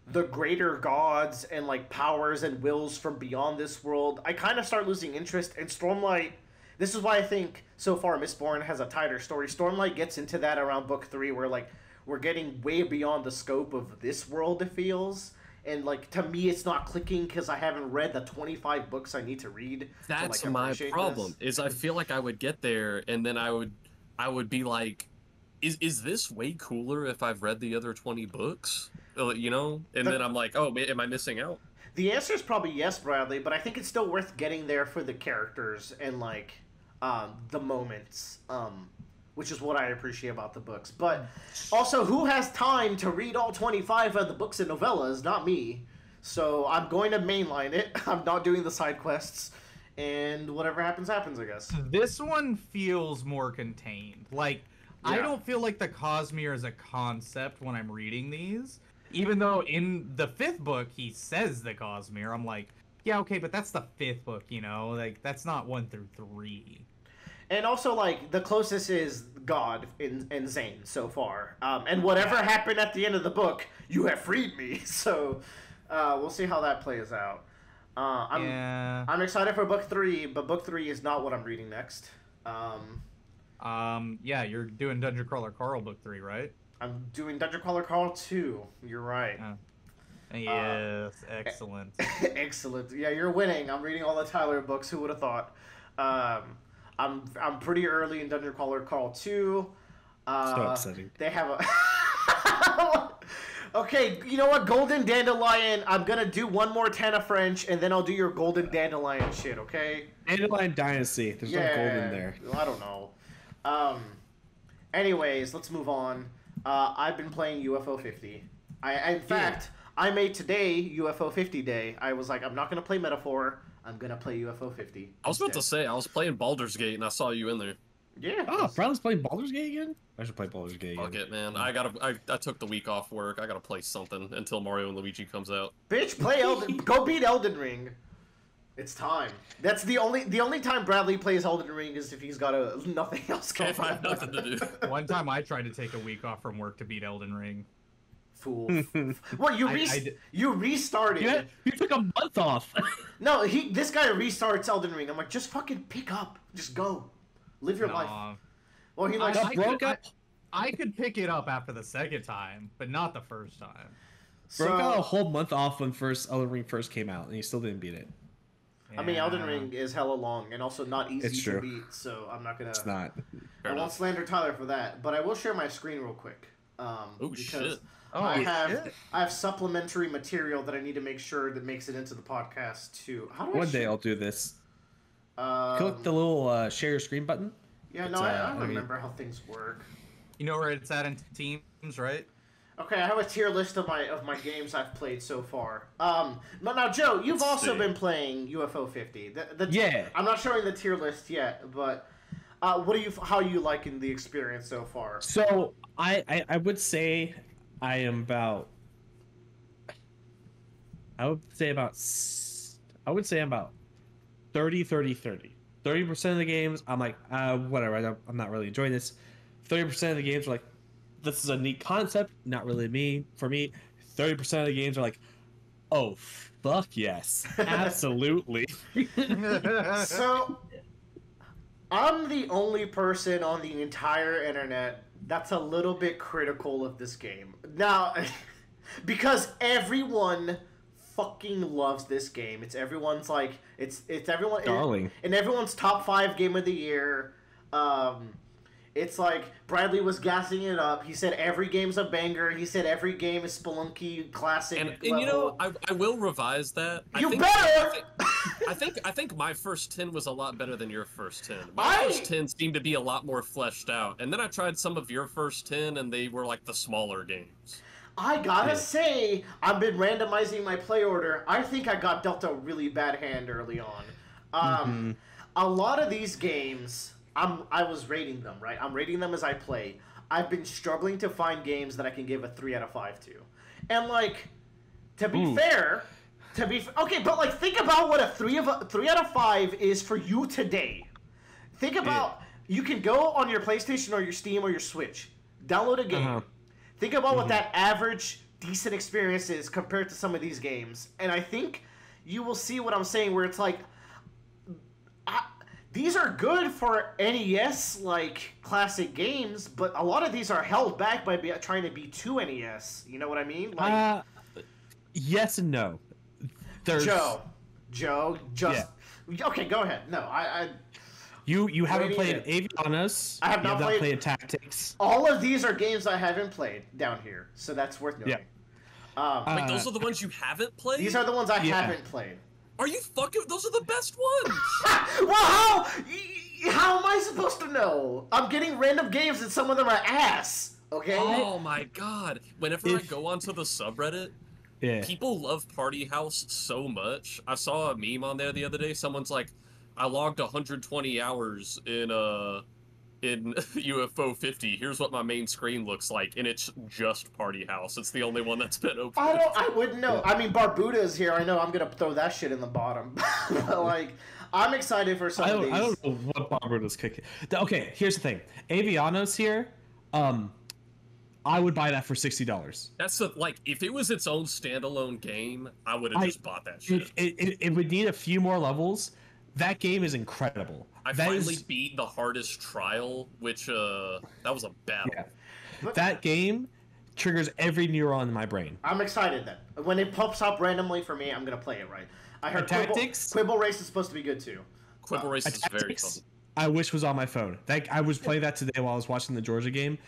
the greater gods and like powers and wills from beyond this world, I kind of start losing interest. And Stormlight, this is why I think so far Mistborn has a tighter story. Stormlight gets into that around book 3, where like we're getting way beyond the scope of this world, it feels. And like to me, it's not clicking because I haven't read the 25 books I need to read. That's to, like, my problem. this. Is I feel like I would get there and then I would be like, is this way cooler if I've read the other 20 books? You know? And then I'm like, oh, am I missing out? The answer is probably yes, Bradley, but I think it's still worth getting there for the characters and like the moments. Which is what I appreciate about the books. But also, who has time to read all 25 of the books and novellas? Not me. So I'm going to mainline it. I'm not doing the side quests. And whatever happens, happens, I guess. This one feels more contained. Like, yeah. I don't feel like the Cosmere is a concept when I'm reading these. Even though in the 5th book, he says the Cosmere. I'm like, yeah, okay, but that's the 5th book, you know? Like, that's not 1 through 3. And also, like, the closest is God and Zane so far. And whatever happened at the end of the book, you have freed me. So, we'll see how that plays out. I'm excited for book 3, but book 3 is not what I'm reading next. Yeah, you're doing Dungeon Crawler Carl book 3, right? I'm doing Dungeon Crawler Carl 2. You're right. Yes, excellent. Excellent. Yeah, you're winning. I'm reading all the Tyler books. Who would have thought? I'm pretty early in Dungeon Crawler Carl 2. So upsetting. They have a... Okay, you know what? Golden Dandelion. I'm going to do one more Tana French, and then I'll do your Golden Dandelion shit, okay? Dandelion Dynasty. There's no gold in there. I don't know. Anyways, let's move on. I've been playing UFO 50. In fact, I made today UFO 50 day. I was like, I'm not going to play Metaphor. I'm going to play UFO 50. I was about to say, I was playing Baldur's Gate, and I saw you in there. Yeah. Oh, Bradley's playing Baldur's Gate again? I should play Baldur's Gate again. Fuck it, man. I took the week off work. I gotta play something until Mario and Luigi comes out. Bitch, play Go beat Elden Ring. It's time. That's the only time Bradley plays Elden Ring is if he's got nothing else going on. If I have nothing to do. One time I tried to take a week off from work to beat Elden Ring. Fool. Well, you restarted. You took a month off. No, this guy restarts Elden Ring. I'm like, just fucking pick up. Just go. Live your life. Well, he likes I could pick it up after the second time, but not the first time. Bro got a whole month off when Elden Ring first came out, and he still didn't beat it. I mean, Elden Ring is hella long and also not easy to beat, so I'm not gonna. It's not. I won't slander Tyler for that, but I will share my screen real quick. Because shit. I have supplementary material that I need to make sure that makes it into the podcast too. How do One day I'll do this. Click the little share your screen button. Yeah, no, I don't remember how things work. You know where it's at in Teams, right? Okay, I have a tier list of my games I've played so far. But now, Joe, you've also been playing UFO 50. Yeah. I'm not showing the tier list yet, but how are you liking the experience so far? So I would say I'm about 30. 30% of the games, I'm like, whatever, I'm not really enjoying this. 30% of the games are like, this is a neat concept, not really for me. 30% of the games are like, oh, fuck yes, absolutely. So, I'm the only person on the entire internet that's a little bit critical of this game. Now, because everyone fucking loves this game. It's everyone's like it's everyone darling. In everyone's top 5 game of the year. It's like Bradley was gassing it up. He said every game's a banger. He said every game is Spelunky classic. And you know, I will revise that. I think my first 10 was a lot better than your first 10. My first 10 seemed to be a lot more fleshed out. And then I tried some of your first 10 and they were like the smaller games. I gotta say, I've been randomizing my play order. I think I got dealt a really bad hand early on. A lot of these games, I was rating them, right? I'm rating them as I play. I've been struggling to find games that I can give a 3 out of 5 to. And, like, to be fair, okay, but, like, think about what a 3 out of 5 is for you today. Think about, you can go on your PlayStation or your Steam or your Switch, download a game. Think about what that average, decent experience is compared to some of these games. And I think you will see what I'm saying, where it's like, these are good for NES, like, classic games, but a lot of these are held back by trying to be too NES. You know what I mean? Like, yes and no. Joe, just... Yeah. Okay, go ahead. No, You haven't played Avianos. I have not played Tactics. All of these are games I haven't played down here, so that's worth noting. Yeah. Wait, those are the ones you haven't played? These are the ones I haven't played. Are you fucking... Those are the best ones! Well, how am I supposed to know? I'm getting random games and some of them are ass, okay? Oh my god. Whenever I go onto the subreddit, people love Party House so much. I saw a meme on there the other day. Someone's like, I logged 120 hours in UFO 50. Here's what my main screen looks like, and it's just Party House. It's the only one that's been open. I wouldn't know. I mean, Barbuda's here. I know I'm gonna throw that shit in the bottom. But, like, I'm excited for some of these. I don't know what Barbuda's kicking. Okay, here's the thing. Avianos here, I would buy that for $60. That's like, if it was its own standalone game, I would have just bought that shit. It would need a few more levels. That game is incredible. I finally beat the hardest trial, which, that was a battle. Yeah. That game triggers every neuron in my brain. I'm excited then. When it pops up randomly for me, I'm going to play it right. I heard Quibble Race is supposed to be good too. Quibble Race is very fun. I wish was on my phone. I was playing that today while I was watching the Georgia game.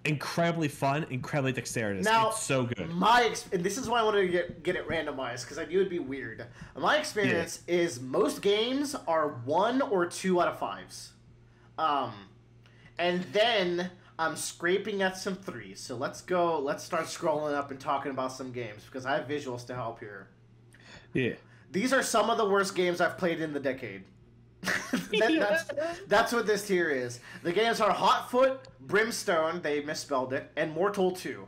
Incredibly fun, incredibly dexterous. Now, it's so good. And this is why I wanted to get it randomized, because I knew it'd be weird. My experience is most games are 1 or 2 out of 5s. And then I'm scraping at some 3s. So let's start scrolling up and talking about some games, because I have visuals to help here. Yeah. These are some of the worst games I've played in the decade. That's what this tier is. The games are Hotfoot, Brimstone, they misspelled it, and Mortal 2.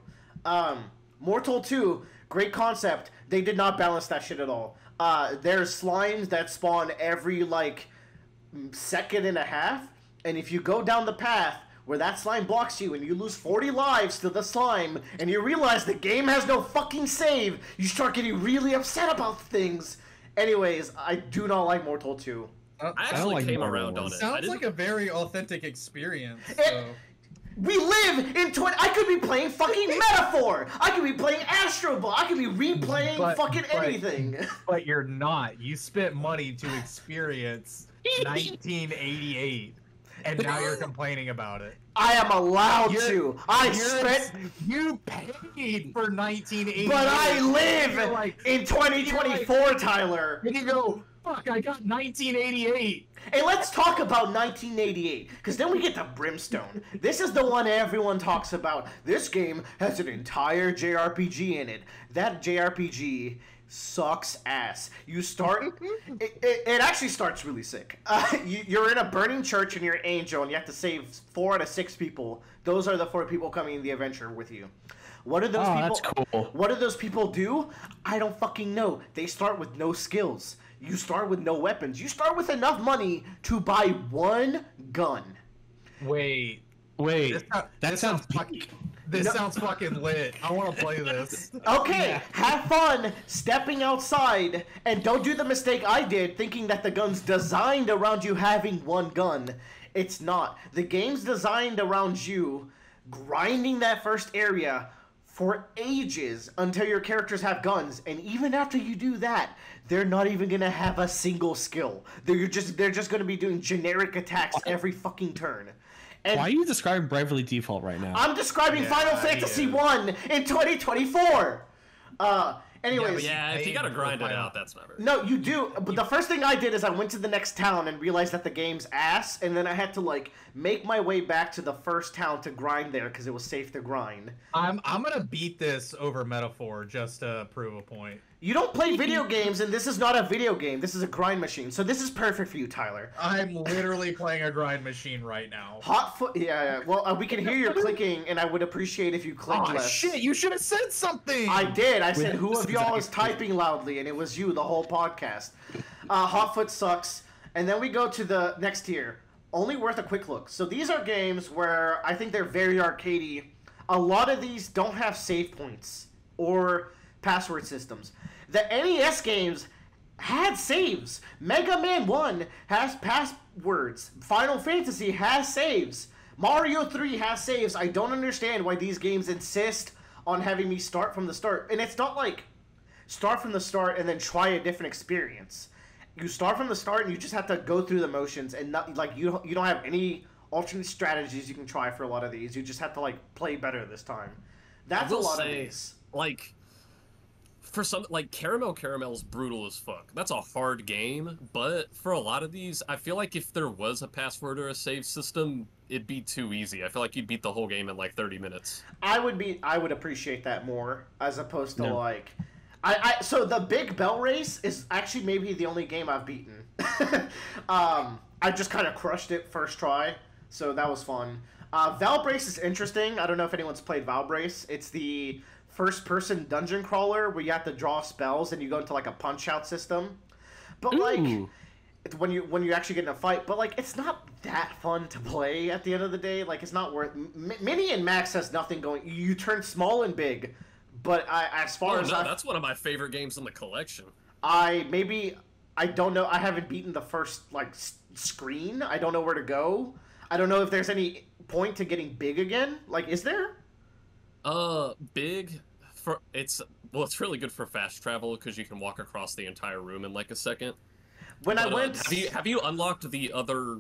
Mortal 2, great concept. They did not balance that shit at all. There's slimes that spawn every, like, second and a half, and if you go down the path where that slime blocks you and you lose 40 lives to the slime, and you realize the game has no fucking save, you start getting really upset about things. Anyways, I do not like Mortal 2. I actually came around on it. Sounds like a very authentic experience. We live in I could be playing fucking Metaphor. I could be playing Astro Ball. I could be replaying anything. But you're not. You spent money to experience 1988, and now you're complaining about it. I am allowed to. You paid for 1988. But I live in 2024, Tyler. And you go, fuck, I got 1988. Hey, let's talk about 1988, because then we get to Brimstone. This is the one everyone talks about. This game has an entire JRPG in it. That JRPG sucks ass. You start... it actually starts really sick. You're in a burning church and you're an angel, and you have to save 4 out of 6 people. Those are the 4 people coming in the adventure with you. What do those people... That's cool. What do those people do? I don't fucking know. They start with no skills. You start with no weapons. You start with enough money to buy 1 gun. Wait. That sounds sounds fucking lit. I want to play this. Okay, have fun stepping outside, and don't do the mistake I did thinking that the gun's designed around you having 1 gun. It's not. The game's designed around you grinding that first area for ages until your characters have guns, and even after you do that, they're not even gonna have a single skill. They're just gonna be doing generic attacks every fucking turn. And why are you describing Bravely Default right now? I'm describing Final Fantasy 1 in 2024. Anyways. Yeah, if you gotta grind it out, that's not very... No, you do. But the first thing I did is I went to the next town and realized that the game's ass, and then I had to, like, make my way back to the first town to grind there because it was safe to grind. I'm gonna beat this over Metaphor just to prove a point. You don't play video games, and this is not a video game. This is a grind machine. So this is perfect for you, Tyler. I'm literally playing a grind machine right now. Yeah. Well, we can hear your clicking, and I would appreciate if you clicked less. Shit, you should have said something! I did. I said, who of y'all is typing loudly? And it was you the whole podcast. Hotfoot sucks. And then we go to the next tier. Only worth a quick look. So these are games where I think they're very arcadey. A lot of these don't have save points or password systems. The NES games had saves. Mega Man 1 has passwords. Final Fantasy has saves. Mario 3 has saves. I don't understand why these games insist on having me start from the start. And it's not like start from the start and then try a different experience. You start from the start and you just have to go through the motions, and not like you don't have any alternate strategies you can try for a lot of these. You just have to like play better this time. That's a lot of these. Like, for some, like, Caramel's brutal as fuck. That's a hard game, but for a lot of these, I feel like if there was a password or a save system, it'd be too easy. I feel like you'd beat the whole game in like 30 minutes. I would appreciate that more, as opposed to like, so the Big Bell Race is actually maybe the only game I've beaten. I just kind of crushed it first try, so that was fun. Valbrace is interesting. I don't know if anyone's played Valbrace. It's the first-person dungeon crawler where you have to draw spells and you go into like a punch-out system. But like, when you actually get in a fight, but like, it's not that fun to play at the end of the day. Like, it's not worth. Mini and Max has nothing going. You turn small and big, but as far as that's one of my favorite games in the collection. I don't know. I haven't beaten the first like screen. I don't know where to go. I don't know if there's any point to getting big again. Like, is there? Big it's really good for fast travel because you can walk across the entire room in like a second. Have you unlocked the other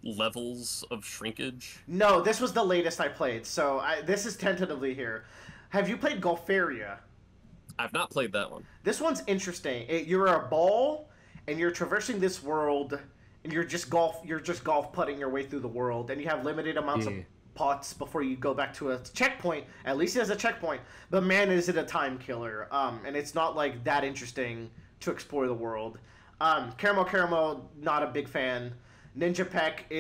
levels of shrinkage? No, this was the latest I played, so this is tentatively here. Have you played Golferia? I've not played that one. This one's interesting. You're a ball, and you're traversing this world, and you're just golf putting your way through the world, and you have limited amounts of pots before you go back to a checkpoint. At least it has a checkpoint, but man, is it a time killer. And it's not like that interesting to explore the world. Caramel, not a big fan. Ninpek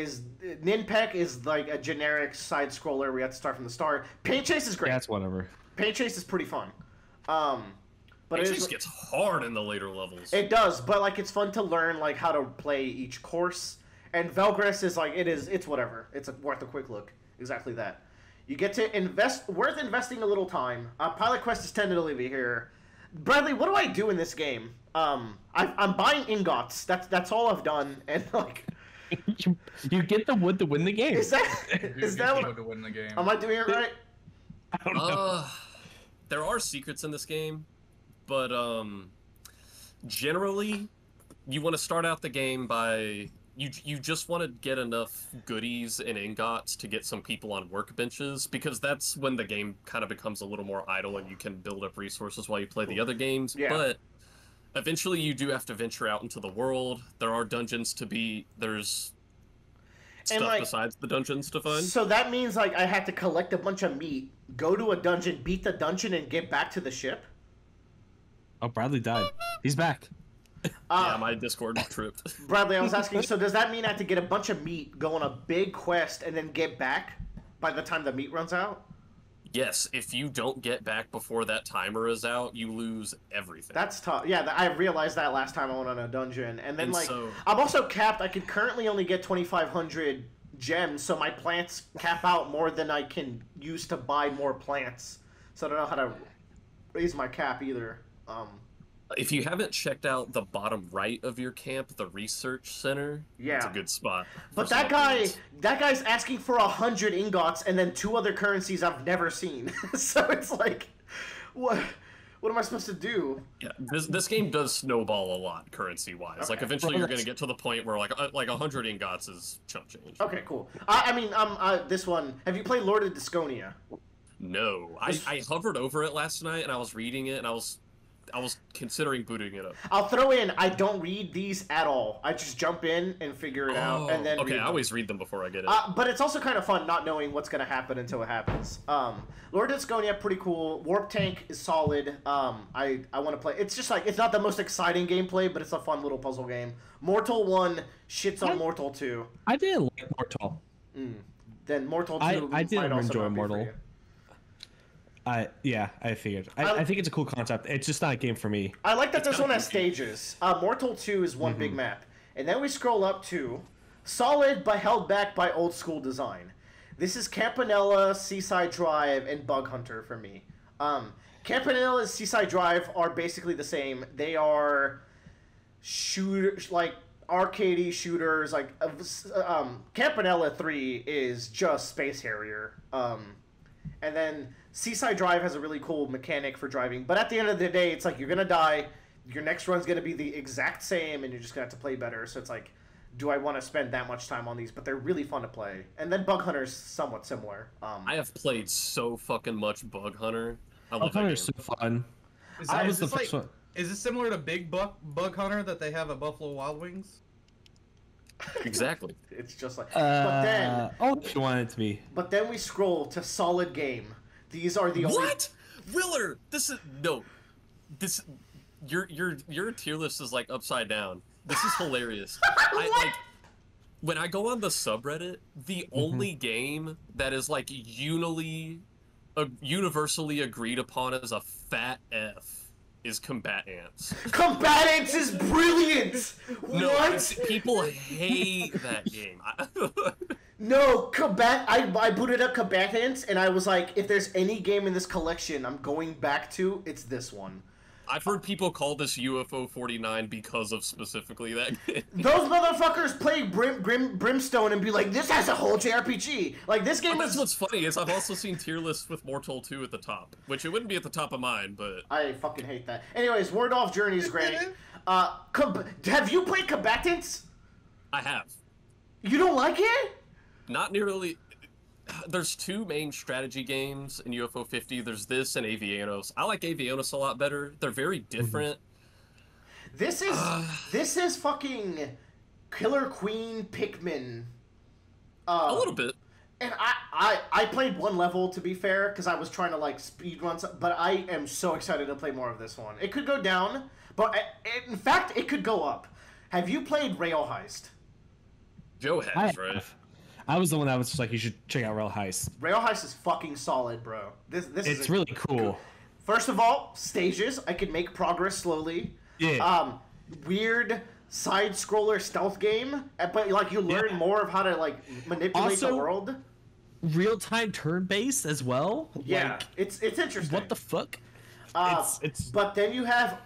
is like a generic side scroller where you have to start from the start. Paint Chase is great. That's whatever. Paint Chase is pretty fun. But Paint Chase gets hard in the later levels. It does, but like it's fun to learn like how to play each course. And Velgris is like it's whatever. It's worth a quick look. Exactly that. You get to worth investing a little time. Pilot Quest is tentatively here. Bradley, what do I do in this game? I'm buying ingots. That's all I've done, and like. You get the wood to win the game. Is that what to win the game? Am I doing it right? I don't know. There are secrets in this game, but generally, you want to start out the game by you just want to get enough goodies and ingots to get some people on workbenches, because that's when the game kind of becomes a little more idle and you can build up resources while you play the other games. Yeah. But eventually you do have to venture out into the world. There are dungeons to be... There's stuff besides the dungeons to find. So that means like I have to collect a bunch of meat, go to a dungeon, beat the dungeon, and get back to the ship? Oh, Bradley died. He's back. Yeah, my Discord tripped. Bradley, I was asking, so does that mean I have to get a bunch of meat, go on a big quest, and then get back by the time the meat runs out? Yes, if you don't get back before that timer is out, you lose everything. That's tough. Yeah, I realized that last time I went on a dungeon. And then, I'm also capped. I can currently only get 2,500 gems, so my plants cap out more than I can use to buy more plants. So I don't know how to raise my cap either. If you haven't checked out the bottom right of your camp, the research center, it's a good spot. But that guy's asking for 100 ingots and then 2 other currencies I've never seen. So it's like, what am I supposed to do? Yeah, this game does snowball a lot currency-wise. Okay. Like eventually you're gonna get to the point where like 100 ingots is chump change. Okay, cool. This one. Have you played Lord of Disconia? No, I hovered over it last night and I was reading it and I was I was considering booting it up. I'll throw in, I don't read these at all. I just jump in and figure it out, and then okay, I always read them before I get it. But it's also kind of fun not knowing what's going to happen until it happens. Lord of Disconia, pretty cool. Warp Tank is solid. I want to play. It's just like, it's not the most exciting gameplay, but it's a fun little puzzle game. Mortal 1 shits on Mortal 2. I didn't like Mortal. Then Mortal 2 I didn't might also enjoy not be for Mortal. you. I figured. I think it's a cool concept. It's just not a game for me. I like that this one has stages. Mortal 2 is one big map. And then we scroll up to solid but held back by old school design. This is Campanella, Seaside Drive, and Bug Hunter for me. Campanella and Seaside Drive are basically the same. They are shooters, like arcadey shooters. Like Campanella 3 is just Space Harrier. And then Seaside Drive has a really cool mechanic for driving. But at the end of the day, it's like you're going to die. Your next run's going to be the exact same, and you're just going to have to play better. So it's like, do I want to spend that much time on these? But they're really fun to play. And then Bug Hunter's somewhat similar. I have played so fucking much Bug Hunter. Bug Hunter's so fun. Is this similar to Big Bug Hunter that they have at Buffalo Wild Wings? Exactly. It's just like... but then... if you want it to be. But then we scroll to solid game. These are the only... What? Willer! This is... No. This... Your tier list is, like, upside down. This is hilarious. When I go on the subreddit, the only game that is, like, universally agreed upon as a fat F is Combatants. Combatants is brilliant! No, What? People hate that game. No, I booted up Combatants, and I was like, if there's any game in this collection I'm going back to, it's this one. I've heard people call this UFO 49 because of specifically that game. Those motherfuckers play Brimstone and be like, this has a whole JRPG. Like, this game That's what's funny is I've also seen tier lists with Mortal 2 at the top, which it wouldn't be at the top of mine, but... I fucking hate that. Anyways, Wardolph Journey is great. Have you played Combatants? I have. You don't like it? Not nearly... There's two main strategy games in UFO 50. There's this and Avianos. I like Avianos a lot better. They're very different. This is fucking Killer Queen Pikmin. A little bit. And I played one level, to be fair, because I was trying to like speedrun, but I am so excited to play more of this one. It could go down, but in fact, it could go up. Have you played Rail Heist? Joe has, right? I was the one that was just like, you should check out Rail Heist. Rail Heist is fucking solid, bro. It's really cool. First of all, stages. I can make progress slowly. Yeah. Weird side-scroller stealth game, but like you learn more of how to like manipulate the world. Real-time turn-based as well. Yeah, like, it's interesting. What the fuck? But then you have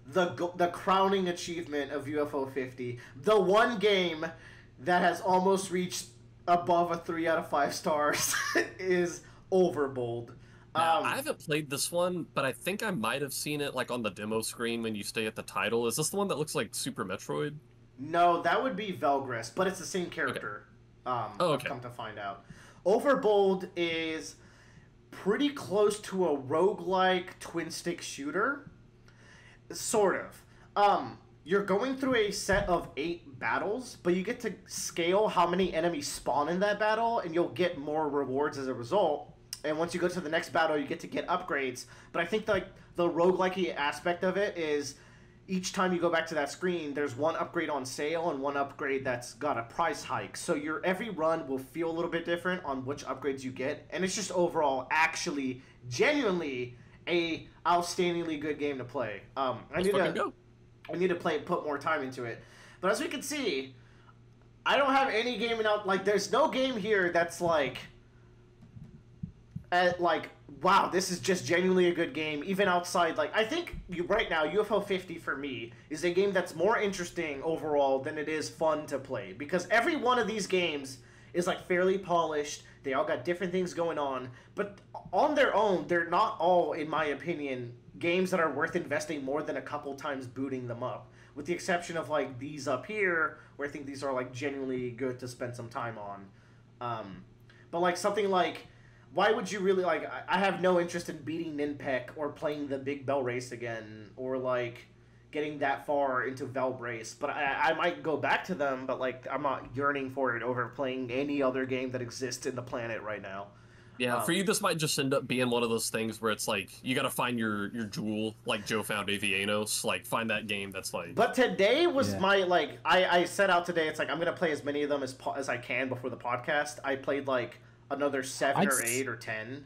the crowning achievement of UFO 50, the one game that has almost reached above a 3 out of 5 stars is Overbold. Now, I haven't played this one, but I think I might have seen it like on the demo screen when you stay at the title. Is this the one that looks like Super Metroid? No, that would be Velgress, but it's the same character. Okay. I've come to find out. Overbold is pretty close to a roguelike twin-stick shooter. Sort of. You're going through a set of 8 battles, but you get to scale how many enemies spawn in that battle, and you'll get more rewards as a result. And once you go to the next battle, you get to get upgrades. But I think like the roguelike aspect of it is each time you go back to that screen, there's one upgrade on sale and one upgrade that's got a price hike. So your every run will feel a little bit different on which upgrades you get. And it's just overall actually genuinely a outstandingly good game to play. I need to put more time into it. But as we can see, I don't have any game like there's no game here that's like wow, this is just genuinely a good game, even outside, like, I think right now, UFO 50 for me is a game that's more interesting overall than it is fun to play, because every one of these games is, like, fairly polished, they all got different things going on, but on their own, they're not all, in my opinion, games that are worth investing more than a couple times booting them up, with the exception of, like, these up here, where I think these are, like, genuinely good to spend some time on. But, like, something like why would you really like? I have no interest in beating Ninpek or playing the Big Bell Race again, or like getting that far into Velbrace. But I might go back to them, but like I'm not yearning for it over playing any other game that exists in the planet right now. Yeah, for you, this might just end up being one of those things where it's like you got to find your jewel, like Joe found Avianos. Like find that game that's like. But today was my like I set out today. It's like I'm gonna play as many of them as I can before the podcast. I played like another 7 or 8 or 10.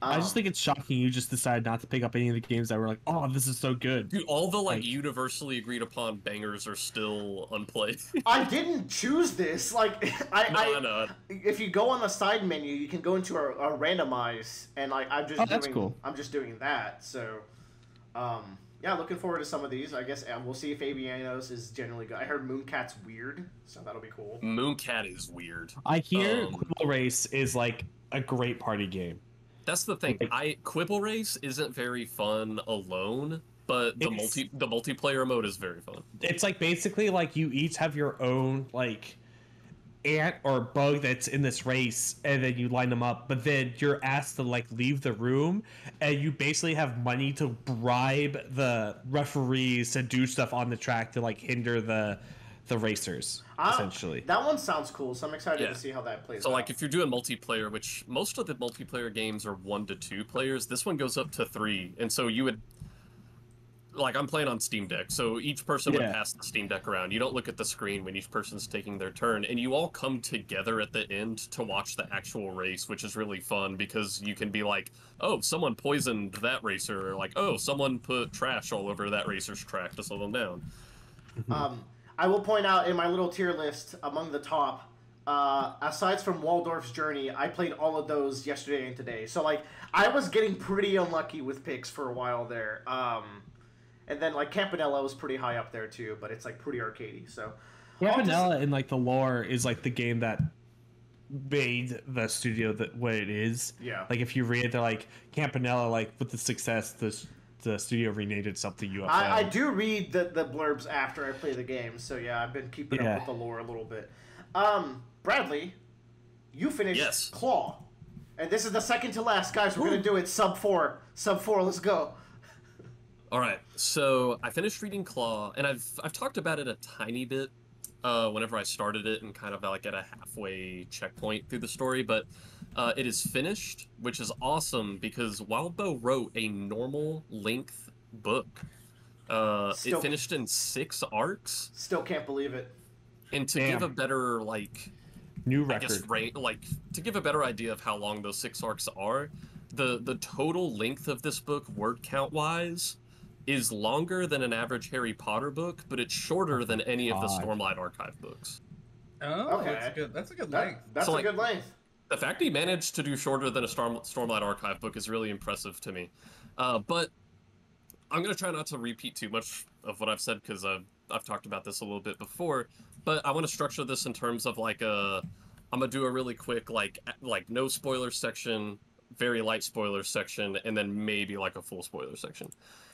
I just think it's shocking you just decided not to pick up any of the games that were like, oh, this is so good. Dude, all the like universally agreed upon bangers are still unplayed. I didn't choose this. Like, No. If you go on the side menu, you can go into a randomize, and like that's cool. I'm just doing that. So, yeah, looking forward to some of these. I guess we'll see if Avianos is generally good. I heard Mooncat's weird, so that'll be cool. Mooncat is weird. I hear Quibble Race is like a great party game. That's the thing. Quibble Race isn't very fun alone, but the multiplayer mode is very fun. It's like basically like you each have your own like ant or bug that's in this race, and then you line them up. But then you're asked to like leave the room, and you basically have money to bribe the referees to do stuff on the track to like hinder the racers, essentially. That one sounds cool, so I'm excited to see how that plays out. So, like, if you're doing multiplayer, which most of the multiplayer games are 1 to 2 players, this one goes up to 3. And so you would... Like, I'm playing on Steam Deck, so each person would pass the Steam Deck around. You don't look at the screen when each person's taking their turn, and you all come together at the end to watch the actual race, which is really fun, because you can be like, oh, someone poisoned that racer, or like, oh, someone put trash all over that racer's track to slow them down. I will point out in my little tier list among the top, aside from Waldorf's Journey, I played all of those yesterday and today. So, like, I was getting pretty unlucky with picks for a while there. And then, like, Campanella was pretty high up there, too, but it's, like, pretty arcadey, so... Campanella in, like, the lore is, like, the game that made the studio what it is. Yeah. Like, if you read it, they're like, Campanella, like, with the success, the studio renamed itself to UFO. I do read the blurbs after I play the game, so yeah, I've been keeping up with the lore a little bit. Bradley, you finished Claw. And this is the second to last. Guys, we're going to do it sub 4. Sub 4, let's go. All right, so I finished reading Claw, and I've talked about it a tiny bit whenever I started it and kind of like at a halfway checkpoint through the story, but it is finished, which is awesome because Wildbow wrote a normal length book. It finished in 6 arcs. Still can't believe it. And to give a better like new record, to give a better idea of how long those 6 arcs are, the total length of this book, word count wise, is longer than an average Harry Potter book, but it's shorter than any of the Stormlight Archive books. Oh, okay. That's a good length. That's a good length. The fact he managed to do shorter than a Stormlight Archive book is really impressive to me. But I'm going to try not to repeat too much of what I've said because I've talked about this a little bit before. But I want to structure this in terms of like I'm going to do a really quick like no spoiler section, very light spoiler section, and then maybe like a full spoiler section.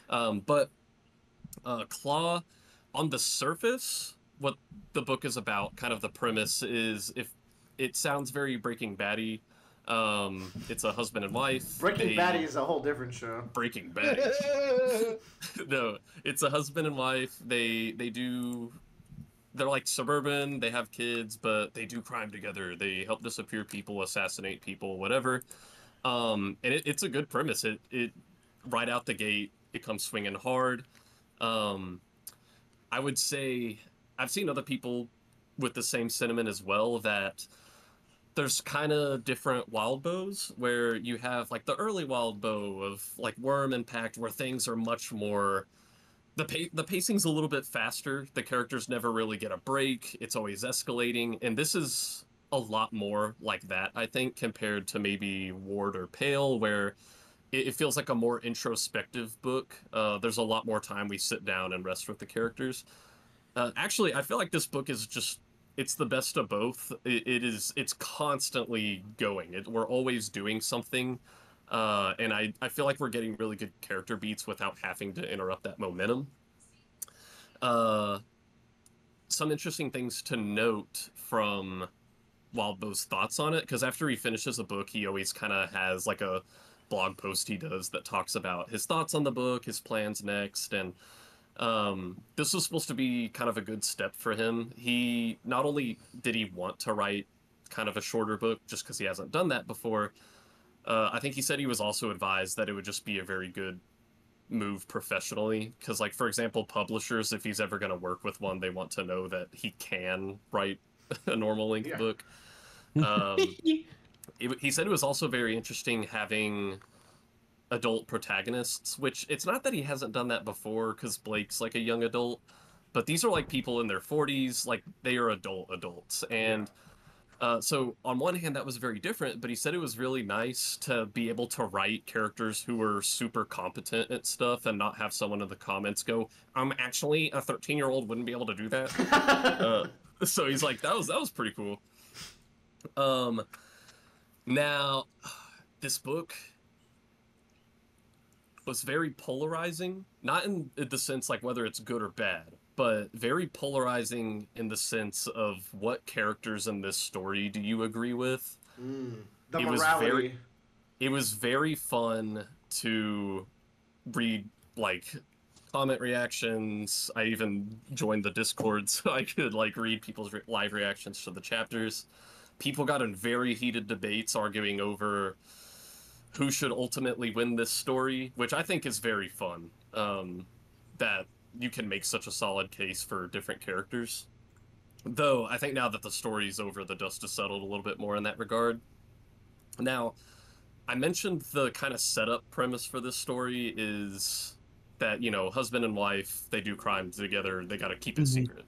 But Claw, on the surface, what the book is about, kind of the premise is, if it sounds very Breaking Bad-y, it's a husband and wife. Breaking Bad is a whole different show. Breaking Bad. No, it's a husband and wife. They're like suburban, they have kids, but they do crime together. They help disappear people, assassinate people, whatever. And it's a good premise. It right out the gate, it comes swinging hard. I would say I've seen other people with the same sentiment as well, that there's kind of different wild bows, where you have like the early wild bow of like Worm and Pact, where things are much more, the pacing's a little bit faster, the characters never really get a break, it's always escalating, and this is a lot more like that, I think, compared to maybe Ward or Pale, where it feels like a more introspective book. There's a lot more time we sit down and rest with the characters. Actually, I feel like this book is just, it's the best of both. It's constantly going. We're always doing something. And I feel like we're getting really good character beats without having to interrupt that momentum. Some interesting things to note from those thoughts on it, because after he finishes a book, he always kind of has like a blog post he does that talks about his thoughts on the book, his plans next, and this was supposed to be kind of a good step for him. He not only did he want to write kind of a shorter book just because he hasn't done that before, I think he said he was also advised that it would just be a very good move professionally, because like, for example, publishers, if he's ever going to work with one, they want to know that he can write a normal length book. He said it was also very interesting having adult protagonists, which it's not that he hasn't done that before, because Blake's like a young adult, but these are like people in their 40s, like they are adults, and so on one hand that was very different, but he said it was really nice to be able to write characters who were super competent at stuff and not have someone in the comments go, actually a 13-year-old wouldn't be able to do that. So he's like, that was pretty cool. Now this book was very polarizing, not in the sense like whether it's good or bad, but very polarizing in the sense of what characters in this story do you agree with? The morality. It was very fun to read, like, comment reactions. I even joined the Discord so I could, like, read people's live reactions to the chapters. People got in very heated debates arguing over who should ultimately win this story, which I think is very fun. That you can make such a solid case for different characters. Though, I think now that the story's over, the dust has settled a little bit more in that regard. Now, I mentioned the kind of setup premise for this story is that, you know, husband and wife, they do crimes together, they gotta keep it secret.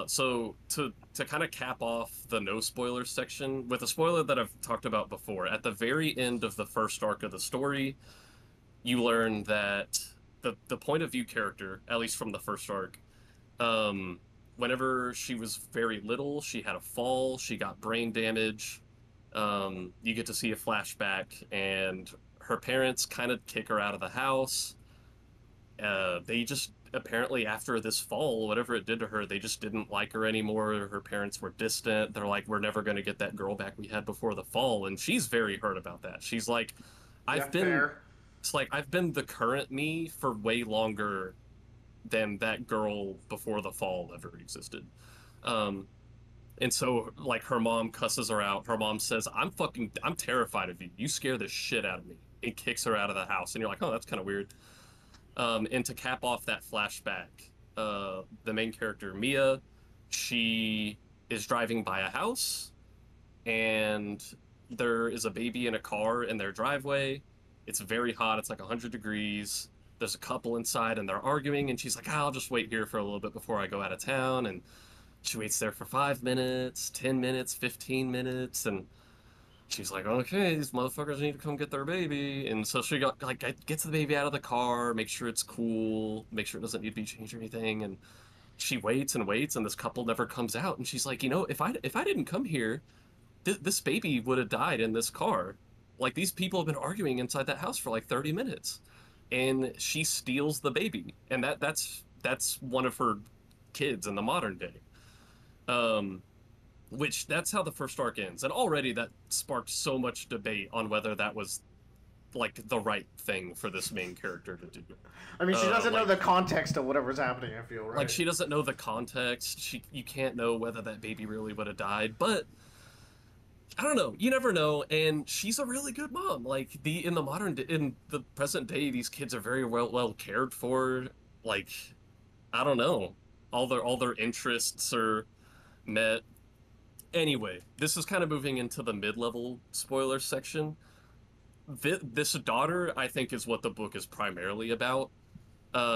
So, to kind of cap off the no spoilers section, with a spoiler that I've talked about before, at the very end of the first arc of the story, you learn that the point of view character, at least from the first arc, whenever she was very little, she had a fall, she got brain damage. You get to see a flashback, and her parents kind of kick her out of the house. They just, apparently after this fall, whatever it did to her, they just didn't like her anymore. Her parents were distant. They're like, we're never going to get that girl back we had before the fall. And she's very hurt about that. She's like, it's like, I've been the current me for way longer than that girl before the fall ever existed. And so, like, her mom cusses her out. Her mom says, I'm terrified of you. You scare the shit out of me. And kicks her out of the house. And you're like, oh, that's kind of weird. And to cap off that flashback, the main character, Mia, she is driving by a house, and there is a baby in a car in their driveway. It's very hot. It's like 100 degrees. There's a couple inside, and they're arguing, and she's like, I'll just wait here for a little bit before I go out of town. And she waits there for 5 minutes, 10 minutes, 15 minutes, and she's like, okay, these motherfuckers need to come get their baby. And so she gets the baby out of the car, make sure it's cool, make sure it doesn't need to be changed or anything. And she waits and waits, and this couple never comes out. And she's like, you know, if I didn't come here, this baby would have died in this car. Like, these people have been arguing inside that house for like 30 minutes. And she steals the baby. And that's one of her kids in the modern day. Which, that's how the first arc ends. And already that sparked so much debate on whether that was, like, the right thing for this main character to do. I mean, she doesn't know the context of whatever's happening, I feel, right? Like, she doesn't know the context. You can't know whether that baby really would have died. But, I don't know. You never know. And she's a really good mom. Like, in the present day, these kids are very well cared for. Like, I don't know. All their interests are met. Anyway, this is kind of moving into the mid-level spoiler section. This daughter, I think, is what the book is primarily about,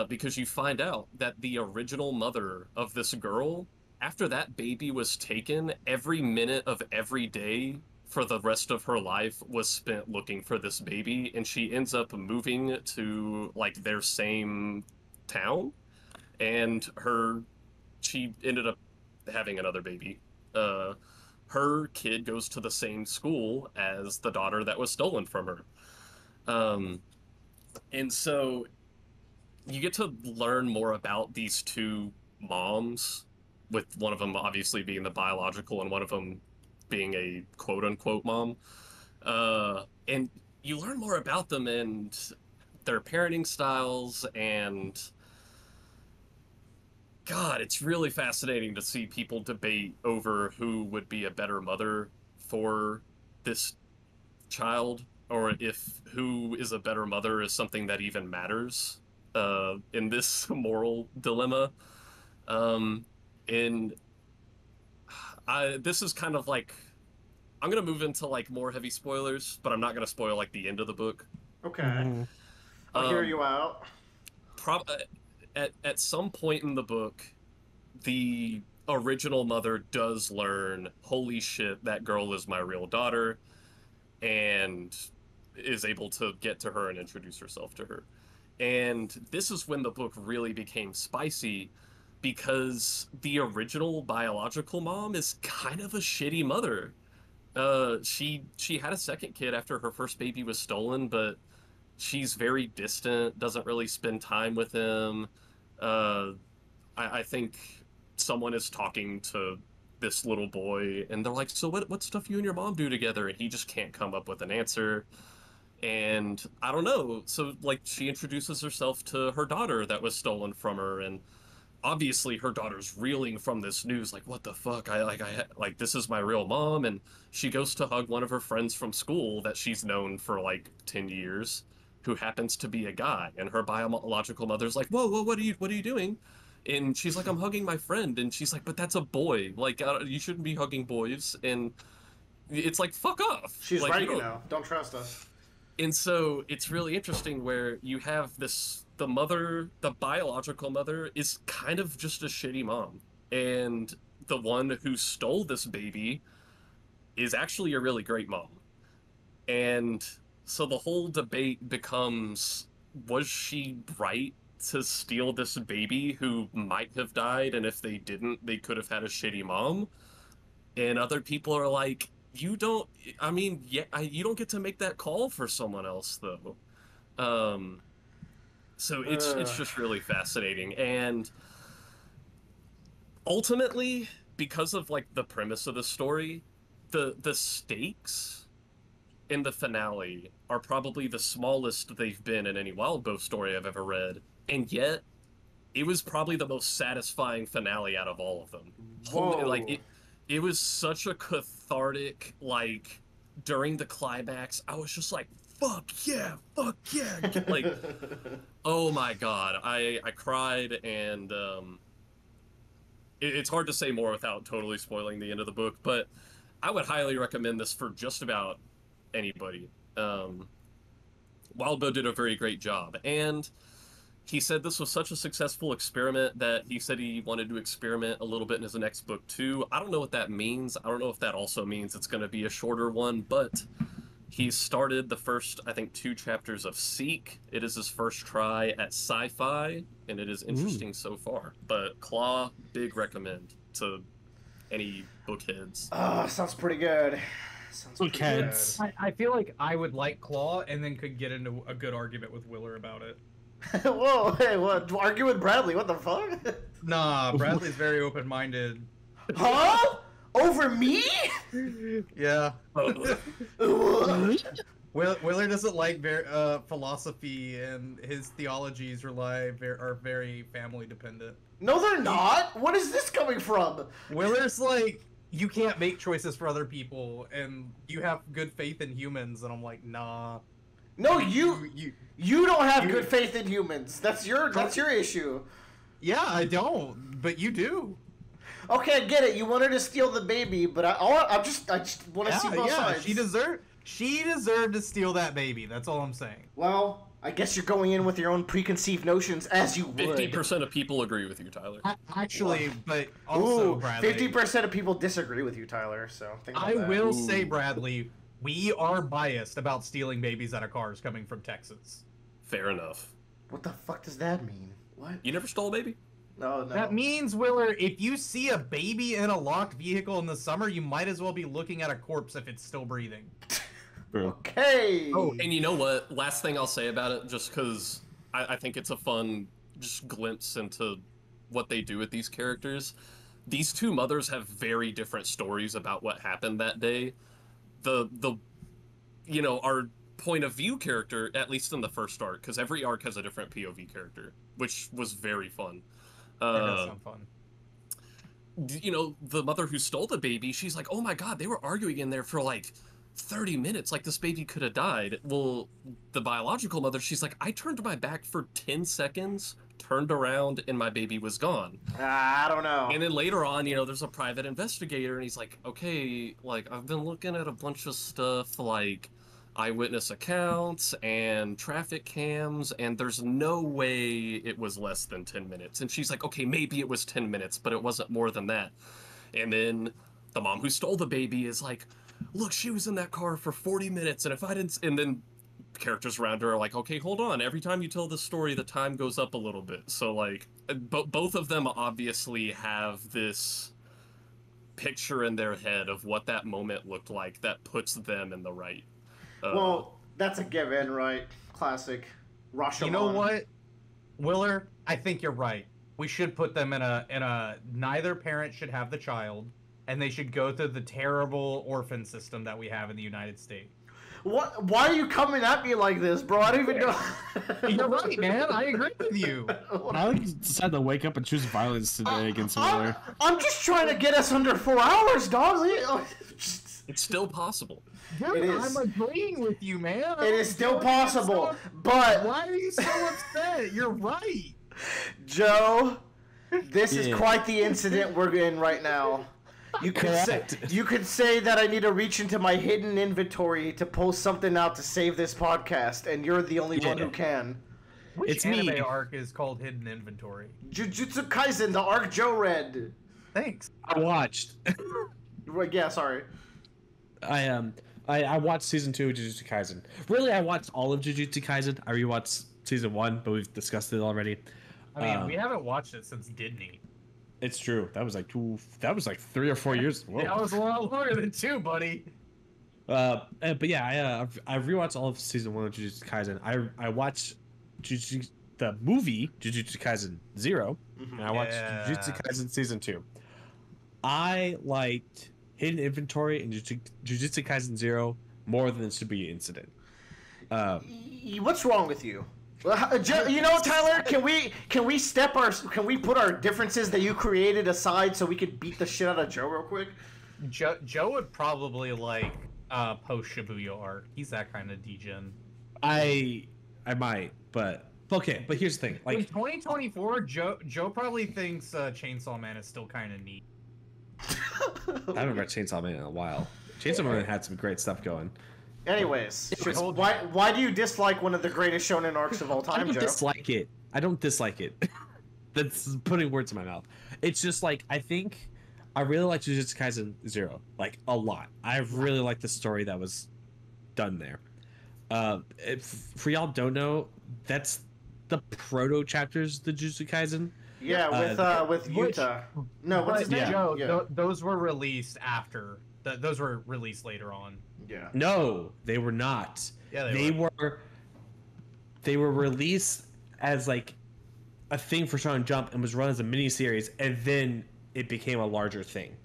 because you find out that the original mother of this girl, after that baby was taken, every minute of every day for the rest of her life was spent looking for this baby, and she ends up moving to, like, their same town, and she ended up having another baby. Her kid goes to the same school as the daughter that was stolen from her. And so you get to learn more about these two moms, with one of them obviously being the biological and one of them being a quote-unquote mom. And you learn more about them and their parenting styles, and God, it's really fascinating to see people debate over who would be a better mother for this child, or if who is a better mother is something that even matters in this moral dilemma. And this is kind of like, I'm gonna move into like more heavy spoilers, but I'm not gonna spoil like the end of the book. Okay. I'll hear you out. At some point in the book, the original mother does learn, holy shit, that girl is my real daughter, and is able to get to her and introduce herself to her. And this is when the book really became spicy, because the original biological mom is kind of a shitty mother. She had a second kid after her first baby was stolen, but she's very distant, doesn't really spend time with him. I think someone is talking to this little boy, and they're like, so what stuff you and your mom do together? And he just can't come up with an answer. And I don't know. So, like, she introduces herself to her daughter that was stolen from her, and obviously her daughter's reeling from this news, like, what the fuck? Like, this is my real mom. And she goes to hug one of her friends from school that she's known for, like, 10 years, who happens to be a guy. And her biological mother's like, whoa, what are you doing? And she's like, I'm hugging my friend. And she's like, but that's a boy. Like, you shouldn't be hugging boys. And it's like, fuck off. She's like, right, Don't trust us. And so it's really interesting where you have the mother, the biological mother, is kind of just a shitty mom. And the one who stole this baby is actually a really great mom. And so the whole debate becomes, was she right to steal this baby who might have died, and if they didn't, they could have had a shitty mom? And other people are like, you don't get to make that call for someone else, though. So it's just really fascinating. And ultimately, because of like the premise of the story, the stakes in the finale are probably the smallest they've been in any Wild Bow story I've ever read, and yet it was probably the most satisfying finale out of all of them. Like it was such a cathartic, like, during the climax, I was just like, fuck yeah, like, oh my god, I cried. And it's hard to say more without totally spoiling the end of the book, but I would highly recommend this for just about anybody. Wild Bow did a very great job, and he said this was such a successful experiment that he said he wanted to experiment a little bit in his next book too. I don't know what that means. I don't know if that also means it's going to be a shorter one, but he started the first, I think, 2 chapters of Seek. It is his first try at sci-fi, and it is interesting so far. But Claw, big recommend to any bookheads. Sounds pretty good. Bookheads. I feel like I would like Claw and then could get into a good argument with Willer about it. Whoa, hey, what? Argue with Bradley? What the fuck? Nah, Bradley's very open-minded. Huh? Over me? Yeah. Willer doesn't like philosophy, and his theologies are very family dependent. No, they're not. What is this coming from? Willer's like, you can't make choices for other people, and you have good faith in humans, and I'm like, nah. No, you don't have good faith in humans. That's your issue. Yeah, I don't, but you do. Okay, I get it. You wanted to steal the baby, but I just want to see both sides. She deserved to steal that baby. That's all I'm saying. Well, I guess you're going in with your own preconceived notions, as you would. 50% of people agree with you, Tyler. Actually, but also, Bradley, 50% of people disagree with you, Tyler. So think about that. I will say, Bradley, we are biased about stealing babies out of cars coming from Texas. Fair enough. What the fuck does that mean? What? You never stole a baby? No. That means, Willer, if you see a baby in a locked vehicle in the summer, you might as well be looking at a corpse if it's still breathing. Okay. Oh, and you know what? Last thing I'll say about it, just because I think it's a fun just glimpse into what they do with these characters. these two mothers have very different stories about what happened that day. Our point of view character, at least in the first arc, because every arc has a different POV character, which was very fun. That does sound fun. The mother who stole the baby, she's like, oh my god, they were arguing in there for like 30 minutes, like this baby could have died. Well, the biological mother, she's like, I turned my back for 10 seconds, turned around, and my baby was gone. I don't know. And then later on, there's a private investigator, and he's like, okay, like, I've been looking at a bunch of stuff, like eyewitness accounts and traffic cams, and there's no way it was less than 10 minutes. And she's like, okay, maybe it was 10 minutes, but it wasn't more than that. And then the mom who stole the baby is like, look, she was in that car for 40 minutes, and if I didn't... And then characters around her are like, okay, hold on. Every time you tell this story, the time goes up a little bit. So, like, both of them obviously have this picture in their head of what that moment looked like that puts them in the right. Well, that's a given, right? Classic Rashomon. You know what, Willer? I think you're right. We should put them in a neither parent should have the child, and they should go through the terrible orphan system that we have in the United States. What? Why are you coming at me like this, bro? I don't even know. You're right, man. I agree with you. I decided to wake up and choose violence today against Willer. I'm just trying to get us under 4 hours, dog. It's still possible. Dude, It is. I'm agreeing with you, man. It is still possible, but... Why are you so upset? You're right. Joe, this is quite the incident we're in right now. You could say that I need to reach into my hidden inventory to pull something out to save this podcast, and you're the only one who can. Which anime arc is called Hidden Inventory? Jujutsu Kaisen, the arc Joe read. Thanks. I watched. Yeah, sorry. I watched season 2 of Jujutsu Kaisen. Really, I watched all of Jujutsu Kaisen. I rewatched season 1, but we've discussed it already. I mean, we haven't watched it since Disney. It's true. That was like 3 or 4 years. Whoa. That was a lot longer than 2, buddy. But yeah, I rewatched all of season 1 of Jujutsu Kaisen. I watched the movie Jujutsu Kaisen 0, and I watched Jujutsu Kaisen season 2. I liked Hidden Inventory and Jujutsu Kaisen 0 more than the Shibuya Incident. What's wrong with you? You know, Tyler, can we put our differences that you created aside so we could beat the shit out of Joe real quick? Joe would probably like post Shibuya arc. He's that kind of degen. I might, but okay. But here's the thing: like in 2024, Joe probably thinks Chainsaw Man is still kind of neat. I haven't read Chainsaw Man in a while. Chainsaw Man had some great stuff going. Anyways, why do you dislike one of the greatest shonen arcs of all time, Joe? I don't dislike it. That's putting words in my mouth. It's just like I really like Jujutsu Kaisen 0, like a lot. I really like the story that was done there. If for y'all don't know, that's the proto chapters, the Jujutsu Kaisen. Yeah, with Yuta. No, what's his name? Joe, those were released after. Those were released later on. Yeah. No, they were not. Yeah, they were released as like a thing for Shonen Jump and was run as a mini series, and then it became a larger thing.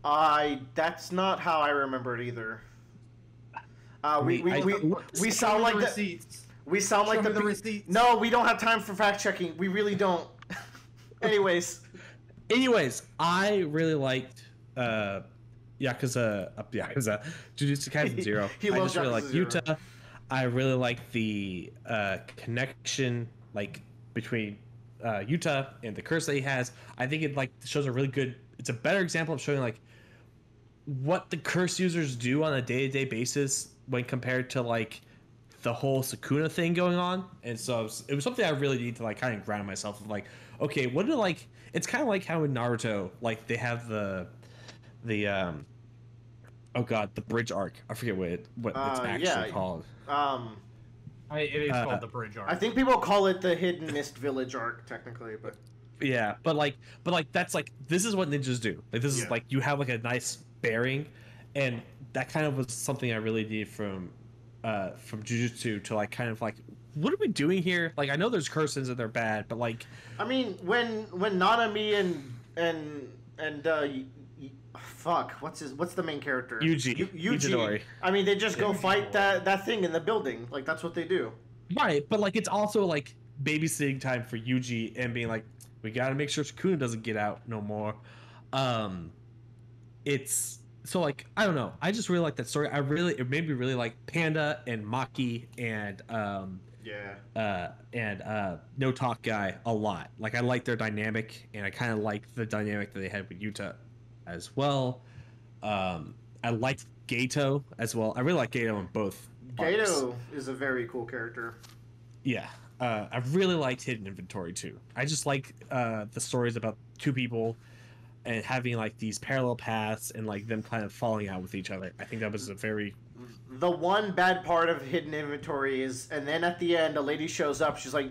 That's not how I remember it either. We sound like the we sound like the receipts. No, we don't have time for fact checking. We really don't. Anyways, I really liked Yakuza, Jujutsu Kaisen 0. I just really like Yuta. I really like the connection between Yuta and the curse that he has. I think it shows a really good. It's a better example of showing what the curse users do on a day-to-day basis when compared to the whole Sukuna thing going on. And so it was something I really need to kind of ground myself of okay, what do it's kind of like how in Naruto they have the bridge arc. I forget what it's actually called. It is called the bridge arc. I think people call it the Hidden Mist Village arc technically, but yeah, but that's this is what ninjas do. This is you have a nice bearing, and that kind of was something I really needed from Jujutsu to kind of what are we doing here? I know there's curses and they're bad, but I mean when Nanami and fuck, what's the main character? Yuji. I mean, they just go fight that thing in the building. Like, that's what they do. Right, but like it's also like babysitting time for Yuji and being like, we gotta make sure Sukuna doesn't get out no more. It's so like I don't know. I just really like that story. It made me really like Panda and Maki and No Talk Guy a lot. Like I like their dynamic, and I kind of like the dynamic that they had with Yuta as well. I liked Gato as well. I really like Gato in both. Gato is a very cool character. Yeah. I really liked Hidden Inventory too. I just like the stories about two people and having like these parallel paths and like them kind of falling out with each other. I think that was a very... The one bad part of Hidden Inventory is, and then at the end, a lady shows up. She's like,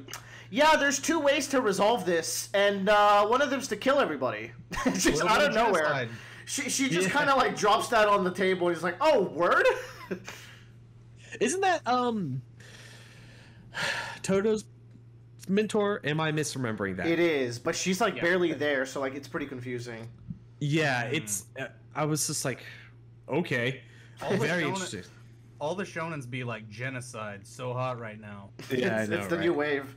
yeah, there's 2 ways to resolve this, and one of them's to kill everybody. She's out of nowhere. She just kind of like drops that on the table, and he's like, oh, word? Isn't that Toto's mentor? Am I misremembering that? It is, but she's like barely there, so like it's pretty confusing. Yeah, it's. I was just like, okay, very interesting. All the shonens be like genocide, so hot right now. Yeah, I know, it's the new wave.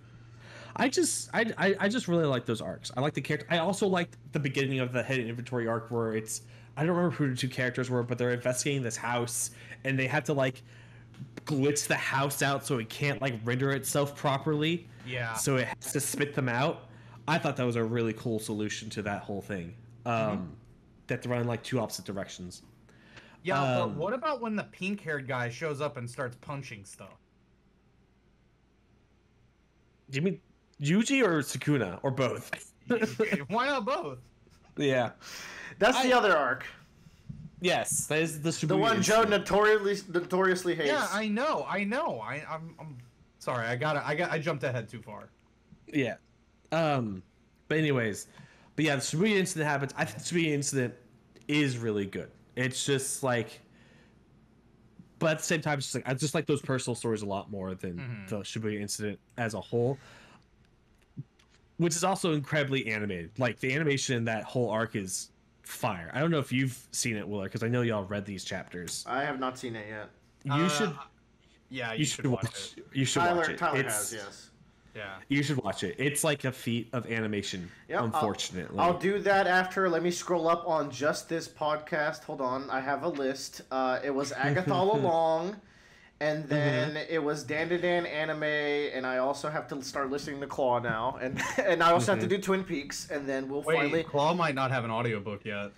I just really like those arcs. I like the character. I also liked the beginning of the Hidden Inventory arc where it's. I don't remember who the 2 characters were, but they're investigating this house and they have to like glitch the house out so it can't like render itself properly. Yeah. So it has to spit them out. I thought that was a really cool solution to that whole thing. That they run in like 2 opposite directions. Yeah, but what about when the pink-haired guy shows up and starts punching stuff? Do you mean Yuji or Sukuna or both? Why not both? Yeah. That's the other arc. Yes, that is the one Joe notoriously hates. Yeah, I know. I'm sorry. I jumped ahead too far. Yeah. But anyways, yeah, the Shibuya incident happens. I think the Shibuya incident is really good. It's just like, but at the same time, it's just like I just like those personal stories a lot more than the Shibuya incident as a whole. Which is also incredibly animated. Like the animation in that whole arc is fire. I don't know if you've seen it, Willer, because I know y'all read these chapters. I have not seen it yet. You should. Yeah, you should watch it. You should watch it. Tyler has, yes. Yeah. You should watch it. It's like a feat of animation, unfortunately. I'll do that after. Let me scroll up on just this podcast. Hold on. I have a list. It was Agatha All Along, and then it was Dandadan anime, and I also have to start listening to Claw now, and I also have to do Twin Peaks, and then we'll finally... Claw might not have an audiobook yet.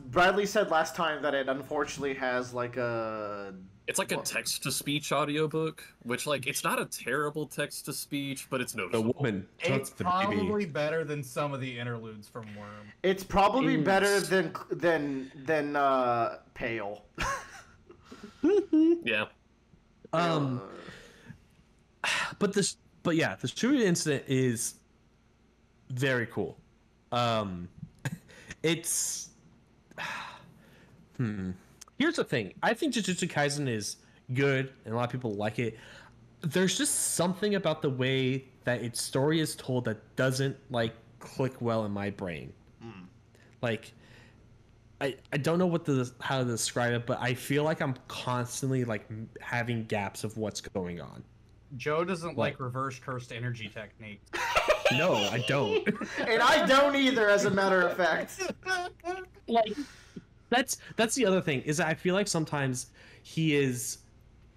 Bradley said last time that it unfortunately has like a... It's like a text-to-speech audiobook, which, like, it's not a terrible text-to-speech, but it's noticeable. The woman. It's probably better than some of the interludes from Worm. It's probably better than Pale. Yeah. But yeah, the Shibuya incident is very cool. It's Here's the thing. I think Jujutsu Kaisen is good, and a lot of people like it. There's just something about the way that its story is told that doesn't like click well in my brain. Like, I don't know how to describe it, but I feel like I'm constantly like having gaps of what's going on. Joe doesn't like reverse cursed energy techniques. No, I don't. And I don't either, as a matter of fact. Like, that's the other thing, is that I feel like sometimes he is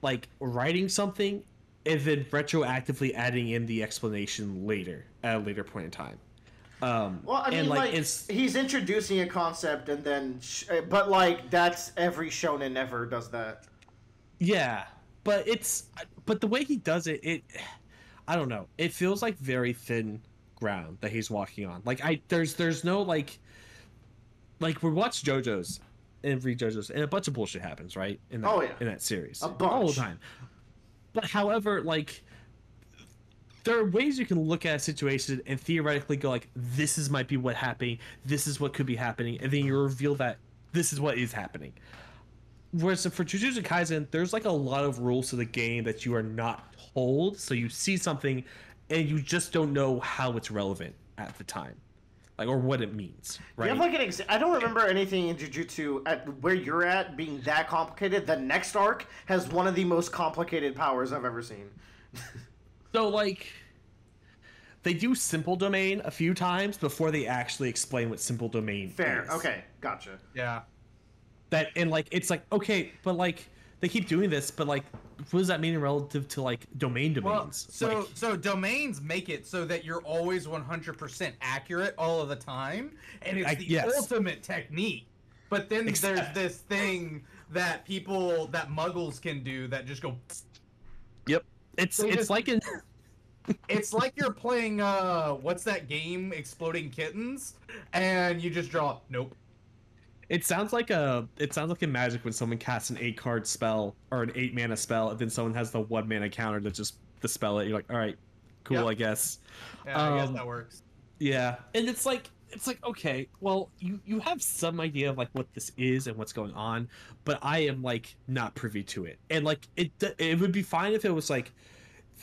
like writing something and then retroactively adding in the explanation later at a later point in time. Well, I mean, like he's introducing a concept and then, but like that's every shonen ever does that. Yeah, but the way he does it, I don't know. It feels like very thin ground that he's walking on. Like there's no like we watch JoJo's and read JoJo's, and a bunch of bullshit happens, right? In that series, a bunch. All the time. But however, like, there are ways you can look at a situation and theoretically go like, this might be what happening, this is what could be happening, and then you reveal that this is what is happening. Whereas for Jujutsu Kaisen, there's like a lot of rules to the game that you are not told, so you see something and you just don't know how it's relevant at the time. like, or what it means, right? Do you have like I don't remember anything in Jujutsu at where you're at being that complicated. The next arc has one of the most complicated powers I've ever seen. So like, they do simple domain a few times before they actually explain what simple domain Fair. is. Okay, gotcha. Yeah. That, and like, it's like, okay, but like, they keep doing this, but like, what does that mean relative to like domains? Well, like, so domains make it so that you're always 100% accurate all of the time, and it's the ultimate technique. But then there's this thing that muggles can do that just go. Yep. It's like in. It's like you're playing what's that game, Exploding Kittens, and you just draw. Nope. It sounds like in Magic when someone casts an 8-card spell or an 8-mana spell, and then someone has the 1-mana counter to just dispel it. You're like, all right, cool, yep. I guess. Yeah, I guess that works. Yeah, and it's like okay, well, you have some idea of like what this is and what's going on, but I am like not privy to it. And like it would be fine if it was like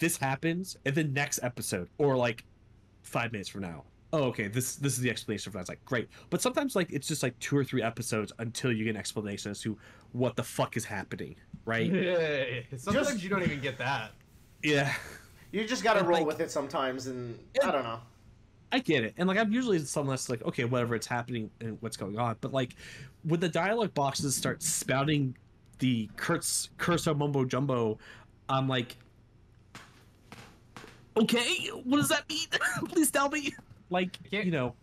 this happens in the next episode or like 5 minutes from now. Oh, okay, this is the explanation for that. It's like, great. But sometimes, like, it's just, like, 2 or 3 episodes until you get an explanation as to what the fuck is happening, right? Yeah, sometimes you don't even get that. Yeah. You just gotta roll with it sometimes, and I don't know. I get it. And, like, I'm usually someone that's like, okay, whatever, it's happening and what's going on. But, like, when the dialogue boxes start spouting the curse of mumbo-jumbo, I'm like, okay, what does that mean? Please tell me. Like, you know,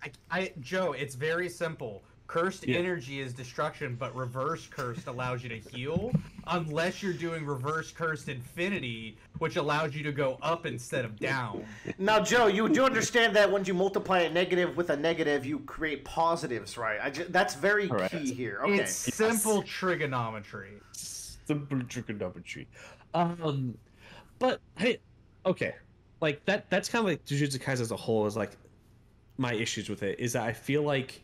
Joe, it's very simple. Cursed energy is destruction, but reverse cursed allows you to heal, unless you're doing reverse cursed infinity, which allows you to go up instead of down. Now, Joe, you do understand that when you multiply a negative with a negative, you create positives, right? That's very key here. Okay. It's simple trigonometry. Simple trigonometry. But hey, okay, like that's kind of like Jujutsu Kaisen as a whole is like. My issues with it is that I feel like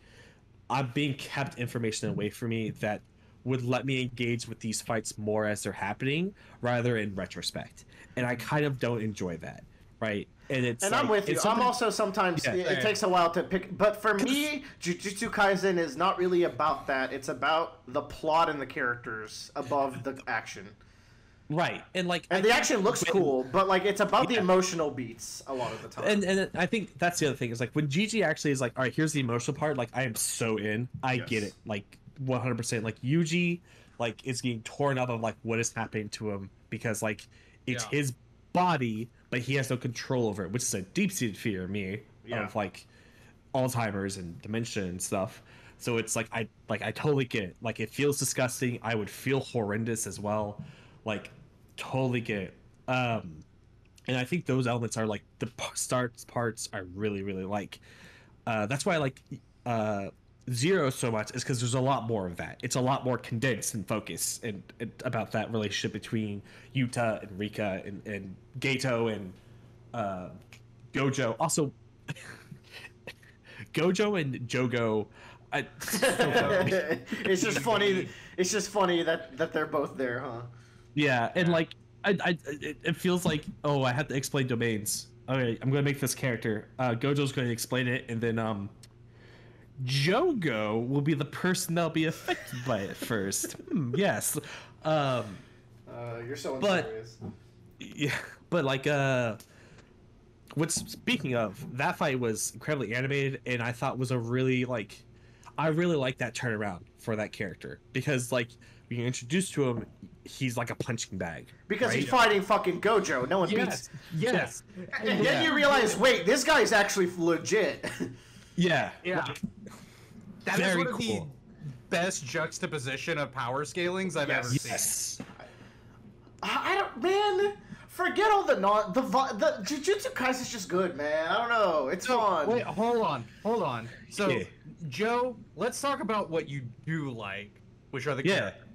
I'm being kept information away from me that would let me engage with these fights more as they're happening rather in retrospect, and I kind of don't enjoy that, right? And like, I'm with you. I'm also sometimes it takes a while to pick, but for me, Jujutsu Kaisen is not really about that. It's about the plot and the characters above the action. Right, and the action looks cool, but like it's about the emotional beats a lot of the time. And I think that's the other thing is like when Gigi actually is like, all right, here's the emotional part. Like I am so in, I get it, like 100%. Like Yuji, like is getting torn up of like what is happening to him because like it's his body, but he has no control over it, which is a deep-seated fear of me of like Alzheimer's and dementia and stuff. So it's like I totally get it. Like it feels disgusting. I would feel horrendous as well. Like. Totally get it. And I think those elements are like the parts I really like. That's why I like Zero so much is because there's a lot more of that. It's a lot more condensed and focused and about that relationship between Yuta and Rika and Gato and Gojo. Also, Gojo and Jogo. It's just funny. It's just funny that they're both there, huh? Yeah, and like, it feels like, oh, I have to explain domains. Okay, I'm gonna make this character. Gojo's going to explain it, and then Jogo will be the person that'll be affected by it first. Yes. You're so unserious. Yeah, but like, speaking of, that fight was incredibly animated, and I thought was a really like, I really like that turnaround for that character because like. When you're introduced to him, he's like a punching bag. Because he's fighting fucking Gojo. No one beats. Yes. And then you realize, wait, this guy's actually legit. Yeah. Like, that is one of the best juxtaposition of power scalings I've ever seen. I don't, man. Forget all the Jujutsu Kaisen's just good, man. I don't know. It's fun. Wait, hold on. So, Joe, let's talk about what you do like, which are the characters.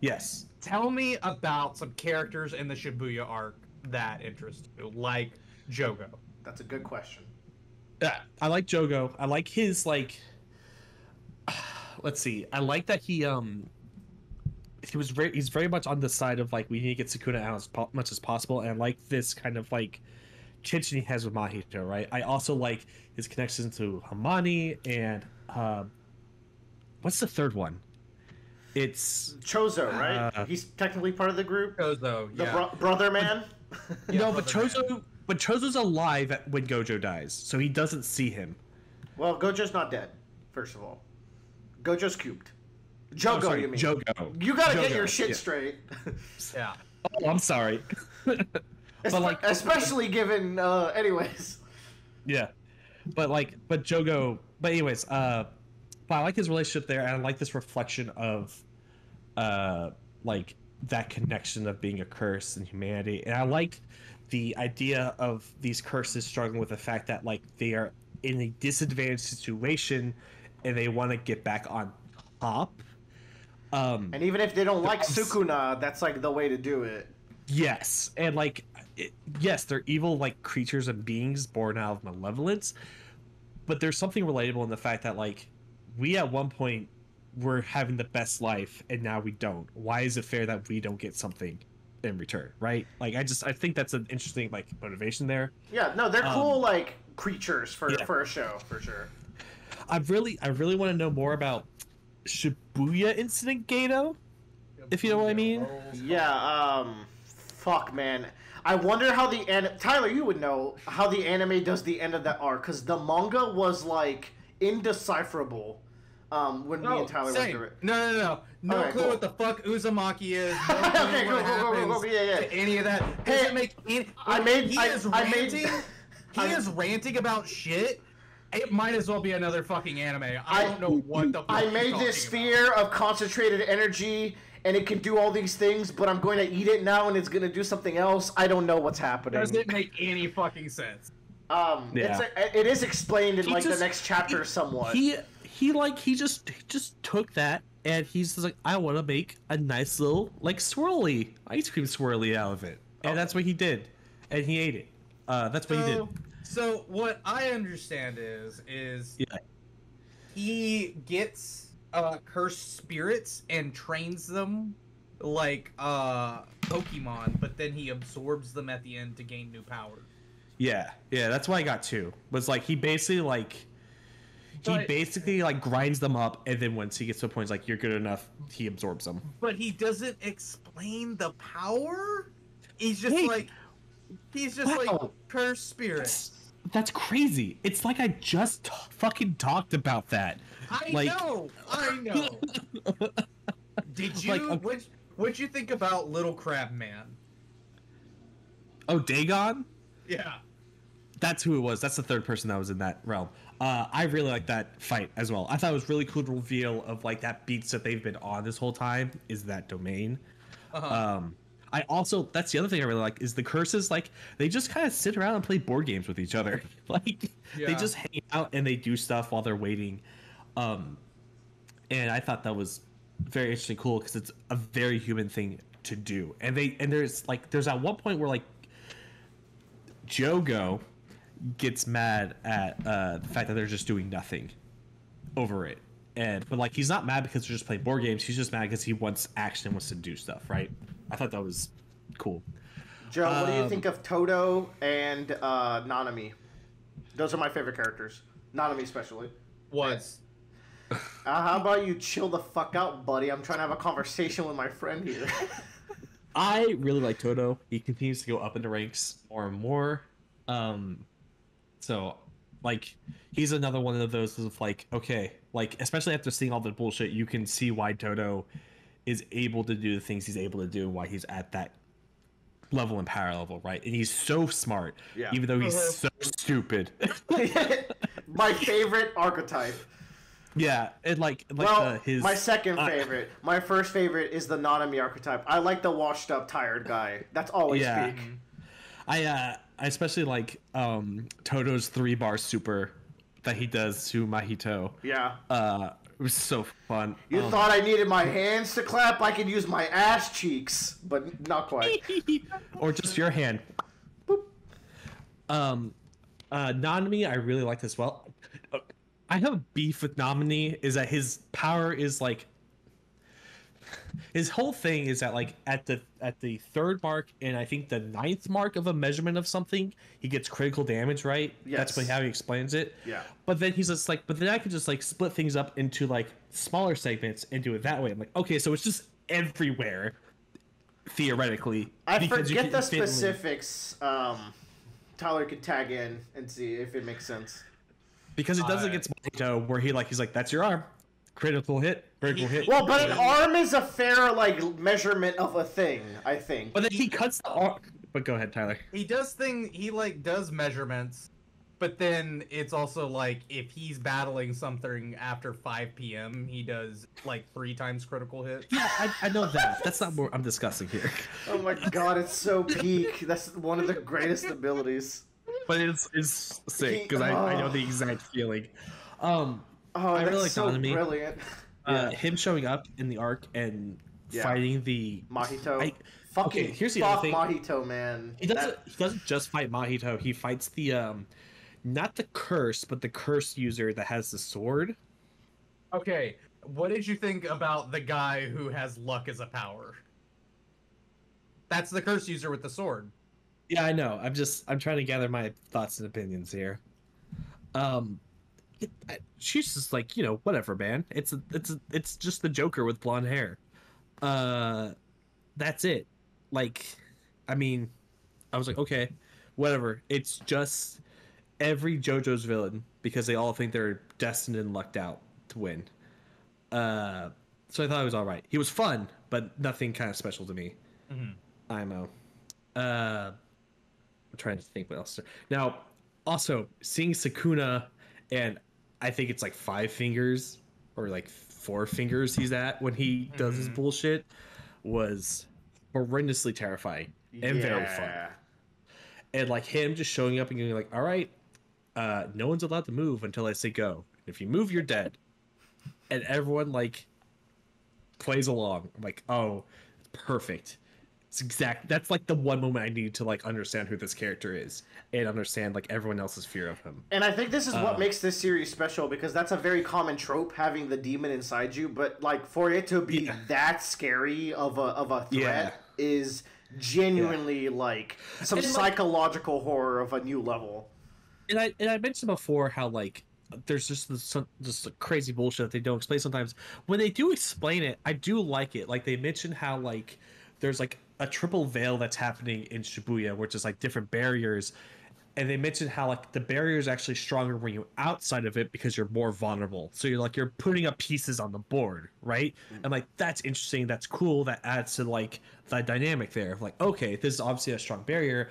Yes. Tell me about some characters in the Shibuya arc that interest you, like Jogo. That's a good question. Yeah, I like Jogo. I like his like. Let's see. I like that he's very much on the side of like we need to get Sukuna out as much as possible, and I like this kind of like tension he has with Mahito, right? I also like his connection to Hamani and what's the third one? It's Chozo, right? He's technically part of the group. Chozo, yeah. The brother man. Yeah, no, but Chozo's alive when Gojo dies, so he doesn't see him. Well, Gojo's not dead. First of all, Gojo's cubed. Jogo, you mean? Jogo. You gotta get your shit straight. Yeah. Oh, I'm sorry. But like, especially given, anyways. Yeah, but Jogo. But anyways, but I like his relationship there, and I like this reflection of, like that connection of being a curse and humanity, and I like the idea of these curses struggling with the fact that like they are in a disadvantaged situation, and they want to get back on top. And even if they don't like Sukuna, that's like the way to do it. Yes, and like, yes, they're evil like creatures and beings born out of malevolence, but there's something relatable in the fact that like we at one point were having the best life and now we don't. Why is it fair that we don't get something in return, right? Like I think that's an interesting like motivation there. Yeah, no, they're cool like creatures for a show for sure. I really want to know more about Shibuya Incident Gato, if you know what I mean. Yeah, fuck, man. I wonder how Tyler, you would know how the anime does the end of that arc, because the manga was like indecipherable when me and Tyler went through it. No right, clue what the fuck Uzumaki is. No Okay, go. Yeah. To any of that. Doesn't make any. He is ranting about shit. It might as well be another fucking anime. I don't know what the fuck I made this sphere of concentrated energy, and it can do all these things, but I'm going to eat it now, and it's going to do something else. I don't know what's happening. Does it make any fucking sense? It is explained in the next chapter somewhat. He just took that, and he's just like, I want to make a nice little like swirly ice cream swirly out of it, and that's what he did, and he ate it. That's what he did. So what I understand is he gets cursed spirits and trains them like Pokemon, but then he absorbs them at the end to gain new power. Yeah, that's what I got too. Was like he basically grinds them up, and then once he gets to a point, he's like, you're good enough, he absorbs them. But he doesn't explain the power. He's just like cursed spirits. That's crazy. It's like I just fucking talked about that. I know. Did you? What'd you think about Little Crab Man? Oh, Dagon? Yeah. That's who it was. That's the third person that was in that realm. I really like that fight as well. I thought it was really cool to reveal of like that beats that they've been on this whole time is that domain. I also, that's the other thing I really like is the curses. Like they just kind of sit around and play board games with each other. They just hang out and they do stuff while they're waiting. And I thought that was very interesting, cool, because it's a very human thing to do. And there's at one point where like Jogo gets mad at the fact that they're just doing nothing over it. But like he's not mad because they're just playing board games. He's just mad because he wants action, wants to do stuff, right? I thought that was cool. Joe, what do you think of Toto and Nanami? Those are my favorite characters. Nanami especially. What? How about you chill the fuck out, buddy? I'm trying to have a conversation with my friend here. I really like Toto. He continues to go up in the ranks more and more. So, like, he's another one of those of like, okay, like, especially after seeing all the bullshit, you can see why Toto is able to do the things he's able to do and why he's at that level and power level, right? And he's so smart, even though he's so stupid. My favorite archetype. Yeah, and his my second favorite. My first favorite is the Nanami archetype. I like the washed up, tired guy. That's always speak. I especially like Toto's 3-bar super that he does to Mahito. Yeah. It was so fun. You thought I needed my hands to clap? I could use my ass cheeks, but not quite. Or just your hand. Boop. Nanami, I really liked as well. I have a beef with Nanami is that his power is like his whole thing is that like at the third mark and I think the 9th mark of a measurement of something, he gets critical damage, right? Yes. That's how he explains it. Yeah. But then he's just like, but then I could just like split things up into like smaller segments and do it that way. I'm like, okay, so it's just everywhere, theoretically. I forget the specifics. Tyler could tag in and see if it makes sense. Because it does against Mahito, where he's like, that's your arm. Critical hit. Well, but an arm is a fair measurement of a thing, I think. But then he cuts the arm. But go ahead, Tyler. He does measurements, but then it's also like if he's battling something after 5 p.m., he does like 3 times critical hit. Yeah, I know that. That's not what I'm discussing here. Oh my god, it's so peak. That's one of the greatest abilities. But it's sick because I know the exact feeling. I really like so Tana. Brilliant. Him showing up in the arc and fighting the Mahito. Here's the other thing. Mahito, man. He doesn't just fight Mahito. He fights the not the curse, but the curse user that has the sword. Okay, what did you think about the guy who has luck as a power? That's the curse user with the sword. Yeah, I know. I'm trying to gather my thoughts and opinions here. She's just like, whatever, man. It's just the Joker with blonde hair. That's it. Like, I mean, I was like, okay, whatever. It's just every JoJo's villain because they all think they're destined and lucked out to win. So I thought it was all right. He was fun, but nothing kind of special to me. Mm-hmm. IMO. I'm trying to think what else. Now, also seeing Sukuna, and I think it's like 5 fingers or like 4 fingers he's at when he does his bullshit, was horrendously terrifying and very fun. And like him just showing up and going like, all right, no one's allowed to move until I say go. If you move, you're dead. And everyone like plays along. I'm like, oh, perfect. That's like the one moment I need to like understand who this character is and understand like everyone else's fear of him. And I think this is what makes this series special, because that's a very common trope, having the demon inside you, but like for it to be that scary of a threat is genuinely like some psychological horror of a new level. And I mentioned before how like there's just crazy bullshit that they don't explain sometimes. When they do explain it, I do like it. Like they mentioned how like there's like a triple veil that's happening in Shibuya, which is like different barriers, and they mentioned how like the barrier is actually stronger when you're outside of it because you're more vulnerable. So you're putting up pieces on the board, right? And like that's interesting, that's cool, that adds to like the dynamic there of like, okay, this is obviously a strong barrier.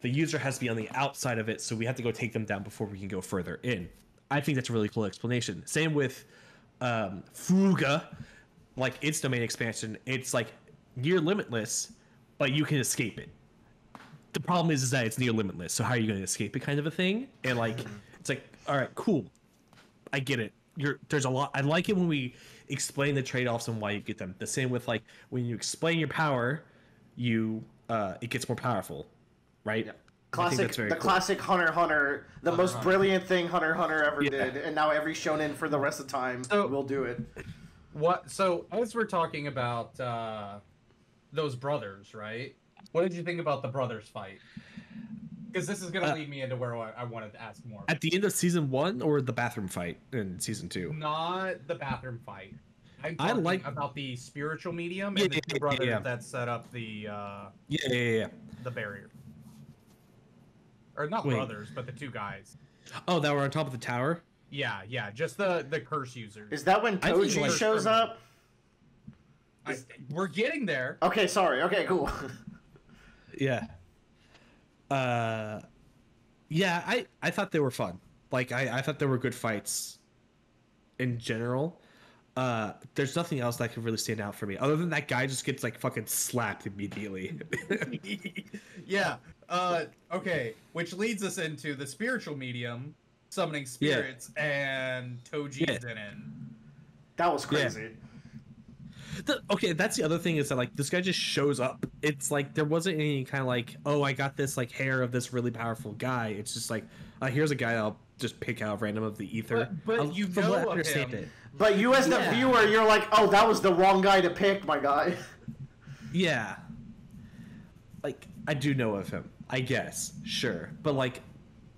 The user has to be on the outside of it, so we have to go take them down before we can go further in. I think that's a really cool explanation. Same with Fuga, like its domain expansion. It's like near limitless, but you can escape it. The problem is that it's near limitless, so how are you going to escape it, kind of a thing? And like, it's like, all right, cool, I get it. There's a lot. I like it when we explain the trade-offs and why you get them. The same with like when you explain your power, it gets more powerful, right? Yeah. Classic Hunter x Hunter, the most brilliant thing Hunter x Hunter ever did, and now every shonen for the rest of time will do it. So as we're talking about those brothers, right? What did you think about the brothers fight? Because this is going to lead me into where I wanted to ask more. At the end of season 1 or the bathroom fight in season 2? Not the bathroom fight. I'm talking about the spiritual medium and the two brothers that set up the the barrier. Or not brothers, but the 2 guys. Oh, that were on top of the tower? Yeah, just the curse users. Is that when Toji shows up? We're getting there. Okay, sorry. Okay, cool. Yeah. I thought they were fun. Like, I thought they were good fights in general. There's nothing else that could really stand out for me, other than that guy just gets, like, fucking slapped immediately. Yeah. Okay, which leads us into the spiritual medium summoning spirits, and Toji's in it. That was crazy. Okay, that's the other thing is that like this guy just shows up. It's like there wasn't any kind of like, oh, I got this like hair of this really powerful guy. It's just like, here's a guy I'll just pick out random of the ether. But you know I understand him. it. But you as the viewer, you're like, oh, that was the wrong guy to pick, my guy. Yeah. Like I do know of him, I guess, sure, but like,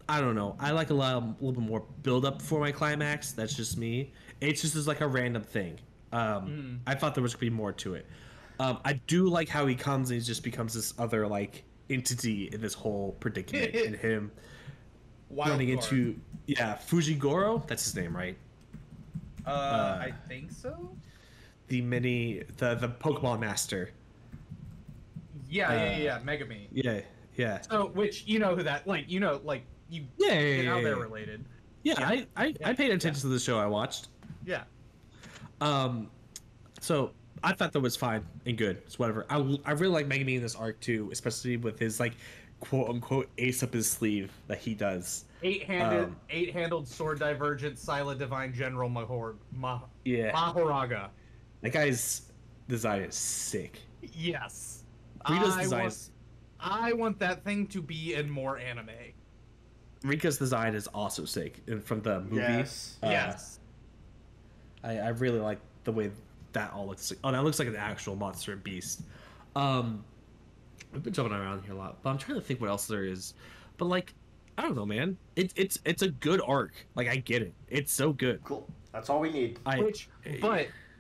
I don't know. I like a little bit more build up for my climax. That's just me. It's just like a random thing. I thought there was gonna be more to it. I do like how he comes and he just becomes this other like entity in this whole predicament, and him running into Fujigoro. That's his name, right? I think so. The Pokemon master. Yeah, Megami. Yeah. So, which you know who that like you know like you how they're related. Yeah, I paid attention to the show I watched. Yeah. So I thought that was fine and good. It's whatever. I really like Megami in this arc too, especially with his like quote unquote ace up his sleeve that he does. Eight-handled sword divergent Scylla divine general Mahoraga. That guy's design is sick. Yes. Rita's design. I want that thing to be in more anime. Rika's design is also sick, and from the movie. Yes. I really like the way that all looks. Oh, that looks like an actual monster and beast. We've been jumping around here a lot, but I'm trying to think what else there is. But like, I don't know, man. It's a good arc. Like I get it. It's so good. Cool. That's all we need.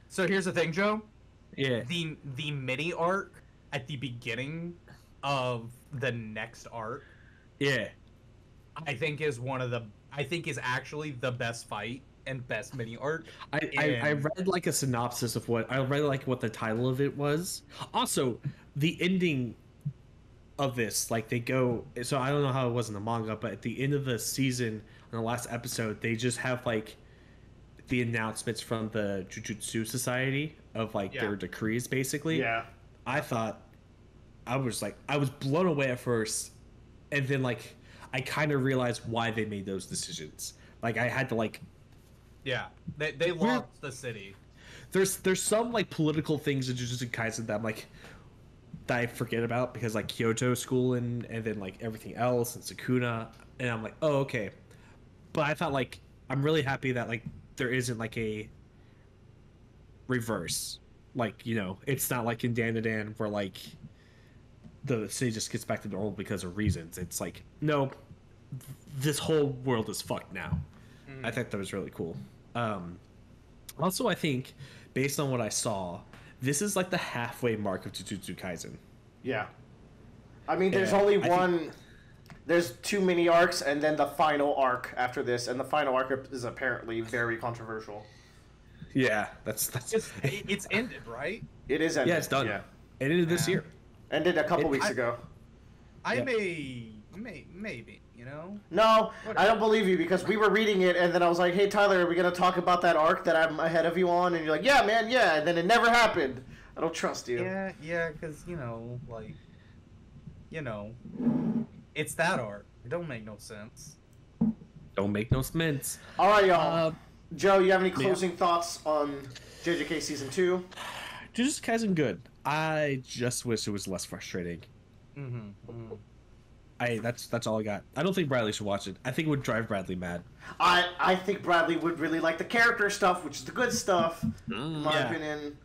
So here's the thing, Joe. Yeah. The mini arc at the beginning of the next arc. Yeah. I think is actually the best fight and best mini arc. I read like a synopsis of what the title of it was. Also, the ending of this, like they go. So I don't know how it was in the manga, but at the end of the season, in the last episode, they just have like the announcements from the Jujutsu Society of like their decrees, basically. Yeah. I was blown away at first, and then like I kind of realized why they made those decisions. Like I had to like. Yeah, they lost the city. There's some like political things in Jujutsu Kaisen that I forget about because like Kyoto School and then like everything else and Sukuna, and I'm like, oh okay, but I thought like I'm really happy that like there isn't like a reverse, like you know it's not like in Dandadan where like the city just gets back to normal because of reasons. It's like no, this whole world is fucked now. I think that was really cool. Also, I think, based on what I saw, this is like the halfway mark of Jujutsu Kaisen. Yeah. I mean, there's only one... There's 2 mini arcs, and then the final arc after this, and the final arc is apparently very controversial. Yeah, that's... It's ended, right? It is ended. Yeah, it's done. Yeah. It ended this year. Ended a couple weeks ago. Maybe, you know? No, I don't believe you because we were reading it and then I was like, hey Tyler, are we going to talk about that arc that I'm ahead of you on? And you're like, yeah, man, yeah. And then it never happened. I don't trust you. Yeah, because, it's that arc. It don't make no sense. Don't make no sense. All right, y'all. Joe, you have any closing thoughts on JJK Season 2? Jujutsu Kaisen good. I just wish it was less frustrating. That's all I got. I don't think Bradley should watch it. I think it would drive Bradley mad. I think Bradley would really like the character stuff, which is the good stuff, in my opinion.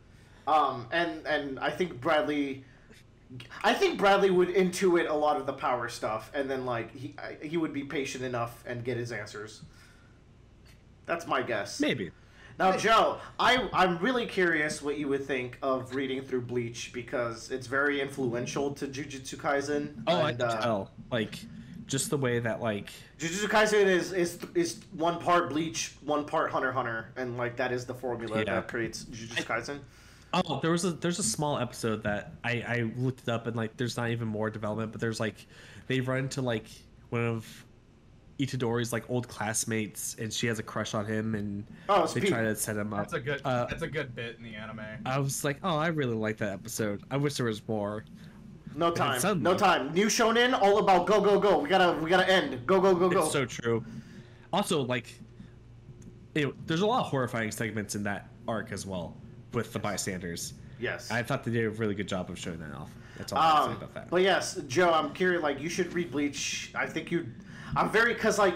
And I think Bradley would intuit a lot of the power stuff, and then like he would be patient enough and get his answers. That's my guess. Maybe. Now, Joe, I'm really curious what you would think of reading through Bleach because it's very influential to Jujutsu Kaisen. Oh, I can tell. Like, just the way that, like... Jujutsu Kaisen is one part Bleach, one part Hunter x Hunter, and, like, that is the formula that creates Jujutsu Kaisen. Oh, there's a small episode that I looked it up, and, like, there's not even more development, but there's, like, they run into, like, one of Itadori's like old classmates, and she has a crush on him, and they try to set him up. That's a good bit in the anime. I was like, oh, I really like that episode. I wish there was more. No time. No time. New shonen, all about go go go. We gotta end. Go go go go. It's so true. Also, like, there's a lot of horrifying segments in that arc as well with the bystanders. Yes. I thought they did a really good job of showing that off. That's all I say about that. But yes, Joe, I'm curious. Like, you should read Bleach. I think you. I'm very because like,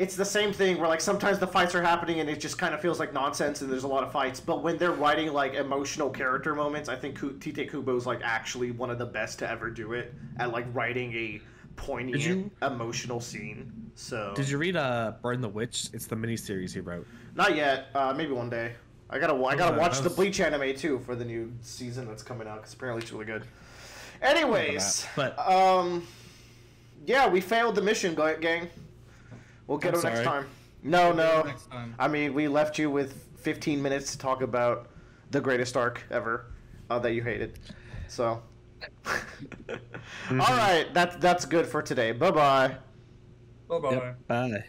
it's the same thing where like sometimes the fights are happening and it just kind of feels like nonsense and there's a lot of fights. But when they're writing like emotional character moments, I think Tite Kubo is like actually one of the best to ever do it at like writing a poignant emotional scene. So. Did you read Burn the Witch? It's the miniseries he wrote. Not yet. Maybe one day. I gotta watch the Bleach anime too for the new season that's coming out because apparently it's really good. Anyways, but yeah, we failed the mission, gang. We'll get it next time. No. Next time. I mean, we left you with 15 minutes to talk about the greatest arc ever that you hated. So, all right, that's good for today. Bye-bye. Bye-bye. Yep, bye.